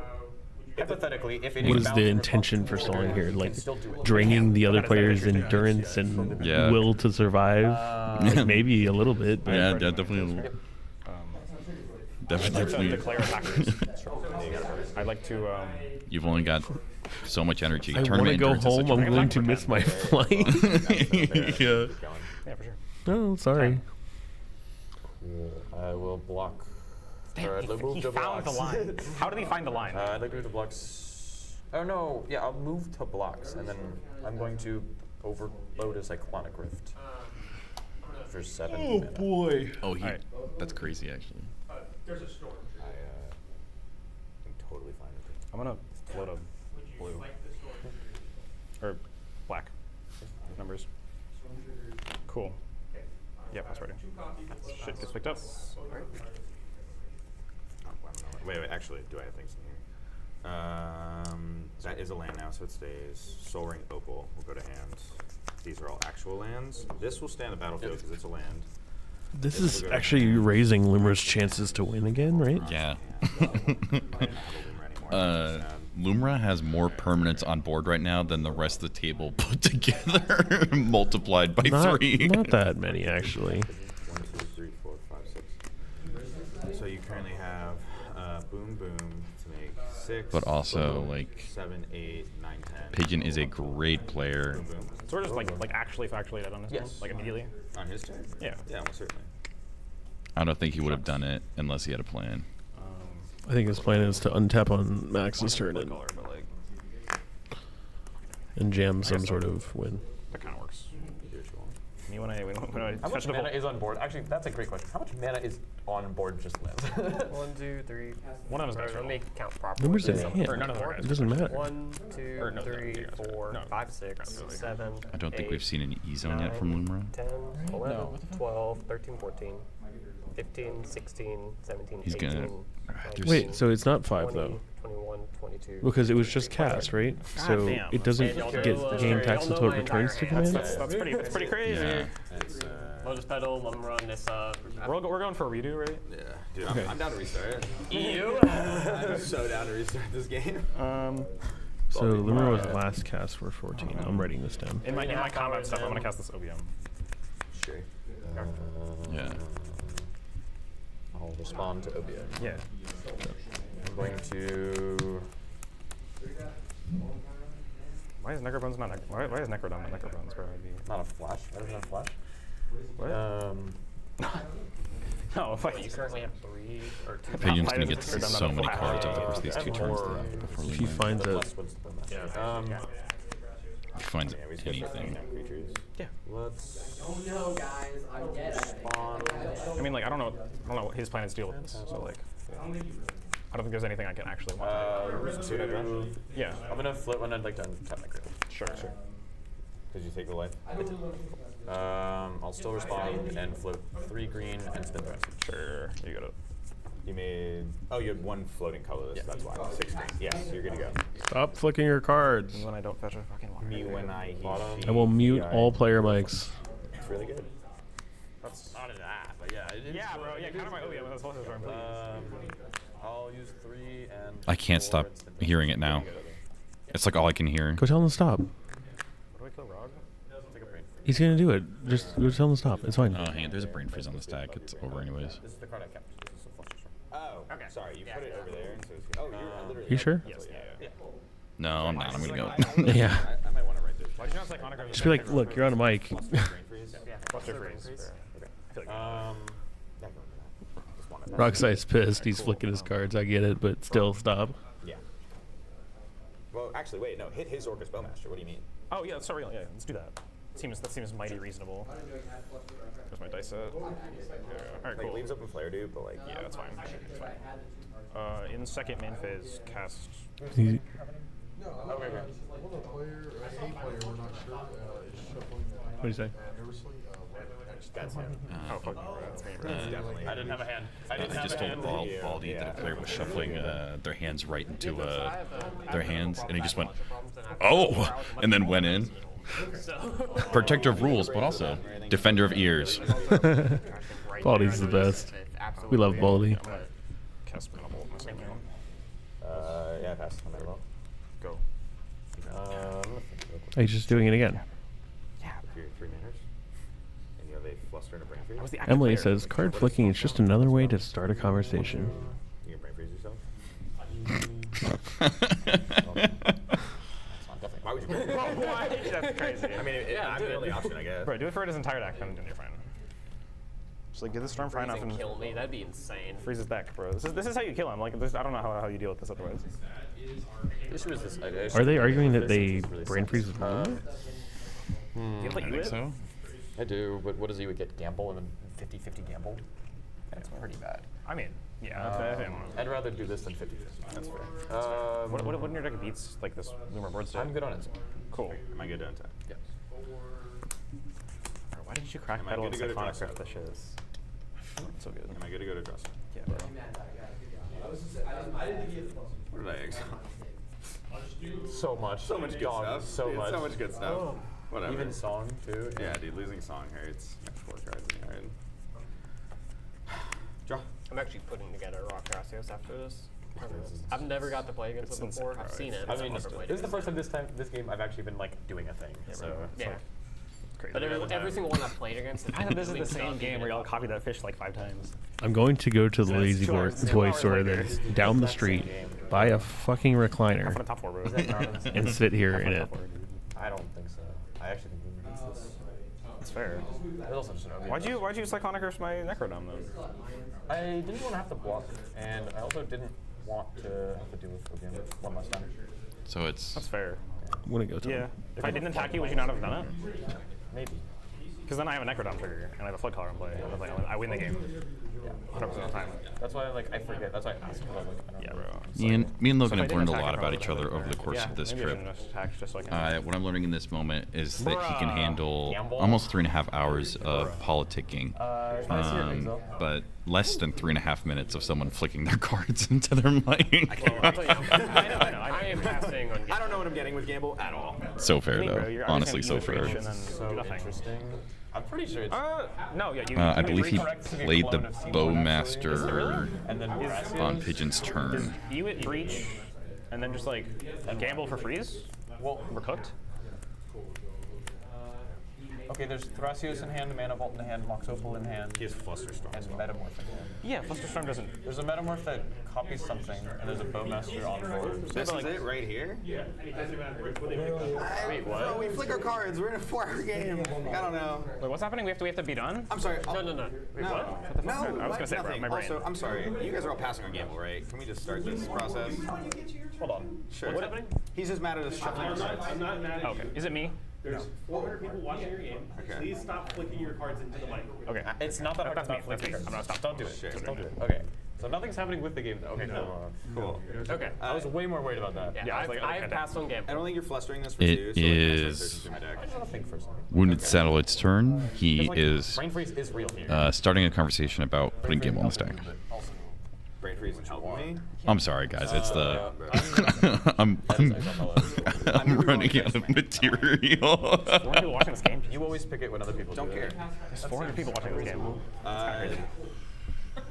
hypothetically, if it what is inbounds the in intention response for to stalling trigger, here? you Like can still do it. draining the other That is very player's interesting. endurance and Yeah. will to survive? Like, maybe a little bit. But Yeah, definitely. I'd like to Definitely. declare attackers. I'd like to. You've only got so much energy. I want to Tournament go endurance is such home. a I'm going to miss my flight. Yeah. Yeah, for sure. Oh, sorry. I will block. Damn, Or I'd he move to found the blocks. line. How did he find the line? I'd like to move to blocks. Oh no, yeah, I'll move to blocks, and then I'm going to overload a Cyclonic Rift for 7 mana. boy. Oh, that's crazy, actually. There's a storm. I'm totally fine with it. I'm gonna float a blue or black numbers. Cool. Yeah, pass ready. Shit gets picked up. Wait, actually, do I have things in here? That is a land now, so it stays. Soul Ring Opal will go to hand. These are all actual lands. This will stay on the battlefield because it's a land. This is actually raising Lumra's chances to win again, right? Yeah. I don't have a Lumra anymore. Lumra has more permanents on board right now than the rest of the table put together, multiplied by 3. Not that many, actually. 1, 2, 3, 4, 5, 6. So you currently have Boom Boom to make 6. But also, boom, like, 7, 8, 9, 10. Pigeon is a great player. Boom Boom. So we're just like actually factually dead on this one, like immediately. On his turn? Yeah. Yeah, almost certainly. I don't think he would have done it unless he had a plan. I think his plan is to untap on Max's turn and jam some sort of win. That kind of works. Do what you want. Me when I How much mana is on board? Actually, that's a great question. How much mana is on board just lands? 1, 2, 3. One of them is Let next me roll. count properly. Numbers in hand. Or none of them are It doesn't matter. 1, 2, Or no, 3, they're 4, no. 5, 6, 7. I don't think 8, we've seen an E-zone yet from 9, Lumra. 10, 11, 12, 13, 14, 15, 16, 17, He's 18, gonna- 19, Wait, so it's not 5 20, though, 21, 22. because it was just cast, right? So damn. it doesn't And y'all get know, gain y'all tax know until it my returns to entire hand. command. That's pretty crazy. Yeah. It's, Lotus Petal, Lumra, Nissa. We're going for a redo, right? yeah. Dude, Okay. I'm down to restart. EU? I'm so down to restart this game. So Lumra was last cast for 14. I'm writing this down. In my half combat hours stuff, I'm in. gonna cast this OBM. Sure. Yeah. I'll respond to OBM. Yeah. I'm going to. Why is Necrobones not? Why is Necrodon not Necrobones, bro? Not a flash. Why doesn't have flash? What? No, fuck. You currently have 3 or 2. Pigeon's Why gonna does get Necrodon not so have many flash? cards over the course of these 2 turns Or before If he Lumra finds a Less wins the master. He finds Yeah, we switched anything. creatures. Yeah. Let's Oh no, guys, I'm dead. spawn. I mean, like, I don't know what his plan is to deal with this. So like, I don't think there's anything I can actually want. Yeah. I'm gonna flip one. I'd like to untap my critical. Sure. Did you take the life? I'll still respond and flip 3 green and spin the rest. Sure. You got it. You made. Oh, you had one floating colorless. That's why. 16. Yes, you're good to go. Stop flicking your cards. Me when I don't fetch a fucking water. Me when I. I will mute all player mics. It's really good. That's not in that, but yeah. Yeah, bro. Yeah, counter my Obi with those flushes, please. I'll use 3 and. I can't 4 stop instant hearing it now. It's like all I can hear. Go tell him to stop. What do I kill Rog? Take a brain freeze. He's gonna do it. Just go tell him to stop. It's fine. Oh, hey, there's a brain freeze on the stack. It's over anyways. This is the card I kept. This is a flush storm. Oh, okay. Sorry, you put it over there. And so it's, oh, you're literally. You sure? Yes. Yeah. No, I'm not. I'm gonna go. Yeah. I might want to write this. Why did you not say Conacher? Just be like, look, you're on a mic. Brain freeze. Yeah, fluster freeze. Okay. I feel like Rocksight's pissed. He's flicking his cards. I get it, but still, stop. Yeah. Well, actually, wait. No, hit his Orcus Bowmaster. What do you mean? Oh yeah, that's so real. Yeah, let's do that. That seems mighty reasonable. There's my dice set. Yeah. All right, Like cool. leaves open flare, dude, but like. Yeah, that's fine. That's fine. In second main phase, cast. He, No, Okay. One of the player, a player, we're not sure, is shuffling. what do you say? Nervously. That's him. Oh fuck, that's me. Bro. Definitely. I didn't have a hand. I just told Baldy that a player was shuffling their hands right into their hands, and he just went, oh, and then went in. Protector of rules, but also defender of ears. Baldy's the best. We love Baldy. Cast Mana Bolt in the same game. Yeah, pass. I might as well. Go. I'm gonna think real quick. Are you just doing it again? Yeah, for your 3 manners. And you have a fluster and a brain freeze. I was the active Emily player. says, card flicking is just another way to start a conversation. You can brain freeze yourself. Why would you brain freeze? Why? That's crazy. I mean, I'm the only option, I guess. Bro, do it for his entire deck, then you're fine. Just like get the storm far enough and kill me. That'd be insane. freeze his deck, bro. This is how you kill him. Like I don't know how you deal with this otherwise. The issue is this. Are they arguing that they brain freeze his You have to I think eat it? so. I do, but what does he would get? Gamble and then 50-50 gamble? That's pretty bad. I mean, yeah. I'd rather do this than 50-50. That's fair. What in your deck beats like this Loomer board state? I'm good on it. Cool. Am I good to untap? Yes. Why didn't you crack Am I pedal good and to go to Cyclonic draw if the shit is so good? Am I good to go to draw? Yeah, bro. I didn't get What did I exile? So much. So much good Dog, stuff. So Dude, much. So much good stuff. Oh. Whatever. Even song too. Yeah, dude, losing song hurts. 4 cards in the yard. Draw. I'm actually putting together Rock Gracias after this. I've never got to play against it before. I've seen it. I mean, I've never played this is the it. first time this game I've actually been like doing a thing. So it's Yeah. like Crazy. But every single one I've played against. I thought this is the same game where y'all copied that fish like 5 times. I'm going to go to the Yeah, Lazy it's 2 Boy hours, 2 Boy hours store later. that's down the street, buy a fucking I'm recliner, on the top 4, bro. and sit here in it. I don't think so. I actually think we need this. That's fair. There's also just an OB. Why'd you Cyclonic Curse my Necrodome then? I didn't want to have to block, and I also didn't want to have to deal with OBM one last time. So it's That's fair. I'm gonna go. Yeah. If I didn't attack you, would you not have done it? Maybe. Because then I have a Necrodome trigger, and I have a Flood Collar in play. And I'm like, I win the game. Yeah. 100% of the time. That's why I forget. That's why I asked. Like, I don't Yeah, know. bro. me and So Logan if I have didn't learned a attack, lot I about probably each other would've over the done it. course Yeah, of this maybe I trip. shouldn't have attacked just so I can. What I'm learning in this moment is that he can Bruh. handle Gamble? almost 3.5 hours of politicking, Can I see your names, though? but less than 3.5 minutes of someone flicking their cards into their mic. I'll tell you, I am passing on. I don't know what I'm getting with Gamble at all. So fair Me, bro, though, you're honestly, obviously so gonna fair. use reach and then So do nothing. interesting. I'm pretty sure it's. No, yeah, you. I you believe he redirect to be a played the clone of C1 Bowmaster and then on Pigeon's Does turn. you hit breach, and then just like gamble for freeze? Well, We're cooked. okay, there's Thrasios in hand, Mana Vault in hand, Mox Opal in hand, He has Flusterstorm. and Metamorph in hand. Yeah, Flusterstorm doesn't. There's a Metamorph that copies something, and there's a Bowmaster on board. This is it right here? Yeah. Anytime they matter. What they pick Wait, what? Bro, we flick our cards. We're in a 4-hour game. I don't know. Wait, what's happening? We have to be done? I'm sorry. No. No. What? No. I was gonna say, bro, nothing. my brain. Also, I'm sorry. You guys are all passing on Gamble, right? Can we just start this process? Hold on. Sure. What's happening? He's just mad at us shuffling our cards. I'm not mad at Okay. you. Is it me? There's 400 people watching your game. Okay. Please stop flicking your cards into the mic. Okay. It's not that hard That's to me. not That's flick me. your I'm cards. gonna stop. Don't do it. Sure. Just don't do it. Okay. So nothing's happening with the game though. Okay, Cool. Okay. I was way more worried about that. Yeah, I was like, I've okay. passed on I gamble. don't think you're flustering this for It 2, so like, I'll start is searching through my deck. I just want to think for a second. Wounded Satellite's turn. He Like, is Brain freeze is real here. starting a conversation about putting Gamble on the stack. Also, brain freeze and help me. I'm sorry, guys. It's the I'm running out of material. 400 people watching this game. You always pick it when other people Don't do care. it. There's 400 people watching this game. That's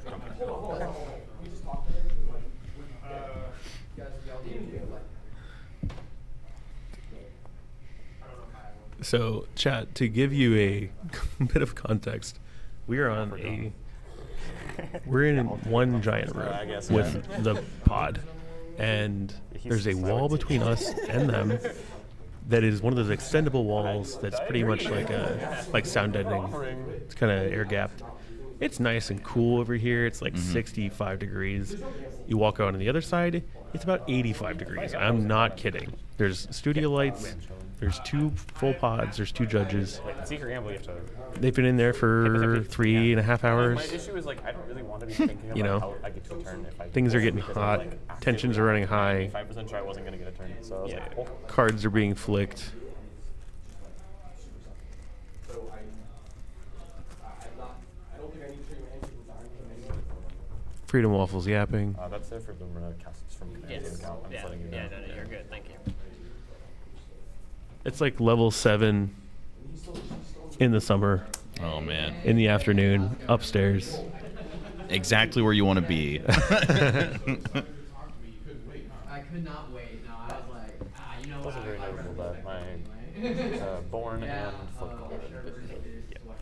kind of crazy. So, chat, to give you a bit of context, we are on we're in one giant room I guess, with the pod, and there's a wall between us and them that is one of those extendable walls that's pretty much like sound deadening. It's kind of air gapped. It's nice and cool over here. It's like 65 degrees. You walk out on the other side, it's about 85 degrees. I'm not kidding. There's studio lights. There's 2 full pods. There's 2 judges. Wait, Secret Gamble, you have to. They've been in there for 3.5 hours. My issue is like I don't really want to be thinking about You know, how I get to a turn if I things are getting because hot. I'm, like, Tensions are running high. 5% sure I wasn't gonna get a turn, so I was like, oh. Cards are being flicked. So I don't think I need to show you anything. Freedom Waffles yapping. That's it for the casts from Canadian account. I'm just letting you know. Yeah, no, you're good. Thank you. It's like level 7 in the summer. Oh man. In the afternoon, upstairs. Exactly where you want to be. I could not wait. No, I was like, you know what? That's very notable that my born and football.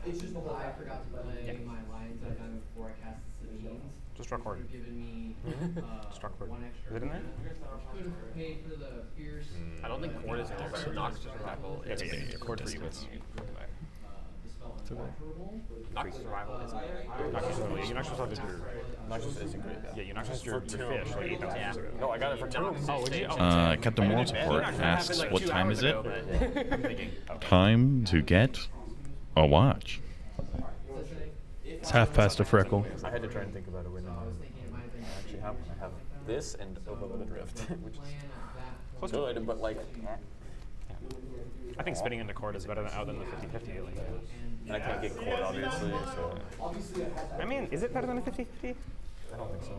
It's just I forgot to play my lines that I've done before I cast cEDH. Just draw card. Given me Just draw card. 1 extra. Is it in there? Could have paid for the fierce. I don't think Cord is in there, but Nox Survival is. Yeah, Cord for you. It's Nox Survival is. Noxus Survival. Yeah, you Noxus Survival is your. Noxus isn't great. Yeah, you Noxus your fish like 8,000 years ago. No, I got it for tombs. Oh, would you? Captain Moral Support asks, like what 2 time hours is it? ago, but I'm thinking, Time to get a watch. It's half past a freckle. I had to try and think about it when I actually have. I have this and Overloaded Rift, which is good, but like. I think spinning into Cord is better than out than the 50-50. Like, And I can't get Cord, obviously, so. I mean, is it better than a 50-50? I don't think so.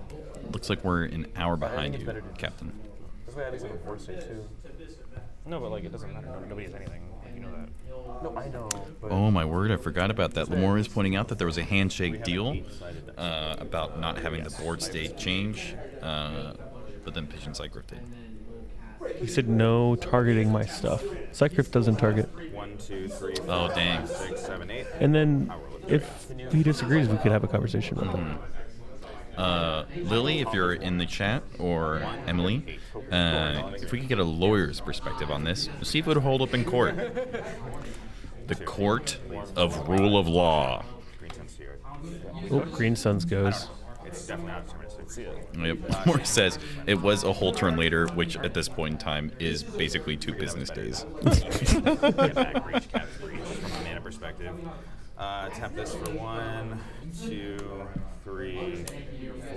Looks like we're an hour behind you, Captain. This way, at least like a board state too. No, but like it doesn't matter. Nobody has anything. Like, you know that. No, I know. But Oh my word, I forgot about that. Lamore is pointing out that there was a handshake deal about not having the board state change, but then Pigeon Cyclift did. He said no targeting my stuff. Cyclift doesn't target. 1, 2, 3, 4, Oh, dang. 5, 6, 7, 8. And then if he disagrees, we could have a conversation about that. Lily, if you're in the chat, or Emily, if we could get a lawyer's perspective on this, see if it would hold up in court. The court of rule of law. Oh, Green Suns goes. It's definitely not determined. Yep. Moore says it was a whole turn later, which at this point in time is basically 2 business days. Get back, reach, cap, reach from a mana perspective. Tap this for 1, 2, 3,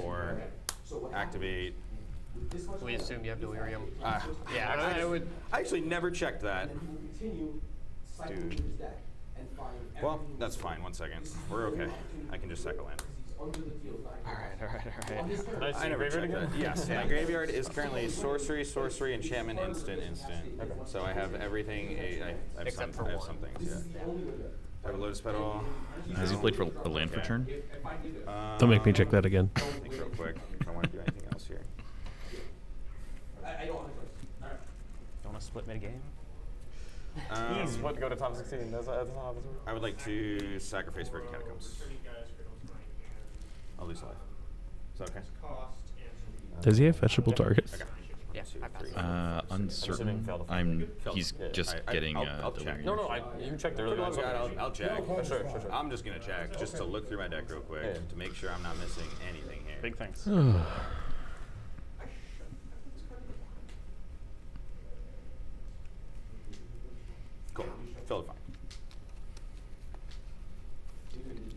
4. Activate. we assume you have delirium. Yeah, I would. I actually never checked that. Dude. Well, that's fine. 1 second. We're okay. I can just cycle in. Alright. I never checked that. Yes, my graveyard is currently sorcery, enchantment, instant. Okay. So I have everything. I have some things. Yeah. I have a Lotus Petal. Has he played for a land for turn? Don't make me check that again. Think real quick if I want to do anything else here. Don't want to split mid game. He's what to go to top 16. That's how this works. I would like to sacrifice Virgin Catacombs. I'll lose life. Is that okay? Does he have fetchable targets? Okay. Yeah, I pass. Uncertain. He's just getting I'll check. No, you checked earlier. I'll check. Sure. I'm just gonna check just to look through my deck real quick to make sure I'm not missing anything here. Big thanks. Cool. Totally fine.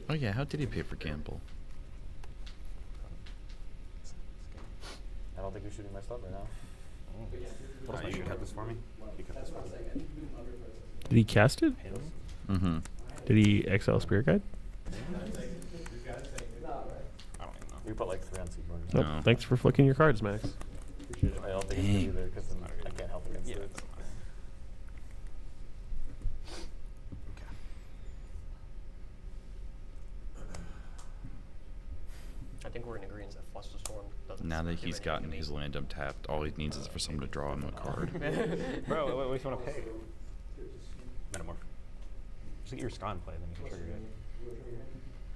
Oh yeah, how did he pay for Campbell? I don't think you're shooting my stuff right now. You can cut this for me. You cut this for me. Did he cast it? Did he exile Spirit Guide? I don't even know. We put like 3 on Seaborn. Nope. No. Thanks for flicking your cards, Max. Appreciate it. I don't think it's good either because I can't help against it. I think we're in agreement that Flusterstorm doesn't. Now that do he's anything gotten to me. his land untapped, all he needs is for someone to draw him a card. Bro, what if you want to pay? Metamorph. Just get your Scon play, then you can trigger it.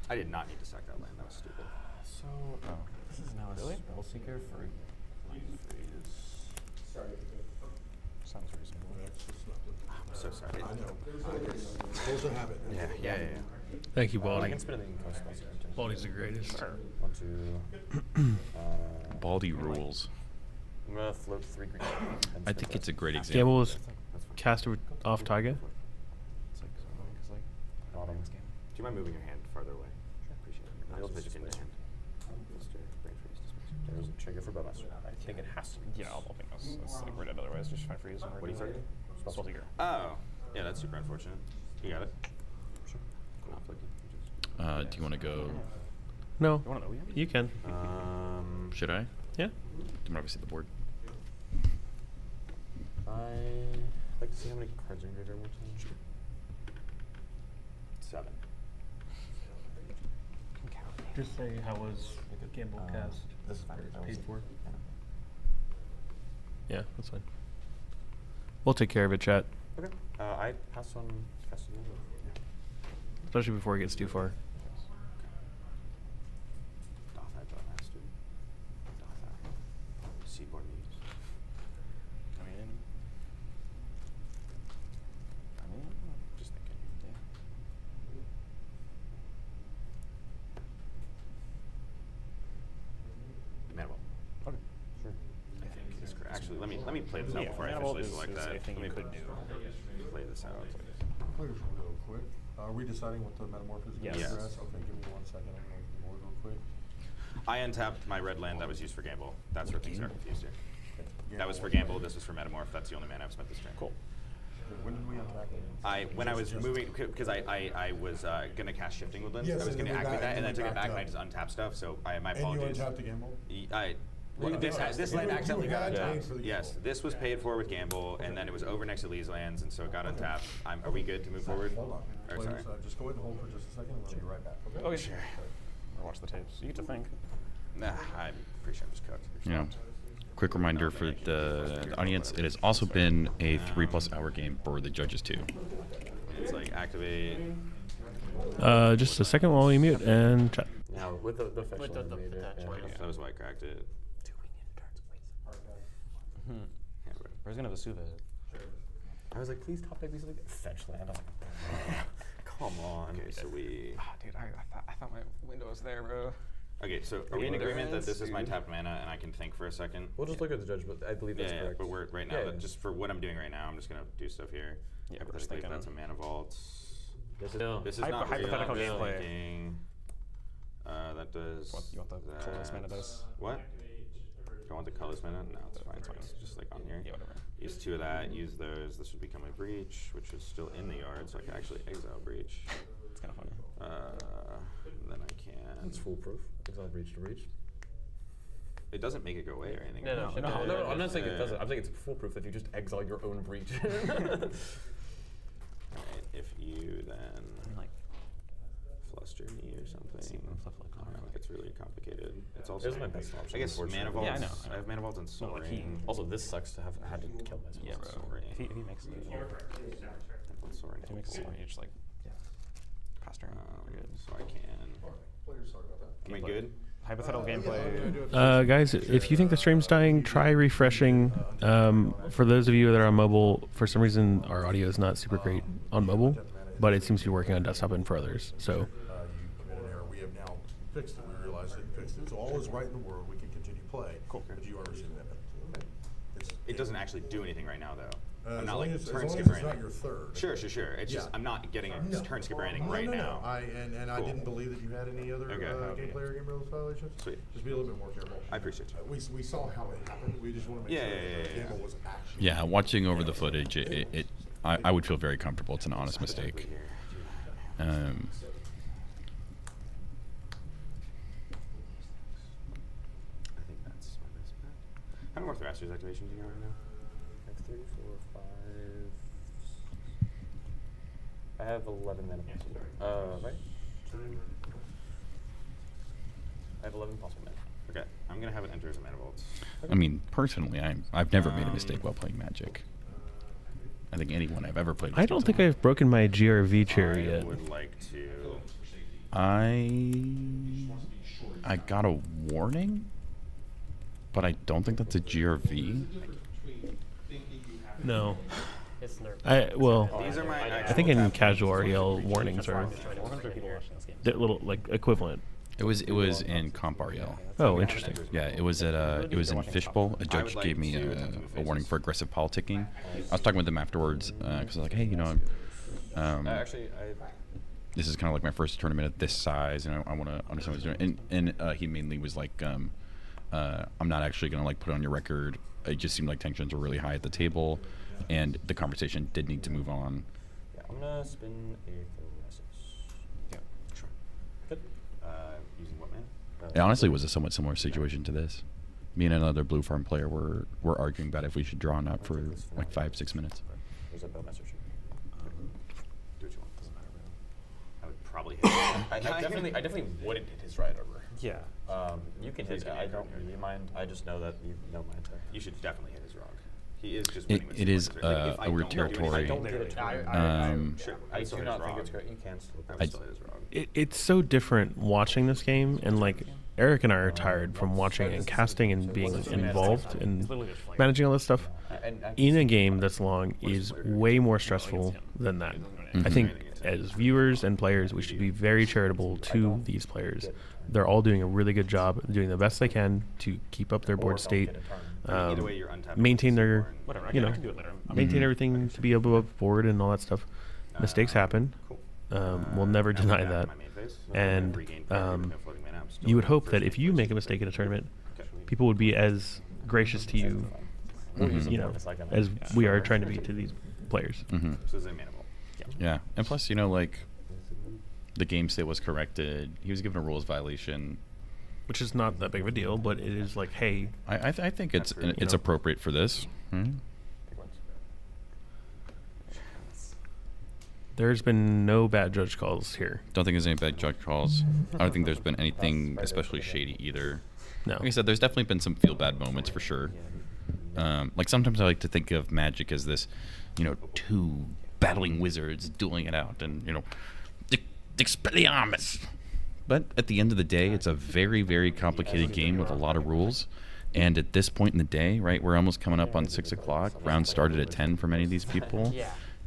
I did not need to sack that land. That was stupid. So, this is now a Spellseeker for Life Phase. Sounds reasonable. I'm so sorry. I know. Supposed to have it. Yeah. Thank you, I Baldy. can spin it in cost Spellseeker. Baldy's the greatest. Sure. 1, 2. Baldy rules. I'm gonna float 3 green. and I spin think that. it's a great example. Gamble is cast off Taiga. It's like so annoying because like Bottom. this game. Do you mind moving your hand farther away? Appreciate it. I'll Not just just in your switch. hand. Mr. Brain Freeze dismiss. There's a trigger for Bowmaster. I think it has to be. Yeah, I'll think that's like we're dead otherwise. Just fine freeze. What do you target? Spellseeker. Oh, yeah, that's super unfortunate. You got it. Sure. Cool. Do you want to go? No, You want to know? you can. Should I? Yeah. I'm obviously the board. I like to see how many cards are in graveyard more times. 7. Just say how was Gamble cast? This is fine. Paid for. Yeah, that's fine. We'll take care of it, chat. Okay. I pass on casting. Especially before it gets too far. Dothai Bowmaster. Dothai. Seaborn Muse. Just thinking. Yeah. Manimal. Okay. Sure. I think is correct. Actually, let me play this out before I Manimal officially select is that. a thing Let me you could do. play this out. Players real quick. Are we deciding what the metamorph is? Yes. Yes. Okay, give me 1 second. I'm going to the board real quick. I untapped my red land that was used for Gamble. That's where things got confused here. Okay. That was for Gamble. This was for Metamorph. That's the only mana I've spent this turn. Cool. Okay, when did we unpack it? When I was moving, because I was gonna cast Shifting Woodlands. Yes, I was and gonna then we activate back- that, and then I and took we it back, and I backed just untapped stuff. So my And you apologies. untapped the gamble? This land You accidentally got had untapped. paid for the Yes, Gamble. this was paid for with Gamble, and then it was over next to Lee's lands, and so it got untapped. Are we good to move forward? Hold on. Or, sorry. Players, just go ahead and hold for just a second, and we'll be right back. Okay? Okay, sure. Or watch the tapes. You get to think. Nah, I'm pretty sure I'm just cooked. Yeah. Quick reminder for the audience: it has also been a 3+ hour game for the judges too. It's like activate. Just a second while we mute and chat. Now with the fish With land the made it, attachment. yeah. That was why I cracked it. Hmm. Yeah, right. Where's gonna Vesuva? I was like, please top deck me something. Fetch land. I was like, Come on. Okay, so we. Dude, I thought my window was there, bro. Okay, so are we in agreement that this is my tapped mana and I can think for a second? we'll just look at the judge, but I believe that's Yeah, correct. but we're right now. Yeah, yeah. Just for what I'm doing right now, I'm just gonna do stuff here. Yeah, we're Hypothetically, just if thinking. that's a mana vault. This is not real, hypothetical I'm just gameplay. thinking, that does. You want the colorless mana dice? What? Do I want the colorless mana? No, it's fine. It's just like on here. Yeah, whatever. Use 2 of that. Use those. This would become a breach, which is still in the yard, so I can actually exile breach. It's kind of funny. And then I can. It's foolproof. Exile breach to breach. It doesn't make it go away or anything. No, I'm not saying it doesn't. I'm saying it's foolproof if you just exile your own breach. Alright, if you then Like, fluster me or something. It's really complicated. It's also. It's my best option, I guess mana vaults. Yeah, I know. I have mana vaults and soul No, like he- ring. Also, this sucks to have had to kill myself. yeah, bro. Soul ring. If he makes it, Soul ring. if he makes it, you just like, yeah, pass turn. We're good. So I can. Am I good? Hypothetical gameplay. Guys, if you think the stream's dying, try refreshing. For those of you that are on mobile, for some reason our audio is not super great on mobile, but it seems to be working on desktop and for others. So You commit an error. We have now fixed it. We realized it and fixed it. So all is right in the world. We can continue play. Cool. But you are receiving that benefit. It doesn't actually do anything right now, though. I'm As not long like as turn it's skipper not anything. your third. Sure. It's just I'm not getting a turn skipper anything right now. And I Cool. didn't believe that you had any other gameplay or game rules violations. Sweet. Just be a little bit more careful. I appreciate you. We saw how it happened. We just want to make sure that the gamble was actually. Yeah, watching over the footage, I would feel very comfortable. It's an honest mistake. casters activations you got right now? I have 3, 4, 5. I have 11 mana possible. Right? I have 11 possible mana. Okay, I'm gonna have it enter as a mana vault. I mean, personally, I've never made a mistake while playing Magic. I think anyone I've ever played. I don't think I've broken my GRV chair I yet. would like to. I got a warning, but I don't think that's a GRV. No. It's nerf. These are my I think in actual casual REL warnings are 400 people watching this game. they're little like equivalent. It was in Comp REL. Oh, interesting. Yeah, it was in Fishbowl. A judge gave me a warning for aggressive politicking. I was talking with them afterwards because I was like, hey, you know, Actually, this is kind of like my first tournament at this size, and I want to understand what he's doing. And he mainly was like, I'm not actually going to like put it on your record. It just seemed like tensions were really high at the table, and the conversation did need to move on. Yeah, I'm gonna spin a Thorasis. Yeah, sure. Good. Using what mana? It honestly was a somewhat similar situation to this. Me and another blue farm player were arguing about if we should draw or not for like 5-6 minutes. There's a Bowmaster sheet. Do what you want. Doesn't matter really. I would probably hit. I definitely wouldn't hit his right over. Yeah. You can Please hit it. give me I a don't card. really mind. I just know that you know my attack. You should definitely hit his rock. He is just. It- winning with it is, super like, if I a weird don't do anything, territory. I don't get it. Sure. I I still do hit not his think rock. it's great. You can still. I would still hit his rock. It's so different watching this game, and like Eric and I are tired from watching and casting and being involved and managing all this stuff. In a game that's long is way more stressful than that. I think as viewers and players, we should be very charitable to these players. They're all doing a really good job, doing the best they can to keep up their board state, Either way, you're untapped. maintain their, Whatever, I you can- I know, can do it later. maintain everything to be above board and all that stuff. Mistakes happen. We'll never deny that. And you would hope that if you make a mistake in a tournament, people would be as gracious to you, you know, as we are trying to be to these players. Mhm. So it's a mana vault. Yeah, and plus, you know, like the game state was corrected. He was given a rules violation, which is not that big of a deal, but it is like, hey, I think it's you know. appropriate for this. There's been no bad judge calls here. Don't think there's any bad judge calls. I don't think there's been anything especially shady either. No. Like I said, there's definitely been some feel bad moments for sure. Like sometimes I like to think of Magic as this, you know, two battling wizards dueling it out, and you know, Expelliarmus. But at the end of the day, it's a very, very complicated game with a lot of rules. And at this point in the day, right, we're almost coming up on 6 o'clock. Round started at 10 for many of these people.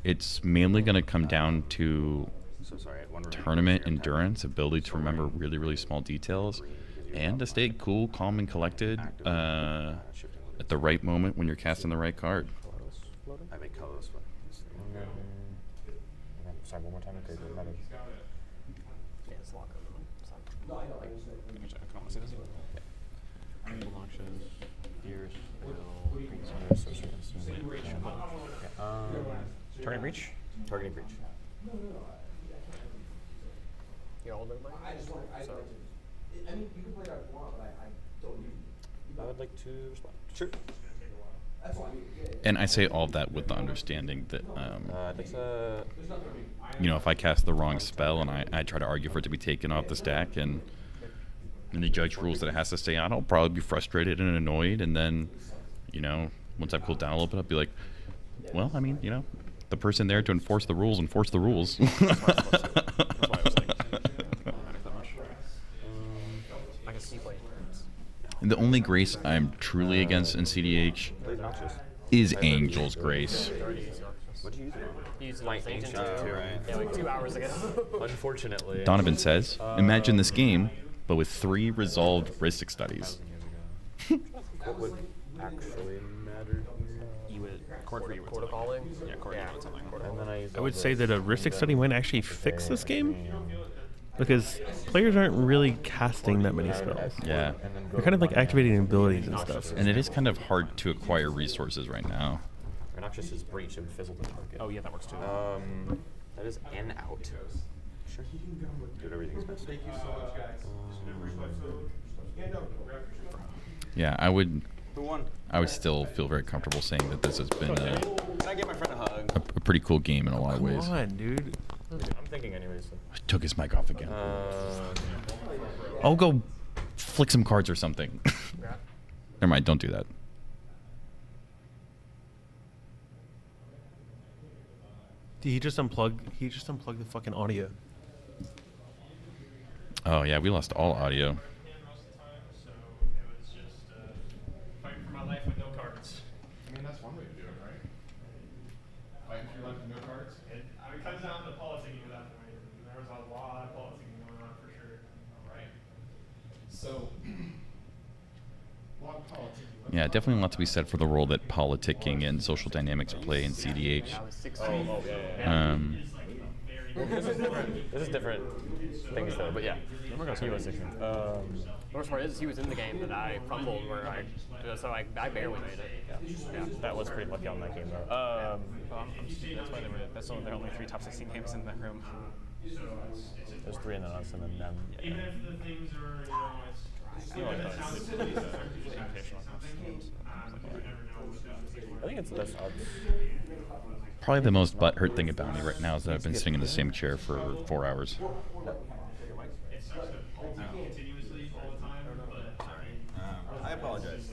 It's mainly going to come down to tournament endurance, ability to remember really, really small details, and to stay cool, calm, and collected at the right moment when you're casting the right card. I have a colorless one. Sorry, one more time. Okay, good. Yeah, it's locker room. I can almost see this. Launches, gears, target breach? Targeting breach. You're all doing mine? So, I mean, you can play that if you want, but I don't need I would like to respond. Sure. That's why. And I say all of that with the understanding that, That's you know, if I cast the wrong spell and I try to argue for it to be taken off the stack, and the judge rules that it has to stay on, I'll probably be frustrated and annoyed. And then, you know, once I've cooled down a little bit, I'll be like, well, I mean, you know, the person there to enforce the rules, enforce the rules. I can see play. And the only grace I'm truly against in CEDH is Angel's Grace. What do you use it on? You used my ancient too. Right. Yeah, like 2 hours ago. Unfortunately. Donovan says, imagine this game, but with 3 resolved Ristic studies. What would actually matter? You would quarter calling? Yeah, quarter something. And then I would say that a Ristic study might actually fix this game, because players aren't really casting that many spells. Yeah. They're kind of like activating abilities and stuff. And it is kind of hard to acquire resources right now. Noxious's breach and fizzle the target. Oh yeah, that works too. That is in out. Sure. Do whatever you think is best. Thank you so much, guys. Yeah, I would. Who won? I would still feel very comfortable saying that this has been Can I give my friend a hug? a pretty cool game in a lot of ways. Come on, dude. I'm thinking anyways. I took his mic off again. I'll go flick some cards or something. Never mind, don't do that. He just unplugged the fucking audio. Oh yeah, we lost all audio. So it was just fighting for my life with no cards. I mean, that's one way to do it, right? Fighting for your life with no cards? It comes down to politicking at that point. And there was a lot of politicking going on for sure. Right. So, a lot of politics. Yeah, definitely a lot to be said for the role that politicking and social dynamics play in cEDH. This is different things though, but yeah. He was 16. The worst part is he was in the game that I fumbled where I barely made it. Yeah, that was pretty lucky on that game though. That's why there were only 3 top 16 games in that room. There's 3 and then us and then them. Yeah. Even if the things are, it's You know, even if like it sounds the silly, sometimes you just have to say invitational something. You never know what the I think it's that's odds. Probably the most butthurt thing about me right now is that I've been sitting in the same chair for 4 hours. It sucks to politic continuously all the time, but I apologize.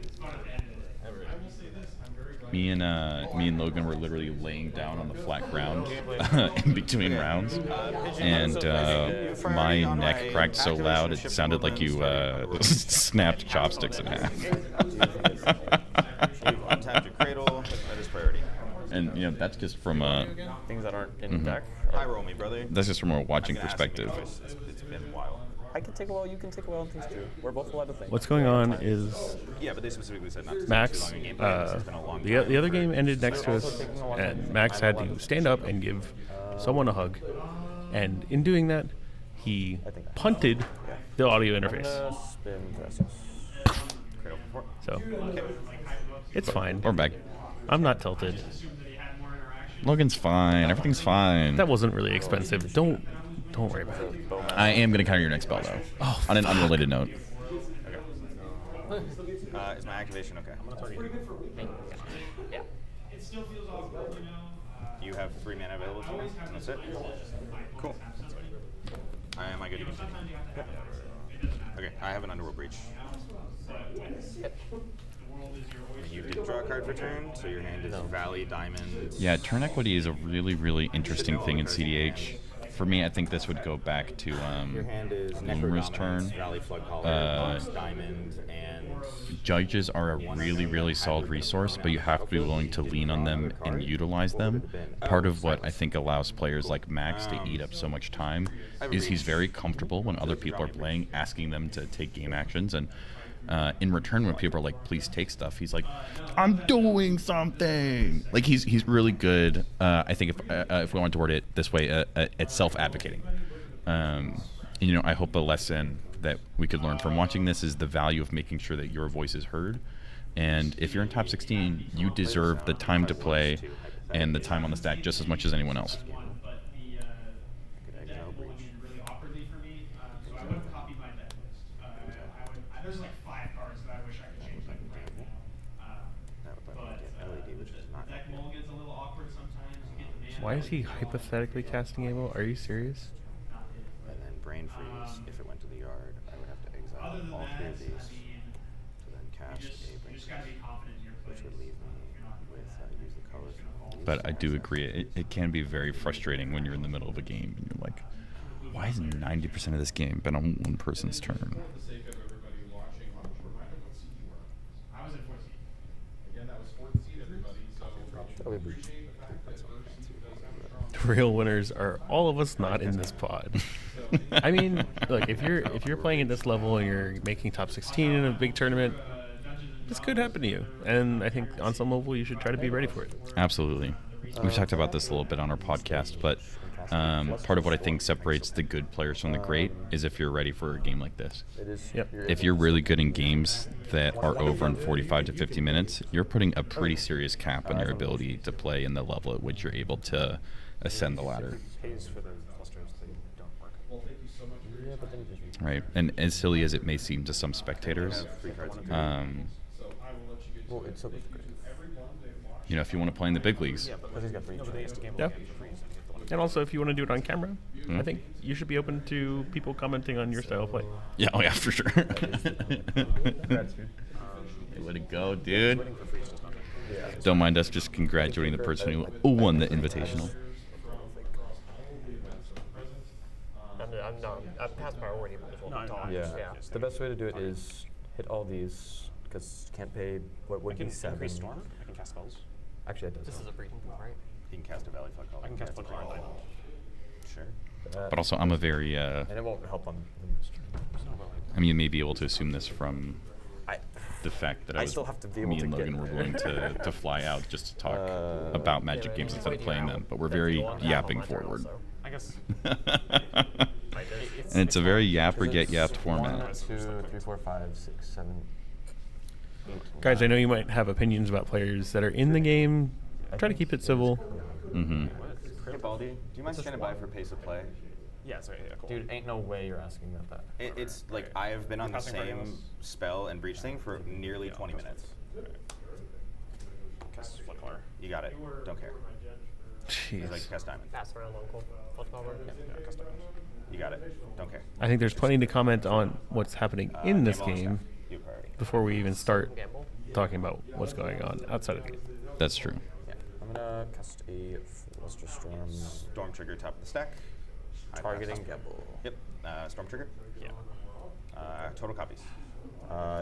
it's fun at the end of it. I will say this, I'm very glad. Me and Logan were literally laying down on the flat ground in between rounds, and my neck cracked so loud it sounded like you snapped chopsticks in half. Untapped your cradle. That is priority. And that's just from Things that aren't in deck. High roll me, brother. that's just from a watching I'm asking you perspective. twice. It's been wild. I can take a while, you can take a while, and things too. We're both allowed to think. What's going on is Yeah, but they specifically said not to Max. take too long a gameplay. It's been a long The time. other game ended next to us, and Max had to stand up and give someone a hug. And in doing that, he punted the audio interface. Spin versus. Cradle for 4. So it's fine. We're back. I'm not tilted. Logan's fine. Everything's fine. That wasn't really expensive. Don't worry about it. I am going to counter your next spell, though. Oh, on an unrelated note. Is my activation okay? Yeah. It still feels awkward, You have 3 mana available to me, and that's it. Cool. Am I good to continue? Okay, I have an Underworld Breach. You did draw a card per turn, so your hand is Valley, Diamond. Yeah, turn equity is a really, really interesting thing in cEDH. For me, I think this would go back to Your hand is Lumra's turn. Valley, Flood Caller, Box, Diamond, and... Judges are a really, really solid resource, but you have to be willing to lean on them and utilize them. Part of what I think allows players like Max to eat up so much time is he's very comfortable when other people are playing, asking them to take game actions, and in return, when people are like, please take stuff, he's like, I'm doing something. Like, he's really good, I think, if we want to word it this way, at self-advocating. And, I hope a lesson that we could learn from watching this is the value of making sure that your voice is heard. And if you're in top 16, you deserve the time to play and the time on the stack just as much as anyone else. There's like 5 cards that I wish I could change like right now. But deck mulligan's a little awkward sometimes. You get the mana. Why is he hypothetically casting Able? Are you serious? And then Brain Freeze, if it went to the yard, I would have to exile all 3 of these to then cast a Brain Freeze, which would leave me with use the colors. But I do agree, it can be very frustrating when you're in the middle of a game and you're like, why has 90% of this game been on one person's turn? I was at 14. Again, that was 4th seed, everybody. So appreciate the fact that first seed does have a strong. The real winners are all of us not in this pod. I mean, look, if you're playing at this level and you're making top 16 in a big tournament, this could happen to you. And I think on some level you should try to be ready for it. Absolutely. We've talked about this a little bit on our podcast, but part of what I think separates the good players from the great is if you're ready for a game like this. Yep. If you're really good in games that are over in 45 to 50 minutes, you're putting a pretty serious cap on your ability to play in the level at which you're able to ascend the ladder. Pays for the clusters that don't work. Well, thank you so Yeah, but then you just right? And as silly as it may seem to some spectators, well, it's up with the grid. you know, if you want to play in the big leagues, Yeah, but he's got 3 choices. Yeah. And also, if you want to do it on camera, I think you should be open to people commenting on your style of play. yeah, oh yeah, for sure. Congrats, dude. Hey, way to go, dude. Waiting for freeze does nothing. Yeah. Don't mind us just congratulating the person who won the Invitational. I'm past priority. Might as well No, talk. Yeah. The best way to do it is hit all these because can't pay what would I can be 7. increase storm. I can cast spells. Actually, it does. This is a breeding pool, right? You can cast a Valley Flood Call. I can cast Flood Call on Diamond. Sure. But also, I'm a very, and it won't help on I mean, you may be able to assume this from I- the fact that I I was, still have to be able me to and get Logan were there. willing to fly out just to talk about Magic games instead of playing them. But we're very yapping forward. I guess. And it's a very yap or get yapped format. 1, 2, 3, 4, 5, 6, 7, 8. Guys, I know you might have opinions about players that are in the game. Try to keep it civil. Mm-hmm. Hey, Baldy, do you mind standing by for pace of play? Yeah, sorry, yeah, cool. Dude, ain't no way you're asking about that. It's like I have been on the Passing same Guardians? spell and breach thing for nearly 20 minutes. Cast Flood Color. You got it. Don't care. He's like Jeez. cast diamond. Pass around local. Let's power. Yeah, cast Diamond. You got it. Don't care. I think there's plenty to comment on what's happening in this Gamble and game stuff. You have priority. before we even start Gamble. talking about what's going on outside of the game. That's true. Yeah. I'm gonna cast a Fluster Storm. Storm trigger top of the stack. Targeting Gamble. Yep. Storm trigger. Yeah. Total copies.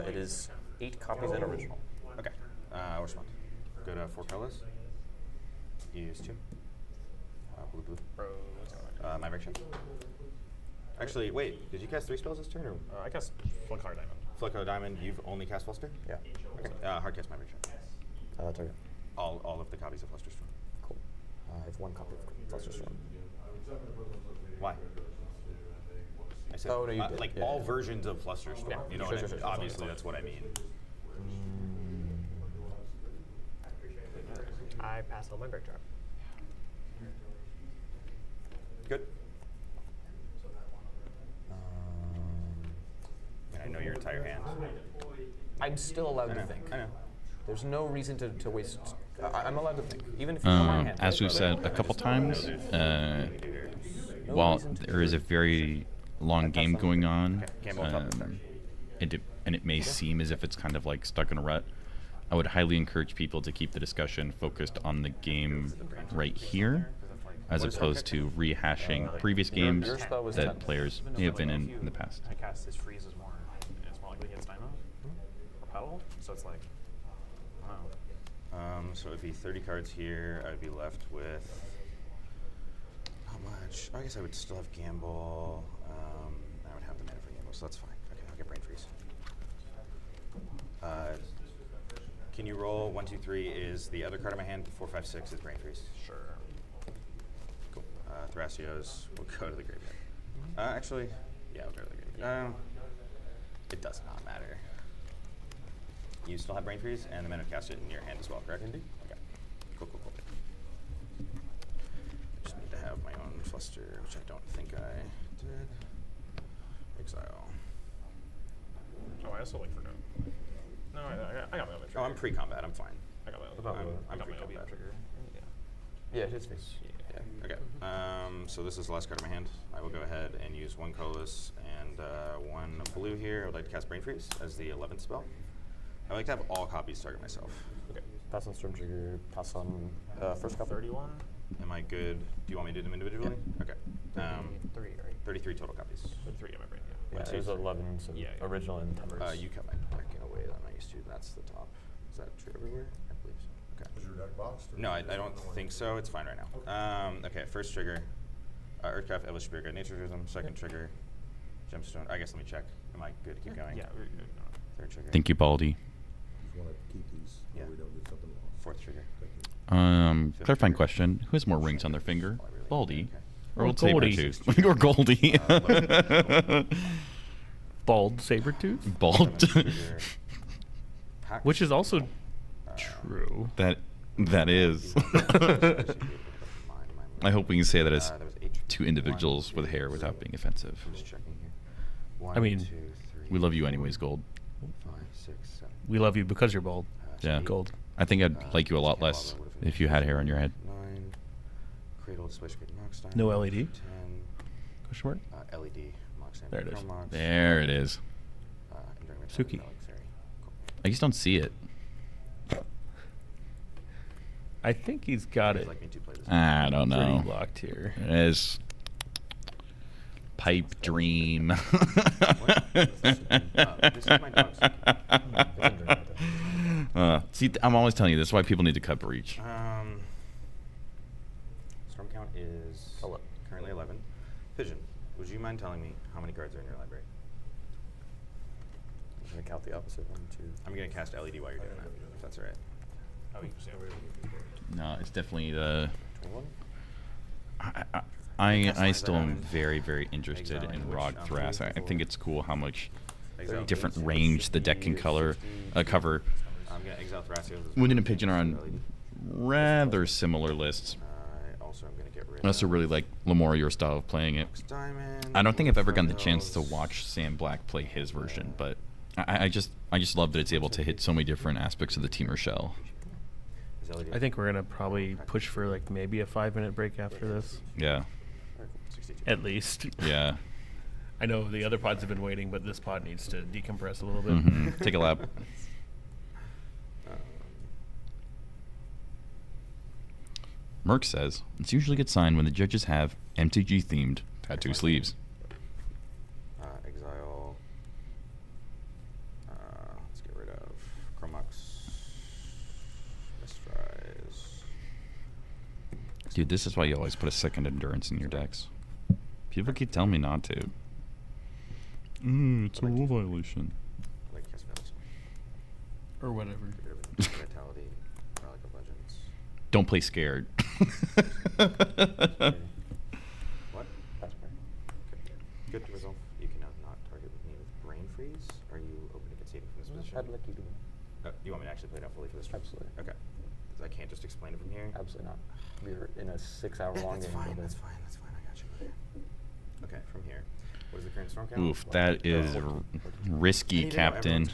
It is 8 copies in original. Okay. Respond. Go to 4 colors. Use 2. Blue, blue. My reaction. Actually, wait. Did you cast 3 spells this turn? Or? I cast Flood Color Diamond. Flood Color Diamond. You've only cast Fluster. Yeah. Okay. Hard cast my reaction. Target. All of the copies of Fluster Storm. Cool. I have 1 copy of Fluster Storm. Why? I said, Oh, no, you did. like Yeah, all yeah. versions of Fluster Storm. Yeah. You know, Sure, what I sure, mean? sure. Obviously that's what I mean. I pass on my break drop. Good. And I know your entire hand. I'm still allowed I know. to think. I know. There's no reason to waste. I'm allowed to think, even if you know my hand. As we've said a couple times, while there is a very long game going on, and it may seem as if it's kind of like stuck in a rut, I would highly encourage people to keep the discussion focused on the game right here, as opposed to rehashing previous games your spell was that 10. players may have been in the past. I cast his freeze is more. It's more likely he hits Dynamo or Paddle. So it's like, I don't know. So it would be 30 cards here. I'd be left with how much? I guess I would still have Gamble. I would have the mana for Gamble, so that's fine. Okay, I'll get Brain Freeze. Can you roll 1, 2, 3 is the other card in my hand. 4, 5, 6 is Brain Freeze. Sure. Cool. Thrasios will go to the graveyard. Actually, yeah, we'll go to the graveyard. It does not matter. You still have Brain Freeze, and the mana cast it in your hand as well, correct? Indeed. Okay. Cool, cool, cool. I just need to have my own Fluster, which I don't think I did. Exile. Oh, I also like forgot. No, I got my other trigger. Oh, I'm pre-combat. I'm fine. I got my other. About I got my pre-combat. LBM trigger. Yeah, his face. Yeah. Okay. So this is the last card in my hand. I will go ahead and use 1 colorless and 1 blue here. I would like to cast Brain Freeze as the 11th spell. I like to have all copies target myself. Okay. Pass on Storm Trigger. Pass on first copy. 31. Am I good? Do you want me to do them individually? Okay. 3, right? 33 total copies. 3 in my brain. Yeah, One, it two, was three. 11, so Yeah, yeah. original and 10. You cut my deck in a way that I'm not used to. That's the top. Is that true everywhere? I believe so. Okay. Is your deck boxed? or- No, I don't think so. It's fine right now. Okay, first trigger. Earthcraft, Elvish Spirit Guide, Nature's Rhythm. Second trigger. Gemstone. I guess let me check. Am I good to keep going? Yeah, we're good. Third trigger. Thank you, Baldy. Just want to keep these so Yeah. we don't get something lost. Fourth trigger. Thank you. Clarifying question: who has more rings on their finger, Baldy or Or Old Goldie. Sabretooth? Or Goldie? Bald Sabretooth? Bald. Trigger. Pack. Which is also true. That is. Mind, I hope we can say that as That was H. two individuals with hair without being offensive. I'm just checking here. 1, I mean, 2, 3, We love you anyways, Gold. 5, 6, 7. We love you because you're bald. Yeah. Gold. I think I'd like you a lot less if you had hair on your head. 9. Cradle switch good Mox Diamond. No LED? 10. Question mark? LED. Mox Diamond. There it is. Chrome Mox. There it is. Enduring Metallic Suki. Metallic Fairy. Cool. I just don't see it. I think he's got Would it. you like me to play this? I don't Pretty know. locked here. It is. Pipe dream. This is my dog's See, I'm always telling you this is why people need to cut breach. Storm count is currently 11. Pigeon, would you mind telling me how many cards are in your library? I'm going to count the opposite. 1, 2. I'm going to cast LED while you're doing that, if that's all right. Oh, you say we're No, it's definitely the. 21? I still am very, very interested in Rog Thras. I think it's cool how much Exile different 50, range the deck can 50, cover. 50. Cover. I'm going to exile Thrasios. Wind and Pigeon are on rather similar lists. Also, I'm going to get rid I also really like Lamora, your style of playing it. Diamond, I don't think I've ever gotten the chance to watch Sam Black play his version, but I just love that it's able to hit so many different aspects of the Teamer shell. I think we're gonna probably push for like maybe a 5-minute break after this. Yeah. At least. Yeah. I know the other pods have been waiting, but this pod needs to decompress a little bit. Mhm. Take a lap. Merck says it's usually a good sign when the judges have MTG themed tattoo sleeves. Exile. Let's get rid of Chromox. Mistries. Dude, this is why you always put a second endurance in your decks. People keep telling me not to. It's a rule violation. I like cast Veils. Or whatever. Get rid of Vitality. Relic of Legends. Don't play scared. What? That's fair. Good result. You cannot not target with me with Brain Freeze. Are you open to conceding from this position? I'd like you to. You want me to actually play it out fully for this turn? Absolutely. Okay. 'Cause I can't just explain it from here? Absolutely not. We're in a 6-hour-long That's game. fine, today. that's fine, that's fine. I got you. Okay, from here. What is the current storm count? Oof, that is risky, Captain.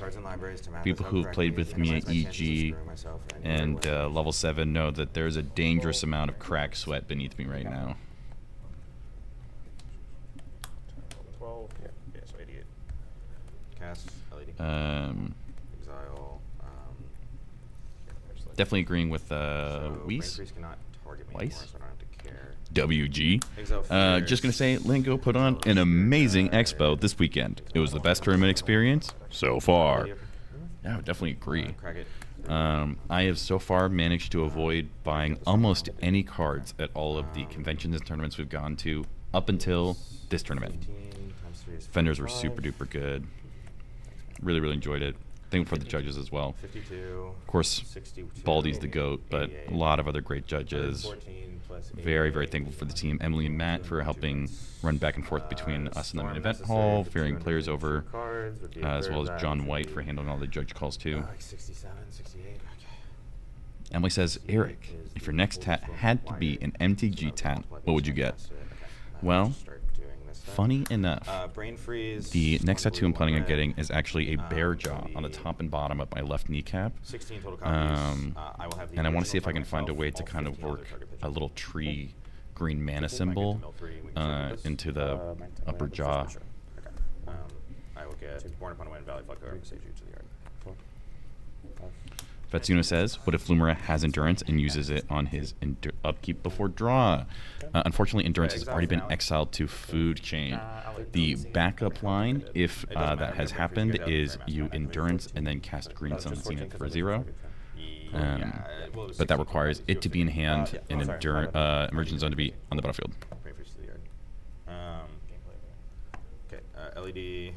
People who've played with me at EG and level 7 know that there's a dangerous amount of crack sweat beneath me right now. 12. Yeah, so 88. Cast LED. Exile. Definitely agreeing with So Brain Weiss. Freeze cannot target me Weiss? anymore, so I don't have to care. WG. Exile Just gonna say, Lingo put on an amazing expo this weekend. It was the best tournament experience so far. Yeah, I would definitely agree. Crack it. I have so far managed to avoid buying almost any cards at all of the conventions and tournaments we've gone to up until this tournament. 15 times 3 is Vendors were 45. super duper good. Really, really enjoyed it. Thankful for the judges as well. 52. Of course, 62, Baldy's the GOAT, but 88. a lot of other great judges. 14 plus Very, very 88. thankful for the team. Emily and Matt for helping run back and forth between us and them in event Storm hall, necessary for ferrying players 202 over, cards would be a as well as third John back, White would for be, handling all the judge calls too. like 67, 68. Okay. Emily says, Eric, if your next tat had to be an MTG tat, what would you get? Well, funny enough, Brain Freeze. the next tattoo I'm planning on red. getting is actually a bear jaw on the top and bottom of my left kneecap. 16 total copies. I will have the And I want to see original if I can for find a myself, way to all kind of 15 other work target a pigeons. little tree green mana Might get to symbol mill 3, we can show this. into the upper jaw. Okay. I will get Born Upon a Wind, Valley Flood, Cover, Sage You to the yard. 4, 5. Fatsuno says, what if Lumira has endurance and uses it on his upkeep before draw? Unfortunately, endurance has already been exiled to food chain. The backup line, if that has happened, is you endurance and then cast Green Sun Zenith for 0. But that requires it to be in hand and Emergent Zone to be on the battlefield. Brain Freeze to the yard. Okay, LED.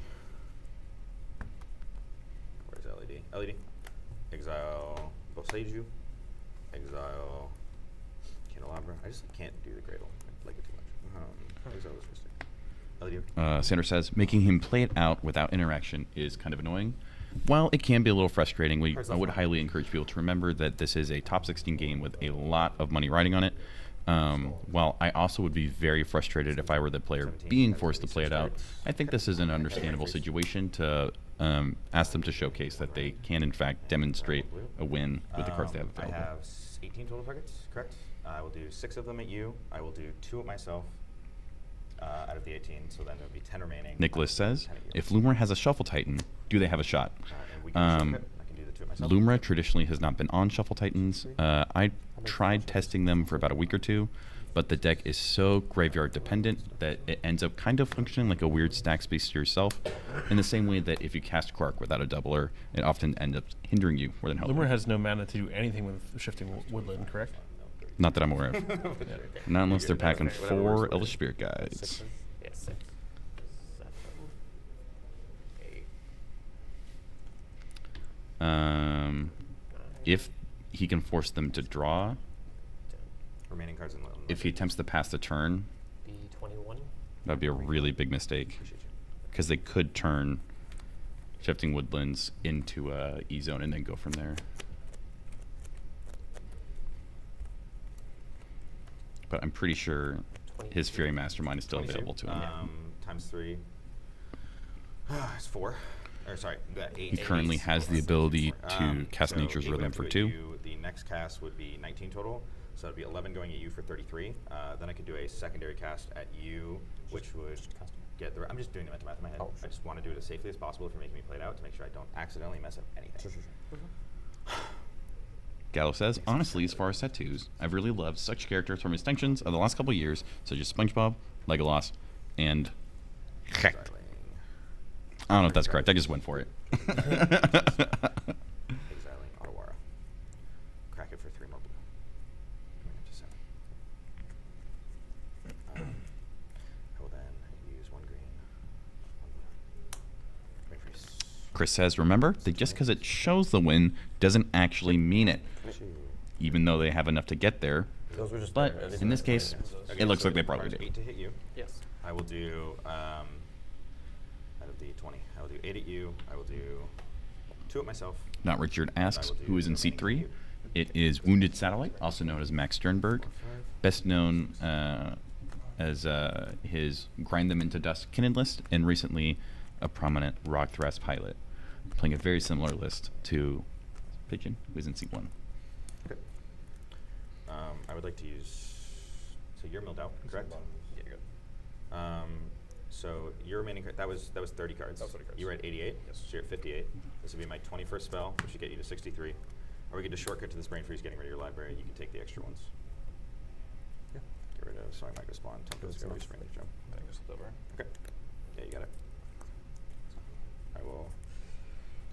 Where's LED? LED. Exile Boseiju. Exile Candelabra. I just can't do the Cradle. I like it too much. Exile this Mystic. LED. Sanders says, making him play it out without interaction is kind of annoying. While it can be a little frustrating, I would highly encourage people to remember that this is a top 16 game with a lot of money riding on it. While I also would be very frustrated if I were the player being forced to play it out, I think this is an understandable situation to ask them to showcase that they can, in fact, demonstrate a win with the cards they have available. I have 18 total targets, correct? I will do 6 of them at you. I will do 2 at myself out of the 18, so then there will be 10 remaining. Nicholas says, if Lumra has a Shuffle Titan, do they have a shot? And we can shortcut. I can do the 2 at myself. Lumra traditionally has not been on Shuffle Titans. I tried testing them for about a week or 2, but the deck is so graveyard dependent that it ends up kind of functioning like a weird stack space to yourself, in the same way that if you cast Quark without a doubler, it often ends up hindering you more than helping. Lumra has no mana to do anything with Shifting Woodland, correct? Not that I'm aware of. Not unless they're packing 4 Elvish Spirit Guides. Yeah, 6, 7, 8. If he can force them to draw, Remaining cards in the if he attempts to pass the turn, B21. that'd be a really big mistake. Because they could turn Shifting Woodlands into a E-Zone and then go from there. But I'm pretty sure his Fury Mastermind is still 22. available to him. Times 3. It's 4. Or sorry, 8. He currently has the ability to cast so Nature's 8 Rhythm going for to 2. you, the next cast would be 19 total, so it'd be 11 going at you for 33. Then I could do a secondary cast at you, which would get the. I'm just doing the math in my head. I just want to do it as safely as possible if you're making me play it out to make sure I don't accidentally mess up anything. Gallo says, honestly, as far as tattoos, I've really loved such characters from extensions of the last couple of years, such as SpongeBob, Legolas, and Hecht. I don't know if that's correct. I just went for it. Exiling Otawara. Crack it for 3 more blue. Bring it to 7. I will then use 1 green, 1 blue. Wait for Chris says, remember, that just because it shows the win doesn't actually mean it. Even though they have enough to get there. Those were just But there. in this case, Okay, it looks so like they it probably requires do. 8 to hit you. Yes. I will do, out of the 20, I will do 8 at you. I will do 2 at myself. Not Richard asks, who is in seat 3? It is Wounded Satellite, also known as Max Sternberg, best known as his Grind Them Into Dust Kinnan list, and recently a prominent Rock Thrust pilot, playing a very similar list to Pigeon, who is in seat 1. Okay. I would like to use. So you're milled out, correct? Yeah, you're good. So your remaining that was 30 cards. That was 30 cards. You were at 88. Yes. So you're at 58. This would be my 21st spell, which would get you to 63. Or we could just shortcut to this brain freeze, getting rid of your library. You can take the extra ones. Yeah. Get rid of Song Might Respond. Templates go use Range Jump. I think just over. Okay. Yeah, you got it. I will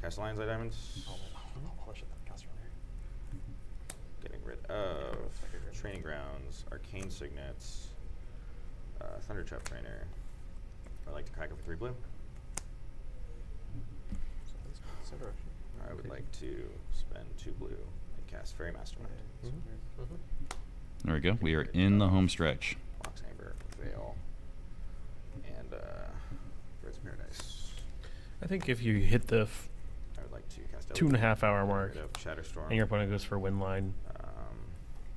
cast Lion's Eye Diamonds. Getting rid of Training Grounds, Arcane Signets, Thunder Trap Trainer. I'd like to crack it for 3 blue. I would like to spend 2 blue and cast Fairy Mastermind. There we go. We are in the home stretch. Mox Amber, Veil, and Birds of Paradise. I think if you hit the I would like to cast 2.5 hour mark, Get rid of Shatterstorm. and your opponent goes for win line,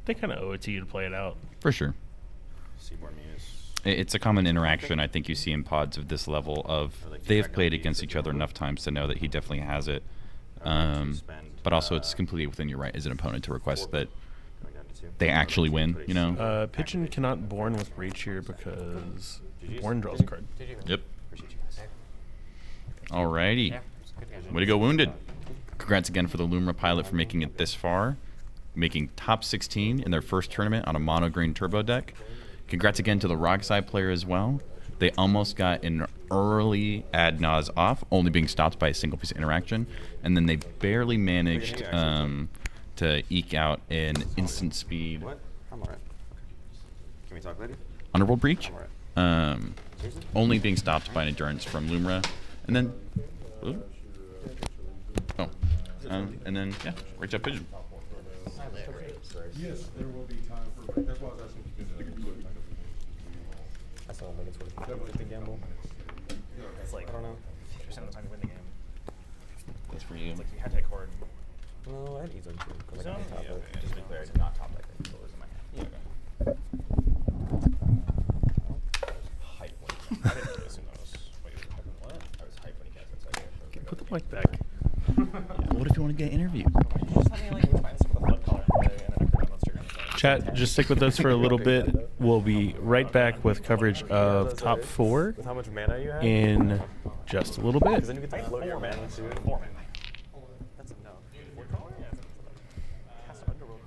they kind of owe it to you to play it out. For sure. Seaborn Muse. It's a common interaction I think you see in pods of this level of they've played against each other enough times to know that he definitely has it. But also it's completely within your right as an opponent to request that they actually win, you know? Pigeon cannot Born with Breach here because Born draws a card. Yep. Alrighty. Way to go, Wounded. Congrats again for the Lumra pilot for making it this far, making top 16 in their first tournament on a mono green turbo deck. Congrats again to the Rockside player as well. They almost got an early ad naz off, only being stopped by a single piece of interaction, and then they barely managed to eke out an instant speed. What? I'm alright. Can we talk later? Underworld Breach. I'm Only being stopped by an endurance from Lumra, and then, and then yeah, right up Pigeon. Yes, there will be time for. That's why I was asking if you could do it. I still don't think it's worth the gamble. It's like, I don't know. 50% of the time to win the game. That's for you. It's like you had to take card. No, I had Ezone too. Because I Ezone? can top Yeah, it. yeah. Just to be clear, I did not top deck the controllers in my hand. Yeah, okay. like that. What if you want to get interviewed? Chat, just stick with us for a little bit. We'll be right back with coverage of top 4 With how much mana you have? in just a little bit. Because then you get to float your mana too. 4 mana. That's enough. What color? Cast Underworld.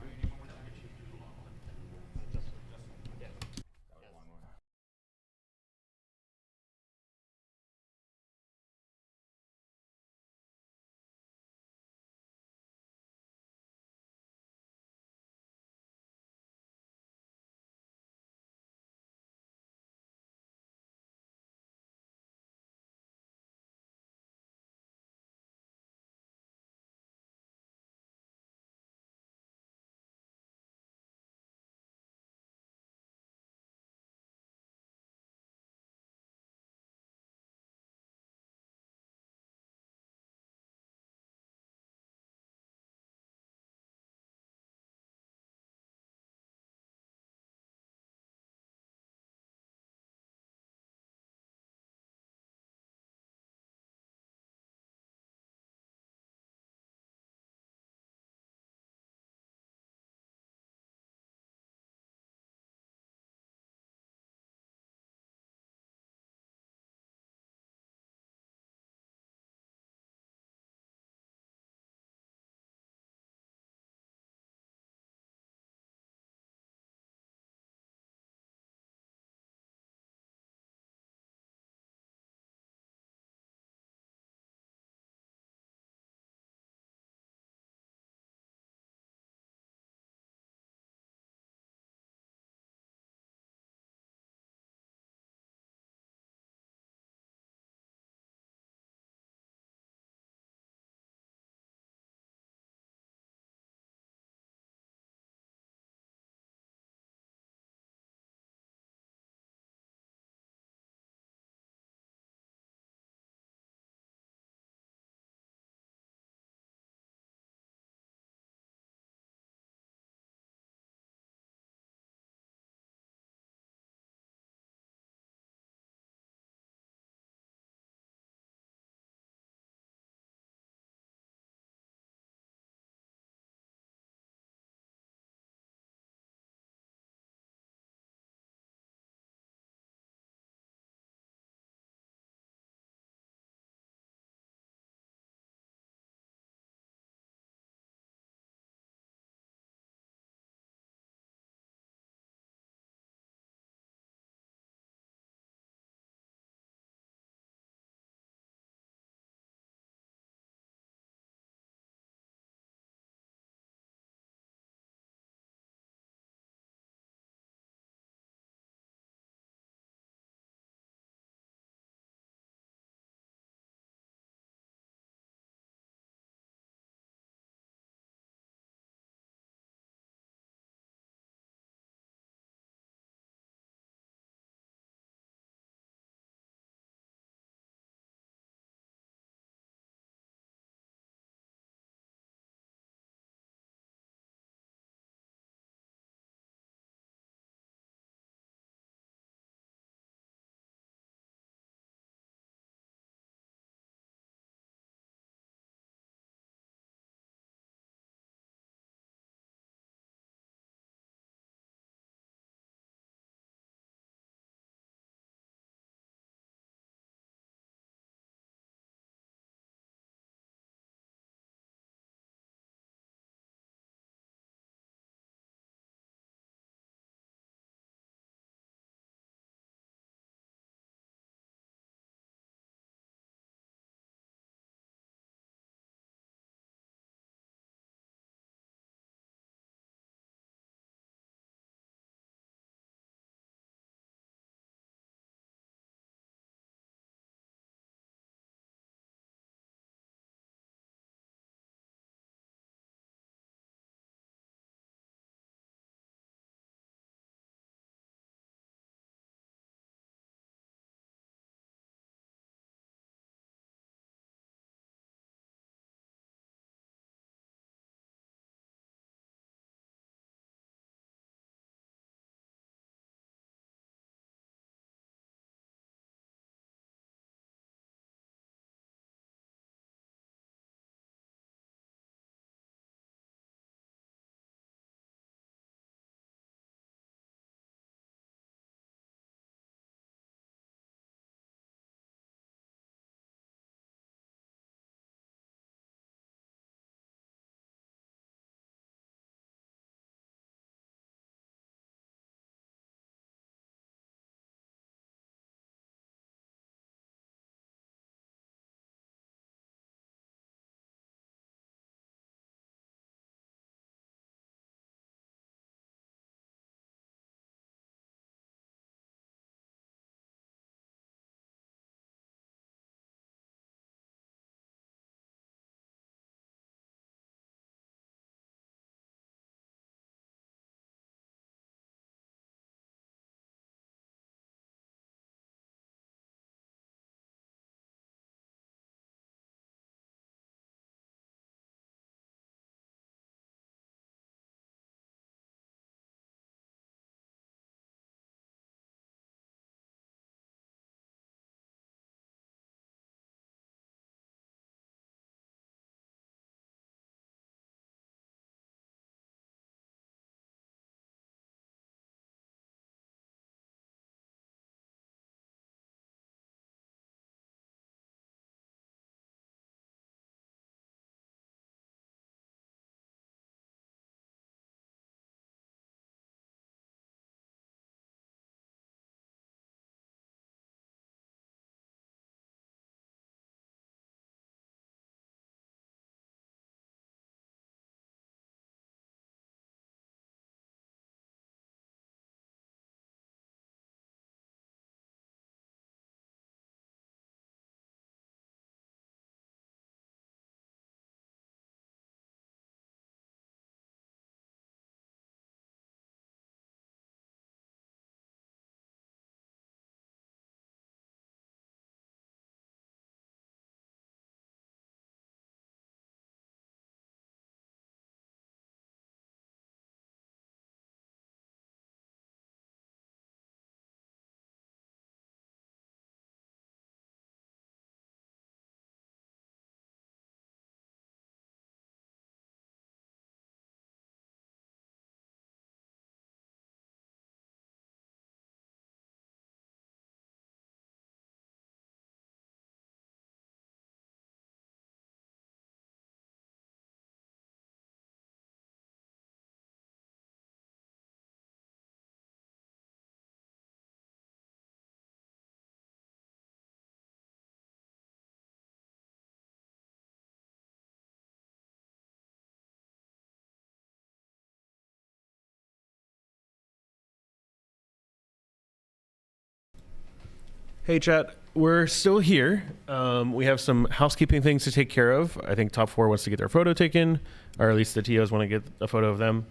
Hey, chat. We're still here. We have some housekeeping things to take care of. I think top 4 wants to get their photo taken, or at least the TOs want to get a photo of them.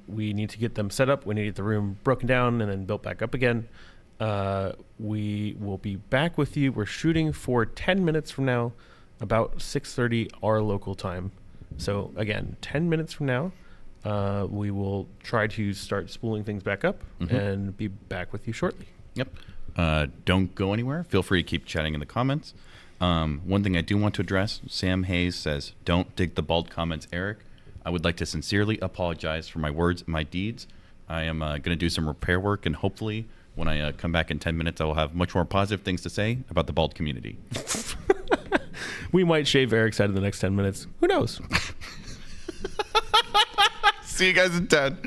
We need to get them set up. We need to get the room broken down and then built back up again. We will be back with you. We're shooting for 10 minutes from now, about 6:30 our local time. So again, 10 minutes from now, we will try to start spooling things back up and be back with you shortly. Yep. Don't go anywhere. Feel free to keep chatting in the comments. One thing I do want to address, Sam Hayes says, don't dig the bald comments, Eric. I would like to sincerely apologize for my words and my deeds. I am going to do some repair work, and hopefully when I come back in 10 minutes, I will have much more positive things to say about the bald community. We might shave Eric's head in the next 10 minutes. Who knows? See you guys in 10.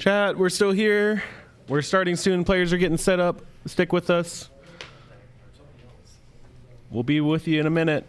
Chat, we're still here. We're starting soon. Players are getting set up. Stick with us. We'll be with you in a minute.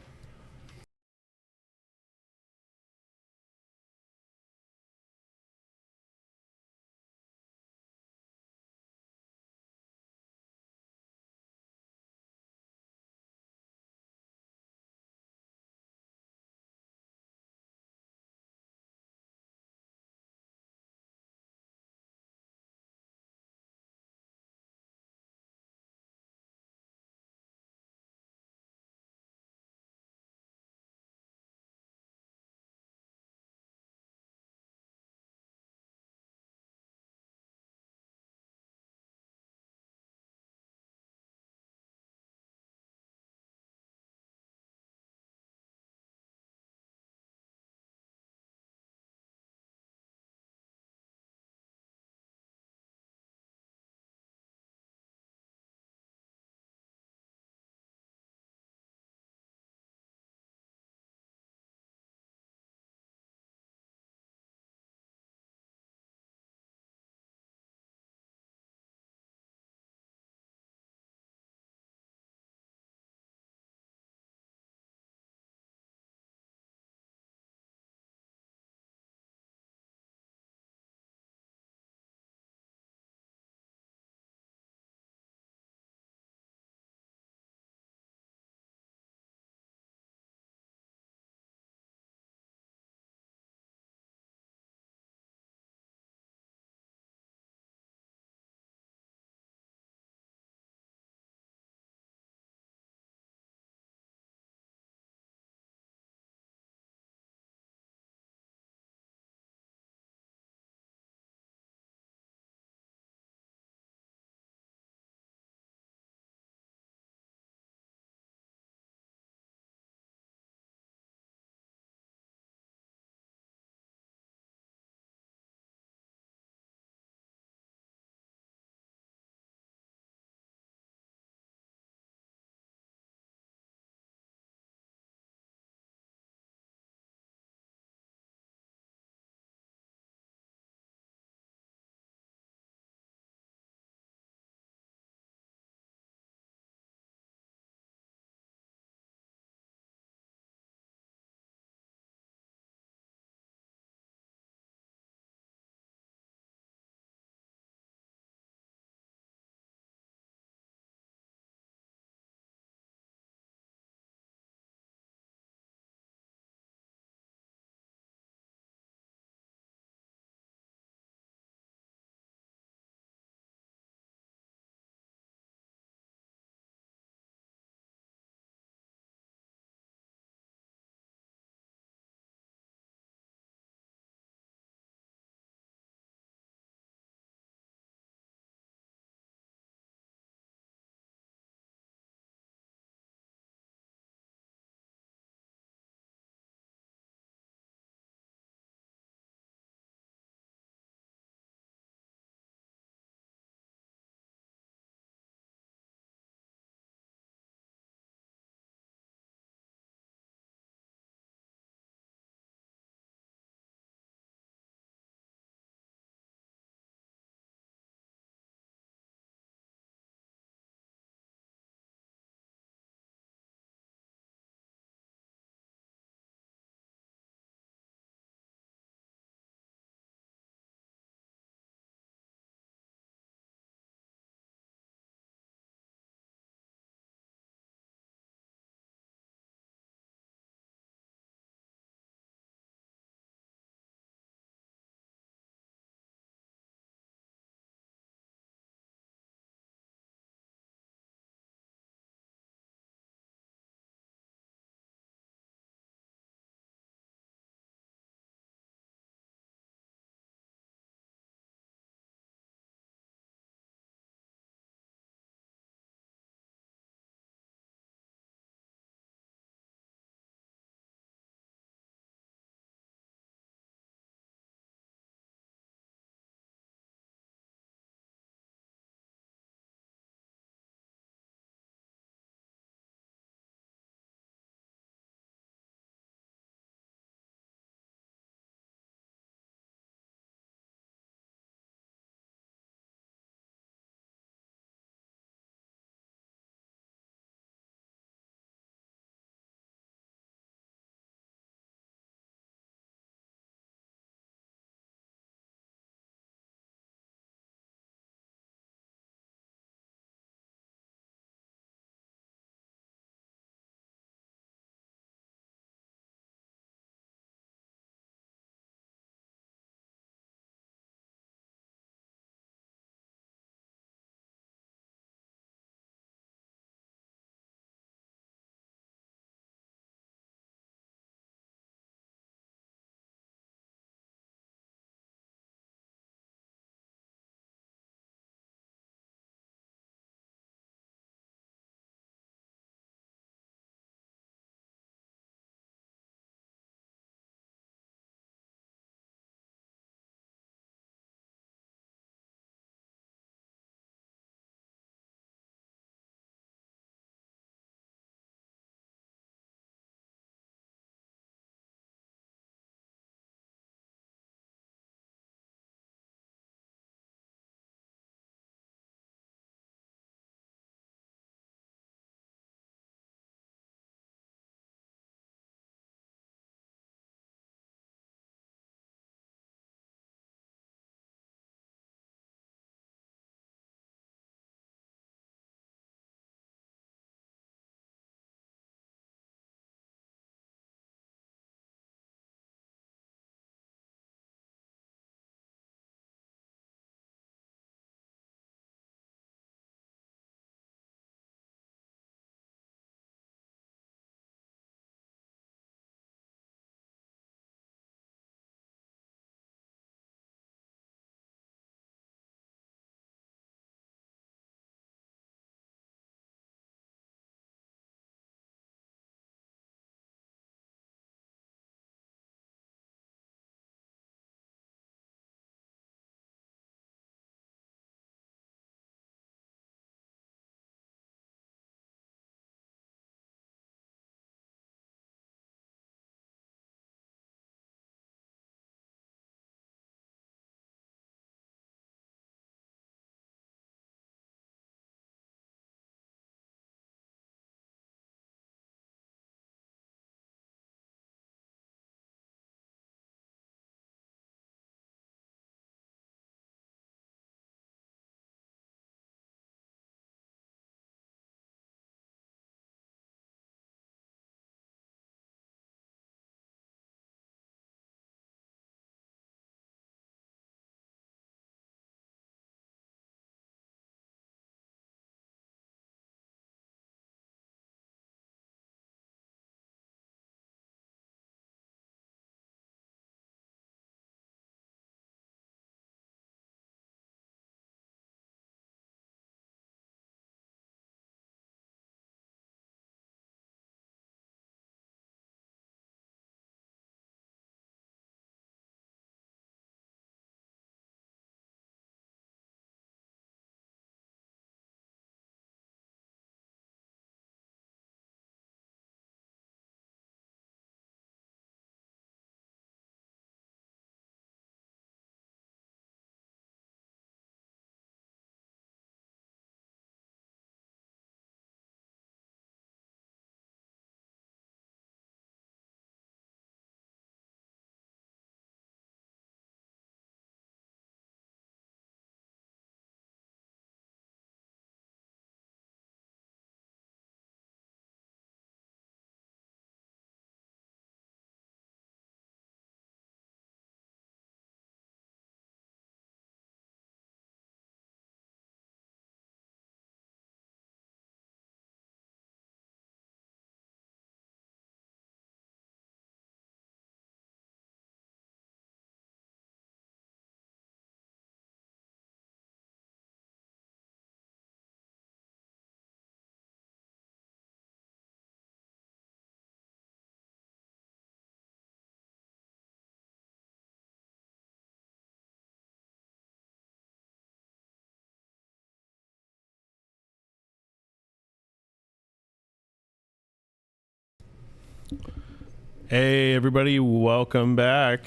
Hey, everybody, welcome back.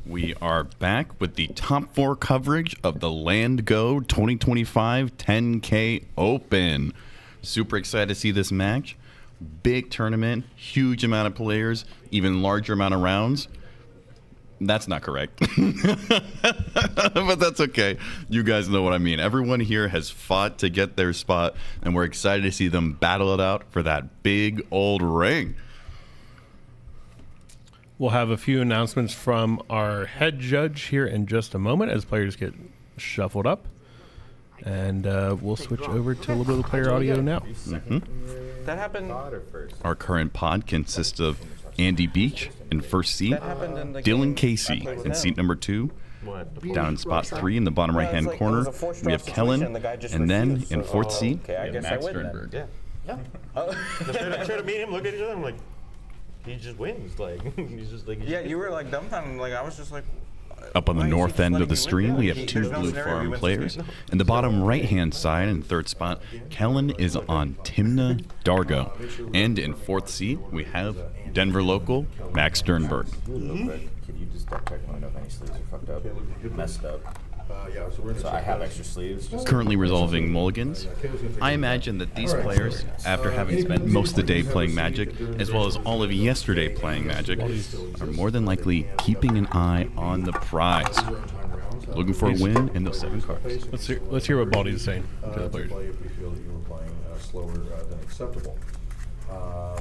We are back with the top 4 coverage of the Land Go 2025 10K Open. Super excited to see this match. Big tournament, huge amount of players, even larger amount of rounds. That's not correct. But that's okay. You guys know what I mean. Everyone here has fought to get their spot, and we're excited to see them battle it out for that big old ring. We'll have a few announcements from our head judge here in just a moment as players get shuffled up. And we'll switch over to a little bit of player audio now. That happened. Our current pod consists of Andy Beach in first seat, Dylan Casey in seat number 2. Down in spot 3 in the bottom right-hand corner, we have Kellen, and then in 4th seat, we have Max Sternberg. Yeah. Try to meet him, look at each other, I'm like, he just wins. Like, he's just like. Yeah, you were like dumbfounded. Like I was just like. Up on the north end of the stream, we have 2 Blue Farm players. In the bottom right-hand side, in 3rd spot, Kellen is on Timna Dargo. And in 4th seat, we have Denver local, Max Sternberg. Can you just check I know if any sleeves are fucked up? Messed up. So I have extra sleeves. Currently resolving mulligans. I imagine that these players, after having spent most of the day playing Magic, as well as all of yesterday playing Magic, are more than likely keeping an eye on the prize. Looking for a win in those 7 cards. Let's hear what Baldy's saying to the players. If we feel that you were playing slower than acceptable.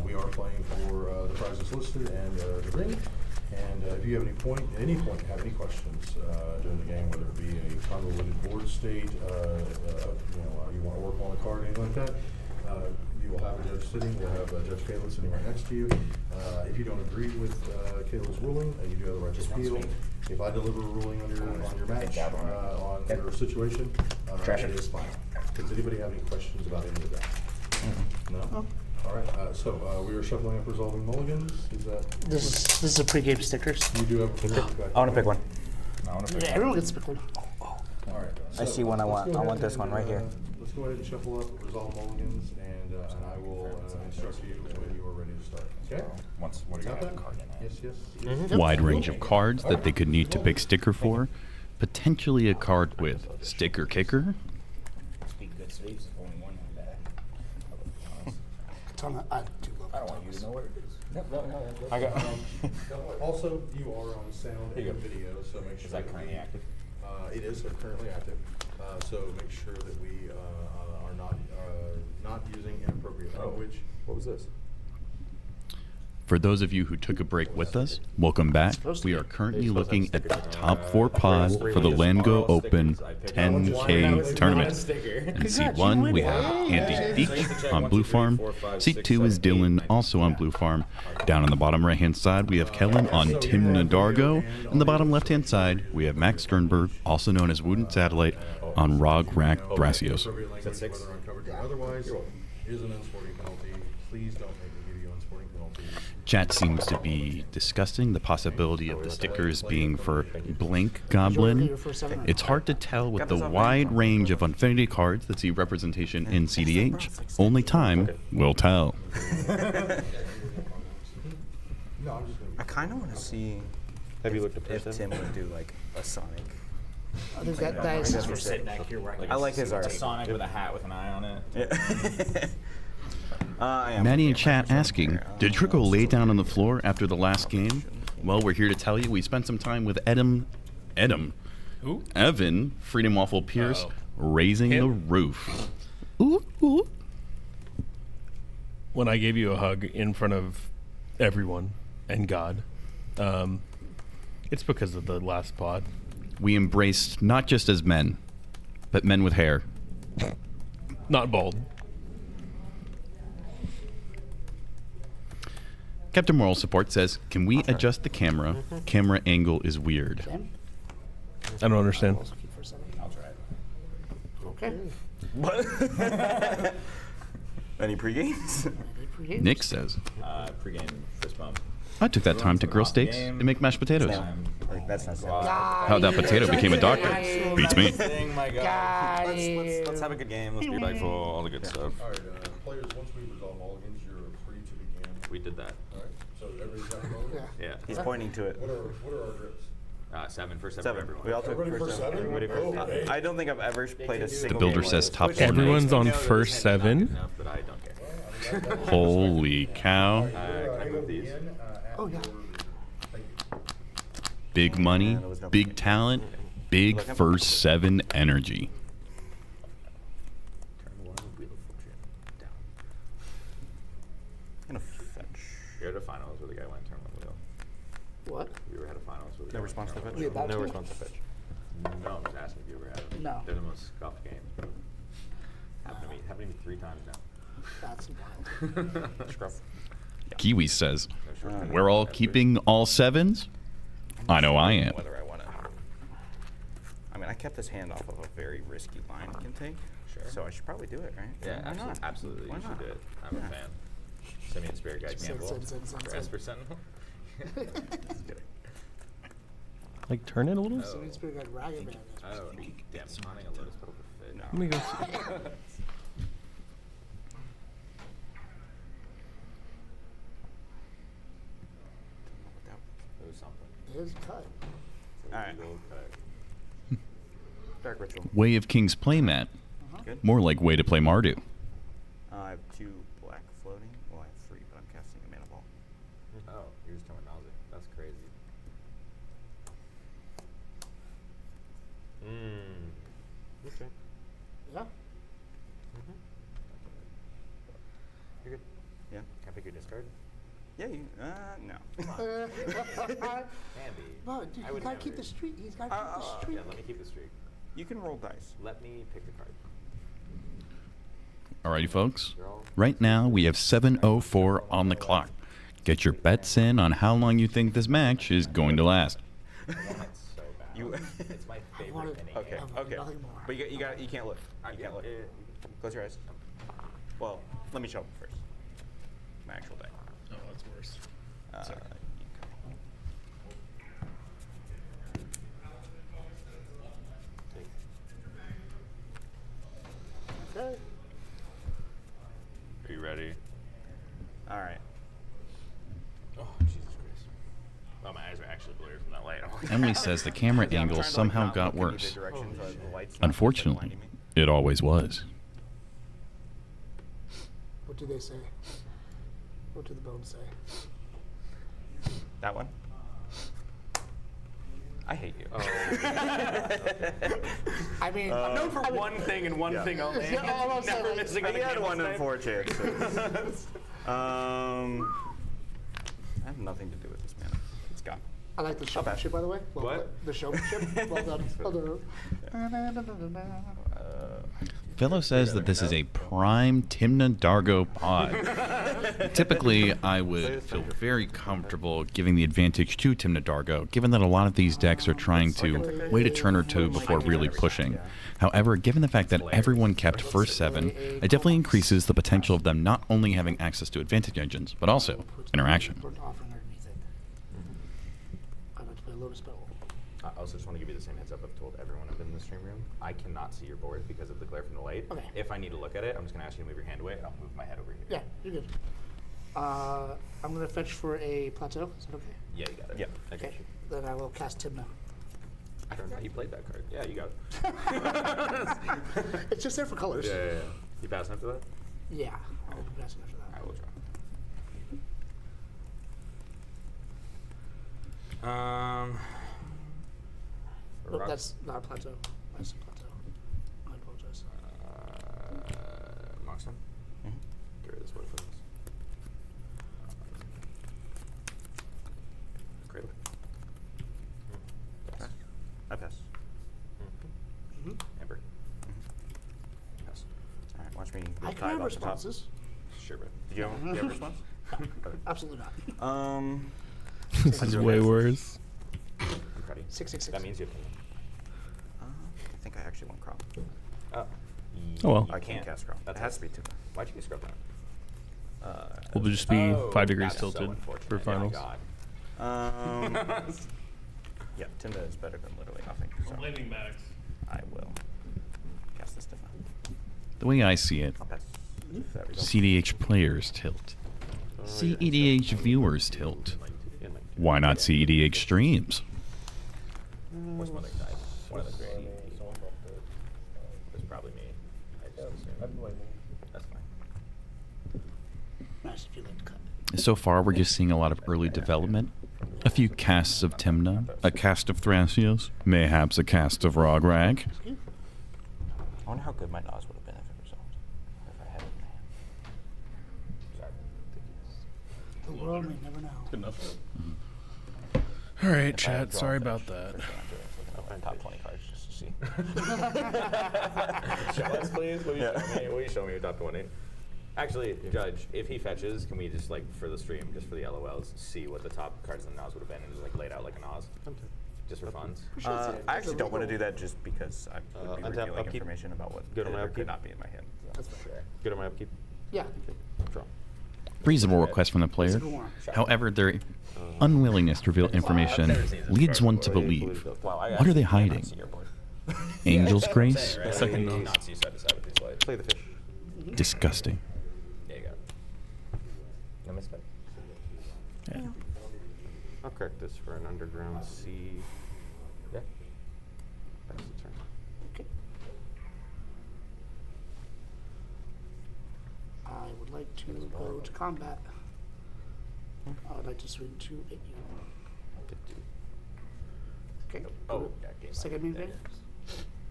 We are playing for the prizes listed and the ring. And if you have any point, have any questions during the game, whether it be a convoluted board state, you want to work on a card, anything like that, you will have a judge sitting. We'll have Judge Caleb sitting right next to you. If you don't agree with Caleb's ruling, you do have the right to appeal. If I deliver a ruling on your match, on your situation, it is final. Does anybody have any questions about any of that? No? All right, so we are shuffling up resolving mulligans. Is that This is a pregame stickers. you do have a I want to pick one. Yeah, everyone gets to pick one. All right. I see one I want. let's go I want ahead this one and, right here. Let's go ahead and shuffle up resolve mulligans, and I will instruct you when you are ready to start. Okay. Once You got that? Yes. Wide range of cards that they could need to pick sticker for. Potentially a card with sticker kicker. Speak good sleeves, only one back. I do love I don't want you to know what it is. I got. Also, you are on sound Here you and go. video, so make sure. Is that currently active? It is currently active. So make sure that we are not using inappropriate language. What was this? For those of you who took a break with us, welcome back. We are currently looking at the top 4 pod for the Lango Open 10K tournament. In seat 1, we have Andy Beach on Blue Farm. Seat 2 is Dylan, also on Blue Farm. Down on the bottom right-hand side, we have Kellen on Timna Dargo. In the bottom left-hand side, we have Max Sternberg, also known as Wooden Satellite, on Rog Rack Brassios. Otherwise, is an unsporting penalty. Please don't make me give you unsporting penalties. Chat seems to be discussing the possibility of the stickers being for Blink Goblin. It's hard to tell with the wide range of Infinity cards that see representation in cEDH. Only time will tell. I kind of want to see. Have you looked at if Tim would do like a Sonic? I think that is Just sitting back here where I like his art. It's a Sonic with a hat with an eye on it. Maddie in chat asking, did Trickle lay down on the floor after the last game? Well, we're here to tell you we spent some time with Evan, Freedom Waffle Pierce, raising the roof. Ooh. When I gave you a hug in front of everyone and God, it's because of the last pod. We embraced not just as men, but men with hair. Not bald. Captain Moral Support says, can we adjust the camera? Camera angle is weird. I don't understand. I'll try it. Okay. Any pre-games? Nick says, Pre-game fist bump. I took that time to grill steaks and make mashed potatoes. That's not How that potato became a doctor beats me. My God. Let's have a good game. Let's be mindful. All the good stuff. All right, players, once we resolve mulligans, you're free to We did that. Alright, so everybody's got a vote? Yeah. He's pointing to it. What are our drips? 7 for 7 for Seven. everyone. We all took Everybody first for seven. seven? Everybody Oh, first. hey. I don't think I've ever played a single builder game says like top this. one. Everyone's on I know first this had not seven. enough, but I don't care. Holy cow. Can I move these? Oh, yeah. Big money, big talent, big first 7 energy. Turn 1, wheel of fortune. Down. I'm gonna fetch. We had a finals where the guy went turn 1 wheel. What? We ever had a finals where the No guy response to went fetch. turn 1 wheel. No to? response to fetch. No, I'm just asking if you ever had them. No. They're the most scuffed games. Happened to me 3 times now. That's wild. Scruff. Kiwi says, we're all keeping all 7s? I know I am. Whether I want to. I mean, I kept this hand off of a very risky line I can take. Sure. So I should probably do it, right? Yeah, Why not? absolutely. Why You should not? do it. I'm a Yeah. fan. Simeon Spirit Guide Send, Gamble. send. For Esper Sentinel. Just kidding. Like turn it a little. So it's pretty good ragged man. Oh, damn, spawning a Lotus Petal for fit. Let me go see. It was something. It is cut. Alright. Dark Ritual. Way of King's playmat. Good. More like way to play Mardu. I have 2 black floating. Well, I have 3, but I'm casting a mana ball. Oh, here's terminology. That's crazy. Okay. Yeah. You're good. Yeah. Can I pick your discard? Yeah, you. No. Andy. No, dude, I you would gotta never. keep the streak. He's gotta keep the streak. Yeah, let me keep the streak. You can roll dice. Let me pick the card. Alrighty, folks. Right now, we have 7:04 on the clock. Get your bets in on how long you think this match is going to last. It's so bad. It's my favorite wanted- mini Okay. I want Okay. nothing more. But you can't look. You can't look. Close your eyes. Well, let me show them first. My actual deck. Oh, that's worse. Okay. Are you ready? All right. Oh, Jesus Christ. Oh, my eyes are actually blurry from that light. Emily says the camera Yeah, I'm angle trying to, like, somehow not got look in either worse. direction so the light's not, Unfortunately, blinding me. it always was. What do they say? What do the bones say? That one. I hate you. I mean, I'm known for one thing and one thing only. Yeah, all I'm saying, Never like, missing on he a had game 1 in 4 chances. I have nothing to do with this, man. It's gone. I like the showmanship, by the way. Well, What? The showmanship. Well done. Well done. Fellow says that this is a prime Timna Dargo pod. Typically, I would feel very comfortable giving the advantage to Timna Dargo, given that a lot of these decks are trying to wait a turn or two before really pushing. However, given the fact that everyone kept first 7, it definitely increases the potential of them not only having access to advantage engines, but also interaction. We're offering underneath it. I'd like to play Lotus Petal. I also just want to give you the same heads up I've told everyone I've been in the stream room. I cannot see your board because of the glare from the light. Okay. If I need to look at it, I'm just going to ask you to move your hand away, and I'll move my head over here. Yeah, you're good. I'm gonna fetch for a plateau. Is that okay? Yeah, you got it. Yeah. I got Okay. you. Then I will cast Timna. I don't know how you played that card. Yeah, you got it. It's just there for colors. Yeah. You passing after that? Yeah. I'll be passing after that. I will try. Oh, that's not a plateau. That's a plateau. I apologize. Moxon? Get rid of this wood for this. Cradle. Pass. I pass. Amber. Pass. All right, watch me. I get can tied have off the top. responses. Sure, bro. Do you have a response? Absolutely not. This is way worse. I'm ready. 666. That means you have to. I think I actually want crop. Oh. Oh, well. I can't cast crop. That has to be 2. Why'd you get scrubbed out? We'll just be 5 degrees that's so tilted unfortunate. for finals. Oh my God. Yeah, Timna is better than literally nothing. So Blaming Maddox. I will cast this Timna. The way I see it, I'll pass. There we go. cEDH players tilt. cEDH viewers tilt. Why not cEDH streams? Or some other guy. One of the three. It's probably me. I just assume. That's fine. Nice if you like to cut. So far, we're just seeing a lot of early development. A few casts of Timna, a cast of Thrasios, mayhaps a cast of Rograg. I wonder how good my Nas would have been if it resolved. If I had it in my hand. The world may never know. Good enough. All right, chat. Sorry about that. Open top 20 cards just to see. Show us, please. Will you show me your top 20? Actually, Judge, if he fetches, can we just, like, for the stream, just for the LOLs, see what the top cards in the Nas would have been and just, like, laid out like a Nas? Just for funds? I actually don't want to do that just because I would be untap, revealing upkeep. information about what Good on could my or could upkeep. not be in my hand. That's fair. Good on my upkeep. Yeah. Draw. Reasonable request from the player. However, their unwillingness to reveal information leads one to believe. What are they hiding? Angel's Grace? Second Nazi side to side with these lights. Play the fish. Disgusting. There you go. No misspec. Yeah. I'll correct this for an underground sea. Yeah. Pass the turn. Okay. I would like to go to combat. I would like to swing to hit you. Okay. Oh, yeah, game Second main phase.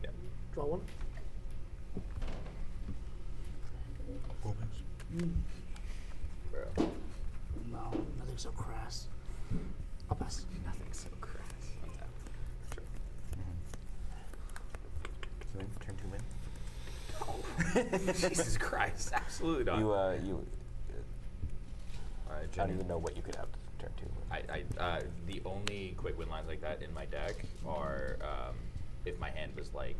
Yeah. Draw one. Bro. No, nothing so crass. I'll pass. Nothing so crass. Turn 2 min. Jesus Christ. Absolutely not. I don't even know what you could have to turn 2. The only quick win lines like that in my deck are if my hand was like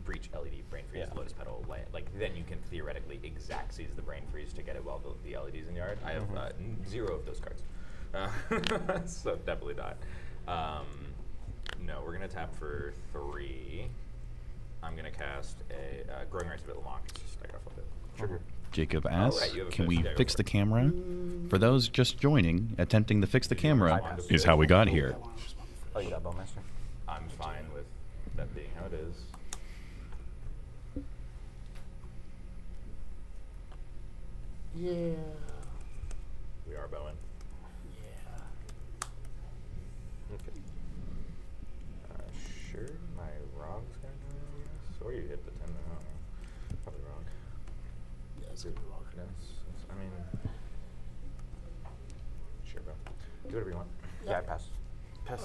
Breach, LED, Brain Freeze, Lotus Petal, like then you can theoretically exact seize the Brain Freeze to get it while the LED's in yard. I have 0 of those cards. So definitely not. No, we're going to tap for 3. I'm going to cast a Growing Rights of Lamont. Just deck off of it. Trigger. Jacob Oh, asks, right, you have a can fish. we Yeah, go fix for the it. camera? For those just joining, attempting to fix the camera is how we got here. Oh, you got Bowmaster? I'm fine with that being how it is. Yeah. We are bowing. Yeah. Okay. Sure, my Rog's gonna go, I guess. Or you hit the 10, I don't know. Probably Rog. Yeah, it's a rock. I mean, sure, bro. Do whatever you want. Yeah, I pass. Pass.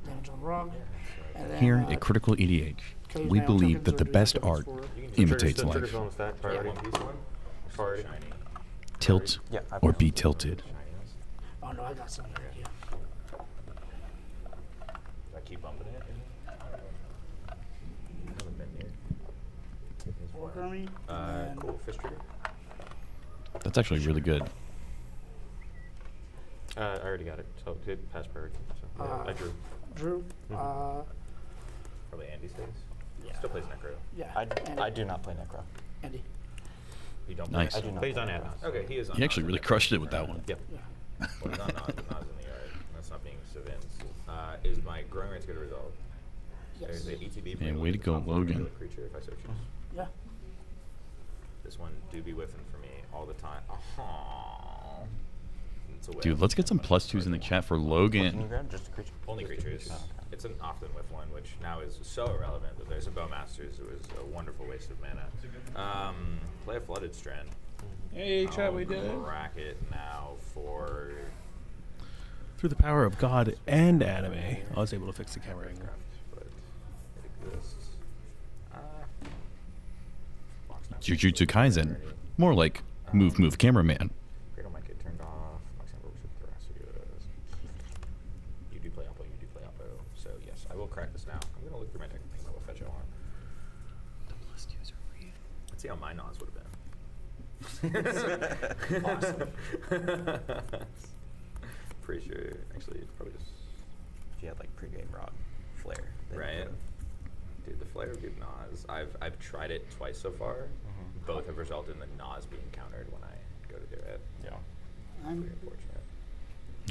Damage on rock. And then, Here at Critical EDH, we believe that the best art imitates life. Triggers on the stack. Priority. Priority. Tilt Yeah, I or pass. be tilted. Oh no, I got something right here. Do I keep bumping it? I haven't been near. Work on me. and then- Cool. Fish trigger. That's actually really good. I already got it. So did pass priority. So I drew. Drew. Probably Andy stays. Yeah. Still plays Necro. Yeah. I do not play Necro. Andy. You don't Nice. play I do not But he's play on Necro. Advance. Okay, he is on. He actually Nas really and crushed Necro. it with that one. Yep. Yeah. Well, he's on Nas, Nas in the yard. That's not being Savins. Is my Growing Rights good to resolve? Yes. There's a ETB. Man, for way to go, top one Logan. regular creature if I so choose. Yeah. This one do be whiffing for me all the time. Aww. It's a whiff. Dude, let's get some +2s in the chat for Can you Logan. grab just a creature? Only creatures. Oh, okay. It's an often whiff one, which now is so irrelevant that there's a Bowmasters. It was a wonderful waste of mana. Play a Flooded Strand. Hey, chat, we did it. Rack it now for Through the power of God and anime, I was able to fix the camera angle. but it exists. Jujutsu Kaisen. More like move cameraman. Cradle might get turned off. Maximum Worship Thrasios. You do play Oppo, you do play Oppo. So yes, I will crack this now. I'm gonna look through my deck and think about what fetch I want. Let's see how my Nas would have been. Awesome. Pretty sure actually it's probably just If you had like pregame Rod Flare. then you right. could've- Dude, the Flare would give Nas. I've tried it twice so far. Both have resulted in the Nas being countered when I go to do it. Yeah. I'm,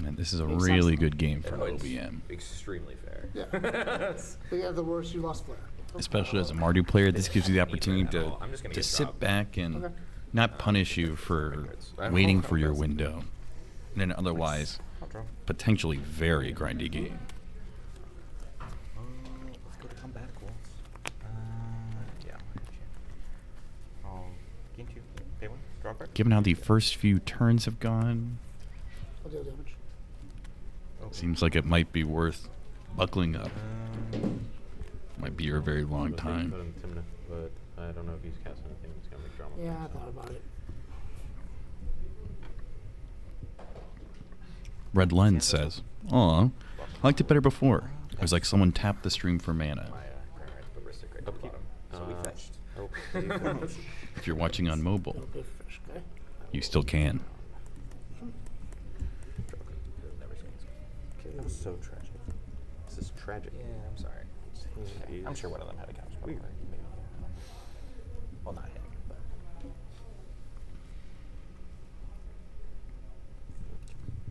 And this is a Makes really sense. good game for Oh, it's OBM. extremely fair. yeah. But yeah, the worst, you lost Flair. Especially as a Mardu player, this gives you the opportunity to, I'm just gonna to get sit dropped. back and Okay. not punish you for waiting for your window in an otherwise potentially very grindy game. Let's go to combat goals. Yeah. Gain 2, pay 1, draw a card. Given how the first few turns have gone, I'll deal damage. seems like it might be worth buckling up. Might be a very long time. But I don't know if he's casting anything that's going to make drama. Yeah, I thought about it. Red Lens says, "Aw, I liked it better before. It was like someone tapped the stream for mana." So we fetched. If you're watching on mobile, Big fish, okay? you still can. That was so tragic. This is tragic. Yeah, I'm sorry. I'm sure one of them had a couch. Maybe. Well, not him, but.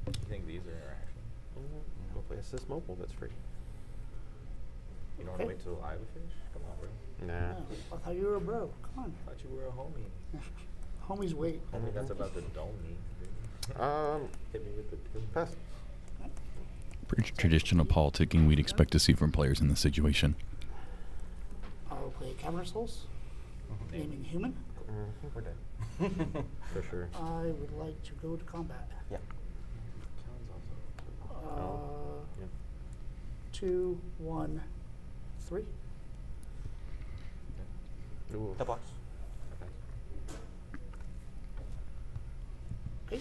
You think these are our action? Hopefully it's this mobile that's free. You don't want to wait till I would finish? Come on, bro. Nah. Yeah, I thought you were a bro. Come on. Thought you were a homie. Homies wait. Homie that's about to dome me. Hit me with the pass. Pretty traditional politicking we'd expect to see from players in this situation. I'll play Camera Souls. Naming human. We're dead. For sure. I would like to go to combat. Yeah. Yeah. 2, 1, 3. Ooh. That blocks. Okay.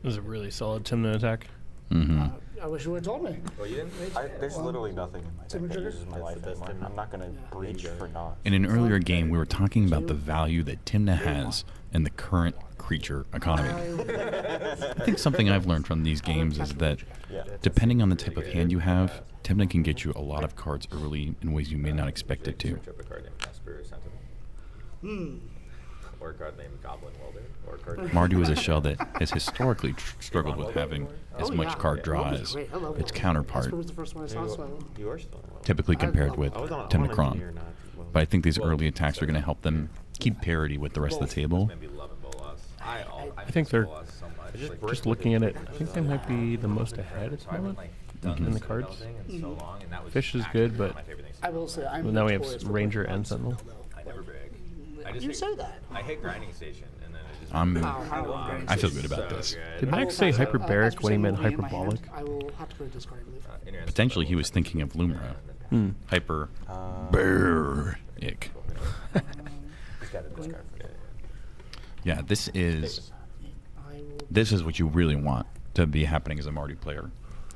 It was a really solid Timna attack. Mm-hmm. I wish you would have told me. Well, you didn't There's literally nothing in my deck Timber that trigger? uses my life anymore. I'm not going to breach for naught. In an earlier game, we were talking about the value that Timna has in the current creature economy. I think something I've learned from these games is that depending on the type of hand you have, Timna can get you a lot of cards early in ways you may not expect it to. Search up a card named Esper Sentinel. Or a card named Goblin Welder. Or a card named Mardu is a shell that has historically struggled with having as much card draw as its counterpart, Esper was the first one I saw, so You are still in typically compared with I was on Timnacron. engineer, not well. But I think these early attacks are going to help them keep parity with the rest of the table. Maybe Love and Bolas. I I think they're Bolas so much. just looking at it. I think they might be the most ahead at the moment in the cards. Fish is good, but I will say I'm now we have notorious for Ranger putting and bugs Sentinel. in the I never beg. I just You hit, say that. I hit Grinding Station and then it just I feel good about this. Did I will Max say pass out. hyperbaric As when he for meant saying movie in my hand, hyperbolic? I will have to put a discard, I believe. Potentially, he was thinking of Lumra. Hyper Baric. Yeah, this is what you really want to be happening as a Mardu player.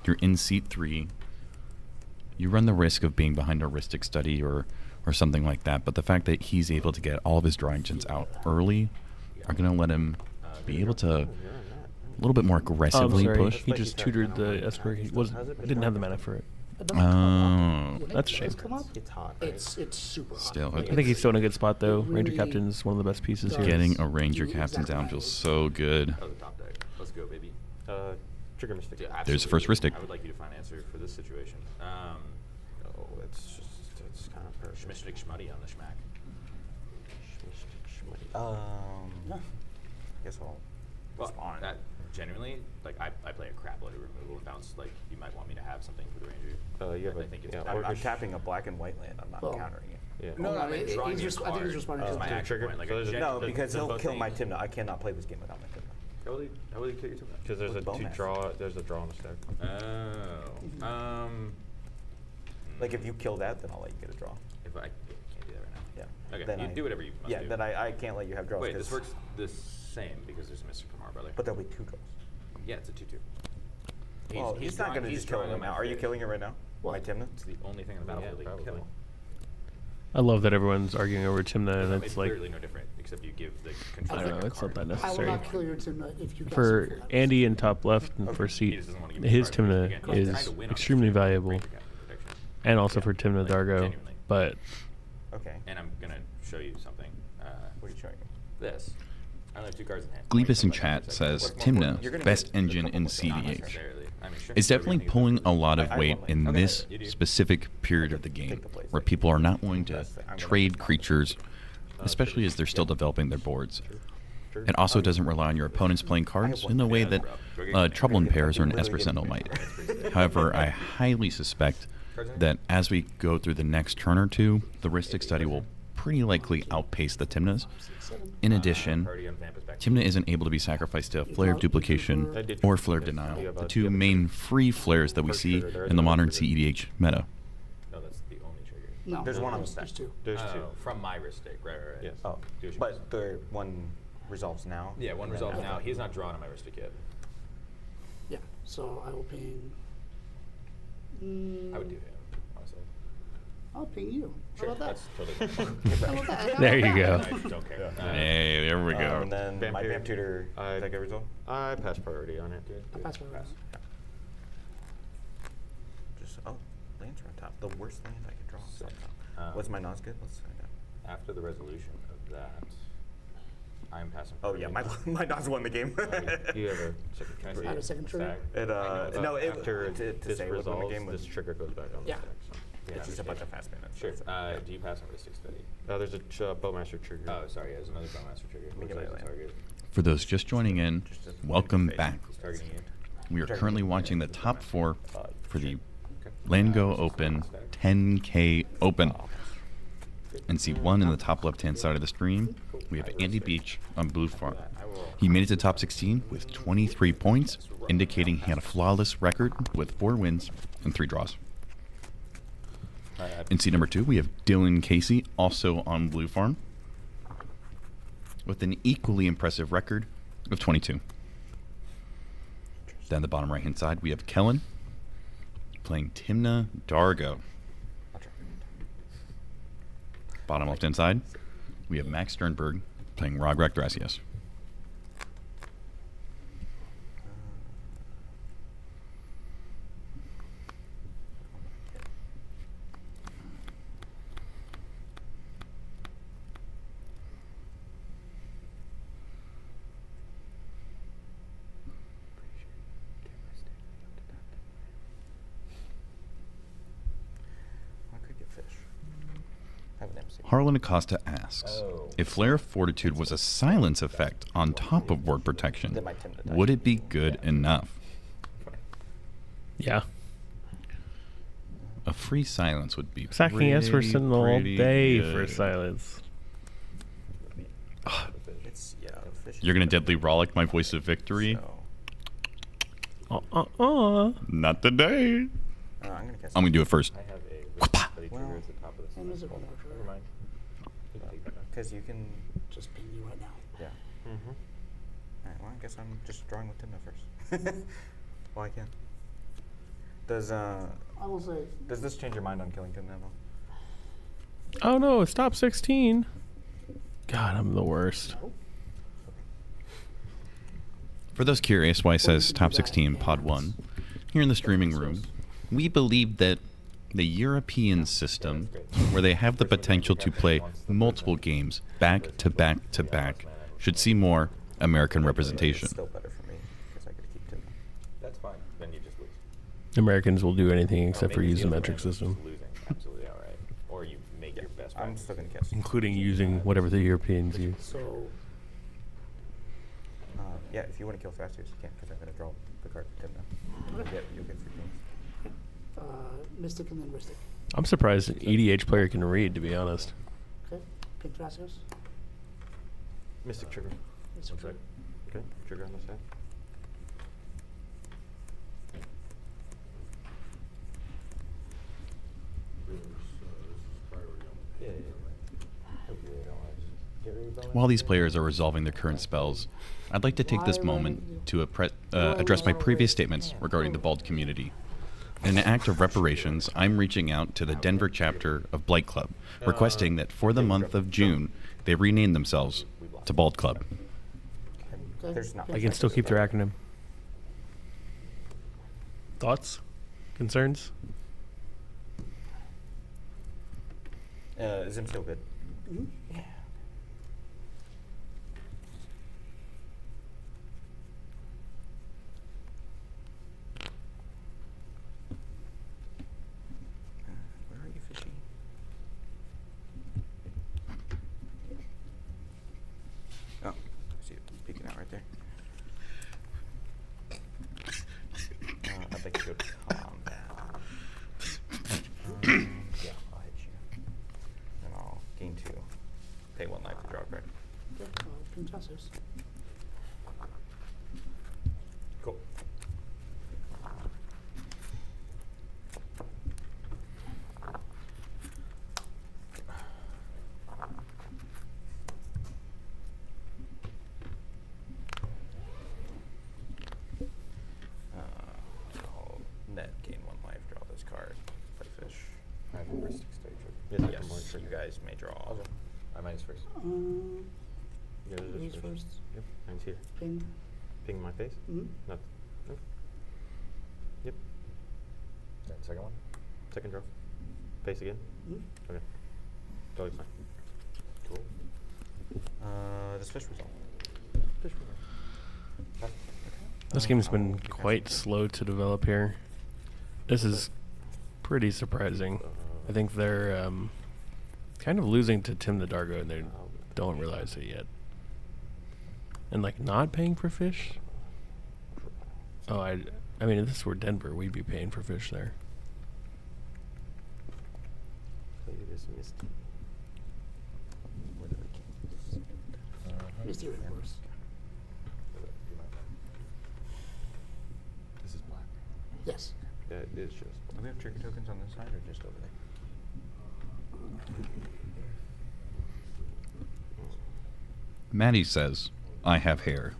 You're in seat 3. You run the risk of being behind a Ristic study or something like that, but the fact that he's able to get all of his draw engines out early are going to let him be able to a little bit more aggressively push. He just tutored the Esper. He didn't have the mana for it. Oh, That's a shame. It's hot, It's super hot. Still, I think he's still in a good spot though. Ranger Captain's one of the best pieces here. getting a Ranger captain down feels so good. Let's go, baby. Trigger Mystic. Yeah, There's the first Ristic. I would like you to find an answer for this situation. It's kind of perfect. Schmistic Schmuddy on the schmack. I guess I'll Well, spawn. that genuinely, like I play a crap load of removal and bounce. Like you might want me to have something for the Ranger. You have I think it's or tapping a black and white land. I'm not countering it. Yeah. No, I mean drawing he's a I think he's card responding is to my the action point. Like No, because he'll kill my Timna. I cannot play this game without my Timna. How will you kill your Timna? Because there's there's a draw on the stack. Oh. Like if you kill that, then I'll let you get a draw. If I can't do that right now. Yeah. Okay. Then You do whatever you must do. then I can't let you have draws. Wait, this works the same because there's Mr. Kumar, brother. But there'll be 2 draws. Yeah, it's a 2/2. Well, he's not going to just kill it right now. Are you killing it right now? My Timna? It's the only thing on the battlefield that you can kill. I love that everyone's arguing over Timna, and It's it's like, literally no different, except you give the I controller don't know, a it's not card. that I will necessary. not kill your Timna if you cast For it that. Andy in top left and first seat, just doesn't wanna give me his a card, Timna again, he's trying is to win on extremely this game, valuable, Ranger Captain protection. and also for Timna Dargo, genuinely. but Okay. And I'm gonna show you something. What are you showing me? This. I only have 2 cards in hand. Gleebus in chat says Timna, best engine in cEDH. It's definitely pulling a lot of weight in this specific period of the game, where people are not willing to trade creatures, especially as they're still developing their boards. It also doesn't rely on your opponents playing cards in the way that Trouble in Pairs or an Esper Sentinel might. However, I highly suspect that as we go through the next turn or two, the Ristic study will pretty likely outpace the Timnas. In addition, Timna isn't able to be sacrificed to Flare of Duplication or Flare of Denial, the 2 main free flares that we see in the modern cEDH meta. No, that's the only trigger. No, There's one on the stack. There's 2. There's 2. From my Ristic, right. Yes. Oh, but the one resolves now. Yeah, one resolves now. He's not drawn on my Ristic yet. Yeah, so I will ping. I would do him, honestly. I'll ping you. Sure, How about that? that's totally fine. How about that? How There about you that? go. I don't care. Hey, there we go. And then my Vamp Tutor, does that get resolved? I pass priority on it, dude. I pass my round. Just, lands are on top. The worst land I could draw. Sick. What's my Nas good? Let's find out. After the resolution of that, I'm passing. Oh yeah, my Nas won the game. You have a second. Can I see I have a it? second trigger? It no, it after to this say what won the resolves, game was this trigger goes back on Yeah. the stack. So. Yeah, it's just a bunch of fast minutes. Sure. Do you pass on Ristic Study? There's a Bowmaster trigger. Oh, sorry. Yeah, there's another Bowmaster trigger. Let me get my land. Target. For those just joining in, welcome back. He's targeting you. We are currently watching the top 4 for the Lango Open 10K Open. And see 1 in the top left-hand side of the stream, we have Andy Beach on Blue Farm. He made it to top 16 with 23 points, indicating he had a flawless record with 4 wins and 3 draws. In seat number 2, we have Dylan Casey, also on Blue Farm, with an equally impressive record of 22. Down the bottom right-hand side, we have Kellen playing Timna Dargo. Bottom left-hand side, we have Max Sternberg playing Rograk Dracius. I could get fish. Have an MC. Harlan Acosta asks, if Flare of Fortitude was a silence effect on top of ward protection, would it be good enough? Yeah. A free silence would be Sacking Esper Sentinel all pretty day good. for silence. It's, fish. You're going to deadly rollick my voice of victory? Not today. I'm going to cast I'm going to do it first. I have a Ristic Study trigger at the top of the And there's a stack. corner trigger. Never mind. You can take that back. Because you can. Just ping you right now. Yeah. Mm-hmm. Alright, well, I guess I'm just drawing with Timna first. Well, I can. Does I will say. does this change your mind on killing Timna? Oh no, it's top 16. God, I'm the worst. For those curious why it says top 16 pod 1, here in the streaming room, we believe that the European system, where they have the potential to play multiple games back to back to back, should see more American representation. It's still better for me because I could keep Timna. That's fine. Then you just lose. Americans will do anything except for maybe use the the other metric way is system, losing. Absolutely all right. Or you make your best. I'm still going to cast. including using whatever the Europeans use. So. Yeah, if you want to kill faster, you can because I'm going to draw the card for Timna. You'll get 3 points. Mystic and then Mystic. I'm surprised an EDH player can read, to be honest. Okay. Ping Thrasios. Mystic trigger. Mystic Looks like. Okay, trigger on the side. While these players are resolving their current spells, I'd like to take this moment to address my previous statements regarding the Bald community. In an act of reparations, I'm reaching out to the Denver chapter of Blight Club, requesting that for the month of June, they rename themselves to Bald Club. There's not. They can still keep their acronym. Thoughts? Concerns? Is him still good? Mm-hmm. Yeah. Yes, you guys may draw. Okay. Mine's first. Who's first? Yep, mine's here. Ping. Ping my face? Mhm. Nothing. Nope. Yep. Then second one. Second draw. Face again? Mhm. Okay. Totally fine. Cool. Does fish resolve? Fish resolve. This game's been quite slow to develop here. This is pretty surprising. I think they're kind of losing to Tim the Dargo, and they don't realize it yet. And like not paying for fish. Oh, I mean, if this were Denver, we'd be paying for fish there. Misty remembers. This is black. Yes. Yeah, it shows. Do we have trigger tokens on this side or just over there? Maddie says, I have hair.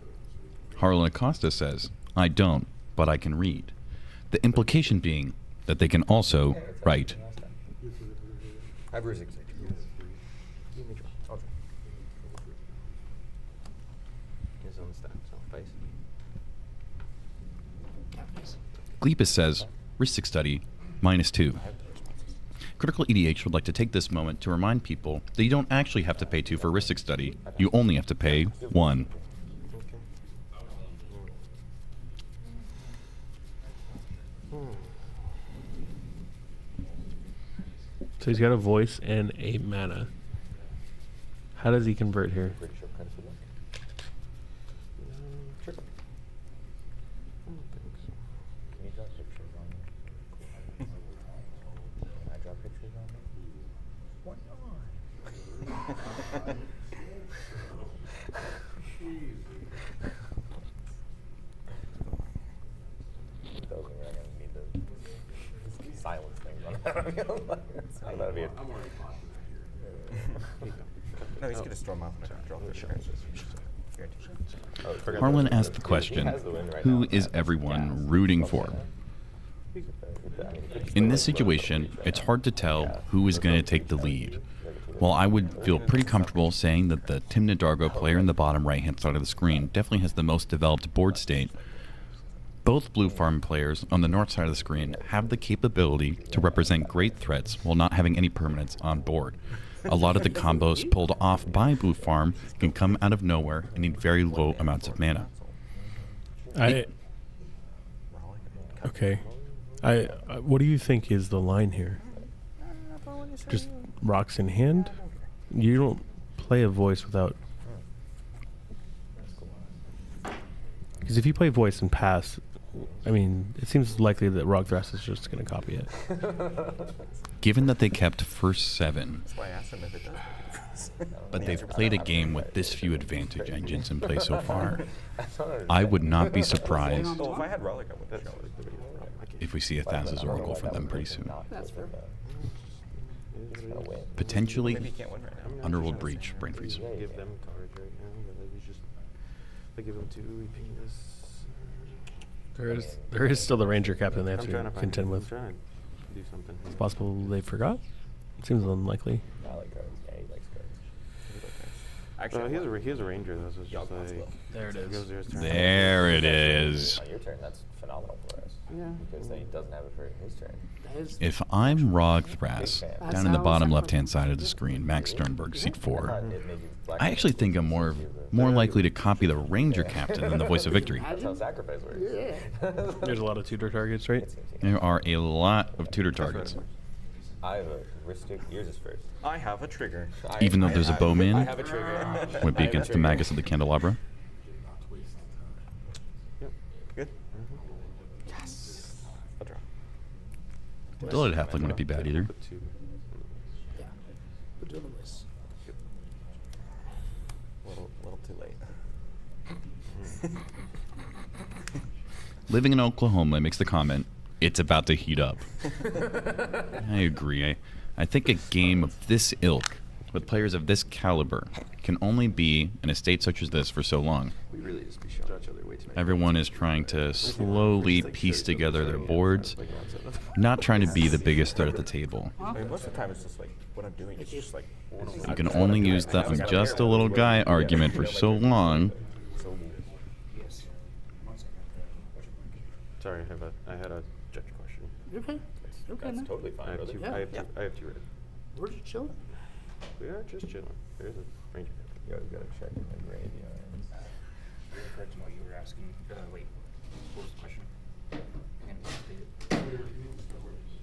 Harlan Acosta says, I don't, but I can read. The implication being that they can also write. I have Rizik's age. Okay. He's on the stack, so face. Gleepus says, Ristic Study, -2. Critical EDH would like to take this moment to remind people that you don't actually have to pay 2 for Ristic Study. You only have to pay 1. So he's got a voice and a mana. How does he convert here? Pretty sure Prince would look. Triple. I don't think so. Can you draw pictures on me? Cool. Can I draw pictures on me? Why not? Those are gonna need the silence thing on. I'm not being. No, he's gonna storm off and draw the shirt. Harlan asked the question, who is everyone rooting for? In this situation, it's hard to tell who is going to take the lead. While I would feel pretty comfortable saying that the Tim Nadargo player in the bottom right-hand side of the screen definitely has the most developed board state, both Blue Farm players on the north side of the screen have the capability to represent great threats while not having any permanents on board. A lot of the combos pulled off by Blue Farm can come out of nowhere and need very low amounts of mana. Okay. What do you think is the line here? Just rocks in hand? You don't play a voice without... Because if you play voice and pass, I mean, it seems likely that Rock Thrass is just going to copy it. Given that they kept first 7, That's why I asked him if it does. but they've played a game with this few advantage engines in play so far, I would not be surprised Well, if I had Relic, I would show it. if we see a Thassa's Oracle from them pretty soon. That's fair. Potentially, Maybe he can't win right now. Underworld Breach, Brain Freeze. Give them cards right now, but like he's just. If I give him 2, we ping this. There is still the Ranger Captain they have I'm to trying to contend with. I'm trying to do something. It's possible they forgot. Seems unlikely. I like cards. Yeah, he likes cards. Actually, he has a Ranger though, so it's just like. There it is. Goes there, his turn. There it is. On your turn, that's phenomenal for us. Yeah. Because then he doesn't have it for his turn. If I'm Rog Thrass, down in the bottom left-hand side of the screen, Max Sternberg, seat 4, I actually think I'm more likely to copy the Ranger Captain than the Voice of Victory. That's how sacrifice works. Yeah. There's a lot of tutor targets, right? There are a lot of tutor targets. I have a Ristic. Yours is first. I have a trigger. Even though there's a bowman, I have a trigger. would be against the Magus of the Candelabra. Yep. Good. Yes. I'll draw. Deleted Halfling wouldn't be bad either. Put 2. Yeah. We're doing this. Little too late. Living in Oklahoma makes the comment, it's about to heat up. I agree. I think a game of this ilk with players of this caliber can only be in a state such as this for so long. We really just be showing each other way too many. Everyone is trying to slowly piece together their boards, not trying to be the biggest threat at the table. I mean, most of the time it's just like what I'm doing is just like. You can only use the "I'm just a little guy" argument for so long. Sorry, I had a judge question. You okay? You okay, That's man? totally fine, I have brother. two. I have two. We're just chilling. We are just chilling. There's a ranger. Yo, we gotta check in the radio. Correct what you were asking. Wait, what was the question? Again,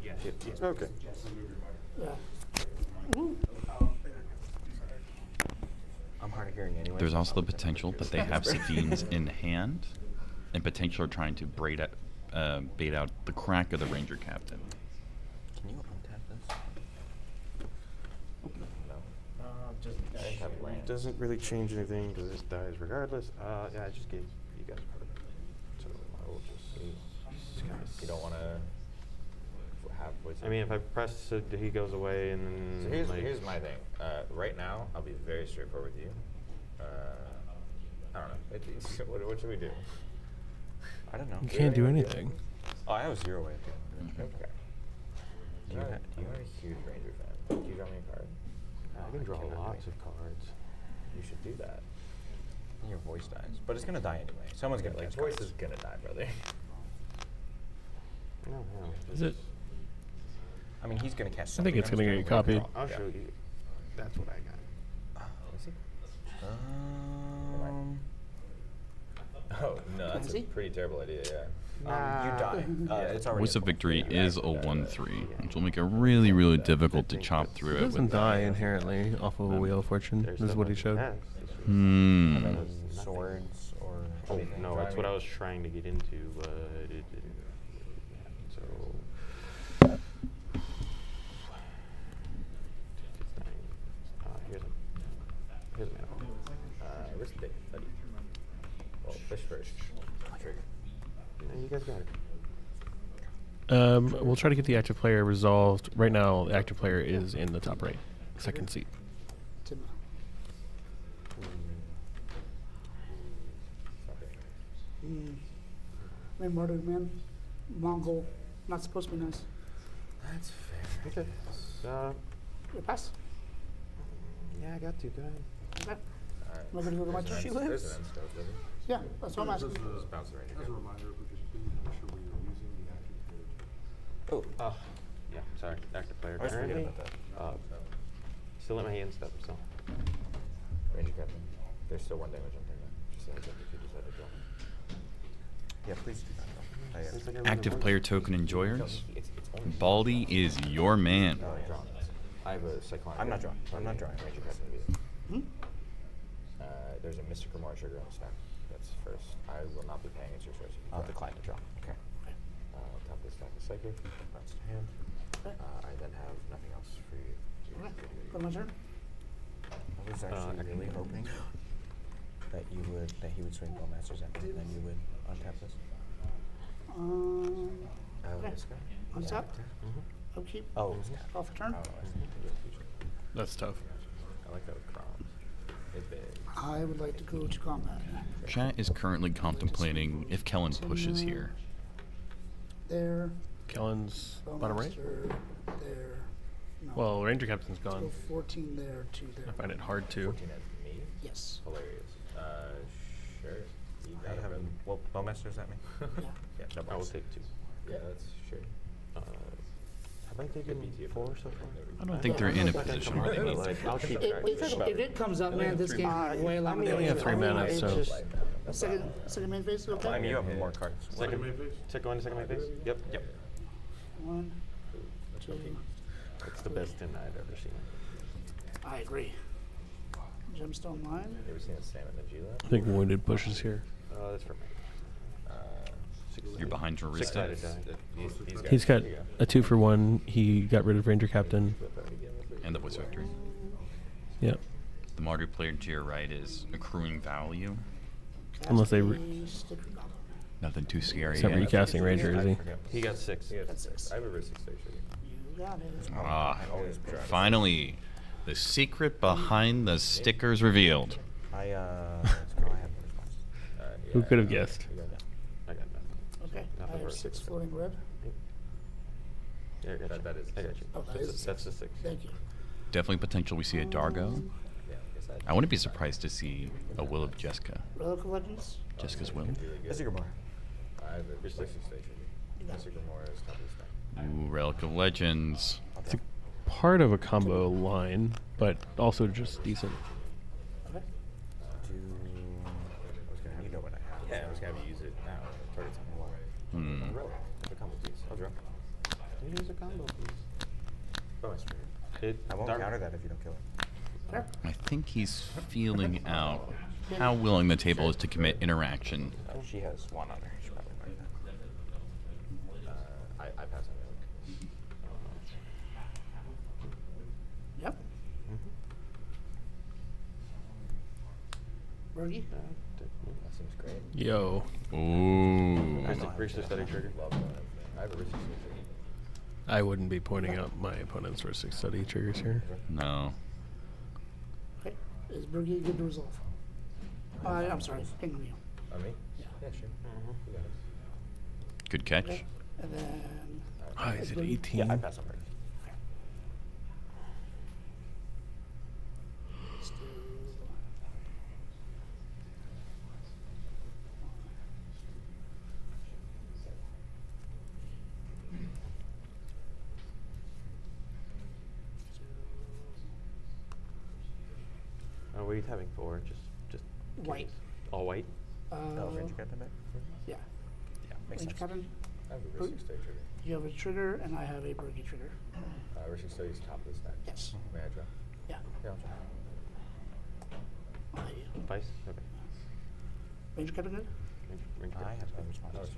yes. Yes. Okay. Yeah. I'm hard of hearing anyway. There's also the potential that they have Savines in hand, and potentially are trying to bait out the crack of the Ranger Captain. Can you untap this? Doesn't really change anything because this dies regardless. Yeah, I just gave you guys part of it. So I will just kind of. You don't want to have voice. I mean, if I press it, he goes away, and then. So here's my thing. Right now, I'll be very straightforward with you. I don't know. What should we do? I don't know. You can't do anything. Oh, I have 0 way of doing it. Okay. Do you have a huge Ranger fan? Do you draw me a card? I can draw cannot do lots it. of cards. You should do that. Your voice dies, but it's gonna die anyway. Someone's gonna like voice is gonna die, brother. No. Is it? I mean, he's gonna catch I something. think it's I'm gonna just get copied. draw. I'll Yeah. show you. That's what I got. Is he? Oh no, that's a pretty terrible idea. Yeah. You die. It's already. Voice of Victory is a 1/3, which will make it really, really difficult to chop through He it. doesn't die inherently off of a Wheel of Fortune. This is what he showed. Swords or. Oh, anything. no, that's what I was trying to get into, but it didn't. So. Here's a mana. Risk the day, buddy. Well, fish first. Trigger. You guys got it. We'll try to get the active player resolved. Right now, the active player is in the top right, second seat. Man, murdered man. Mongol. Not supposed to be nice. That's fair. Okay. You pass? Yeah, I got to. Go ahead. Okay. Am I gonna go to my turn? She lives. There's an end stove, doesn't it? Yeah, that's what I'm asking. Just bounce the Ranger. As a reminder, if we could please make sure we are using the active player. Oh, yeah, sorry. Active player. I was forgetting about that. Still at my hand step, so. Ranger Captain. There's still 1 damage on there. Just like if you decide to draw. Yeah, please do that. Active player token enjoyers. Baldy is your man. I have a Cyclone. I'm not drawing. Ranger Captain either. There's a Mystic Remorse trigger on the stack. That's first. I will not be paying extra source. I'll decline to draw. Okay. Top of the stack is Psychic. That's to hand. I then have nothing else for you. Okay. Go to my turn. I was actually really hoping that he would swing Bowmasters at me, and then you would untap this. Okay. This guy? Untap. Upkeep. Oh, Off turn. That's tough. I like that with Crom. It's big. I would like to go to combat. Chat is currently contemplating if Kellen pushes here. There. Kellen's bottom right? Bowmaster, there. No. Well, Ranger Captain's Let's gone. go 14 there, 2 there. I find it hard to. 14 at me? Yes. Hilarious. Sure. You gotta have him. Well, Bowmasters at me? Yeah, no I will balls. take 2. Yeah, that's sure. Have I taken 4 so far? I don't think they're in a position where they need to. I'll keep track. If it comes up, man, this game way a lot more. They only have 3 mana, so. Second main phase, okay? I mean, you have more cards. Second main phase? Go into second main phase? Yep. 1, 2. It's the best 10 I've ever seen. I agree. Gemstone line. You ever seen a salmon in Gila? I think Wounded pushes here. That's for me. You're behind Jarista. 6-sided die. He's got a 2-for-1. He got rid of Ranger Captain. And the Voice of Victory. Yep. The martyr player to your right is accruing value. Unless they. Nothing too scary. He's not yet. recasting Ranger, is he? He got 6. He got 6. I have a 6 You got it. Ah, finally, The secret behind the stickers revealed. Let's go ahead. Who could have guessed? I got that. Okay, I have 6 floating red. Yeah, that is. I got you. Oh, That's the 6. Thank you. Definitely potential we see a Dargo. I wouldn't be surprised to see a Will of Jessica. Relic of Legends. Jessica's Will. Mr. Gamora. I have a Restricted Station. Mr. Gamora is top of the stack. Ooh, Relic of Legends. It's a part of a combo line, but also just decent. Okay. You know what I have. Yeah, I was going to use it now. Target's on the wall. Relic. It's a combo piece. I'll draw. Use a combo piece. Oh, it's true. I won't counter that if you don't kill it. I think he's feeling out how willing the table is to commit interaction. She has 1 on her. She probably might not. I pass on Relic. Yep. Bergie? That seems great. Yo. Ooh. Reach study trigger. I have a Reach study trigger. I wouldn't be pointing out my opponent's Ristic Study triggers here. No. Okay. Is Bergie good to resolve? I'm sorry. Hang on you. On me? Yeah. Yeah, sure. You got it. Good catch. Okay. And then. Is it 18? Yeah, I pass on Bergie. Let's do. Oh, what are you having for? Just White. all white? Oh, Ranger Captain back? Yeah. Yeah, makes Ranger sense. Captain. I have a Ristic Study trigger. You have a trigger, and I have a Bergie trigger. Ristic Study is top of the stack. Yes. May I draw? Yeah. Yeah, I'll draw. Vice? Okay. Ranger Captain good? I have to respond to Ranger.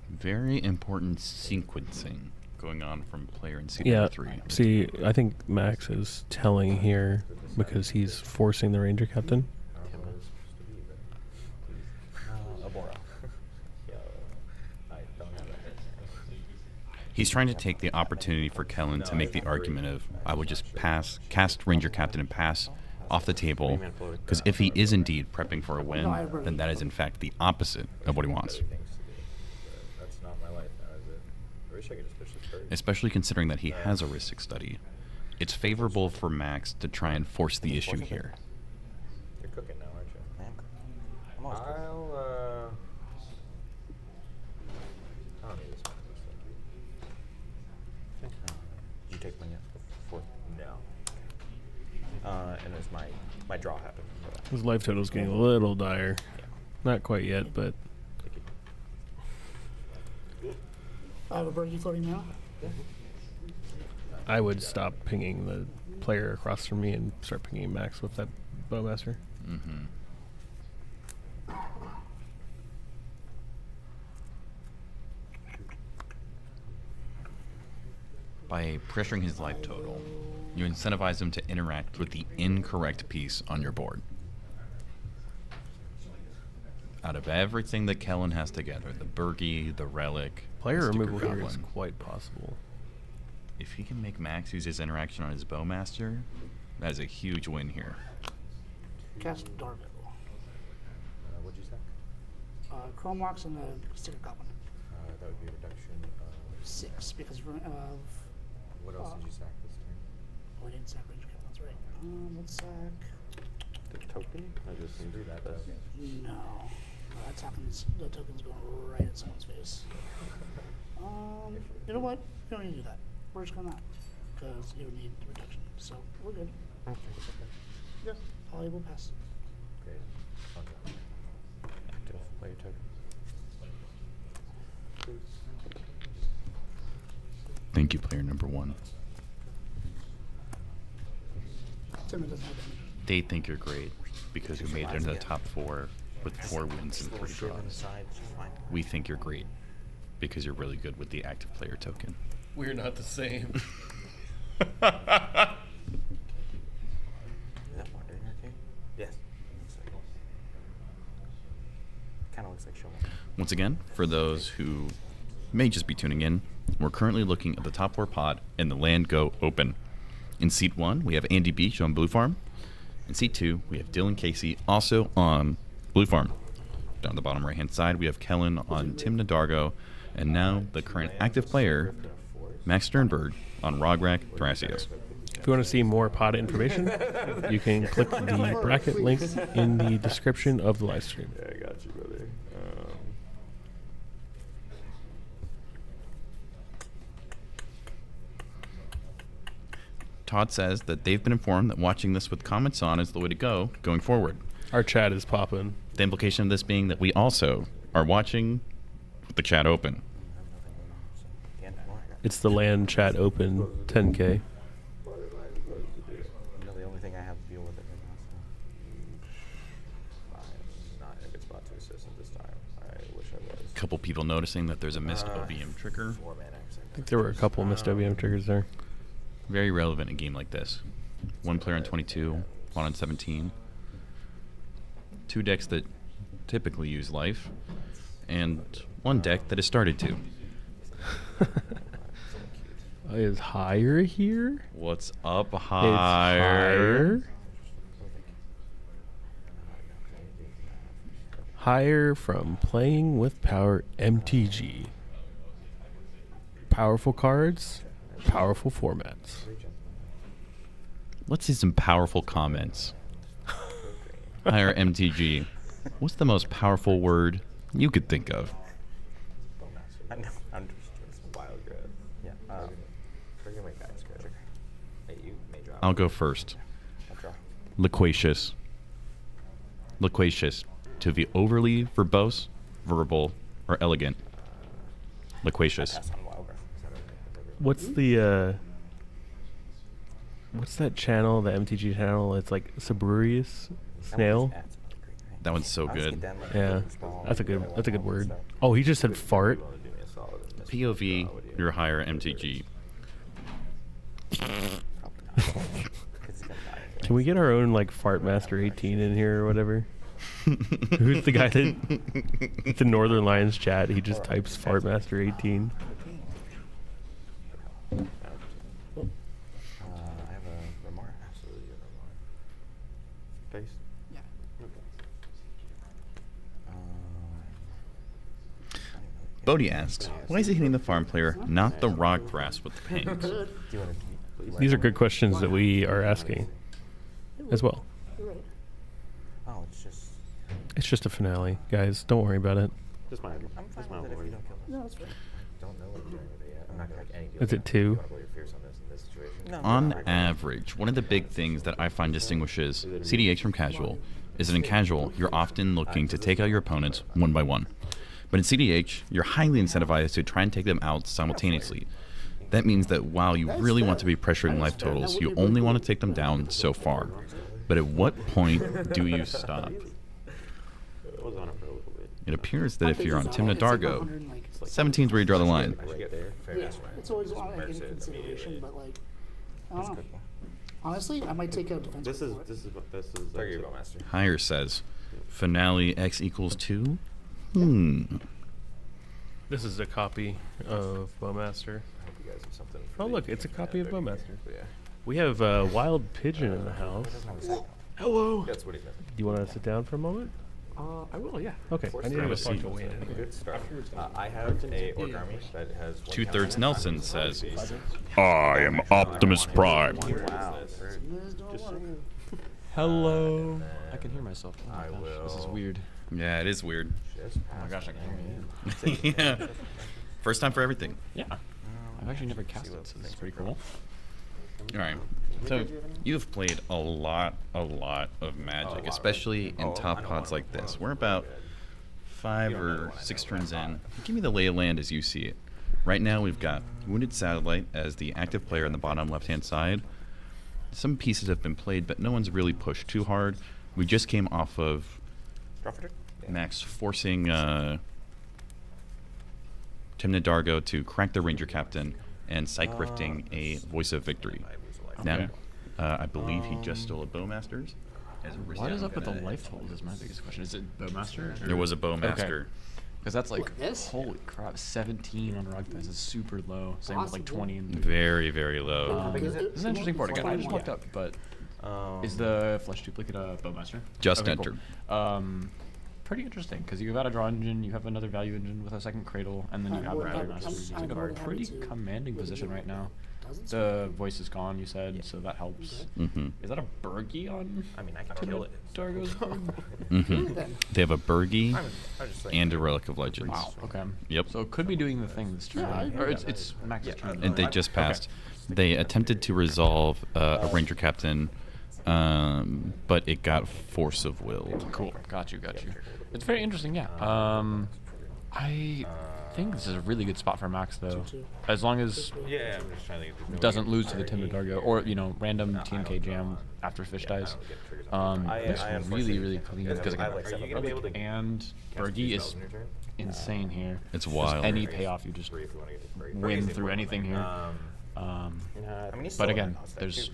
Very important sequencing going on from player in Yeah. CW3. See, I think Max is telling here because he's forcing the Ranger Captain. Abora. Yo, I don't have that. He's trying to take the opportunity for Kellen to make the argument of, I would just cast Ranger Captain and pass off the table, because if he is indeed prepping for a win, then that is in fact the opposite of what he wants. That's not my life now, is it? I wish I could just push this first. Especially considering that he has a Ristic Study. It's favorable for Max to try and force the issue here. You're cooking now, aren't you? I am cooking. I'm always cooking. I don't need this one. Did you take one yet? Before? No. And there's my draw happened. His life total's getting a little dire. Not quite yet, but I have a Bergie floating now. I would stop pinging the player across from me and start pinging Max with that Bowmaster. Mm-hmm. By pressuring his life total, you incentivize him to interact with the incorrect piece on your board. Out of everything that Kellen has together, the Bergie, the Relic, Player the Sticker removal here is Goblin, quite possible. if he can make Max use his interaction on his Bowmaster, that is a huge win here. Cast Dargo. What'd you sack? Chrome Locks and a Sticker Goblin. That would be a reduction of 6 because of. What else did you sack this turn? Oh, I didn't sack Ranger Captain. That's right. Let's sack. The token? I just didn't do that. No. That token's going right at someone's face. You know what? You don't need to do that. We're just gonna not. Because you need reduction. So, we're good. Okay. Yeah. All able pass. Great. Okay. Active player token. Thank you, player number 1. Timmy doesn't have damage. They think you're great because you made it into the top 4 with 4 wins and 3 draws. We think you're great because you're really good with the active player token. We're not the same. Yes. Kind of looks like showdown. Once again, for those who may just be tuning in, we're currently looking at the top 4 pod and the land go open. In seat 1, we have Andy Beach on Blue Farm. In seat 2, we have Dylan Casey, also on Blue Farm. Down the bottom right-hand side, we have Kellen on Tim Nadargo, and now the current active player, Max Sternberg, on Rograk Thrasios. If you want to see more pod information, you can click the bracket links in the description of the live stream. Yeah, I got you, brother. Todd says that they've been informed that watching this with comments on is the way to go going forward. Our chat is popping. The implication of this being that we also are watching with the chat open. It's the LAN chat open 10K. You know, the only thing I have to deal with it right now, so I'm not in a good spot to assist at this time. I wish I was. A couple people noticing that there's a missed OBM trigger. I think there were a couple missed OBM triggers there. Very relevant in a game like this. One player on 22, one on 17. Two decks that typically use life, and one deck that has started to. Is higher here? What's up, It's higher? Higher from Playing with Power MTG. Powerful cards, powerful formats. Let's see some powerful comments. Higher MTG. What's the most powerful word you could think of? I know, I'm just wild grab. Yeah, forget my guys, grab. Hey, you may drop. I'll go first. I'll draw. Loquacious. Loquacious. To be overly verbose, verbal, or elegant. Loquacious. Pass on wild grab. What's the what's that channel, the MTG channel? It's like Sabrurious Snail. That one's so good. Yeah, that's a good word. Oh, he just said fart. POV, you're higher MTG. Can we get our own like Fart Master 18 in here or whatever? Who's the guy that the Northern Lions chat? He just types Fart Master 18. I have a Remar. Absolutely a Remar. Face? Yeah. Bodie asks, why is he hitting the farm player, not the rock grass with the paint? These are good questions that we are asking as well. Oh, it's just. It's just a finale, guys. Don't worry about it. Just my I'm fine with it if you don't kill us. No, that's fine. Don't know what I'm doing with it yet. I'm not gonna make any deal. Is it 2? You wanna blow your fierce on this in this situation? No, On average, one of the big things that I find distinguishes cEDH from casual is that in casual, you're often looking to take out your opponents one by one. But in cEDH, you're highly incentivized to try and take them out simultaneously. That means that while you really want to be pressuring life totals, you only want to take them down so far. But at what point do you stop? It was on it for a little bit. It appears that if you're on Tim Nadargo, 17 is where you draw the line. Yeah, it's always like in consideration, but like, I don't know. Honestly, I might take out defense. This is Target your Bowmaster. Higher says, finale X equals 2? This is a copy of Bowmaster. I hope you guys have something for Oh, the look, it's a copy of WWE, Bowmaster. but yeah. We have Wild Pigeon in the house. Hello. That's what he's missing. Do you want to sit down for a moment? I will, yeah. Okay, I need to have a seat. Good start. I have a orc army that has one 2/3 counter. Nelson says, I am Optimus Prime. Wow. Hello. I can hear myself. Oh my I gosh, will. This is weird. yeah, it is weird. Just Oh my pass gosh, I on can hear me. Yeah. First time for everything. Yeah. I've actually never cast it, so this is pretty cool. All right. So you've played a lot of Magic, especially in top pods like this. We're about 5 or 6 turns in. Give me the lay of land as you see it. Right now we've got Wounded Satellite as the active player on the bottom left-hand side. Some pieces have been played, but no one's really pushed too hard. We just came off of Max forcing Tim Nadargo to crack the Ranger Captain and Psych Rifting a Voice of Victory. Now, I believe he just stole a Bowmaster's. What is up with the life totals is my biggest question. Is it Bowmaster? There was a Bowmaster. Okay. Because that's like, What, this? holy crap, 17 on Rock Dice is super low. Same with like 20 and Very, very low. How big is it? This is an interesting board. Again, I just walked up, but is the Flesh Duplicate a Bowmaster? Just Okay, entered. Cool. Pretty interesting, because you've got a draw engine, you have another value engine with a second cradle, and then you have Rally Master. It's like a pretty commanding position right now. The voice is gone, you said, so that helps. Is that a Bergie on? I mean, I can kill it. Dargo's board? They have a Bergie and a Relic of Legends. Wow. Okay. Yep. So it could be doing the thing this turn, or it's Max's turn. And they just passed. They attempted to resolve a Ranger Captain, but it got Force of Will. Cool. Got you. It's very interesting, yeah. I think this is a really good spot for Max, though. As long as Yeah, I'm just trying to think if there's no doesn't way- lose to the Timid Dargo, or, random TMK jam after Fish dies. It's really clean. Because I have, like, 7 again, buttons. and Bergie is insane here. It's Just wild. any payoff, you just win through anything here. But again, there's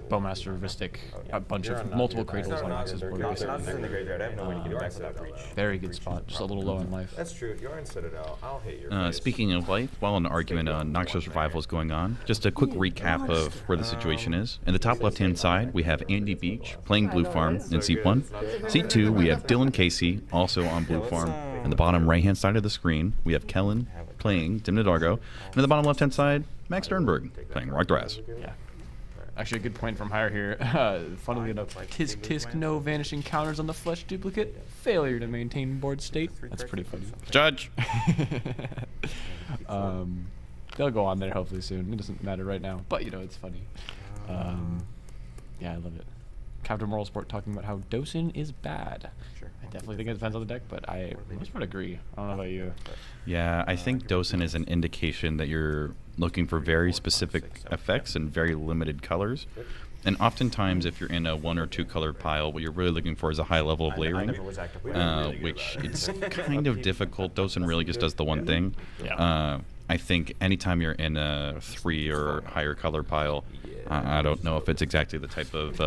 Bowmaster, Ristic, a bunch of multiple cradles on Max's board. Not in the graveyard. I have no way to get it back without breach. Very good spot, just a little low in life. That's true. If you're in Citadel, I'll hit your face. Speaking of life, while an argument on Nocturne Survival is going on, just a quick recap of where the situation is. In the top left-hand side, we have Andy Beach playing Blue Farm in Seat 1. Seat 2, we have Dylan Casey, also on Blue Farm. In the bottom right-hand side of the screen, we have Kellen playing Dimna Dargo. And in the bottom left-hand side, Max Sternberg playing Rock Draz. Yeah. Actually, a good point from Hire here. Funnily enough, tisk, no vanishing counters on the Flesh Duplicate. Failure to maintain board state. That's pretty funny. Judge! They'll go on there hopefully soon. It doesn't matter right now, but it's funny. Yeah, I love it. Captain Moral Sport talking about how Dosin is bad. Sure. I definitely think it depends on the deck, but I most would agree. I don't know about you. Yeah, I think Dosin is an indication that you're looking for very specific effects and very limited colors. And oftentimes, if you're in a 1 or 2 color pile, what you're really looking for is a high level of layering, which it's kind of difficult. Dosin really just does the one thing. I think anytime you're in a 3 or higher color pile, I don't know if it's exactly the type of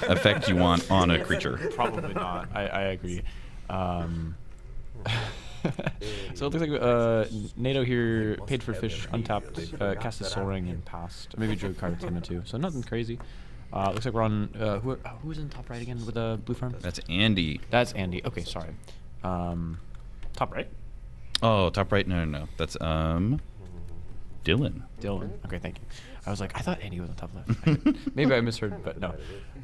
effect you want on a creature. Probably not. I agree. So it looks like NATO here paid for fish, untapped, cast a Soul Ring and passed. Maybe drew a card with 10 or 2. So nothing crazy. Looks like we're on. Who's in top right again with the Blue Farm? That's Andy. That's Andy. Okay, sorry. Top right? Oh, top right? No. That's Dylan. Dylan. Okay, thank you. I was like, I thought Andy was on top left. Maybe I misheard, but no.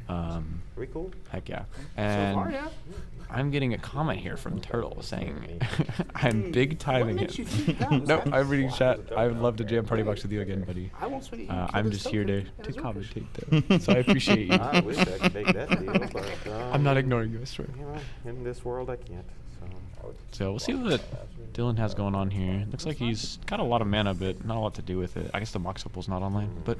Are we cool? Heck yeah. And far, yeah. I'm getting a comment here from Turtle saying I'm big timing What makes it. you think that? No, I'm reading chat. I would love to jam Party Box with you again, buddy. I won't swing it. I'm just here to commentate though. So I appreciate you. I wish I could make that deal, but I'm not ignoring you, I swear. in this world I can't. So we'll see what Dylan has going on here. Looks like he's got a lot of mana, but not a lot to do with it. I guess the Mox Opal's not online, but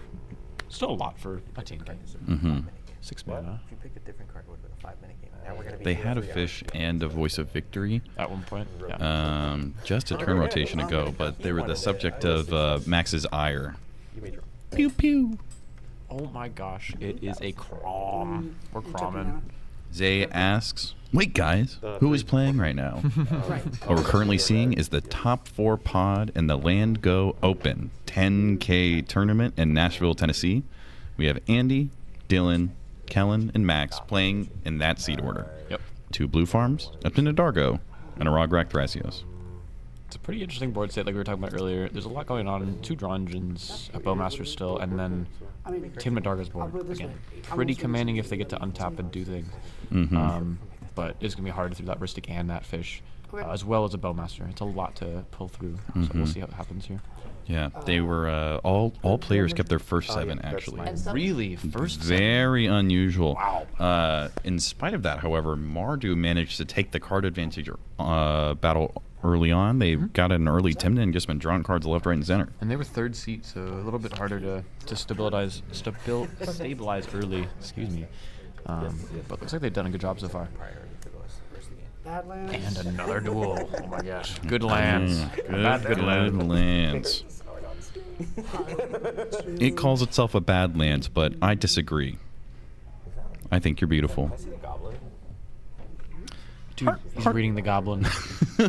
still a lot for a team game. 6 mana. If you pick a different card, it would have been a 5-minute game. Now we're gonna be They here had a 3 fish hours. and a Voice of Victory at one point. Yeah. Just a turn rotation ago, but they were the subject of Max's ire. Pew pew. Oh my gosh, it is a Crom. We're Cromming. Zay asks, wait guys, who is playing right now? What we're currently seeing is the top 4 pod in the Land Go Open 10K tournament in Nashville, Tennessee. We have Andy, Dylan, Kellen, and Max playing in that seed order. Yep. 2 Blue Farms, a Dargo, and a Rograk Thrasios. It's a pretty interesting board state like we were talking about earlier. There's a lot going on. 2 draw engines, a Bowmaster still, and then Tim Madarga's board. Again, pretty commanding if they get to untap and do things. But it's going to be hard through that Ristic and that fish, as well as a Bowmaster. It's a lot to pull through, so we'll see how it happens here. Yeah, they were all players kept their first 7 actually. Really, first very unusual. Wow. In spite of that, however, Mardu managed to take the card advantage battle early on. They got an early Timna and just been drawing cards left, right, and center. And they were 3rd seat, so a little bit harder to stabilize early. Excuse me. But looks like they've done a good job so far. And another duel. Oh my gosh. Good lands. Good lands. It calls itself a Badlands, but I disagree. I think you're beautiful. Dude, he's reading the goblin.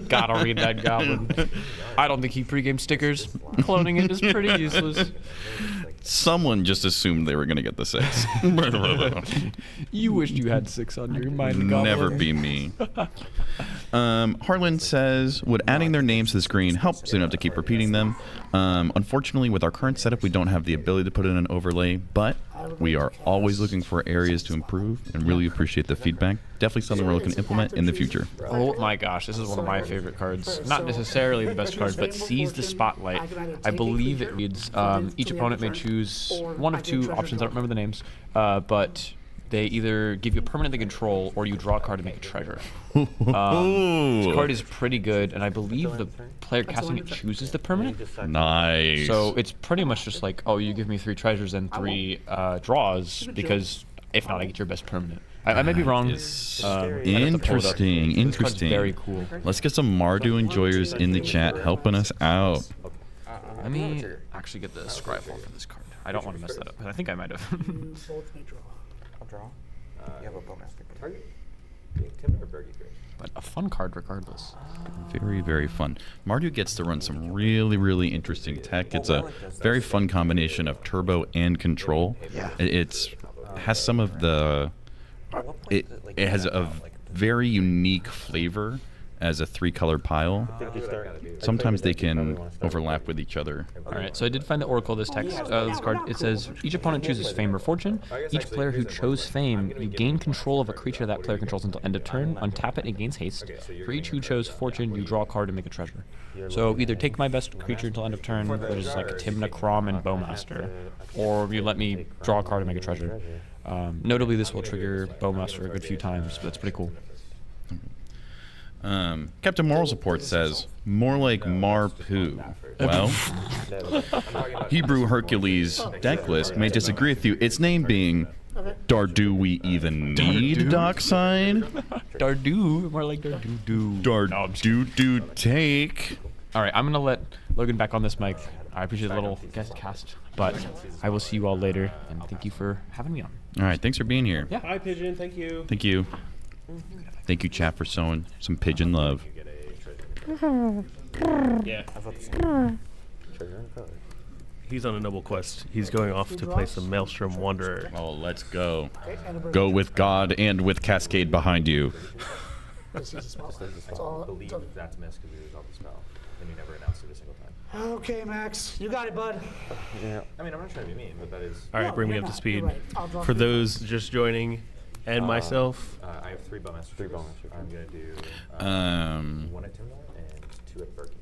Gotta read that goblin. I don't think he pregame stickers. Cloning it is pretty useless. Someone just assumed they were going to get the 6. You wished you had 6 on your mind, goblin. Never be me. Harlan says, would adding their names to the screen help so you don't have to keep repeating them? Unfortunately, with our current setup, we don't have the ability to put in an overlay, but we are always looking for areas to improve and really appreciate the feedback. Definitely something we're looking to implement in the future. Oh my gosh, this is one of my favorite cards. Not necessarily the best card, but Seize the Spotlight. I believe it reads, each opponent may choose one of 2 options, I don't remember the names, but they either give you a permanent they control, or you draw a card to make a treasure. This card is pretty good, and I believe the player casting it chooses the permanent. Nice. So it's pretty much just like, oh, you give me 3 treasures and 3 draws, because if not, I get your best permanent. I may be wrong. Interesting. Very cool. Let's get some Mardu enjoyers in the chat helping us out. Let me actually get the scry file for this card. I don't want to mess that up, but I think I might have. I'll draw. You have a bowmaster. Target. Tim or Bergie first? But a fun card regardless. Very, very fun. Mardu gets to run some really, really interesting tech. It's a very fun combination of turbo and control. Yeah. It has some of the... It has a very unique flavor as a 3-color pile. Sometimes they can overlap with each other. Alright, so I did find the Oracle of this text, this card. It says, each opponent chooses Fame or Fortune. Each player who chose Fame, you gain control of a creature that player controls until end of turn. Untap it and gains haste. For each who chose Fortune, you draw a card and make a treasure. So either take my best creature until end of turn, which is like Timna, Crom, and Bowmaster, or you let me draw a card and make a treasure. Notably, this will trigger Bowmaster a good few times, but that's pretty cool. Captain Moral Support says, more like Marpoo. Well, Hebrew Hercules deck list may disagree with you. Its name being Dardu we even need, Dockside? Dardu, more like Dardu. Dardu take. Alright, I'm going to let Logan back on this mic. I appreciate the little guest cast, but I will see you all later, and thank you for having me on. Alright, thanks for being here. Yeah. Hi, Pigeon. Thank you. Thank you. Thank you, chat, for showing some pigeon love. Yeah. He's on a noble quest. He's going off to play some Maelstrom Wanderer. Oh, let's go. Go with God and with Cascade behind you. Believe that's missed because we resolved the spell, and you never announced it a single time. Okay, Max, you got it, bud. Yeah. I mean, I'm not trying to be mean, but that is... All right, bring me up to speed. For those just joining, and myself. I have 3 bonus. 3 bonus. I'm going to do 1 at Timna and 2 at Berkey.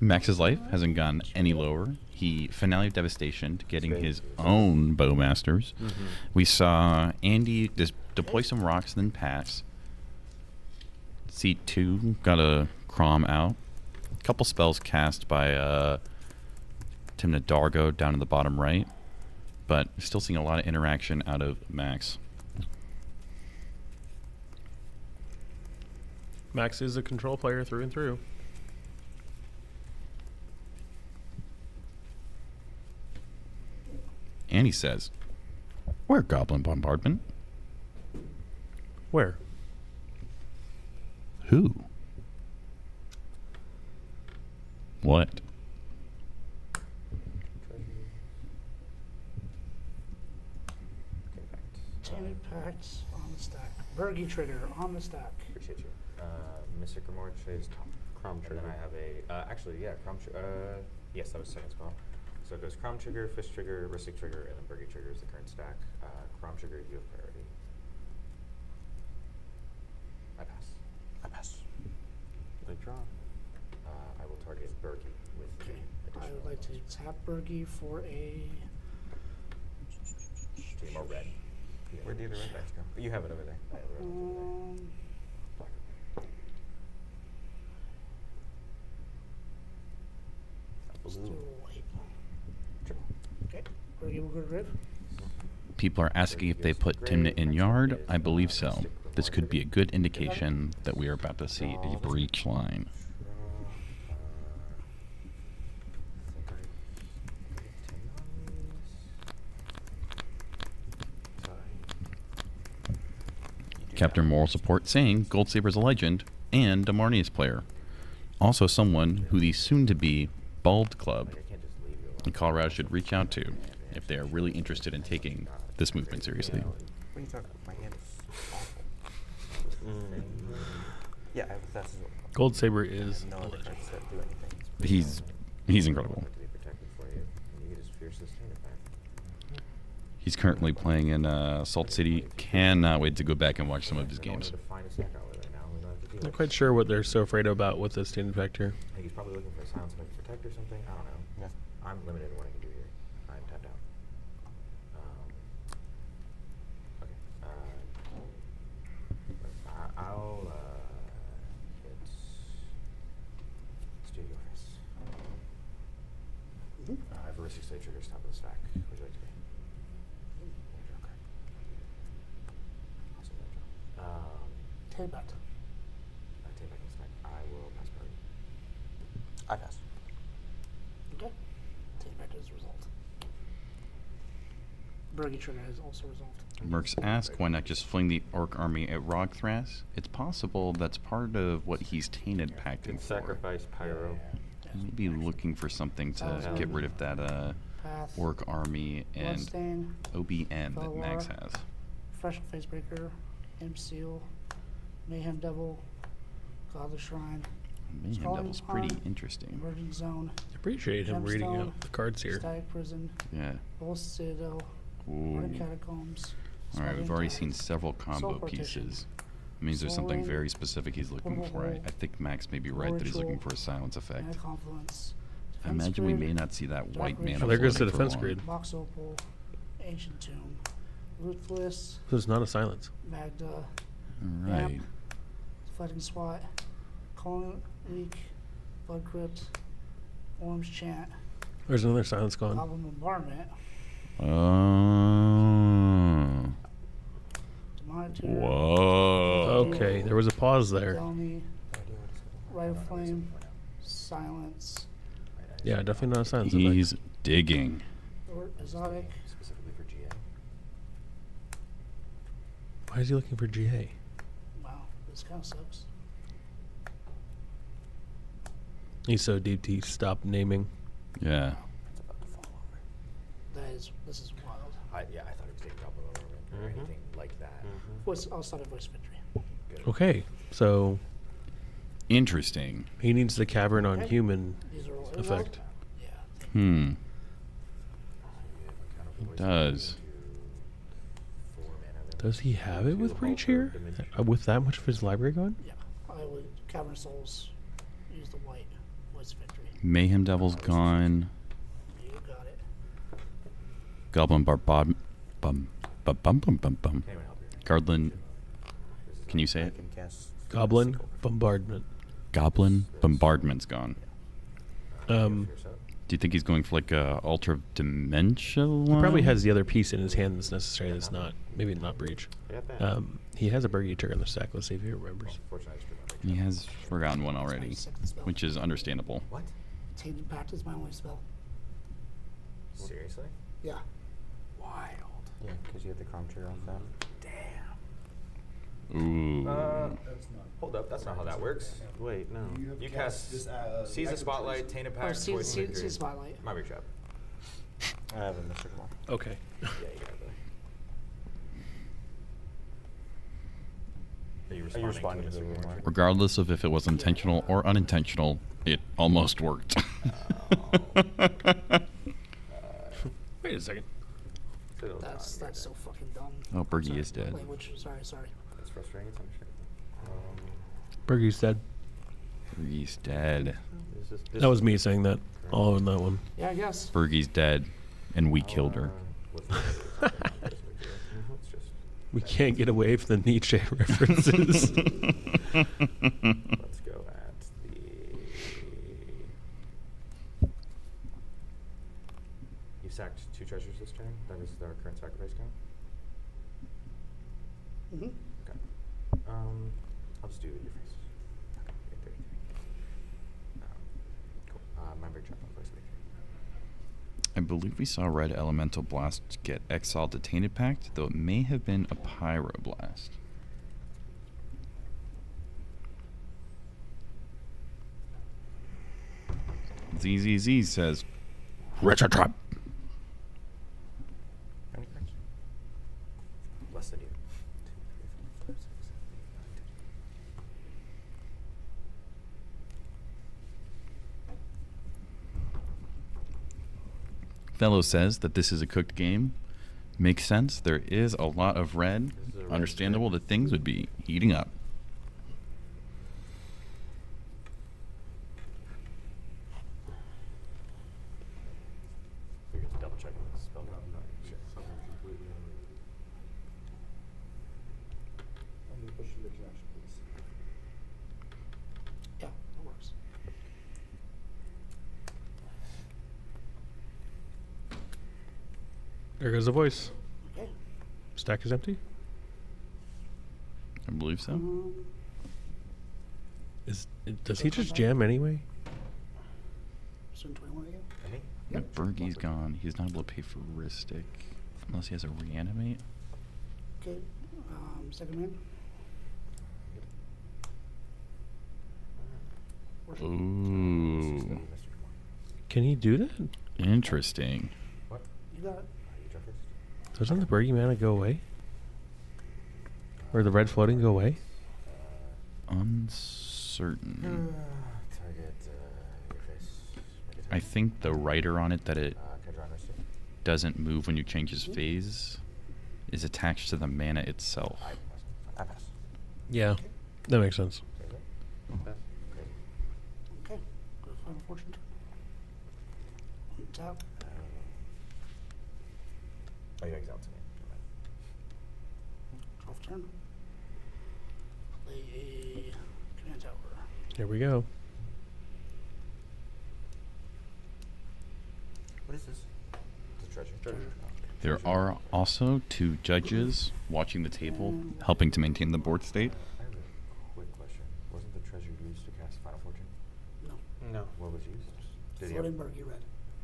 Max's life hasn't gone any lower. He Finale of Devastation, getting his own Bowmasters. We saw Andy just deploy some rocks and then pass. Seat 2 got a Crom out. A couple spells cast by Timna Dargo down in the bottom right. But still seeing a lot of interaction out of Max. Max is a control player through and through. And he says, where Goblin Bombardment? Where? Who? What? Tainted Pacts on the stack. Bergie Trigger on the stack. Appreciate you. Mystic Grimoire is Crom Trigger. And then I have a, actually, yeah, Crom Trigger. Yes, that was the second spell. So it goes Crom Trigger, Fish Trigger, Ristic Trigger, and then Bergie Trigger is the current stack. Crom Trigger, you have priority. I pass. I pass. Good draw. I will target Bergie with the I additional. would like to tap Bergie for a... Team or red. Yeah. Where do the red dice go? You have it over there. I have it over there. Still white. Okay, Bergie will go to red. People are asking if they put Timna in yard. I believe so. This could be a good indication that we are about to see a breach line. Captain Moral Support saying Gold Saber's a legend and a Marnius player. Also someone who the soon-to-be Bald Club in Colorado should reach out to if they are really interested in taking this movement seriously. What are you talking about? My hand is awful. Yeah, that's Gold Saber is no other cards that do anything. He's incredible. To be protected for you. You get his fiercest Tainted Pact. He's currently playing in Salt City. Cannot wait to go back and watch some of his games. Not quite sure what they're so afraid about with this Tainted Pact here. I think he's probably looking for a silence like protect or something. I don't know. Yeah. I'm limited in what I can do here. I'm tapped out. Okay. I'll hit Studio Face. I have a risky state triggers top of the stack. Would you like to be? Draw card. Awesome. Draw. Tainted Pact. Tainted Pact stack. I will pass party. I pass. Okay. Tainted Pact is resolved. Bergie trigger has also resolved. Mercs ask, why not just fling the Orc army at Rogthras? It's possible that's part of what he's Tainted Pacting for. Sacrifice Pyro. Maybe looking for something to get rid of that Path. Orc army and Bloodstain. OBM that Max Felwar, has. Professional Facebreaker. Imp Seal. Mayhem Devil. Godless Shrine. Mayhem Scalding Devil's pretty Pond, interesting. Emerging Zone. I appreciate him reading Gemstone, out the cards here. Static Prison. Yeah. Bull Citadel. Ooh. Modern Catacombs. Alright, we've Smothering already Tide, seen several combo Soul Partition, pieces. It means there's Soul something Ring, very specific he's looking Portable for. I Hole, think Max may be right that he's looking for a silence effect. Mana Confluence. I Defense imagine we Grid, may not see that Dark white Ritual, mana. Oh, there goes the floating for defense long. grid. Mox Opal. Ancient Tomb. Ruthless. So it's not a silence. Magda. Right. Amp, Fighting SWAT. Colon Leak. Blood Crypt. Orange Chant. There's another silence gone. Goblin Bombardment. Oh. Demonitor. Whoa. Okay, there was a pause there. Delmy. Rite of Flame. Silence. Yeah, definitely not a silence effect. He's digging. Or Exotic. Specifically for GA. Why is he looking for GA? Wow, this kind of sucks. He's so deep he stopped naming. Yeah. This is wild. I thought it was Dave Goblin or anything like that. I'll start a voice victory. Good. Okay, so Interesting. he needs the Cavern on Human These are all effect. Hmm. It does. Does he have it with Breach here? With that much of his library going? Yeah, I would Cavern Souls use the white voice victory. Mayhem Devil's gone. You got it. Goblin Barbad. Bum. Bum bum bum bum bum. Gardlin. Can you say it? Goblin Bombardment. Goblin Bombardment's gone. Um, Do you think he's going for like a Ultra Dementia he one? probably has the other piece in his hand that's necessary that's not, maybe not Breach. He has a Bergie trigger on the stack. Let's see if he remembers. He has forgotten one already, which is understandable. What? Tainted Pact is my only spell. Seriously? Yeah. Wild. Yeah, because you have the Crom trigger off them. Ooh. Hold up, that's not how that works. Wait, no. You cast Seize the Spotlight, Tainted Pact, Voice See Victory. Spotlight. My big shot. I have a Mr. Kamal. Okay. Yeah, you got it. Are you responding to Mr. Kamal? Regardless of if it was intentional or unintentional, it almost worked. Wait a second. That's so fucking dumb. Oh, Bergie is dead. Wait, sorry. That's frustrating. It's understandable. Bergie's dead. Bergie's dead. That was me saying that. All in that one. Yeah, I guess. Bergie's dead, and we killed her. We can't get away from the Nietzsche references. Let's go at the. You sacked 2 treasures this turn. That was our current sacrifice count. Okay. I'll just do your face. Okay. 33. Cool. My big trap on voice victory. I believe we saw Red Elemental Blast get exiled to Tainted Pact, though it may have been a Pyroblast. ZZZ says, Retro Trap. Any cards? Less than you. 2, 3, 4, 5, 6, 7, 8, 9, 10. Fellow says that this is a cooked game. Makes sense. There is a lot of red. Understandable that things would be heating up. You're just double checking this spell. Yeah, that works. There goes the voice. Okay. Stack is empty. I believe so. Does he just jam anyway? Soon 21 again? Yep. Bergie's gone. He's not able to pay for Ristic unless he has a reanimate. Okay. Second man. Ooh. Can he do that? Interesting. What? You got it. Doesn't the Bergie mana go away? Or the red floating go away? Uncertain. Target your face. I think the writer on it that it Can I draw an Ristic? doesn't move when you change his phase is attached to the mana itself. I pass. Yeah, that makes sense. Okay. Go to Final Fortune turn. Tap. Oh, you exiled to me. Off turn. Play a command tower. Here we go. What is this? It's a treasure. There are also 2 judges watching the table, helping to maintain the board state. I have a quick question. Wasn't the treasure used to cast Final Fortune? No. No. What was used? Did Floating Bergie red.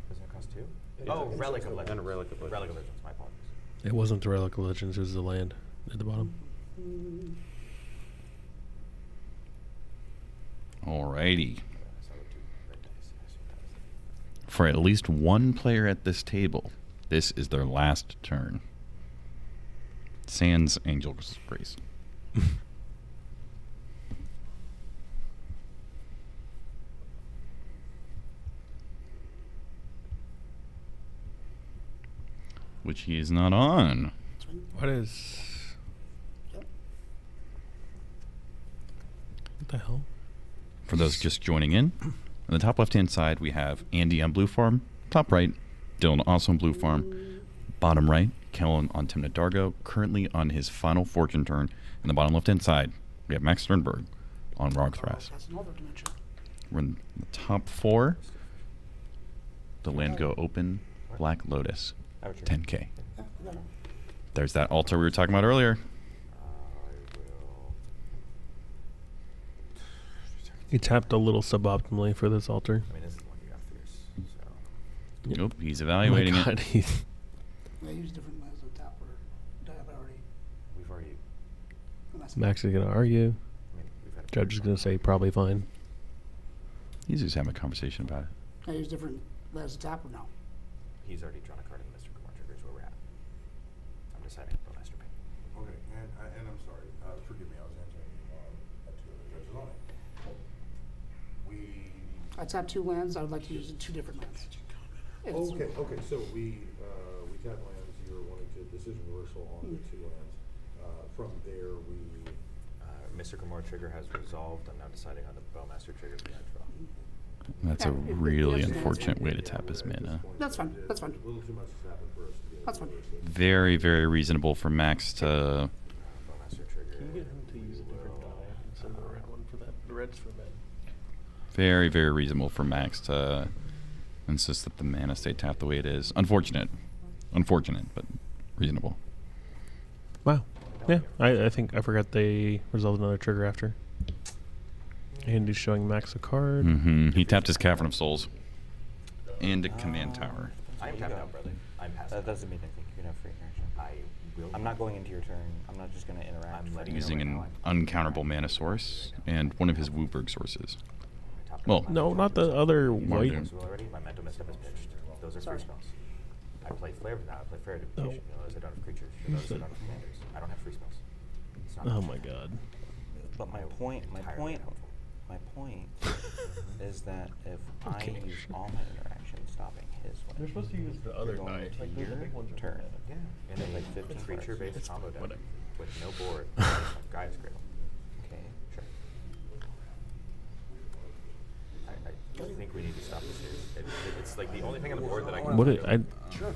Doesn't it cost 2? Yeah, Oh, it's Relic of and Legends. a Relic of Relic of Legends. Legends. My apologies. It wasn't the Relic of Legends, it was the land at the bottom. Alrighty. For at least one player at this table, this is their last turn. Sans Angel's Grace. Which he is not on. What is... What the hell? For those just joining in, on the top left-hand side, we have Andy on blue farm. Top right, Dylan also on blue farm. Bottom right, Kellen on Timna Dargo, currently on his final fortune turn. And the bottom left-hand side, we have Max Sternberg on Rogthras. That's another dimension. We're in the top 4. The land go open, Black Lotus, 10K. Yeah, I got it. There's that altar we were talking about earlier. He tapped a little suboptimally for this altar. I mean, this is the one you got fierce. So. Nope, he's evaluating oh my God, it. I use different lands on tap or I already. We've already. Max is going to argue. I mean, we've had Judge is going to say probably fine. He's just having a conversation about it. I use different lands on tap or no? He's already drawn a card in Mr. Kumar Triggers where we're at. I'm deciding for Master Paint. Okay, and I'm sorry. Forgive me, I was answering 2 other judges on it. I tap 2 lands. I would like to use 2 different lands. Okay, so we tap lands. You're wanting to decision reversal on the 2 lands. From there, we... Mr. Kumar Trigger has resolved. I'm now deciding on the Bowmaster Trigger for draw. That's a really unfortunate way to tap his mana. That's fine. That's fine. A little too much has happened for us to get That's fine. Very, very reasonable for Max to... Bowmaster Trigger. Can you get him to use a different die and send the red one for that? The red's for men. Very, very reasonable for Max to insist that the mana stay tapped the way it is. Unfortunate. Unfortunate, but reasonable. Wow. Yeah, I think I forgot they resolved another trigger after. And he's showing Max a card. Mm-hmm. He tapped his Cavern of Souls. And a Command Tower. I'm tapped out, brother. I'm passed. That doesn't mean anything. You can have free interaction. I'm not going into your turn. I'm not just going to interact. I'm letting Using you know an uncounterable mana source and one of his Wooburg sources. Top Well, no, not the other white. Already, my mental misstep is pitched. Those are Sorry. free spells. I play Flare, but now I play Flare Duplication. You'll notice I don't have creatures. You'll notice I don't have commanders. I don't have free spells. It's not Oh my god. But my point is that if I use all my interactions stopping his way, They're supposed to use the other going die. to Like, they're the your big ones are turn. Yeah, and then like 15 creature-based It's combo deck whatever. with no board, Gaia's Cradle. Okay. Sure. I think we need to stop this here. It's like the only thing on the board that I can. What it? I Sure.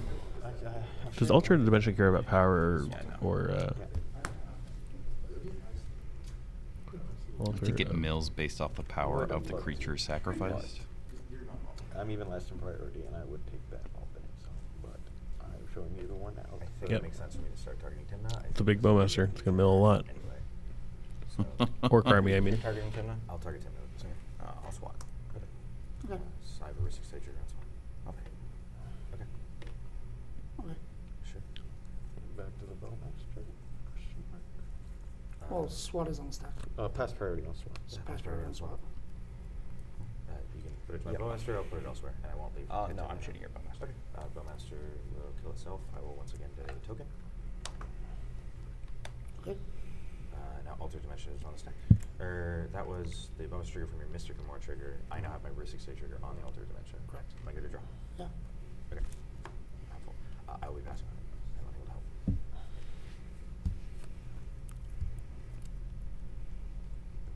does alternate dimension care about power or I think it mills based off the power of the creature sacrificed. I'm even less in priority, and I would take that all day. So, but I'm showing you the one out. I think Yep. it makes sense for me to start targeting Timna. It's a big bowmaster. It's gonna mill a lot. Orc army, I mean. Targeting Timna? I'll target Timna with this. I'll swat. Okay. Cyber Sage Trigger on swap. Okay. Okay. Okay. Sure. Back to the Bowmaster. Question mark. Well, SWAT is on the stack. Pass priority on swap. So pass priority on SWAT. You can put it to my Yep. Bowmaster, I'll put it elsewhere, and I won't leave. No, Timna. I'm shooting your Bowmaster. Okay. Bowmaster will kill itself. I will once again delay the token. Okay. Now Alter Dimension is on the stack. That was the bonus trigger from your Mystic or More trigger. I now have my Ristic Sage trigger on the Alter Dimension. Correct. Am I good to draw? Yeah. Okay. Helpful. I will be passing on it. I'm unable to help.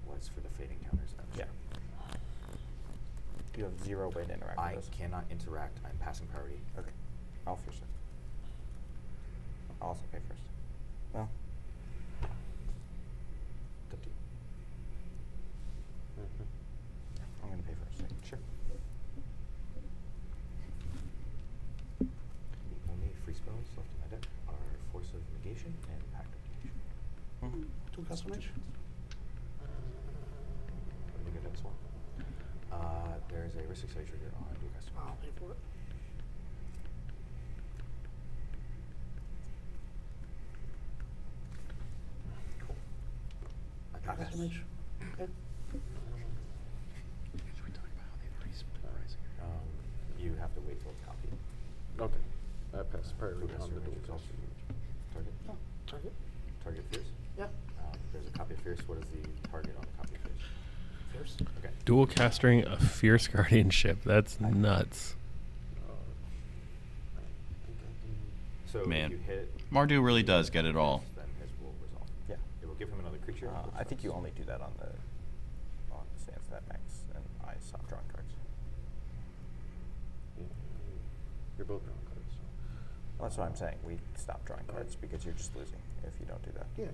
What's for the fading counters? Yeah. You have 0 way to interact I with this. cannot interact. I'm passing priority. Okay. I'll first it. I'll also pay first. Well, It's up to you. I'm going to pay first. Sure. The only free spells left in my deck are Force of Negation and Pact of Negation. Two custom mage. Let me go to this one. There's a Ristic Sage trigger on Dual Custom. I'll pay for it. Cool. I Two pass. custom mage. Okay. You have to wait till it's copied. Okay. I pass priority Who has on to the arrange dual results? custom. Target. Yeah. Target. Target Fierce? Yeah. There's a copy of Fierce. What is the target on the copy of Fierce? Fierce. Okay. Dual casting a fierce guardianship. That's nuts. So Man, if you hit Mardu really does get it all. then his will resolve. Yeah. It will give him another creature. I think you only do that on the stance that max, and I stop drawing cards. You're both drawing cards. So. Well, that's what I'm saying. We stop drawing cards because you're just losing if you don't do that. Yeah.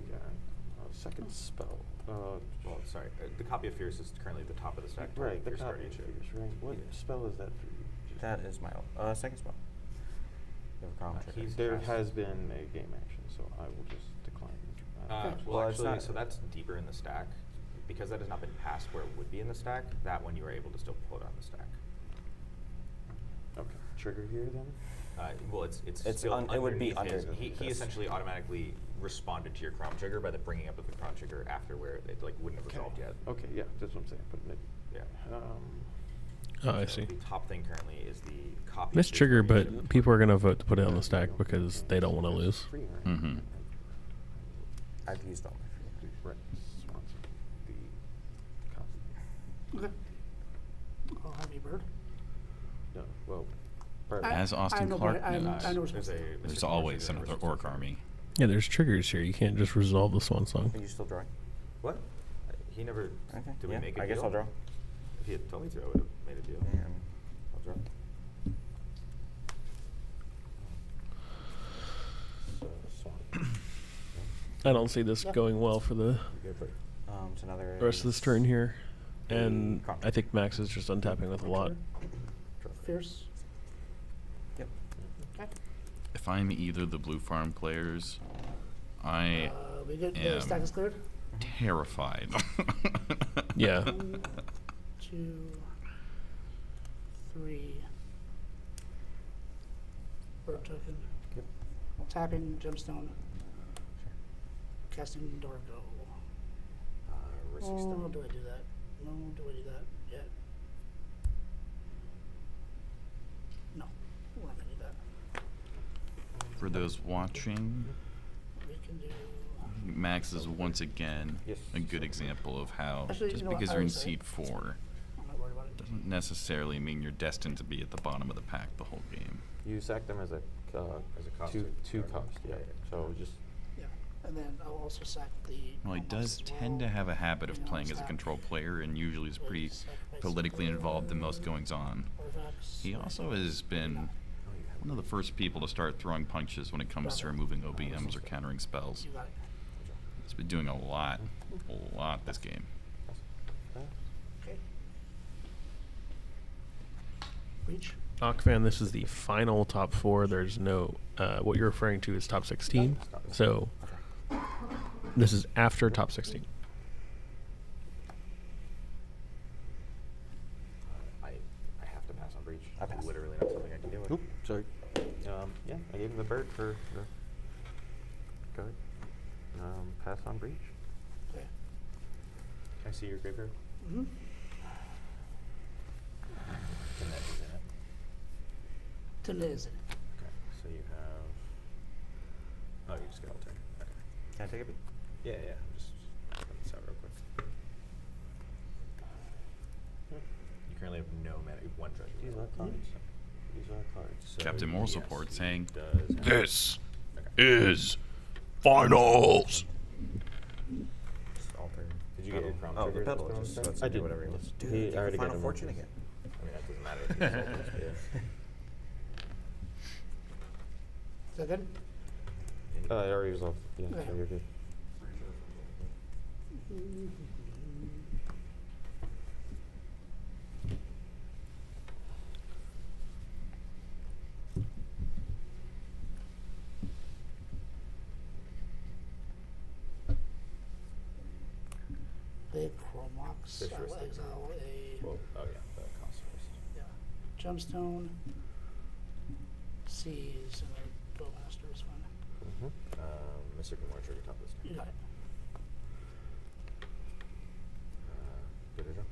Second spell. Well, sorry. The copy of Fierce is currently at the top of the stack. Right. The Fierce copy of Guardianship. Fierce, right? What spell is that for you? That is my second spell. You have a common trigger. There has been a game action, so I will just decline. Well, it's actually, not- so that's deeper in the stack. Because that has not been passed where it would be in the stack, that one you are able to still pull it on the stack. Okay. Trigger here then? Well, it's It's still it would be underneath under his. He this. essentially automatically responded to your Chrome trigger by the bringing up of the Chrome trigger after where it like wouldn't have resolved yet. Okay, yeah, that's what I'm saying. But Yeah. Oh, I So see. The top thing currently is the copy. Missed of trigger, Fierce but people are gonna vote to put it on the stack because they don't want to lose. Mm-hmm. I've used all my free. Right. Swanson. The copy. Okay. I'll have you bird. No, well, As Austin know Clark Bird. I know knows, we're supposed to. there's always another orc army. Yeah, there's triggers here. You can't just resolve the swan song. Are you still drawing? What? He never. Okay. Did we Yeah, make a I guess deal? I'll draw. If he had told me to, I would have made a deal. Yeah. I'll draw. I don't see this going well for the So another rest of this turn here, a and contract. I think Max is just untapping with a lot. Fierce. Yep. Okay. If I'm either the blue farm players, I We get the stack is cleared. terrified. Yeah. 1, 2, 3. Bird token. Yep. Tapping gemstone. Casting Dorgo. Ristic Oh, Stone. do I do that? No, do I do that yet? for those watching, We can do. Max is once again a good example of how Actually, just you know what, because I you're in would say seed 4 I'm not worried about it. doesn't necessarily mean you're destined to be at the bottom of the pack the whole game. You sack them as a cost two or- cost. Yeah. So just Yeah, and then I'll also sack the. Well, he Chromox does as tend to well. have a habit of You know, playing as a stack control player and usually is pretty sacrifice politically involved in most goings on. artifacts. He also has been one of the first people to start throwing punches when it comes to removing OBMs or countering spells. You got it. He's been doing a lot this game. Okay. Reach. Akvan, this is the final top 4. There's no, what you're referring to is top 16. So this is after top 16. I have to pass on breach. I pass. Literally not something I can deal with. Oop, sorry. Yeah, I gave him the bird for the card. Pass on breach. Okay. Can I see your graveyard? Mm-hmm. Connect is in it. Tennessee. Okay, so you have. Oh, you just got alter. Okay. Can I take a peek? Yeah, yeah. I'm just put this out real quick. You currently have no mana. You have 1 treasure. These are cards. These are cards. So Captain Moral yes, Support he saying, does have- "This is finals." Just alter. Did you get your crown Oh, the trigger? pedal. Just Just lets I him do did. whatever he wants. Dude, He take already a Final got Fortune him. again. I mean, that doesn't matter. If he's alters, but yeah. Is that good? I already was off. Yeah, Okay. so you're good. The Chromox. Fish I will first. exile a Well, oh yeah, the cost first. yeah, gemstone. Seas and a Bowmaster is fine. Mr. Kumar trigger top list. You got it. Good to draw.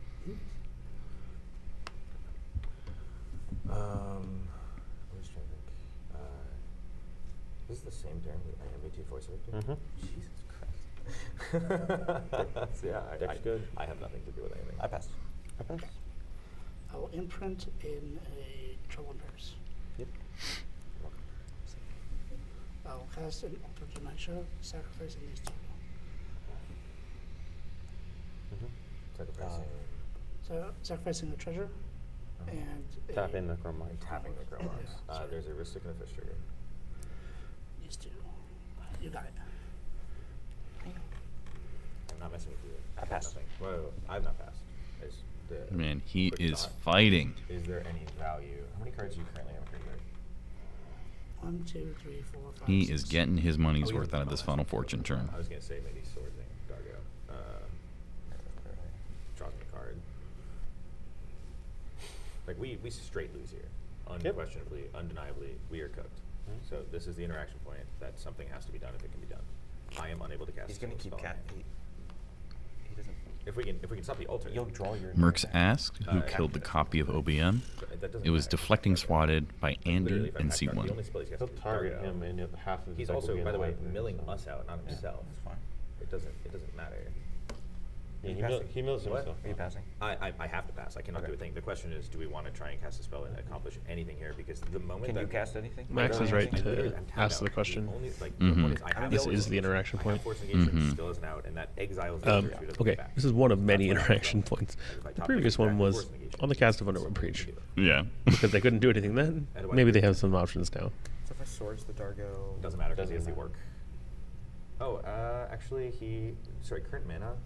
I'm just trying to think. This is the same turn that I MBT Force Victor? Jesus Christ. Yeah, Deck's good. I have nothing to do with anything. I pass. I pass. I will imprint in a Trouble in Paris. Yep. I will cast an Altar Dementia, sacrificing these 2. Sacrificing. So sacrificing the treasure and Tap a in the Chrome Mind. Tapping the Chrome Mind. Yeah, sorry. There's a Ristic and a Fish trigger. these 2. You got it. I'm not messing with you. I pass. Nothing. Whoa, I've not passed. Man, he quick is thought. fighting. Is there any value? How many cards do you currently have in graveyard? 1, 2, 3, 4, 5. He 6. is getting his money's Oh, he worth has out of this Bowmaster. Final Fortune turn. I was gonna say maybe Sword thing, Dargo. Draws me a card. Like we straight lose here. Unquestionably, undeniably, we are cooked. So this is the interaction point that something has to be done if it can be done. I am unable to cast. He's a gonna single keep spell. cat. He doesn't. If we can stop the alter. You'll draw your. Mercs asked who killed the copy of OBM. That doesn't It was matter. deflecting swatted by Literally, Andy if I and pack dark, the C1. only spell he's got He'll is target Dargo. him and half of his He's deck will also, be in by the way, alive there, milling so. us out, not himself. That's fine. It doesn't matter. Yeah, He passing? he mills What? himself. Are you passing? I have to pass. I cannot do a thing. The question is, do we want to try and cast a spell and accomplish anything here? Because the moment Can that you cast anything? Max is right I literally to am tapped ask the out. question. Only, like, Mhm. the point is, I have This the is the ultimate. interaction I point. have force negation, Mhm. still isn't out, and that exiles the other two, doesn't Okay, get back. this is one of many That's why I interaction have to points. If I The top previous deck, one back, was force negation. on the cast of Underworld Preach. Yeah. Because they couldn't do anything then. And do I Maybe do- they have some options now. So if I swords the Dargo. Doesn't matter because he has Doesn't the matter. orc. Oh, actually, current mana.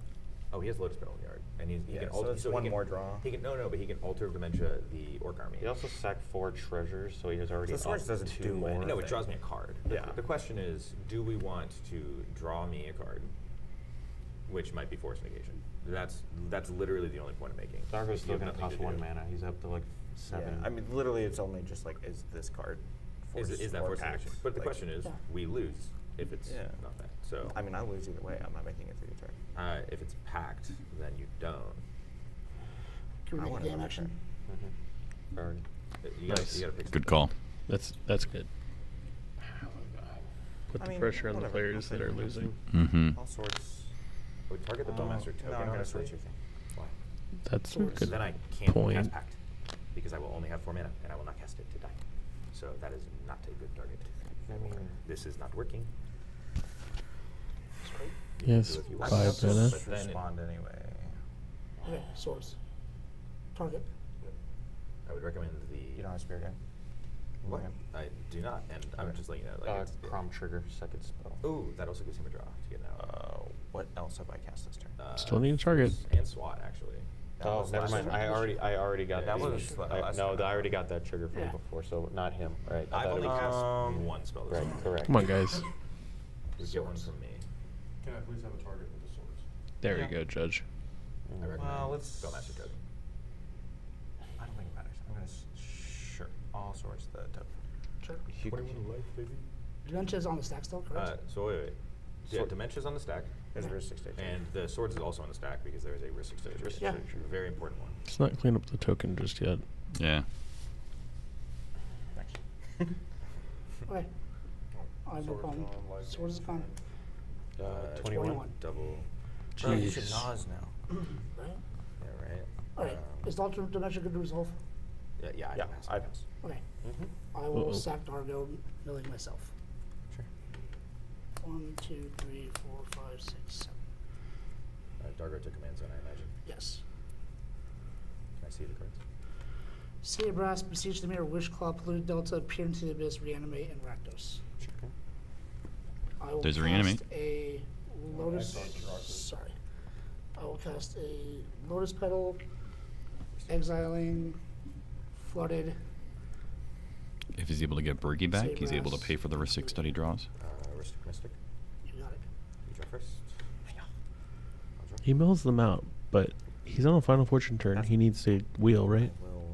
Oh, he has Lotus Petal in the yard, and he Yeah, can so alter. it's he one can- more draw. He can but he can alter Dementia the orc army. He also sacked 4 treasures, so he has already. So Swords up doesn't 2 do more. anything. No, it draws me a card. Yeah. The question is, do we want to draw me a card, which might be force negation? That's literally the only point I'm making. Dargo's You still have gonna nothing cost to 1 do. mana. He's up to like 7. Yeah, I mean, literally, it's only just like, is this card force Is that or force pact? negation? But the Like, question is, we lose if it's Yeah. not that. So I mean, I lose either way. I'm not making it through your turn. if it's packed, then you don't. Can we I make a want game another action? You Nice. gotta pick Good something. call. That's good. put I the mean, pressure on the whatever, players I'll that take are it. losing. Mm-hmm. All sorts. I would target the Bowmaster token, no, I'm gonna honestly. switch your thing. Why? That's a Swords. good Then I can't point. cast Pact, because I will only have 4 mana, and I will not cast it to die. So that is not a good target. I mean, This is not working. Yes, Do if you want. 5 mana. But then it- respond anyway. Okay, swords. Target. I would recommend the. You don't have Spirit Guide? What? Okay. I do not, and I'm just letting you know. Like it's, Crom Trigger, second spell. Ooh, that also gives him a draw to get an out. What else have I cast this turn? Still need a target. And SWAT, actually. That Oh, was never last mind. time. I already got Yeah, that. that one. was last No, time. I already got that trigger from Yeah. before, so not him, right? I I've thought it only was- cast one spell this Right, time. correct. Come on, guys. You get one from me. Can I please have a target with the swords? There you go, Judge. I recommend Well, let's- Spellmaster token. I don't think it matters. I'm gonna sure. All sorts the token. Sure. You 21 life, baby. Dimension is on the stack still, correct? So wait. Yeah, Sword- Dementia's on the stack. There's a Ristic Stage. And the swords is also on the stack because there is a Ristic Stage. Yeah. Very important one. Let's not clean up the token just yet. Yeah. Thanks. Okay. I have no problem. Swords is gone. 21. Double. Bro, you Jeez. should Nas now. Right? Yeah, right. Alright. Is the alternate dimension good to resolve? Yeah, I Yeah, pass. I pass. Okay. Mm-hmm. I will Uh-oh. sack Dargo, milling myself. Sure. 1, 2, 3, 4, 5, 6, 7. Dargo took command zone, I imagine. Yes. Can I see the cards? Sea of Brass, Besiege the Mirror, Wishclaw, Polluted Delta, Peer into the Abyss, Reanimate, and Rakdos. I will There's a cast Reanimate. a Lotus. Sorry. I will cast a Lotus Petal, Exiling, Flooded. If he's able to get Bergie back, Save he's able to Brass. pay for the Ristic Study draws. Ristic Mystic. You got it. You draw first. I'll draw. He mills them out, but he's on a Final Fortune turn. He needs to wheel, right? Well,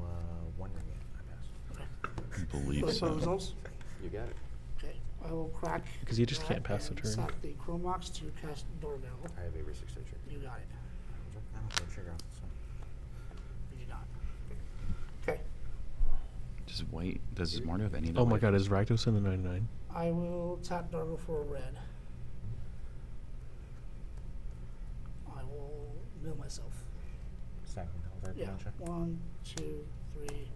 wondering it. I pass. I believe Those are so. results? You got it. Okay. I will crack. Because you just that can't pass the and turn. Sack the Chromox to cast Doorbell. I have a Ristic Stage trigger. You got it. I don't have a trigger off this one. You do not. Okay. Just wait. Does Marty have any? Oh my god, is Rakdos in the 99? I will tap Dargo for a red. I will mill myself. Second Elder Yeah. Dimension. 1, 2, 3,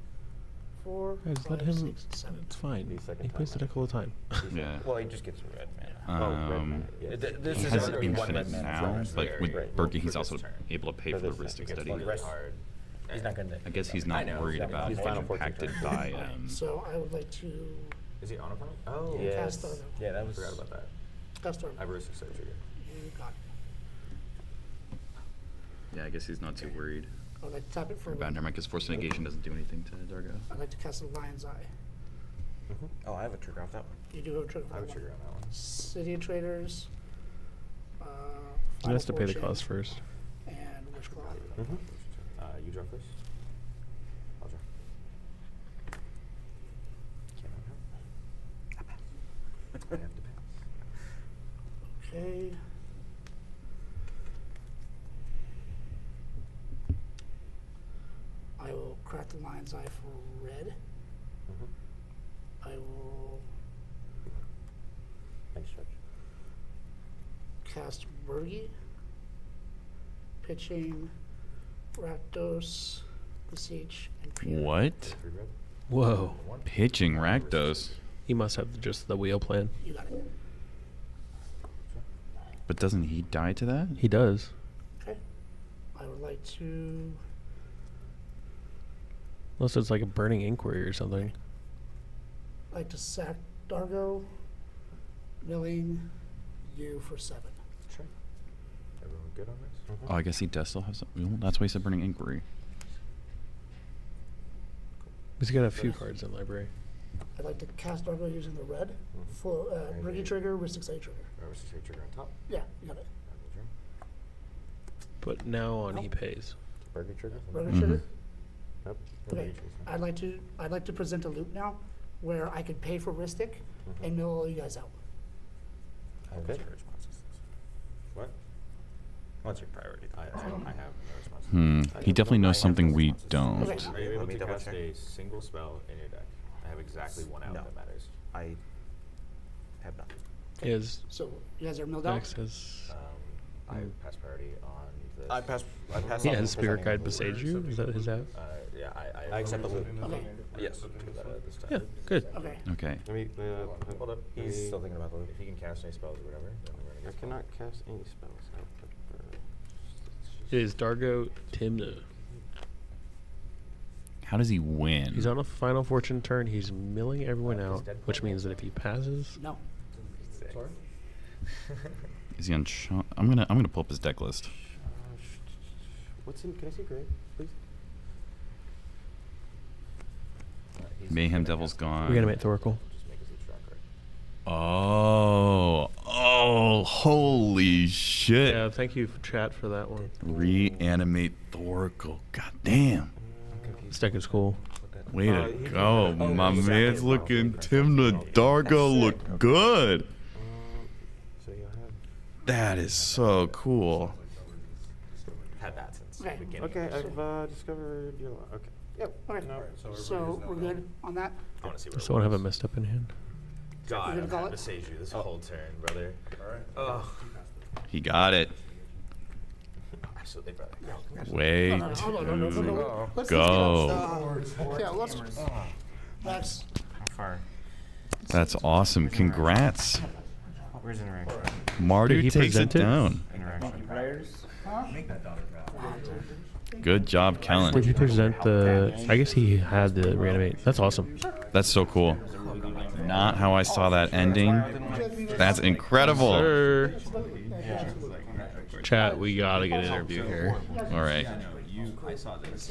4, Guys, 5, let him. 6, 7. It's fine. The second He plays the time, deck all the time. Yeah. Well, he just gets a red mana. Red mana, yeah. This He is has already one infinite red mana now, for us. but with Right. Berkey, For he's this also turn. able to pay For for the this turn, Ristic he gets Study. one Really hard. He's not gonna. I guess he's I not know. worried about He's getting Final Fortune impacted turn. by. So I would like to Is he on a phone? Oh, Yes. cast Dargo. Yeah, that was. Forgot about that. Cast I have Dargo. a Ristic Stage trigger. You got it. Yeah, I guess he's not too worried I would like to tap it for a about red. Nerma because Force Negation doesn't do anything to Dargo. I'd like to cast a Lion's Eye. Oh, I have a trigger off that one. You do have a trigger for I have a that trigger one. on that one. City of Traders. He Final has to pay the Fortune, cost first. And Wishclaw. You draw first. I'll draw. I have to pass. Okay. I will crack the Lion's Eye for red. I will Thanks, Judge. cast Bergie, pitching Rakdos, Besiege, and Peer. What? 3 red. Whoa. Pitching Rakdos. He must have just the wheel plan. You got it. But doesn't he die to that? He does. Okay. I would like to Unless it's like a Burning Inquiry or something. sack Dargo, milling you for 7. Sure. Everyone good on this? Oh, I guess he does still have some. Well, that's why he said Burning Inquiry. He's got a few cards in library. I'd like to cast Dargo using the red. Full Bergie trigger, Ristic Sage trigger. Ristic Stage trigger on top. Yeah, you got it. I will draw. But now on he pays. Burger trigger? Bergie trigger. Nope. Okay. I'd like to present a loop now where I could pay for Ristic and mill all you guys out. Okay. What? What's your priority? I have no response. He definitely knows something we don't. Okay. Are you able Let me to double cast check. a single spell in your deck? I have exactly one out No. that matters. I have not. Is So you guys are milled out? Max has. I pass priority on this. I pass. He on has Spirit Guide presenting beside you. Is that his app? Yeah, I accept the loot. Okay. Yes. This time. Yeah, good. Okay. Okay. Let me, hold up. He's still thinking about the loot. If he can cast any spells or whatever, then we're gonna I get cannot cast any spells. It is Dargo Timna. How does he win? He's on a Final Fortune turn. He's milling everyone out, which means that if he passes, No. Sorry? Is he on? I'm gonna pull up his deck list. What's in? Can I see Greg, please? Mayhem Devil's gone. reanimate Thoracle. just make his each track right. Oh, holy shit. Yeah, thank you, chat, for that one. Reanimate Thoracle. God damn. This deck is cool. Way to go. My man's looking. Timna Dargo look good. So you'll have. That is so cool. Had that since Okay. the beginning. Okay, I've discovered your. Okay. Yep. Okay. No. So we're good on that? I want to see what Does someone have a messed up in hand? God, We're gonna I've call had it? to sage you this whole turn, brother. Alright. Oh, He got it. absolutely, brother. Way No, no, hold on, no, no, no, no. Let's go. Yeah, let's. That's. How far? That's awesome. Congrats. Where's interaction? Marty Did he takes it present it? down. Interaction. Good job, Kellen. Did he present the? I guess he had the reanimate. That's awesome. That's so cool. Not how I saw that ending. That's incredible. Sir. Chat, we gotta get an interview here. All right.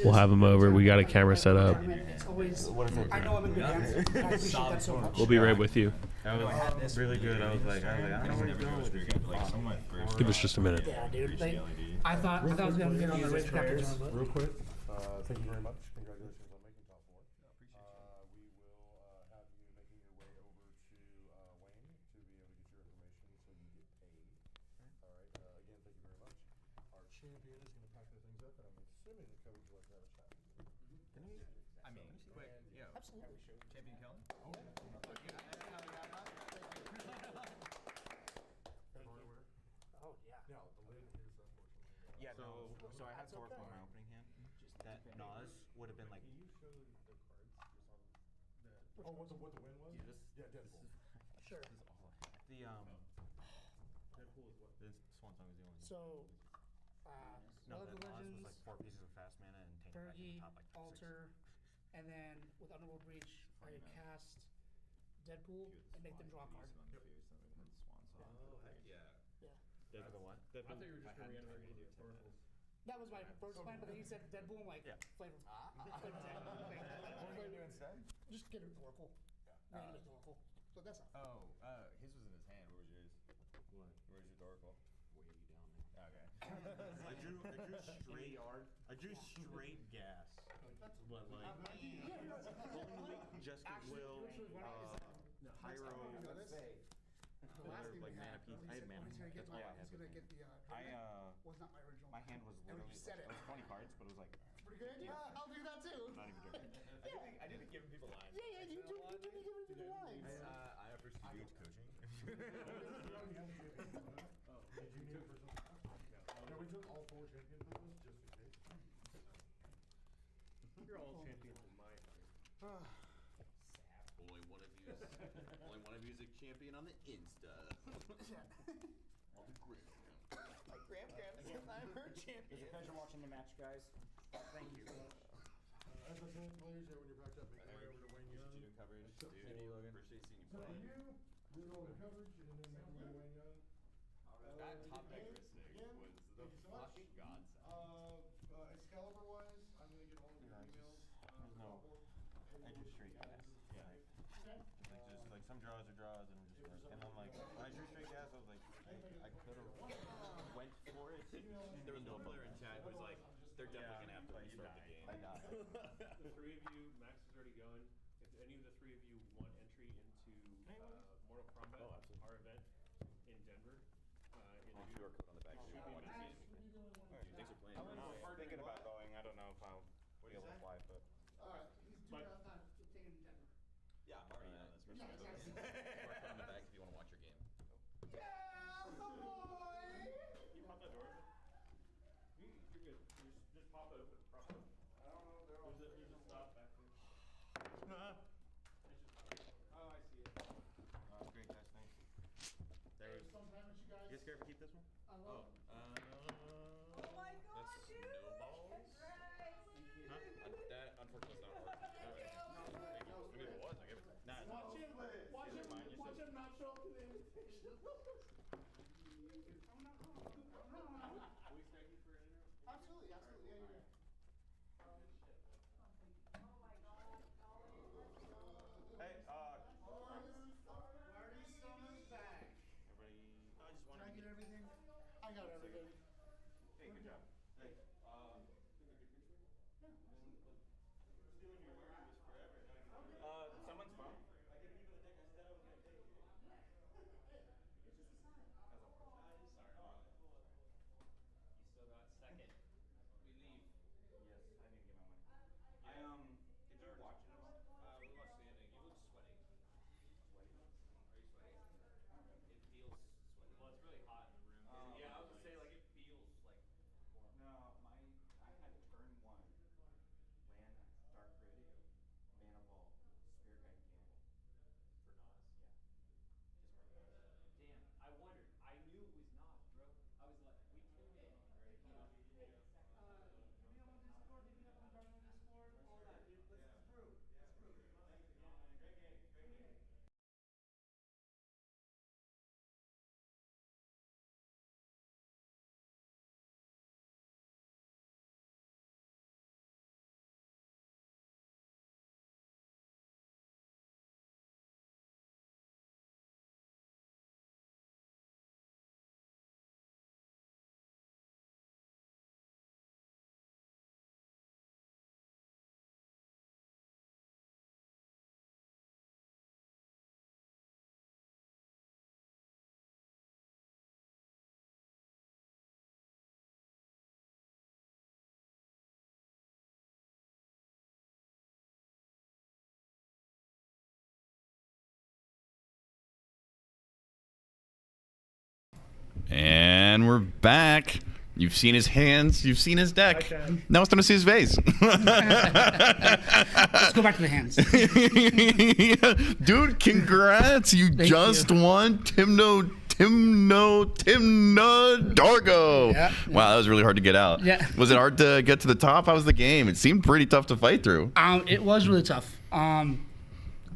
We'll have him over. We got a camera set up. It's always. I know I'm in good hands. I appreciate that so much. We'll be right with you. That was really good. I was like, I don't know where to go with this. Give us just a minute. Yeah, dude. Like, I thought I was gonna get on the Rage Captain John, but. Real quick, thank you very much. Congratulations on making top four. We will have you making your way over to Wayne to be able to get your information so you get paid. All right. Again, thank you very much. Our champion is going to pack the things up, and I'm assuming that Coach would like to have a chat. Absolutely. Champion Kellen? Oh, yeah. Now, the lid is unfortunately. Yeah. So I had Thoracle in my opening hand. That Nas would have been like. Can you show the cards just on the? Oh, what the win was? Yeah, Deadpool. Sure. The Deadpool is what? The Swan Song is the only. So, No, Lord of that the Nas was Legends, like 4 pieces of fast mana and Taint back in Fergie, the top like 6. Alter, and then with Underworld Breach, I cast Deadpool and make them draw a card. Oh, heck yeah. Yeah. The what? I thought you were just going to reanimate Thoracle. That was my first plan, but then he said Deadpool, I'm like, flavor. Flavor tag. What am I doing instead? Just get a Oracle. Reanimate Oracle. So that's not. Oh, his was in his hand. Where was yours? What? Where's your Thoracle? Way down there. Okay. I drew straight yard. I drew straight gas. But like only just will pyro like mana piece. I had mana. That's all I had. Was not my original. My hand was And when literally you said it. it was 20 cards, but it was like Pretty good idea. I'll do that too. not even joking. I didn't give people lines. Yeah, you do be giving people lines. I have for cEDH coaching. No, we took all 4 champions with us just in case. You're all champions in my heart. Only one of you is a champion on the Insta. On the gram. Like Graham says I'm her champion. It was a pleasure watching the match, guys. Thank you. As I said, players, when you're backed up, make your way over to Wayne Young. New coverage, dude. Appreciate seeing you So play. for you, we're going to coverage and then make your way to Wayne Young. That top deck Again, was the thank you so much. fucking godsend. Excalibur wise, I'm going to get all of your emails. I drew straight gas. Yeah. Like just like some draws are draws and just like, and I'm like when I drew straight gas I was like I could have went for it. There was one player in chat who was like, they're definitely gonna have to restart the game. I died. The 3 of you, Max is already going. If any of the 3 of you want entry into Mortal Kombat, our event in Denver, in QR code on the back. Should be Max. Thanks for playing. I'm thinking about going. I don't know if I'll be able to fly, but Alright, he's not taking Denver. Yeah, I'm already on this. Yeah, exactly. QR code on the back if you want to watch your game. You pop that door open? You're good. Just pop it open. Prop it open. I don't know if they're all there's a stop back there. Oh, I see it. Great, guys. Thanks. There's. You guys care if I keep this one? I love it. Oh my god, that's snowballs. Huh? That unfortunately is not working. Thank you. I mean, if it was, I give it. Nah, Watch him not show up to the invitation. I'm not wrong. Are we stacking for an interview? Absolutely, yeah. Hey, Marty Summer's back. everybody. I just Can wanted I to get everything? I got everything. Hey, good job. Hey, stealing your words was forever. Someone's phone. I gave you the deck. I said I was gonna take it. It's just a sign. You still got second. We leave. Yes, I need to get my money. Did you watch it at all? We watched the ending. You look sweaty. Sweaty? Are you sweaty? It feels sweaty. Well, it's really hot in the room. Yeah, I was gonna say like it feels like warm. No, I had turn 1. Land, Dark Grid, Mana Ball, Spirit Guide Gamble. For Nas? Yeah. Just for Nas. Damn, I wondered. I knew it was Nas, bro. I was like, we tuned in, right? Hit me up on Discord, hit me up on Discord, all that, dude. Let's brew. Let's brew. Great game. Great game. And we're back. You've seen his hands. You've seen his deck. Now it's time to see his face. Let's go back to the hands. Dude, congrats. You just won Timno Dargo. Yeah. Wow, that was really hard to get out. Yeah. Was it hard to get to the top? How was the game? It seemed pretty tough to fight through. It was really tough.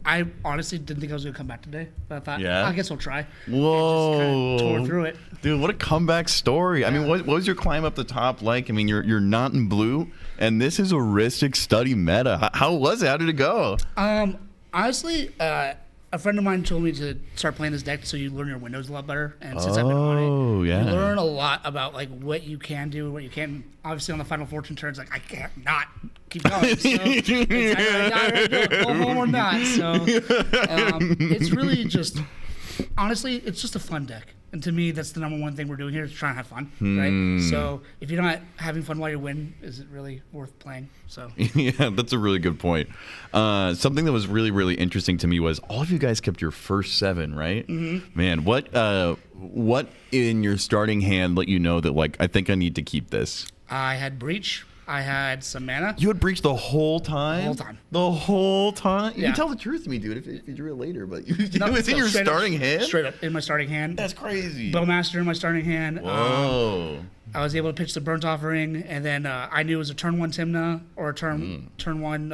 I honestly didn't think I was going to come back today, but I thought, I guess I'll try. Whoa. And just kind of tore through it. Dude, what a comeback story. I mean, what was your climb up the top like? I mean, you're not in blue, and this is a Ristic study meta. How was it? How did it go? Honestly, a friend of mine told me to start playing this deck so you learn your windows a lot better. And since I've been on it, you learn a lot about like what you can do and what you can't. Obviously, on the Final Fortune turns, like I can't not keep going. So it's go home or not. So it's really just, honestly, it's just a fun deck. And to me, that's the number one thing we're doing here is trying to have fun, right? So if you're not having fun while you win, is it really worth playing? So yeah, that's a really good point. Something that was really, really interesting to me was all of you guys kept your first 7, right? Mm-hmm. Man, what in your starting hand let you know that like I think I need to keep this? I had Breach. I had some mana. You had Breach the whole time? The whole time. The whole time? You Yeah. can tell the truth to me, dude, if you drew it later, but it was in your starting hand? Straight up in my starting hand. That's crazy. Bowmaster in my starting hand. Whoa. I was able to pitch the Burnt Offering, and then I knew it was a turn 1 Timna or a turn 1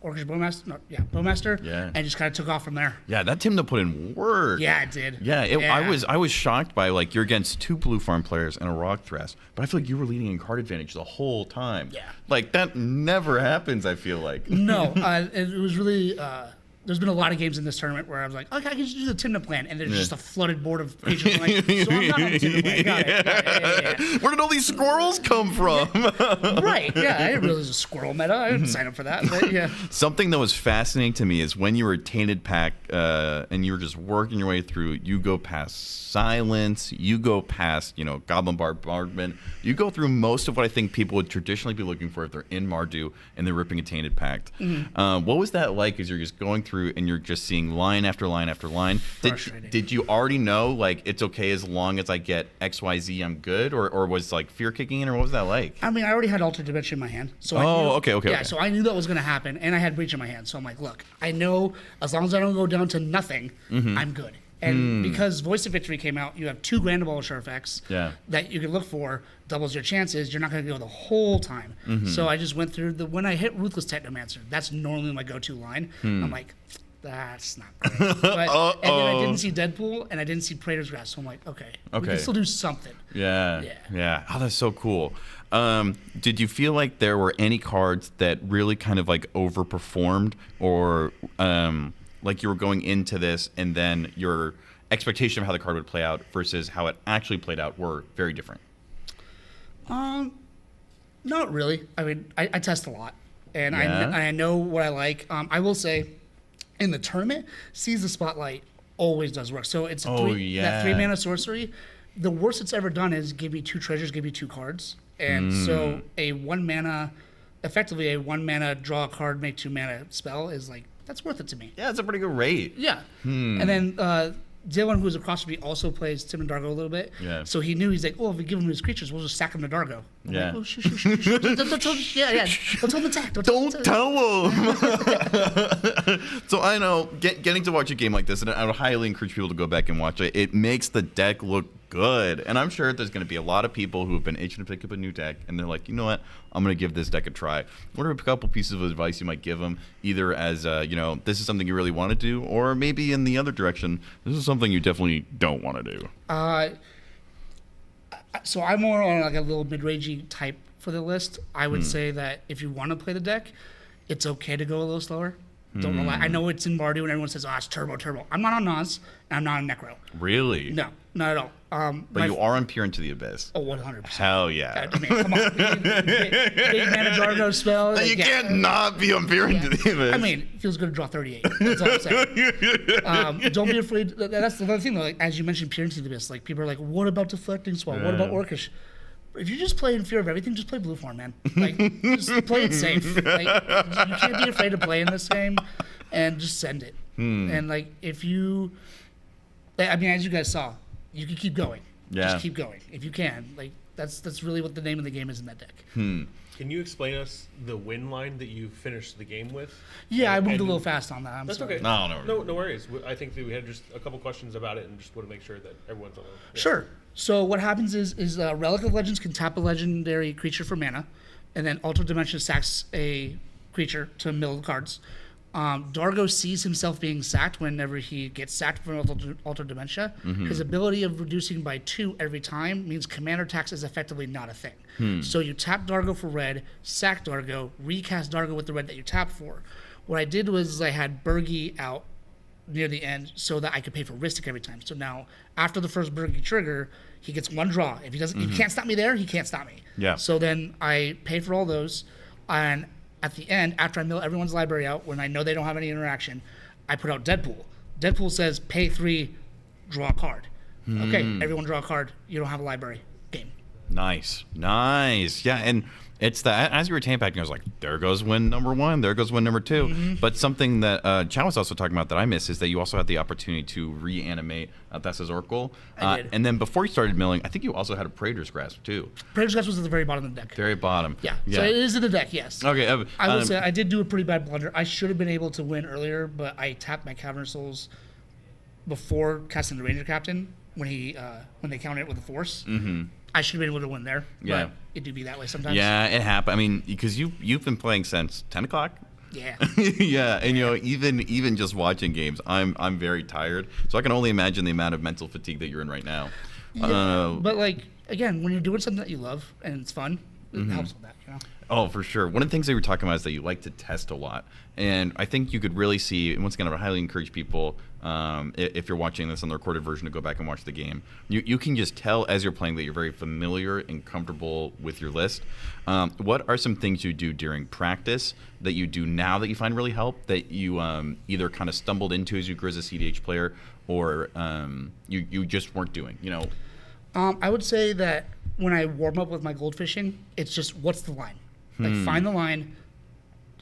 Orcish Bowmaster. Yeah. And just kind of took off from there. Yeah, that Timna put in work. Yeah, it did. Yeah, Yeah. I was shocked by like you're against 2 blue farm players and a rock thrust, but I feel like you were leading in card advantage the whole time. Yeah. Like that never happens, I feel like. No, it was really. There's been a lot of games in this tournament where I was like, okay, I can just do the Timna plan, and there's just a flooded board of pages. I'm like, so I'm not on the Timna plan. Got it. Yeah. Where did all these squirrels come from? Right. Yeah, I didn't realize it was a squirrel meta. I didn't sign up for that. But yeah. Something that was fascinating to me is when you were Tainted Pack and you were just working your way through, you go past Silence, you go past, Goblin Bombardment, you go through most of what I think people would traditionally be looking for if they're in Mardu and they're ripping a Tainted Pact. Mm-hmm. What was that like as you're just going through through and you're just seeing line after line after line. Did you already know, like, it's okay as long as I get XYZ, I'm good? Or was, like, fear kicking in, or what was that like? I mean, I already had Altered Dimension in my hand. So I knew, okay. So I knew that was going to happen, and I had Breach in my hand. So I'm like, look, I know as long as I don't go down to nothing, I'm good. And because Voice of Victory came out, you have 2 Grand Abolisher effects that you can look for, doubles your chances. You're not going to go the whole time. So I just went through when I hit Ruthless Technomancer, that's normally my go-to line. I'm like, that's not great. But, and then I didn't see Deadpool, and I didn't see Praetor's Grasp. So I'm like, okay, we can still do something. Yeah. Oh, that's so cool. Did you feel like there were any cards that really kind of like overperformed, or like you were going into this and then your expectation of how the card would play out versus how it actually played out were very different? Not really. I mean, I test a lot, and I know what I like. I will say, in the tournament, Seize the Spotlight always does work. So it's that 3 mana sorcery. The worst it's ever done is give me 2 treasures, give me 2 cards, and so a 1 mana, effectively a 1 mana draw a card, make 2 mana spell is like, that's worth it to me. Yeah, it's a pretty good rate. Yeah. And then Dylan, who's across from me, also plays Tim and Dargo a little bit. Yeah. So he knew, he's like, if we give him his creatures, we'll just sack him to Dargo. I'm like, oh, shh. Don't tell him attack. Don't tell him. So I know, getting to watch a game like this, and I would highly encourage people to go back and watch it. It makes the deck look good. And I'm sure there's going to be a lot of people who have been itching to pick up a new deck, and they're like, you know what, I'm going to give this deck a try. What are a couple pieces of advice you might give them, either as, this is something you really want to do, or maybe in the other direction, this is something you definitely don't want to do? So I'm more on like a little mid-rangey type for the list. I would say that if you want to play the deck, it's okay to go a little slower. Don't rely. I know it's in Mardu and everyone says, it's turbo. I'm not on Nas, and I'm not on Necro. Really? No, not at all. But you are on Peer into the Abyss. Oh, 100%. Hell yeah. I mean, come on. Big mana Dargo spell. You can't not be on Peer into the Abyss. I mean, it feels good to draw 38. That's all I'm saying. Don't be afraid. That's the other thing, though. Like, as you mentioned, Peer into the Abyss. Like, people are like, what about Deflecting Swell? What about Orcish? If you just play in fear of everything, just play blue form, man. Like, just play it safe. Like, you can't be afraid to play in this game, and just send it. And like, if you, I mean, as you guys saw, you can keep going. Yeah. Just keep going if you can. Like, that's really what the name of the game is in that deck. Can you explain us the win line that you finished the game with? Yeah, I moved a little fast on that. I'm that's sorry. okay. No worries. I think that we had just a couple questions about it, and just want to make sure that everyone's on. Sure. So what happens is Relic of Legends can tap a legendary creature for mana, and then Altered Dimension sacks a creature to mill the cards. Dargo sees himself being sacked whenever he gets sacked from Altered Dementia. His ability of reducing by 2 every time means commander tax is effectively not a thing. So you tap Dargo for red, sack Dargo, recast Dargo with the red that you tapped for. What I did was I had Bergie out near the end so that I could pay for Ristic every time. So now after the first Bergie trigger, he gets 1 draw. If he doesn't, if he can't stop me there, he can't stop me. Yeah. So then I pay for all those, and at the end, after I mill everyone's library out, when I know they don't have any interaction, I put out Deadpool. Deadpool says, pay 3, draw a card. Okay, everyone draw a card. You don't have a library. Game. Nice. Yeah, and it's that, as you were tampacking, I was like, there goes win number 1, there goes win number 2. But something that Chow was also talking about that I missed is that you also had the opportunity to reanimate Thessa's Oracle. I did. And then before you started milling, I think you also had a Praetor's Grasp too. Praetor's Grasp was at the very bottom of the deck. Very bottom. Yeah. So it is in the deck, yes. Okay. I will say I did do a pretty bad blunder. I should have been able to win earlier, but I tapped my Cavern Souls before casting the Ranger Captain when they counted it with a Force. I should have been able to win there. Yeah. But it do be that way sometimes. Yeah, it happened. I mean, because you've been playing since 10 o'clock. Yeah. Yeah, and even just watching games, I'm very tired. So I can only imagine the amount of mental fatigue that you're in right now. Yeah, but like, again, when you're doing something that you love and it's fun, it helps with that, you know? Oh, for sure. One of the things that we were talking about is that you like to test a lot. And I think you could really see, and once again, I would highly encourage people, if you're watching this on the recorded version, to go back and watch the game. You can just tell as you're playing that you're very familiar and comfortable with your list. What are some things you do during practice that you do now that you find really help, that you either kind of stumbled into as you grew as a cEDH player, or you just weren't doing, you know? I would say that when I warm up with my goldfishing, it's just, what's the line? Like, find the line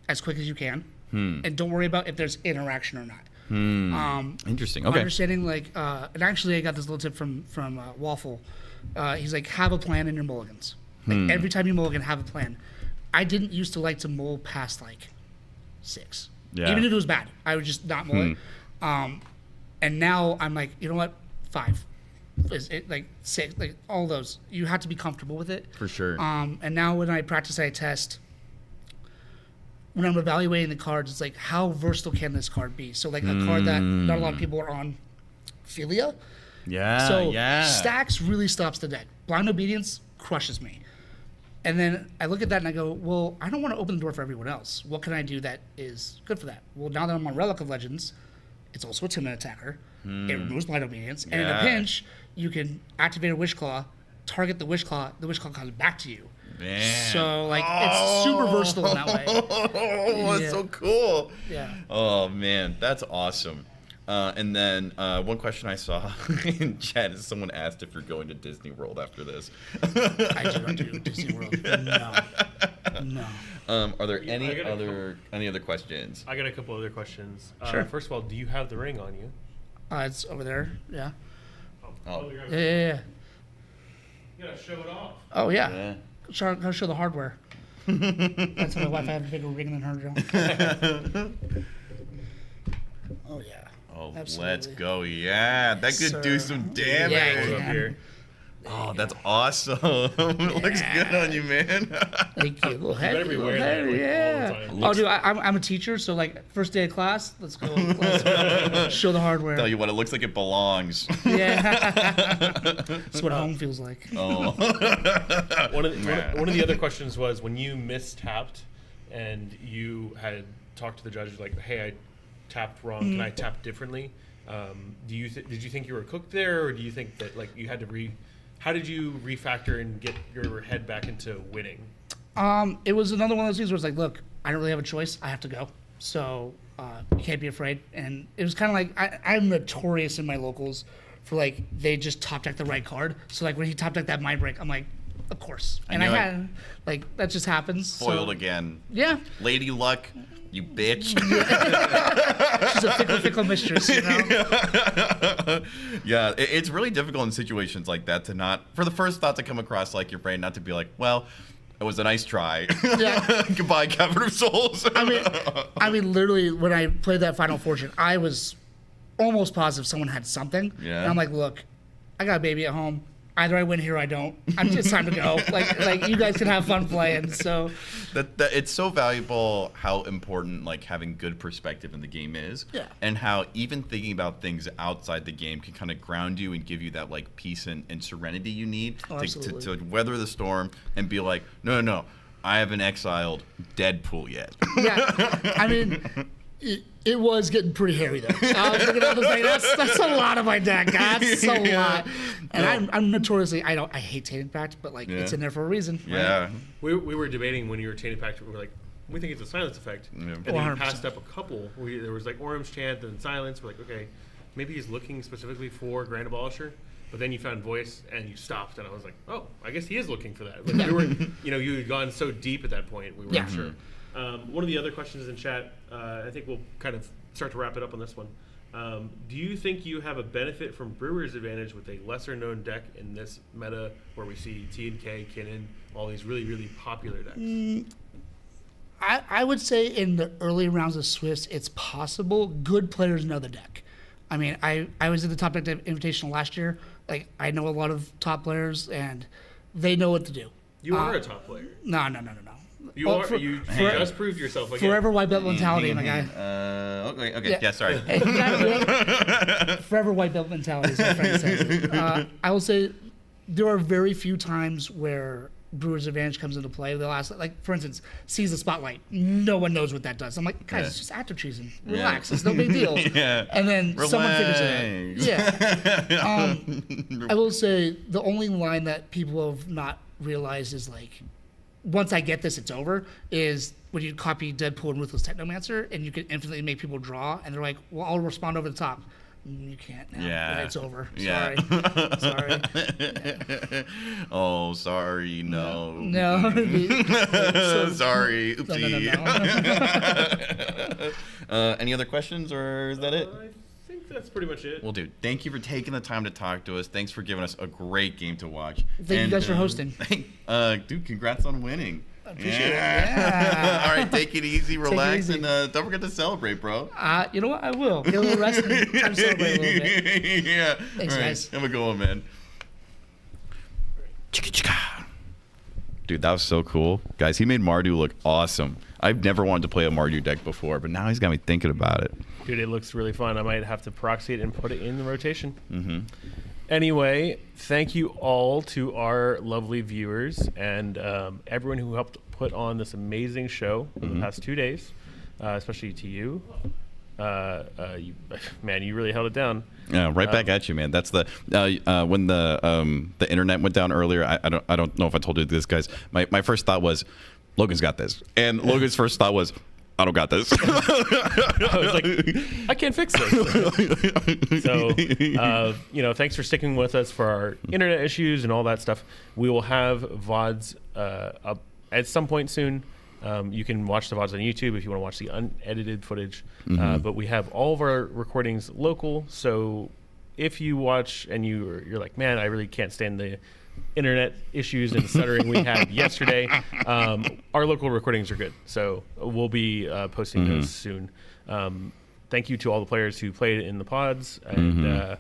as quick as you can. and don't worry about if there's interaction or not. Interesting. My Okay. understanding, like, and actually, I got this little tip from Waffle. He's like, have a plan in your mulligans. Like every time you mulligan, have a plan. I didn't used to like to mull past like 6. Yeah. Even if it was bad, I would just not mull it. And now I'm like, you know what, 5. Is it like 6? Like all those, you have to be comfortable with it. For sure. And now when I practice, I test. When I'm evaluating the cards, it's like, how versatile can this card be? So like a card that not a lot of people are on, Philia. Yeah. So yeah. Stacks really stops the deck. Blind Obedience crushes me. And then I look at that and I go, well, I don't want to open the door for everyone else. What can I do that is good for that? Well, now that I'm on Relic of Legends, it's also a 10-minute attacker. It removes Blind Obedience. And in a pinch, you can activate a Wish Claw, target the Wish Claw comes back to you. Man. So, like, it's super versatile in that way. Oh, that's so cool. Yeah. Oh, man. That's awesome. And then one question I saw in chat is someone asked if you're going to Disney World after this. I do not do Disney World. No. Are there any other questions? I got a couple other questions. Sure. First of all, do you have the ring on you? It's over there. Yeah. Oh. Yeah. You gotta show it off. Oh, yeah. Gotta show the hardware. That's why my wife has a bigger ring than her, Joe. Oh, yeah. Oh, Absolutely. let's go. Yeah, that could Sir. do some damage. Yeah, it can. Oh, that's awesome. It looks good on you, man. Thank you. Go ahead. You better be wearing that, like, yeah. all the time. Oh, dude, I'm a teacher, so like first day of class, let's go. Let's show the hardware. Tell you what, it looks like it belongs. Yeah. That's what home feels like. Oh. One of the other questions was when you mistapped and you had talked to the judge like, hey, I tapped wrong. Can I tap differently? Did you think you were cooked there, or do you think that like you had to how did you refactor and get your head back into winning? It was another one of those things where it's like, look, I don't really have a choice. I have to go. So you can't be afraid. And it was kind of like, I'm notorious in my locals for like, they just top deck the right card. So like when he top decked that Mind Break, I'm like, of course. And I had, like, that just happens. Foiled again. Yeah. Lady Luck, you bitch. She's a fickle mistress, you know? Yeah, it's really difficult in situations like that to not, for the first thought to come across like your brain, not to be like, well, it was a nice try. Yeah. Goodbye, Cavern of Souls. I mean, literally, when I played that Final Fortune, I was almost positive someone had something. Yeah. And I'm like, look, I got a baby at home. Either I win here or I don't. It's time to go. Like you guys can have fun playing. So that it's so valuable how important like having good perspective in the game is. Yeah. And how even thinking about things outside the game can kind of ground you and give you that like peace and serenity you need to weather the storm and be like, no, I haven't exiled Deadpool yet. Yeah. I mean, it was getting pretty hairy though. I was looking at it, I was like, that's a lot of my deck. That's a lot. And I'm notoriously, I hate Tainted Pact, but like it's in there for a reason. Right? Yeah. We were debating when you were Tainted Pact. We were like, we think it's a silence effect. Yeah. And then you passed up a couple. There was like Orm's Chant and silence. We're like, okay, maybe he's looking specifically for Grand Abolisher. But then you found voice and you stopped, and I was like, oh, I guess he is looking for that. Like we were, you had gone so deep at that point, we weren't sure. One of the other questions in chat, I think we'll kind of start to wrap it up on this one. Do you think you have a benefit from Brewer's Advantage with a lesser-known deck in this meta where we see T&K, Kinnan, all these really, really popular decks? I would say in the early rounds of Swifts, it's possible. Good players know the deck. I mean, I was in the top deck Invitational last year. Like, I know a lot of top players, and they know what to do. You are a top player. No. You just proved yourself again. Forever white belt mentality, my guy. Okay. Yeah, sorry. Forever white belt mentality is what I'm trying to say. I will say there are very few times where Brewer's Advantage comes into play. They'll ask, like, for instance, Seize the Spotlight. No one knows what that does. I'm like, guys, it's just active treason. Relax. It's no big deal. Yeah. And then someone figures it out. Yeah. I will say the only line that people have not realized is, like, once I get this, it's over, is when you copy Deadpool and Ruthless Technomancer and you can infinitely make people draw, and they're like, well, I'll respond over the top. You can't now. Yeah. It's over. Yeah. Sorry. Oh, sorry. No. No. Sorry. No. Oopsie. Any other questions, or is that it? I think that's pretty much it. Well, dude, thank you for taking the time to talk to us. Thanks for giving us a great game to watch. Thank you guys for hosting. Dude, congrats on winning. I appreciate it. Yeah. All right, take it easy, relax, easy. and don't forget to celebrate, bro. You know what? I will. Get a little rest and time to celebrate a little bit. Yeah. Thanks, All right. guys. Have a good one, man. Dude, that was so cool. Guys, he made Mardu look awesome. I've never wanted to play a Mardu deck before, but now he's got me thinking about it. Dude, it looks really fun. I might have to proxy it and put it in the rotation. Mm-hmm. Anyway, thank you all to our lovely viewers and everyone who helped put on this amazing show over the past 2 days, especially to you. Man, you really held it down. Yeah, right back at you, man. That's the when the internet went down earlier. I don't know if I told you this, guys. My first thought was, Logan's got this, and Logan's first thought was, I don't got this. I was like, I can't fix this. So, thanks for sticking with us for our internet issues and all that stuff. We will have VODs up at some point soon. You can watch the VODs on YouTube if you want to watch the unedited footage. But we have all of our recordings local. So if you watch and you're like, man, I really can't stand the internet issues and stuttering we had yesterday, our local recordings are good. So we'll be posting those soon. Thank you to all the players who played in the pods and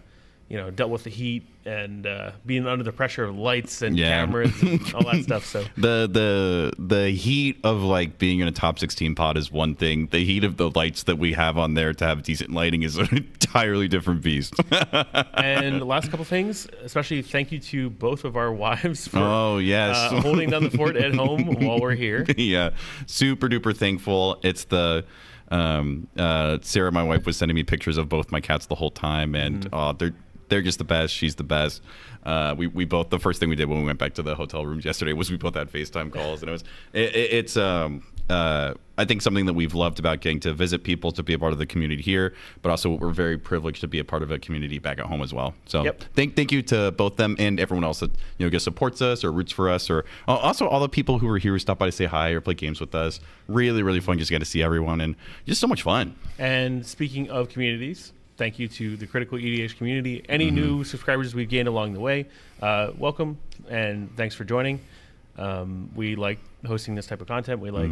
dealt with the heat and being under the pressure of lights and cameras and all that stuff. So the heat of like being in a top 16 pod is one thing. The heat of the lights that we have on there to have decent lighting is an entirely different beast. And the last couple things, especially thank you to both of our wives for holding down the fort at home while we're here. Yeah, super duper thankful. It's the Sarah, my wife, was sending me pictures of both my cats the whole time, and they're just the best. She's the best. We both, the first thing we did when we went back to the hotel rooms yesterday was we both had FaceTime calls, and it's I think something that we've loved about getting to visit people, to be a part of the community here, but also we're very privileged to be a part of a community back at home as well. So thank you to both them and everyone else that just supports us or roots for us, or also all the people who are here who stop by to say hi or play games with us. Really, really fun just get to see everyone, and just so much fun. And speaking of communities, thank you to the Critical EDH community. Any new subscribers we've gained along the way, welcome, and thanks for joining. We like hosting this type of content. We like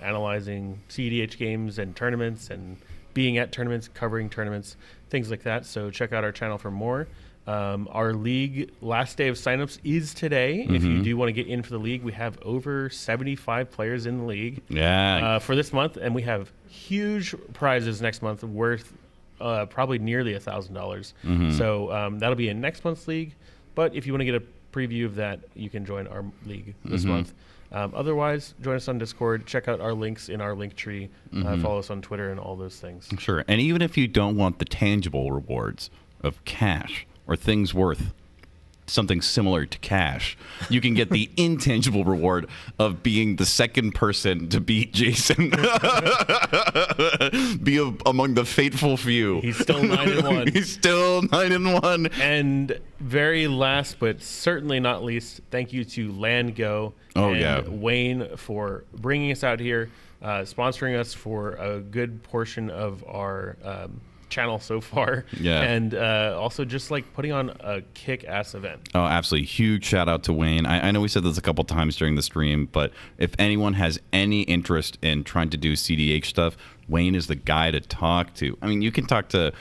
analyzing cEDH games and tournaments and being at tournaments, covering tournaments, things like that. So check out our channel for more. Our league last day of signups is today. If you do want to get in for the league, we have over 75 players in the league for this month, and we have huge prizes next month worth probably nearly $1,000. So that'll be in next month's league. But if you want to get a preview of that, you can join our league this month. Otherwise, join us on Discord. Check out our links in our link tree. Follow us on Twitter and all those things. Sure. And even if you don't want the tangible rewards of cash or things worth something similar to cash, you can get the intangible reward of being the second person to beat Jason. Be among the fateful few. He's still 9-1. He's still 9-1. And very last, but certainly not least, thank you to LandGo and Wayne for bringing us out here, sponsoring us for a good portion of our channel so far, and also just like putting on a kick-ass event. Oh, absolutely. Huge shout out to Wayne. I know we said this a couple times during the stream, but if anyone has any interest in trying to do cEDH stuff, Wayne is the guy to talk to. I mean, you can talk to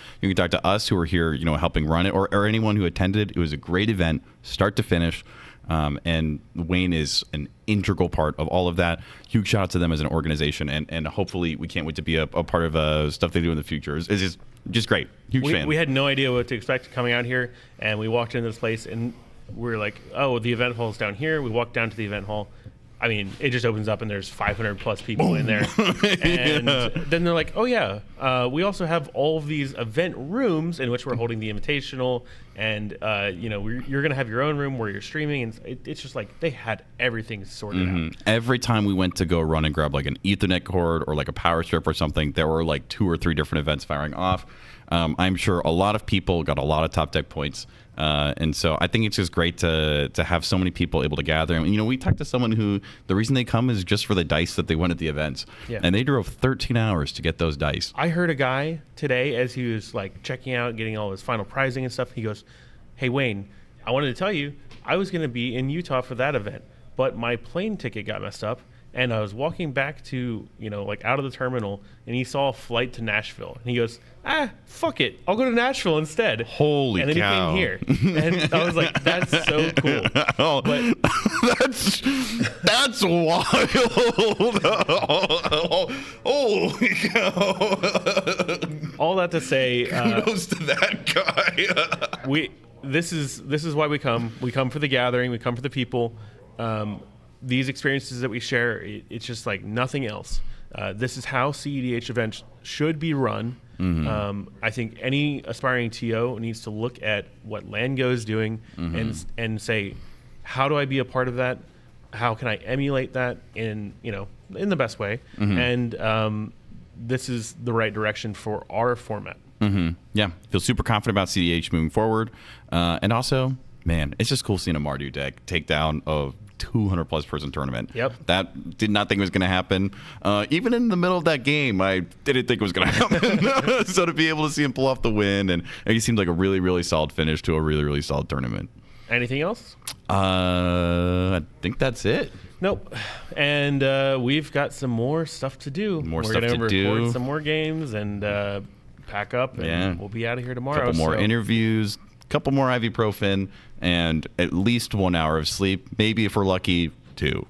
us who are here, helping run it, or anyone who attended. It was a great event, start to finish. And Wayne is an integral part of all of that. Huge shout out to them as an organization, and hopefully we can't wait to be a part of stuff they do in the future. It's just great. Huge fan. We had no idea what to expect coming out here, and we walked into this place and we're like, oh, the event hall's down here. We walked down to the event hall. I mean, it just opens up and there's 500 plus people in there. And then they're like, oh yeah, we also have all of these event rooms in which we're holding the Invitational, and you're going to have your own room where you're streaming, and it's just like they had everything sorted out. Every time we went to go run and grab like an Ethernet cord or like a power strip or something, there were like 2 or 3 different events firing off. I'm sure a lot of people got a lot of top deck points. And so I think it's just great to have so many people able to gather. And, we talked to someone who the reason they come is just for the dice that they won at the events. Yeah. And they drove 13 hours to get those dice. I heard a guy today as he was like checking out, getting all his final pricing and stuff. He goes, "Hey, Wayne, I wanted to tell you I was going to be in Utah for that event, but my plane ticket got messed up. And I was walking back to, like out of the terminal, and he saw a flight to Nashville. And he goes, fuck it. I'll go to Nashville instead." Holy and then cow. he came here. And I was like, that's so cool. Oh, But that's wild. Holy cow. all that to say, kudos to that guy. This is why we come. We come for the gathering. We come for the people. These experiences that we share, it's just like nothing else. This is how cEDH events should be run. Mm-hmm. I think any aspiring TO needs to look at what Lango is doing and say, how do I be a part of that? How can I emulate that in the best way? And this is the right direction for our format. Yeah, feel super confident about cEDH moving forward. And also, man, it's just cool seeing a Mardu deck take down a 200+ person tournament. Yep. That did not think it was going to happen. Even in the middle of that game, I didn't think it was going to happen. So to be able to see him pull off the win, and it seemed like a really, really solid finish to a really, really solid tournament. Anything else? I think that's it. Nope. And we've got some more stuff to do. More We're stuff gonna to record do. some more games and pack up, and we'll be out of here tomorrow. Couple more so. interviews, couple more ibuprofen, and at least 1 hour of sleep. Maybe if we're lucky, 2.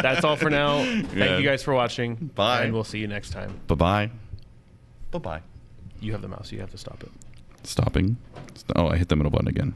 That's all for now. Thank you guys for watching. Bye. And we'll see you next time. Bye-bye. Bye-bye. You have the mouse. You have to stop it. Stopping. Oh, I hit the middle button again.